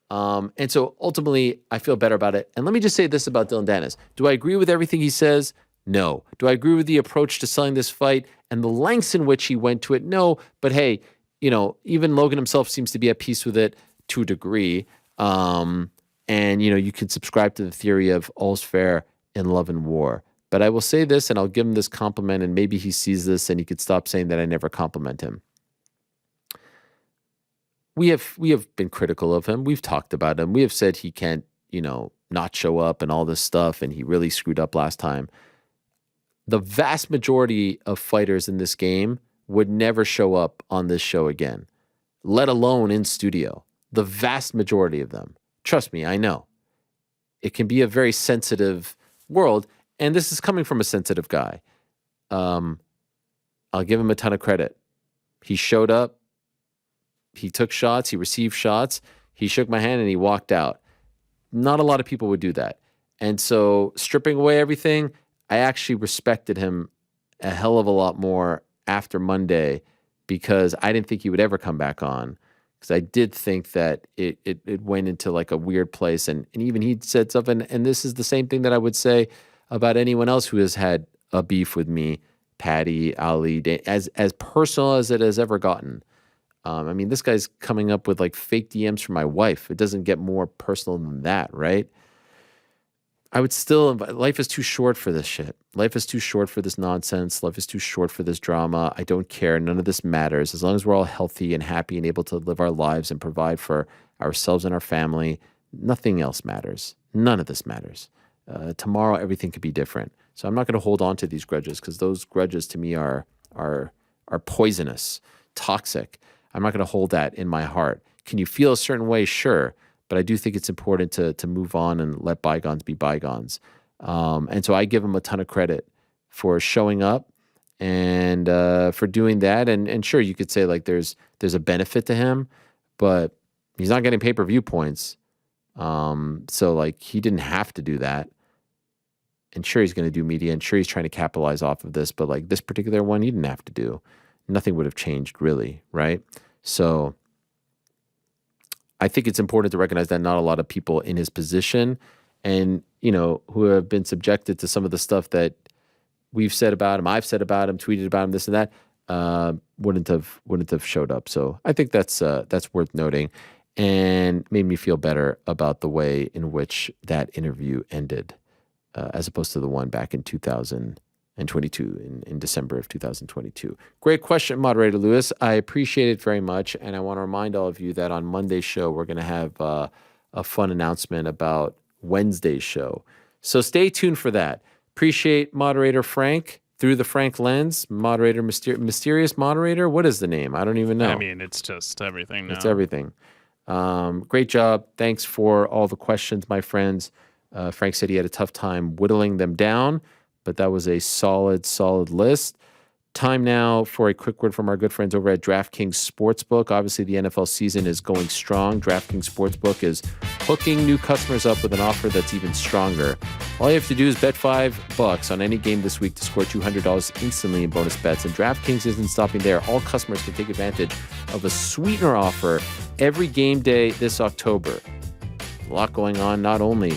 S2: And so ultimately, I feel better about it. And let me just say this about Dylan Dennis. Do I agree with everything he says? No. Do I agree with the approach to selling this fight and the lengths in which he went to it? No. But hey, you know, even Logan himself seems to be at peace with it to a degree. And, you know, you can subscribe to the theory of all's fair in love and war. But I will say this, and I'll give him this compliment, and maybe he sees this and he could stop saying that I never compliment him. We have been critical of him. We've talked about him. We have said he can't, you know, not show up and all this stuff, and he really screwed up last time. The vast majority of fighters in this game would never show up on this show again, let alone in studio. The vast majority of them. Trust me, I know. It can be a very sensitive world, and this is coming from a sensitive guy. I'll give him a ton of credit. He showed up. He took shots. He received shots. He shook my hand and he walked out. Not a lot of people would do that. And so, stripping away everything, I actually respected him a hell of a lot more after Monday, because I didn't think he would ever come back on. Because I did think that it went into like a weird place. And even he said something, and this is the same thing that I would say about anyone else who has had a beef with me, Patty, Ali, as personal as it has ever gotten. I mean, this guy's coming up with like fake DMs from my wife. It doesn't get more personal than that, right? I would still, life is too short for this shit. Life is too short for this nonsense. Life is too short for this drama. I don't care. None of this matters. As long as we're all healthy and happy and able to live our lives and provide for ourselves and our family, nothing else matters. None of this matters. Tomorrow, everything could be different. So I'm not going to hold on to these grudges, because those grudges to me are poisonous, toxic. I'm not going to hold that in my heart. Can you feel a certain way? Sure. But I do think it's important to move on and let bygones be bygones. And so I give him a ton of credit for showing up and for doing that. And sure, you could say like there's a benefit to him, but he's not getting pay-per-view points. So like he didn't have to do that. And sure, he's going to do media, and sure, he's trying to capitalize off of this. But like this particular one, he didn't have to do. Nothing would have changed really, right? So I think it's important to recognize that not a lot of people in his position and, you know, who have been subjected to some of the stuff that we've said about him, I've said about him, tweeted about him, this and that, wouldn't have showed up. So I think that's worth noting, and made me feel better about the way in which that interview ended, as opposed to the one back in 2022, in December of 2022. Great question, Moderator Lewis. I appreciate it very much. And I want to remind all of you that on Monday's show, we're going to have a fun announcement about Wednesday's show. So stay tuned for that. Appreciate Moderator Frank, through the Frank lens. Moderator, mysterious moderator. What is the name? I don't even know.
S3: I mean, it's just everything now.
S2: It's everything. Great job. Thanks for all the questions, my friends. Frank said he had a tough time whittling them down, but that was a solid list. Time now for a quick word from our good friends over at DraftKings Sportsbook. Obviously, the NFL season is going strong. DraftKings Sportsbook is hooking new customers up with an offer that's even stronger. All you have to do is bet $5 on any game this week to score $200 instantly in bonus bets. And DraftKings isn't stopping there. All customers can take advantage of a sweetener offer every game day this October. A lot going on, not only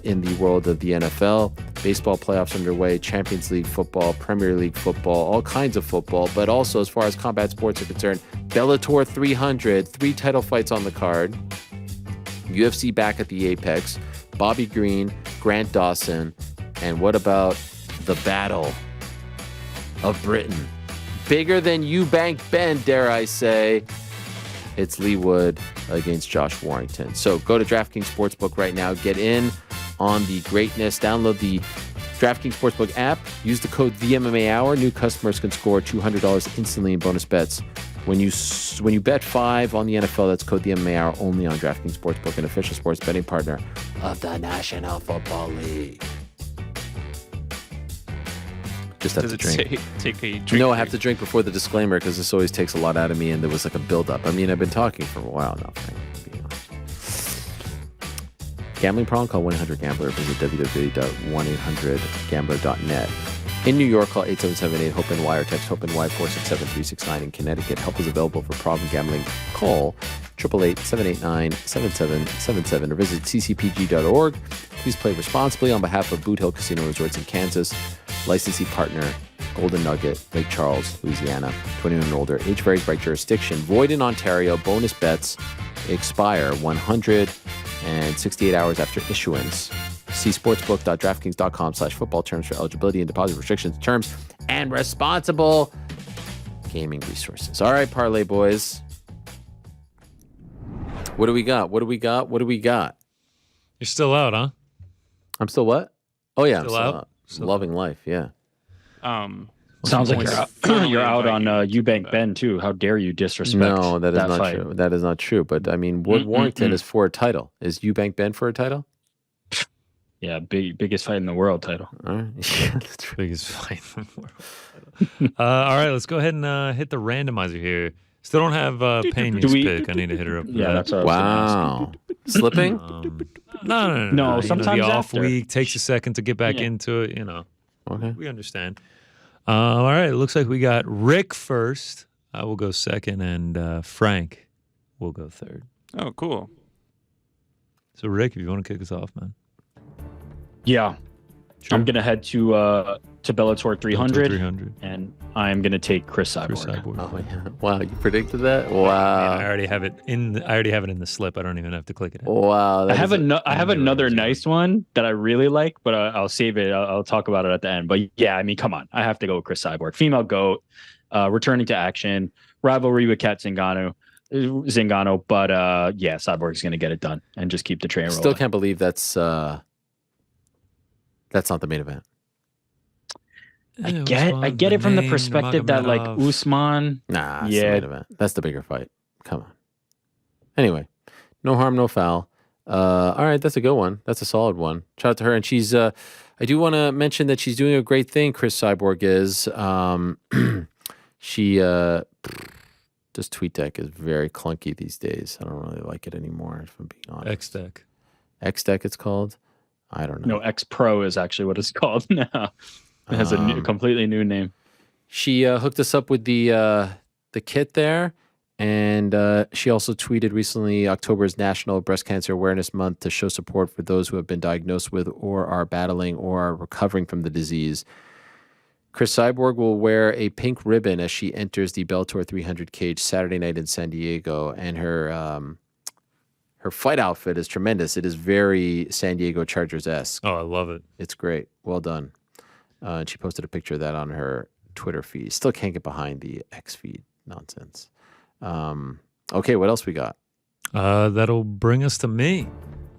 S2: in the world of the NFL, baseball playoffs underway, Champions League football, Premier League football, all kinds of football, but also as far as combat sports are concerned, Bellator 300, 3 title fights on the card, UFC back at the Apex, Bobby Green, Grant Dawson, and what about the Battle of Britain? Bigger than Eubank Ben, dare I say. It's Lee Wood against Josh Warrington. So go to DraftKings Sportsbook right now. Get in on the greatness. Download the DraftKings Sportsbook app. Use the code THEMMAHour. New customers can score $200 instantly in bonus bets. When you bet $5 on the NFL, that's code THEMMAHour only on DraftKings Sportsbook, an official sports betting partner of the National Football League. Just have
S3: Does
S2: to
S3: it
S2: drink.
S3: take a drink?
S2: No, I have to drink before the disclaimer because this always takes a lot out of me, and there was like a build-up. I mean, I've been talking for a while now, Frank, to be honest. Gambling problem? Call 1-800-GAMBLER. Visit www.1800gambler.net. In New York, call 877-8-HOPENY or text HOPENY 467-369. In Connecticut, help is available for problem gambling. Call 888-789-7777 or visit ccpg.org. Please play responsibly on behalf of Boot Hill Casino Resorts in Kansas. Licensee partner, Golden Nugget, Lake Charles, Louisiana. 21 and older. Age varies by jurisdiction. Void in Ontario. Bonus bets expire 168 hours after issuance. See sportsbook.draftkings.com/football terms for eligibility and deposit restrictions, terms, and responsible gaming resources. All right, Parlay boys. What do we got?
S4: You're still out, huh?
S2: I'm still what? Oh, yeah.
S4: Still
S2: I'm
S4: out?
S2: still out. Loving life, yeah.
S11: Sounds like you're out on Eubank
S3: but-
S11: Ben too. How dare you disrespect?
S2: No, that is not
S11: fight.
S2: true. That is not true. But, I mean, Wood Warrington is for a title. Is Eubank Ben for a title?
S11: Yeah, biggest fight in the world title.
S2: All right. Yeah, that's true.
S4: Biggest fight in the world. All right, let's go ahead and hit the randomizer here. Still don't have Pena's pick. I need to hit her up.
S11: Yeah, that's what I was gonna
S2: Wow. Slipping?
S4: No.
S11: No, sometimes
S4: the off
S11: after.
S4: week takes a second to get back
S11: Yeah.
S4: into it.
S2: Okay.
S4: We understand. All right, it looks like we got Rick first. I will go second, and Frank will go third.
S3: Oh, cool.
S4: So, Rick, if you want to kick us off, man.
S11: Yeah,
S4: Sure.
S11: I'm gonna head to Bellator 300,
S4: 300.
S11: and I'm gonna take Chris Cyborg.
S4: Chris Cyborg.
S2: Oh, yeah. Wow, you predicted that?
S4: I
S2: Wow.
S4: already have it in. I already have it in the slip. I don't even have to click it. In.
S2: Wow.
S11: I have
S2: a
S11: I have another nice one that I really like, but I'll save it. I'll talk about it at the end. But yeah, I mean, come on, I have to go with Chris Cyborg, female GOAT, returning to action, rivalry with Kat Zingano. But yeah, Cyborg's gonna get it done and just keep the train rolling.
S2: Still can't believe that's not the main event.
S11: I get it from the perspective that like Usman.
S2: Nah, it's
S11: Yeah.
S2: the main event. That's the bigger fight. Come on. Anyway, no harm, no foul. All right, that's a good one. That's a solid one. Shout out to her. And she's I do want to mention that she's doing a great thing, Chris Cyborg is. She this tweet deck is very clunky these days. I don't really like it anymore, if I'm being honest.
S4: X-Deck.
S2: X-Deck it's called. I don't know.
S11: No, X Pro is actually what it's called now. It has a completely new name.
S2: She hooked us up with the kit there, and she also tweeted recently October is National Breast Cancer Awareness Month to show support for those who have been diagnosed with or are battling or are recovering from the disease. Chris Cyborg will wear a pink ribbon as she enters the Bellator 300 cage Saturday night in San Diego, and her fight outfit is tremendous. It is very San Diego Chargers-esque.
S4: Oh, I love it.
S2: It's great. Well done. And she posted a picture of that on her Twitter feed. Still can't get behind the X feed nonsense. Okay, what else we got?
S4: That'll bring us to me.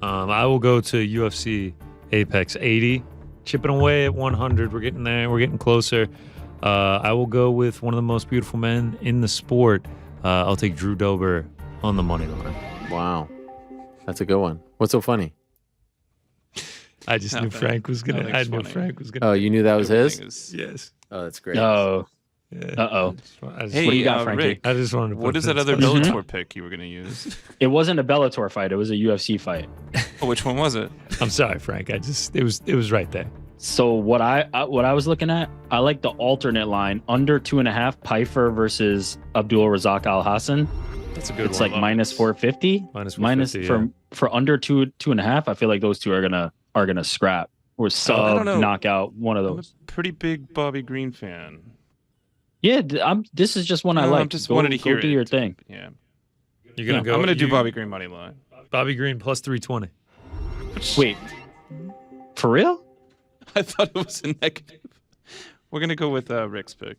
S4: I will go to UFC Apex 80. Chipping away at 100. We're getting there. We're getting closer. I will go with one of the most beautiful men in the sport. I'll take Drew Dober on the money line.
S2: Wow. That's a good one. What's so funny?
S4: I just knew Frank was gonna. I knew Frank was gonna.
S2: Oh, you knew that was his?
S3: Everything is-
S4: Yes.
S2: Oh, that's great.
S11: Oh, Uh-oh.
S3: Hey,
S11: what do you got, Frankie?
S3: Rick,
S4: I just wanted to
S3: what
S4: put
S3: is that
S4: this-
S3: other Bellator pick you were going to use?
S11: It wasn't a Bellator fight. It was a UFC fight.
S3: Oh, which one was it?
S4: I'm sorry, Frank. It was right there.
S11: So what I was looking at, I like the alternate line under 2.5 Pfeiffer versus Abdul Razak Al Hassan.
S4: That's a good
S11: It's
S4: one.
S11: like minus 450.
S4: Minus 450,
S11: for under 2.5. I feel like those two are gonna scrap or
S3: don't know.
S11: knock out one of
S3: I'm a
S11: those.
S3: pretty big Bobby Green fan.
S11: Yeah, this is just one I
S3: No,
S11: like.
S3: I'm just wanted to hear
S11: Go do
S3: it.
S11: your thing.
S3: Yeah.
S4: You're gonna go.
S3: I'm going to do Bobby Green money line.
S4: Bobby Green plus 320.
S11: Wait, for real?
S3: I thought it was a negative. We're going to go with Rick's pick.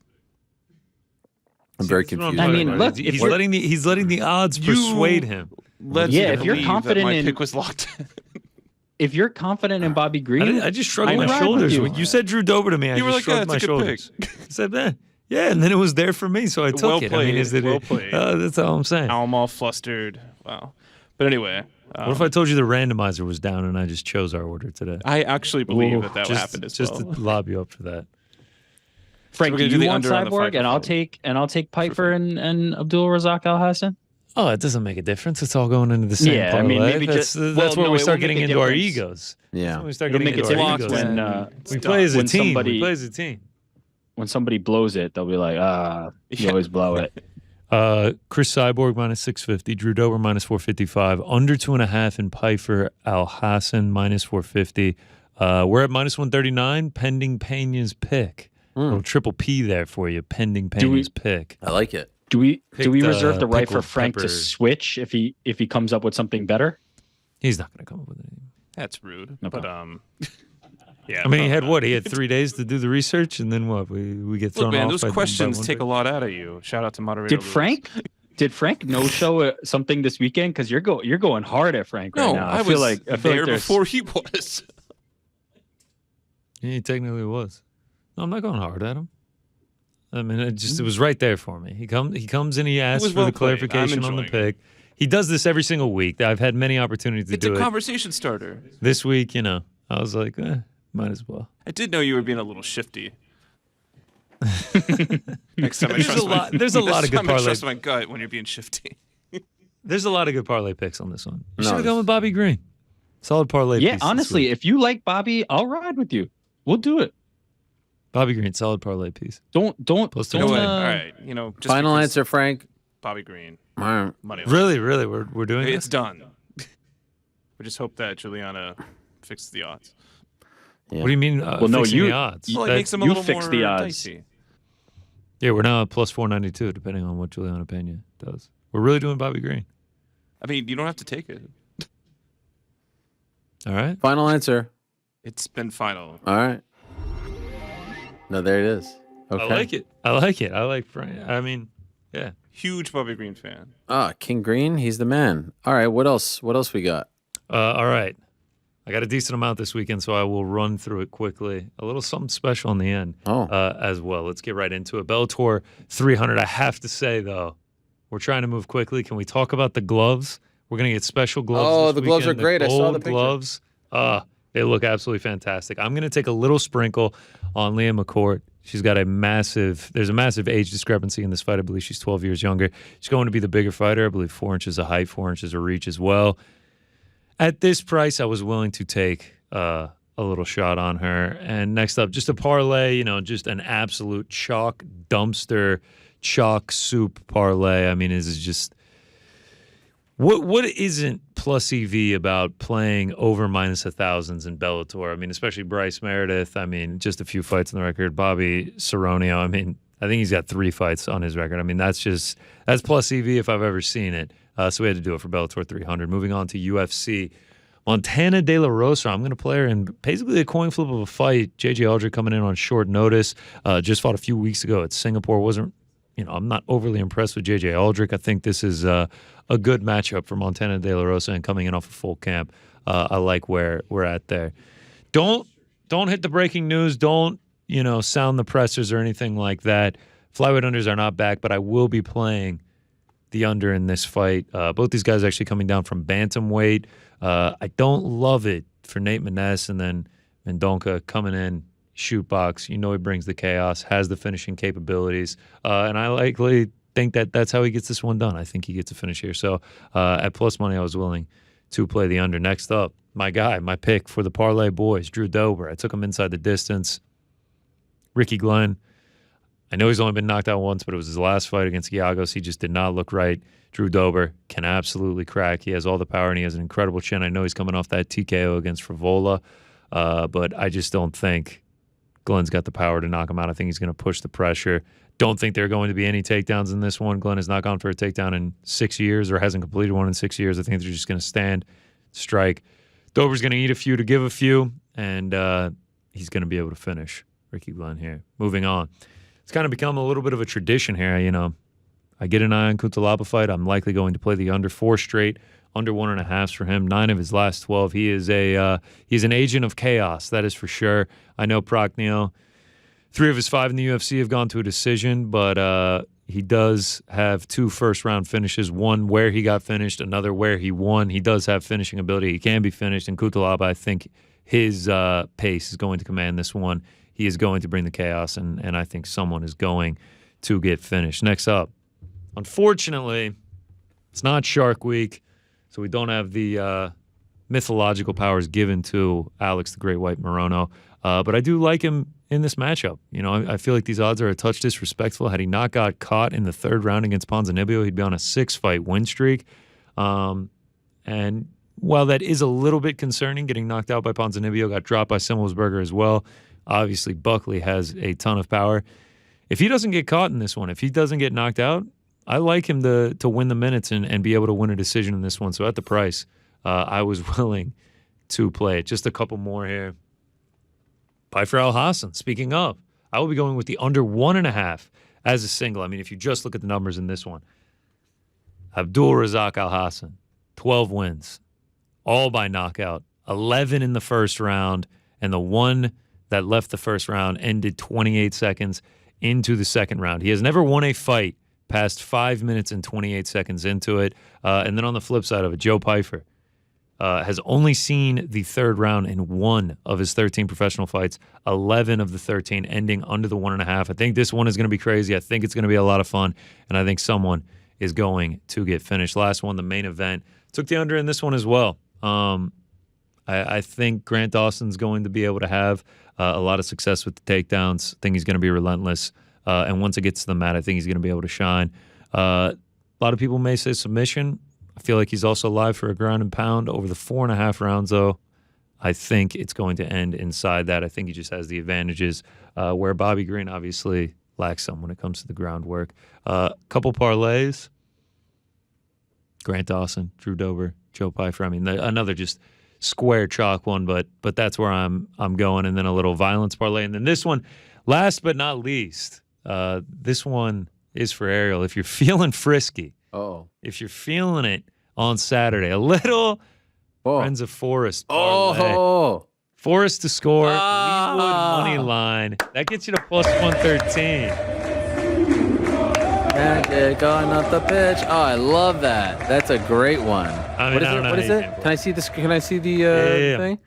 S2: I'm very
S4: That's what I'm
S2: confused.
S11: I
S4: talking
S11: mean,
S4: about.
S11: look,
S4: he's
S11: if
S4: letting the odds persuade him.
S3: Led
S11: Yeah,
S3: me to
S11: if you're
S3: believe
S11: confident
S3: that my
S11: in-
S3: pick was locked in.
S11: If you're confident in Bobby Green,
S4: I just shrugged
S11: I
S4: my
S11: ride with
S4: shoulders.
S11: you.
S4: When you said Drew Dober to me, I
S3: You were
S4: just
S3: like,
S4: shrugged
S3: yeah,
S4: my
S3: it's a good
S4: shoulders. I said, yeah, and then it was there for me, so I took
S3: Well
S4: it. I mean, is it?
S3: well played.
S4: That's all I'm saying.
S3: Now I'm all flustered. Wow. But anyway.
S4: What if I told you the randomizer was down and I just chose our order today?
S3: I actually believe that
S4: just,
S3: happened as
S4: just
S3: well.
S4: to lob you up for that.
S11: Frank,
S3: we're
S11: do
S3: gonna do
S11: you
S3: the
S11: want
S3: under on the
S11: Cyborg,
S3: Pfeiffer
S11: and I'll
S3: fight.
S11: take Pfeiffer and Abdul Razak Al Hassan.
S4: Oh, it doesn't make a difference. It's all going into the same
S11: Yeah, I
S4: parlay.
S11: mean, maybe
S4: that's
S11: just-
S4: that's
S11: well,
S4: where
S11: no,
S4: we
S11: it
S4: start
S11: will make
S4: getting
S11: a
S4: into our
S11: difference.
S4: egos.
S2: Yeah.
S4: That's when we start
S11: It'll
S4: getting
S11: make
S4: into
S11: it
S4: our
S11: difference
S4: egos.
S11: when
S4: we play as a
S11: when
S4: team.
S11: somebody-
S4: We play as a team.
S11: when somebody blows it, they'll be like, you
S3: Yeah.
S11: always blow it.
S4: Chris Cyborg minus 650, Drew Dober minus 455, under 2.5 in Pfeiffer Al Hassan minus 450. We're at minus 139, pending Pena's pick. Little triple P there for you, pending Pena's pick.
S2: I like it.
S11: Do we
S4: Picked,
S11: reserve the right for
S4: pickled
S11: Frank
S4: pepper.
S11: to switch if he comes up with something better?
S4: He's not going to come up with anything.
S3: That's rude.
S11: Okay.
S3: But yeah.
S4: I mean, he had
S3: probably
S4: what?
S3: not.
S4: He had 3 days to do the research, and then what? We get thrown
S3: Look, man,
S4: off.
S3: those
S4: by
S3: questions
S4: one
S3: take a
S4: pick?
S3: lot out of you. Shout out to moderator.
S11: Did
S3: Lewis.
S11: Frank no show something this weekend? Because you're going hard at Frank right
S3: No,
S11: now.
S3: I
S11: feel
S3: was
S11: like
S3: there
S11: there's-
S3: before he was.
S4: Yeah, he technically was. No, I'm not going hard at him. I mean, it was right there for me. He comes and he asks
S3: was
S4: for
S3: well
S4: the
S3: played. I'm
S4: clarification on the
S3: enjoying
S4: pick. He does this every single week. I've had many opportunities to
S3: It's
S4: do
S3: a
S4: it.
S3: conversation starter.
S4: This week, I was like, might as well.
S3: I did know you were being a little shifty. Next time I
S4: There's
S3: trust
S4: a lot- there's a lot of good
S3: next time I
S4: parlay.
S3: trust my gut when you're being shifty.
S4: There's a lot of good parlay picks on this one. You
S2: No,
S4: should have gone with Bobby Green. Solid parlay.
S11: Yeah,
S4: piece this
S11: honestly,
S4: week.
S11: if you like Bobby, I'll ride with you. We'll do it.
S4: Bobby Green, solid parlay piece.
S11: Don't
S4: Plus
S3: You know
S11: don't.
S3: what? All right. Just
S2: Final
S3: because
S2: answer, Frank.
S3: Bobby Green.
S2: All right.
S3: Money line.
S4: Really, we're doing
S3: It's
S4: this.
S3: done. We just hope that Juliana fixes the odds.
S2: Yeah.
S4: What do you mean?
S11: Well, no,
S4: fixing
S11: you-
S4: the odds.
S3: Well, it
S4: That-
S3: makes them a
S11: you
S3: little
S11: fix
S3: more
S11: the odds.
S3: dicey.
S4: Yeah, we're now at plus 492, depending on what Juliana Pena does. We're really doing Bobby Green.
S3: I mean, you don't have to take it.
S4: All right.
S2: Final answer.
S3: It's been final.
S2: All right. No, there it is. Okay.
S4: I like it. I like Frank. I mean, yeah.
S3: Huge Bobby Green fan.
S2: King Green, he's the man. All right, what else? What else we got?
S4: All right. I got a decent amount this weekend, so I will run through it quickly. A little something special in the end as well. Let's get right into it. Bellator 300. I have to say, though, we're trying to move quickly. Can we talk about the gloves? We're going to get special gloves
S2: Oh,
S4: this
S2: the gloves
S4: weekend.
S2: are great. I saw
S4: gold
S2: the picture.
S4: gloves. They look absolutely fantastic. I'm going to take a little sprinkle on Leah McCourt. There's a massive age discrepancy in this fight. I believe she's 12 years younger. She's going to be the bigger fighter. I believe 4 inches of height, 4 inches of reach as well. At this price, I was willing to take a little shot on her. And next up, just a parlay, just an absolute chalk dumpster, chalk soup parlay. I mean, is just what isn't plus EV about playing over minus 1,000s in Bellator? I mean, especially Bryce Meredith. I mean, just a few fights on the record. Bobby Cerronio. I mean, I think he's got 3 fights on his record. I mean, that's plus EV if I've ever seen it. So we had to do it for Bellator 300. Moving on to UFC. Montana De La Rosa, I'm going to play her in basically a coin flip of a fight. J.J. Aldrich coming in on short notice. Just fought a few weeks ago at Singapore. I'm not overly impressed with J.J. Aldrich. I think this is a good matchup for Montana De La Rosa and coming in off a full camp. I like where we're at there. Don't hit the breaking news. Don't, sound the pressers or anything like that. Flyweight unders are not back, but I will be playing the under in this fight. Both these guys actually coming down from bantamweight. I don't love it for Nate Maness, and then Mendonca coming in shoot box. You know he brings the chaos, has the finishing capabilities, and I likely think that that's how he gets this one done. I think he gets a finish here. So at plus money, I was willing to play the under. Next up, my guy, my pick for the Parlay boys, Drew Dober. I took him inside the distance. Ricky Glenn. I know he's only been knocked out once, but it was his last fight against Giagos. He just did not look right. Drew Dober can absolutely crack. He has all the power, and he has an incredible chin. I know he's coming off that TKO against Frivola, but I just don't think Glenn's got the power to knock him out. I think he's going to push the pressure. Don't think there are going to be any takedowns in this one. Glenn has not gone for a takedown in 6 years or hasn't completed one in 6 years. I think they're just going to stand, strike. Dober's going to eat a few to give a few, and he's going to be able to finish Ricky Glenn here. Moving on. It's kind of become a little bit of a tradition here. You know, I get an eye on Cutelaba fight. I'm likely going to play the under 4 straight, under 1.5s for him. 9 of his last 12. He is he's an agent of chaos. That is for sure. I know Prochnio, 3 of his 5 in the UFC have gone to a decision, but he does have 2 first-round finishes, one where he got finished, another where he won. He does have finishing ability. He can be finished. And Cutelaba, I think his pace is going to command this one. He is going to bring the chaos, and I think someone is going to get finished. Next up, unfortunately, it's not Shark Week, so we don't have the mythological powers given to Alex the Great White Morono, but I do like him in this matchup. You know, I feel like these odds are a touch disrespectful. Had he not got caught in the 3rd round against Ponzinibbio, he'd be on a 6-fight win streak. And while that is a little bit concerning, getting knocked out by Ponzinibbio, got dropped by Simmelsberger as well. Obviously, Buckley has a ton of power. If he doesn't get caught in this one, if he doesn't get knocked out, I like him to win the minutes and be able to win a decision in this one. So at the price, I was willing to play it. Just a couple more here. Pyfer Al Hassan, speaking of, I will be going with the under 1.5 as a single. I mean, if you just look at the numbers in this one, Abdul Razak Al Hassan, 12 wins, all by knockout, 11 in the first round, and the one that left the first round ended 28 seconds into the second round. He has never won a fight past 5 minutes and 28 seconds into it. And then on the flip side of it, Joe Pyfer has only seen the 3rd round in 1 of his 13 professional fights, 11 of the 13 ending under the 1.5. I think this one is going to be crazy. I think it's going to be a lot of fun, and I think someone is going to get finished. Last one, the main event. Took the under in this one as well. I think Grant Dawson's going to be able to have a lot of success with the takedowns. I think he's going to be relentless. And once it gets to the mat, I think he's going to be able to shine. A lot of people may say submission. I feel like he's also live for a ground and pound over the 4.5 rounds, though. I think it's going to end inside that. I think he just has the advantages, where Bobby Green obviously lacks some when it comes to the groundwork. Couple parlays. Grant Dawson, Drew Dober, Joe Pyfer. I mean, another just square chalk one, but that's where I'm going. And then a little violence parlay. And then this one, last but not least, this one is for Ariel. If you're feeling frisky, if you're feeling it on Saturday, a little Friends of Forest parlay. Forest to score, Leewood money line. That gets you to plus 113.
S2: Going up the pitch. Oh, I love that. That's a great one.
S4: I mean,
S2: what is it? Can I see this? Can I see the thing?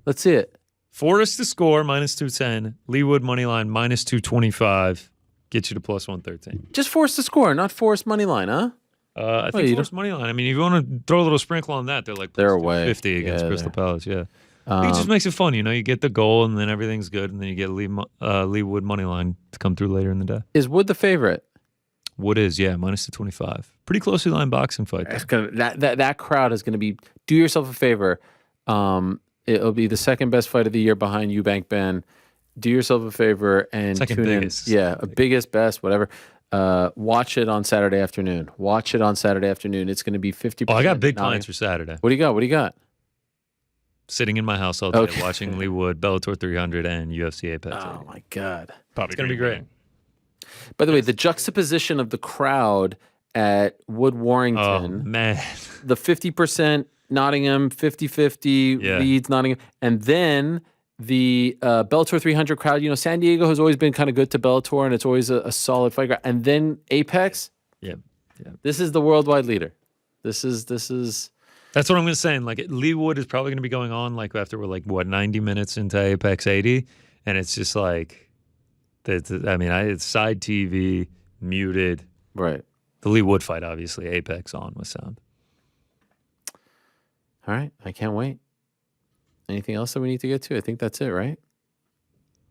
S2: Let's see it.
S4: Forest to score, minus 210. Leewood money line, minus 225. Gets you to plus 113.
S2: Just Forest to score, not Forest money line, huh?
S4: I think Forest money line. I mean, if you want to throw a little sprinkle on that, they're like plus 250 against Crystal Palace. Yeah. It just makes it fun, you know. You get the goal, and then everything's good, and then you get Leewood money line to come through later in the day.
S2: Is Wood the favorite?
S4: Wood is, yeah, minus 225. Pretty closely lined boxing fight.
S2: That crowd is going to be. Do yourself a favor. It'll be the second best fight of the year behind Eubank Ben. Do yourself a favor and
S4: second biggest.
S2: Biggest, best, whatever. Watch it on Saturday afternoon. It's going to be 50%.
S4: Oh, I got big plans for Saturday.
S2: What do you got?
S4: Sitting in my house all day watching Leewood, Bellator 300, and UFC Apex.
S2: Oh, my God.
S4: It's going to be great.
S2: By the way, the juxtaposition of the crowd at Wood Warrington.
S4: Oh, man.
S2: The 50% Nottingham, 50-50 Leeds, Nottingham. And then the Bellator 300 crowd. You know, San Diego has always been kind of good to Bellator, and it's always a solid fight crowd. And then Apex.
S4: Yeah.
S2: This is the worldwide leader. This is.
S4: That's what I'm going to say. Like, Leewood is probably going to be going on like after we're 90 minutes into Apex 80. and it's just like, it's side TV, muted.
S2: Right.
S4: The Lee Wood fight, obviously, Apex on with sound.
S2: All right. I can't wait. Anything else that we need to get to? I think that's it, right?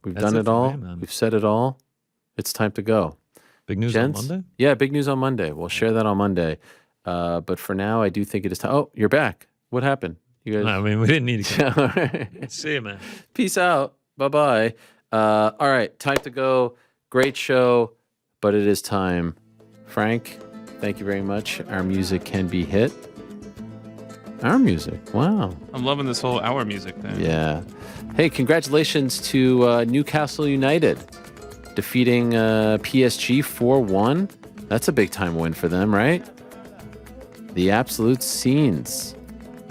S2: We've
S4: That's
S2: done
S4: it
S2: it
S4: for
S2: all.
S4: me, man.
S2: We've said it all. It's time to go.
S4: Big news
S2: Gents?
S4: on Monday?
S2: Yeah, big news on Monday. We'll share that on Monday. But for now, I do think it is time. Oh, you're back. What happened? You guys?
S4: I mean, we didn't need to
S2: All right.
S4: see you, man.
S2: Peace out. Bye-bye. All right, time to go. Great show, but it is time. Frank, thank you very much. Our music can be hit. Our music. Wow.
S3: I'm loving this whole hour music thing.
S2: Yeah. Hey, congratulations to Newcastle United defeating PSG 4-1. That's a big time win for them, right? The absolute scenes.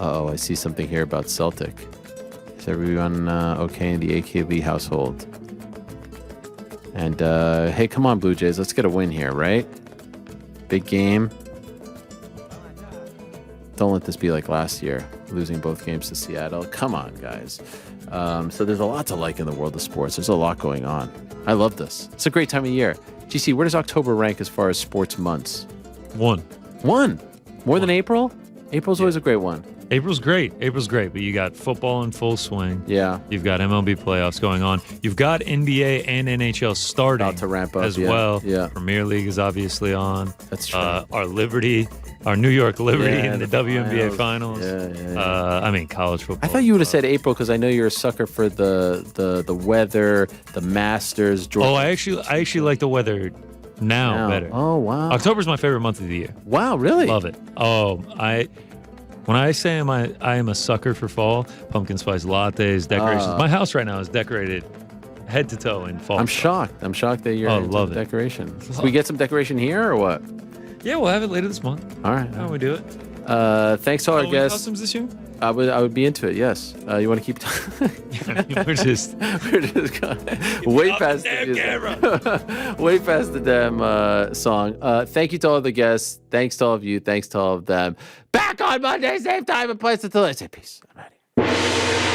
S2: Uh-oh, I see something here about Celtic. Is everyone okay in the AK Lee household? And hey, come on, Blue Jays. Let's get a win here, right? Big game. Don't let this be like last year, losing both games to Seattle. Come on, guys. So there's a lot to like in the world of sports. There's a lot going on. I love this. It's a great time of year. GC, where does October rank as far as sports months?
S4: 1.
S2: More than April? April's always a great one.
S4: April's great, but you got football in full swing.
S2: Yeah.
S4: You've got MLB playoffs going on. You've got NBA and NHL starting
S2: About to ramp up,
S4: as
S2: yeah.
S4: well.
S2: Yeah.
S4: Premier League is obviously on.
S2: That's true.
S4: Our New York Liberty
S2: Yeah,
S4: in the
S2: the
S4: WNBA finals.
S2: Yeah.
S4: College football.
S2: I thought you would have said April because I know you're a sucker for the weather, the Masters. Georgia.
S4: Oh, I actually like the weather now better.
S2: Oh, wow.
S4: October's my favorite month of the year.
S2: Wow, really?
S4: Love it. Oh, when I say I am a sucker for fall, pumpkin spice lattes, decorations. My house right now is decorated head to toe in fall.
S2: I'm shocked that you're into
S4: love it.
S2: decoration. Can we get some decoration here or what?
S4: Yeah, we'll have it later this month.
S2: All right.
S4: How do we do it?
S2: Thanks to all our
S4: Halloween
S2: guests.
S4: costumes this year?
S2: I would be into it. Yes. You want to keep?
S4: We're just
S2: going way past the music. Way past the damn song. Thank you to all the guests. Thanks to all of you. Thanks to all of them. Back on Monday, same time and place until I say peace. I'm out of here.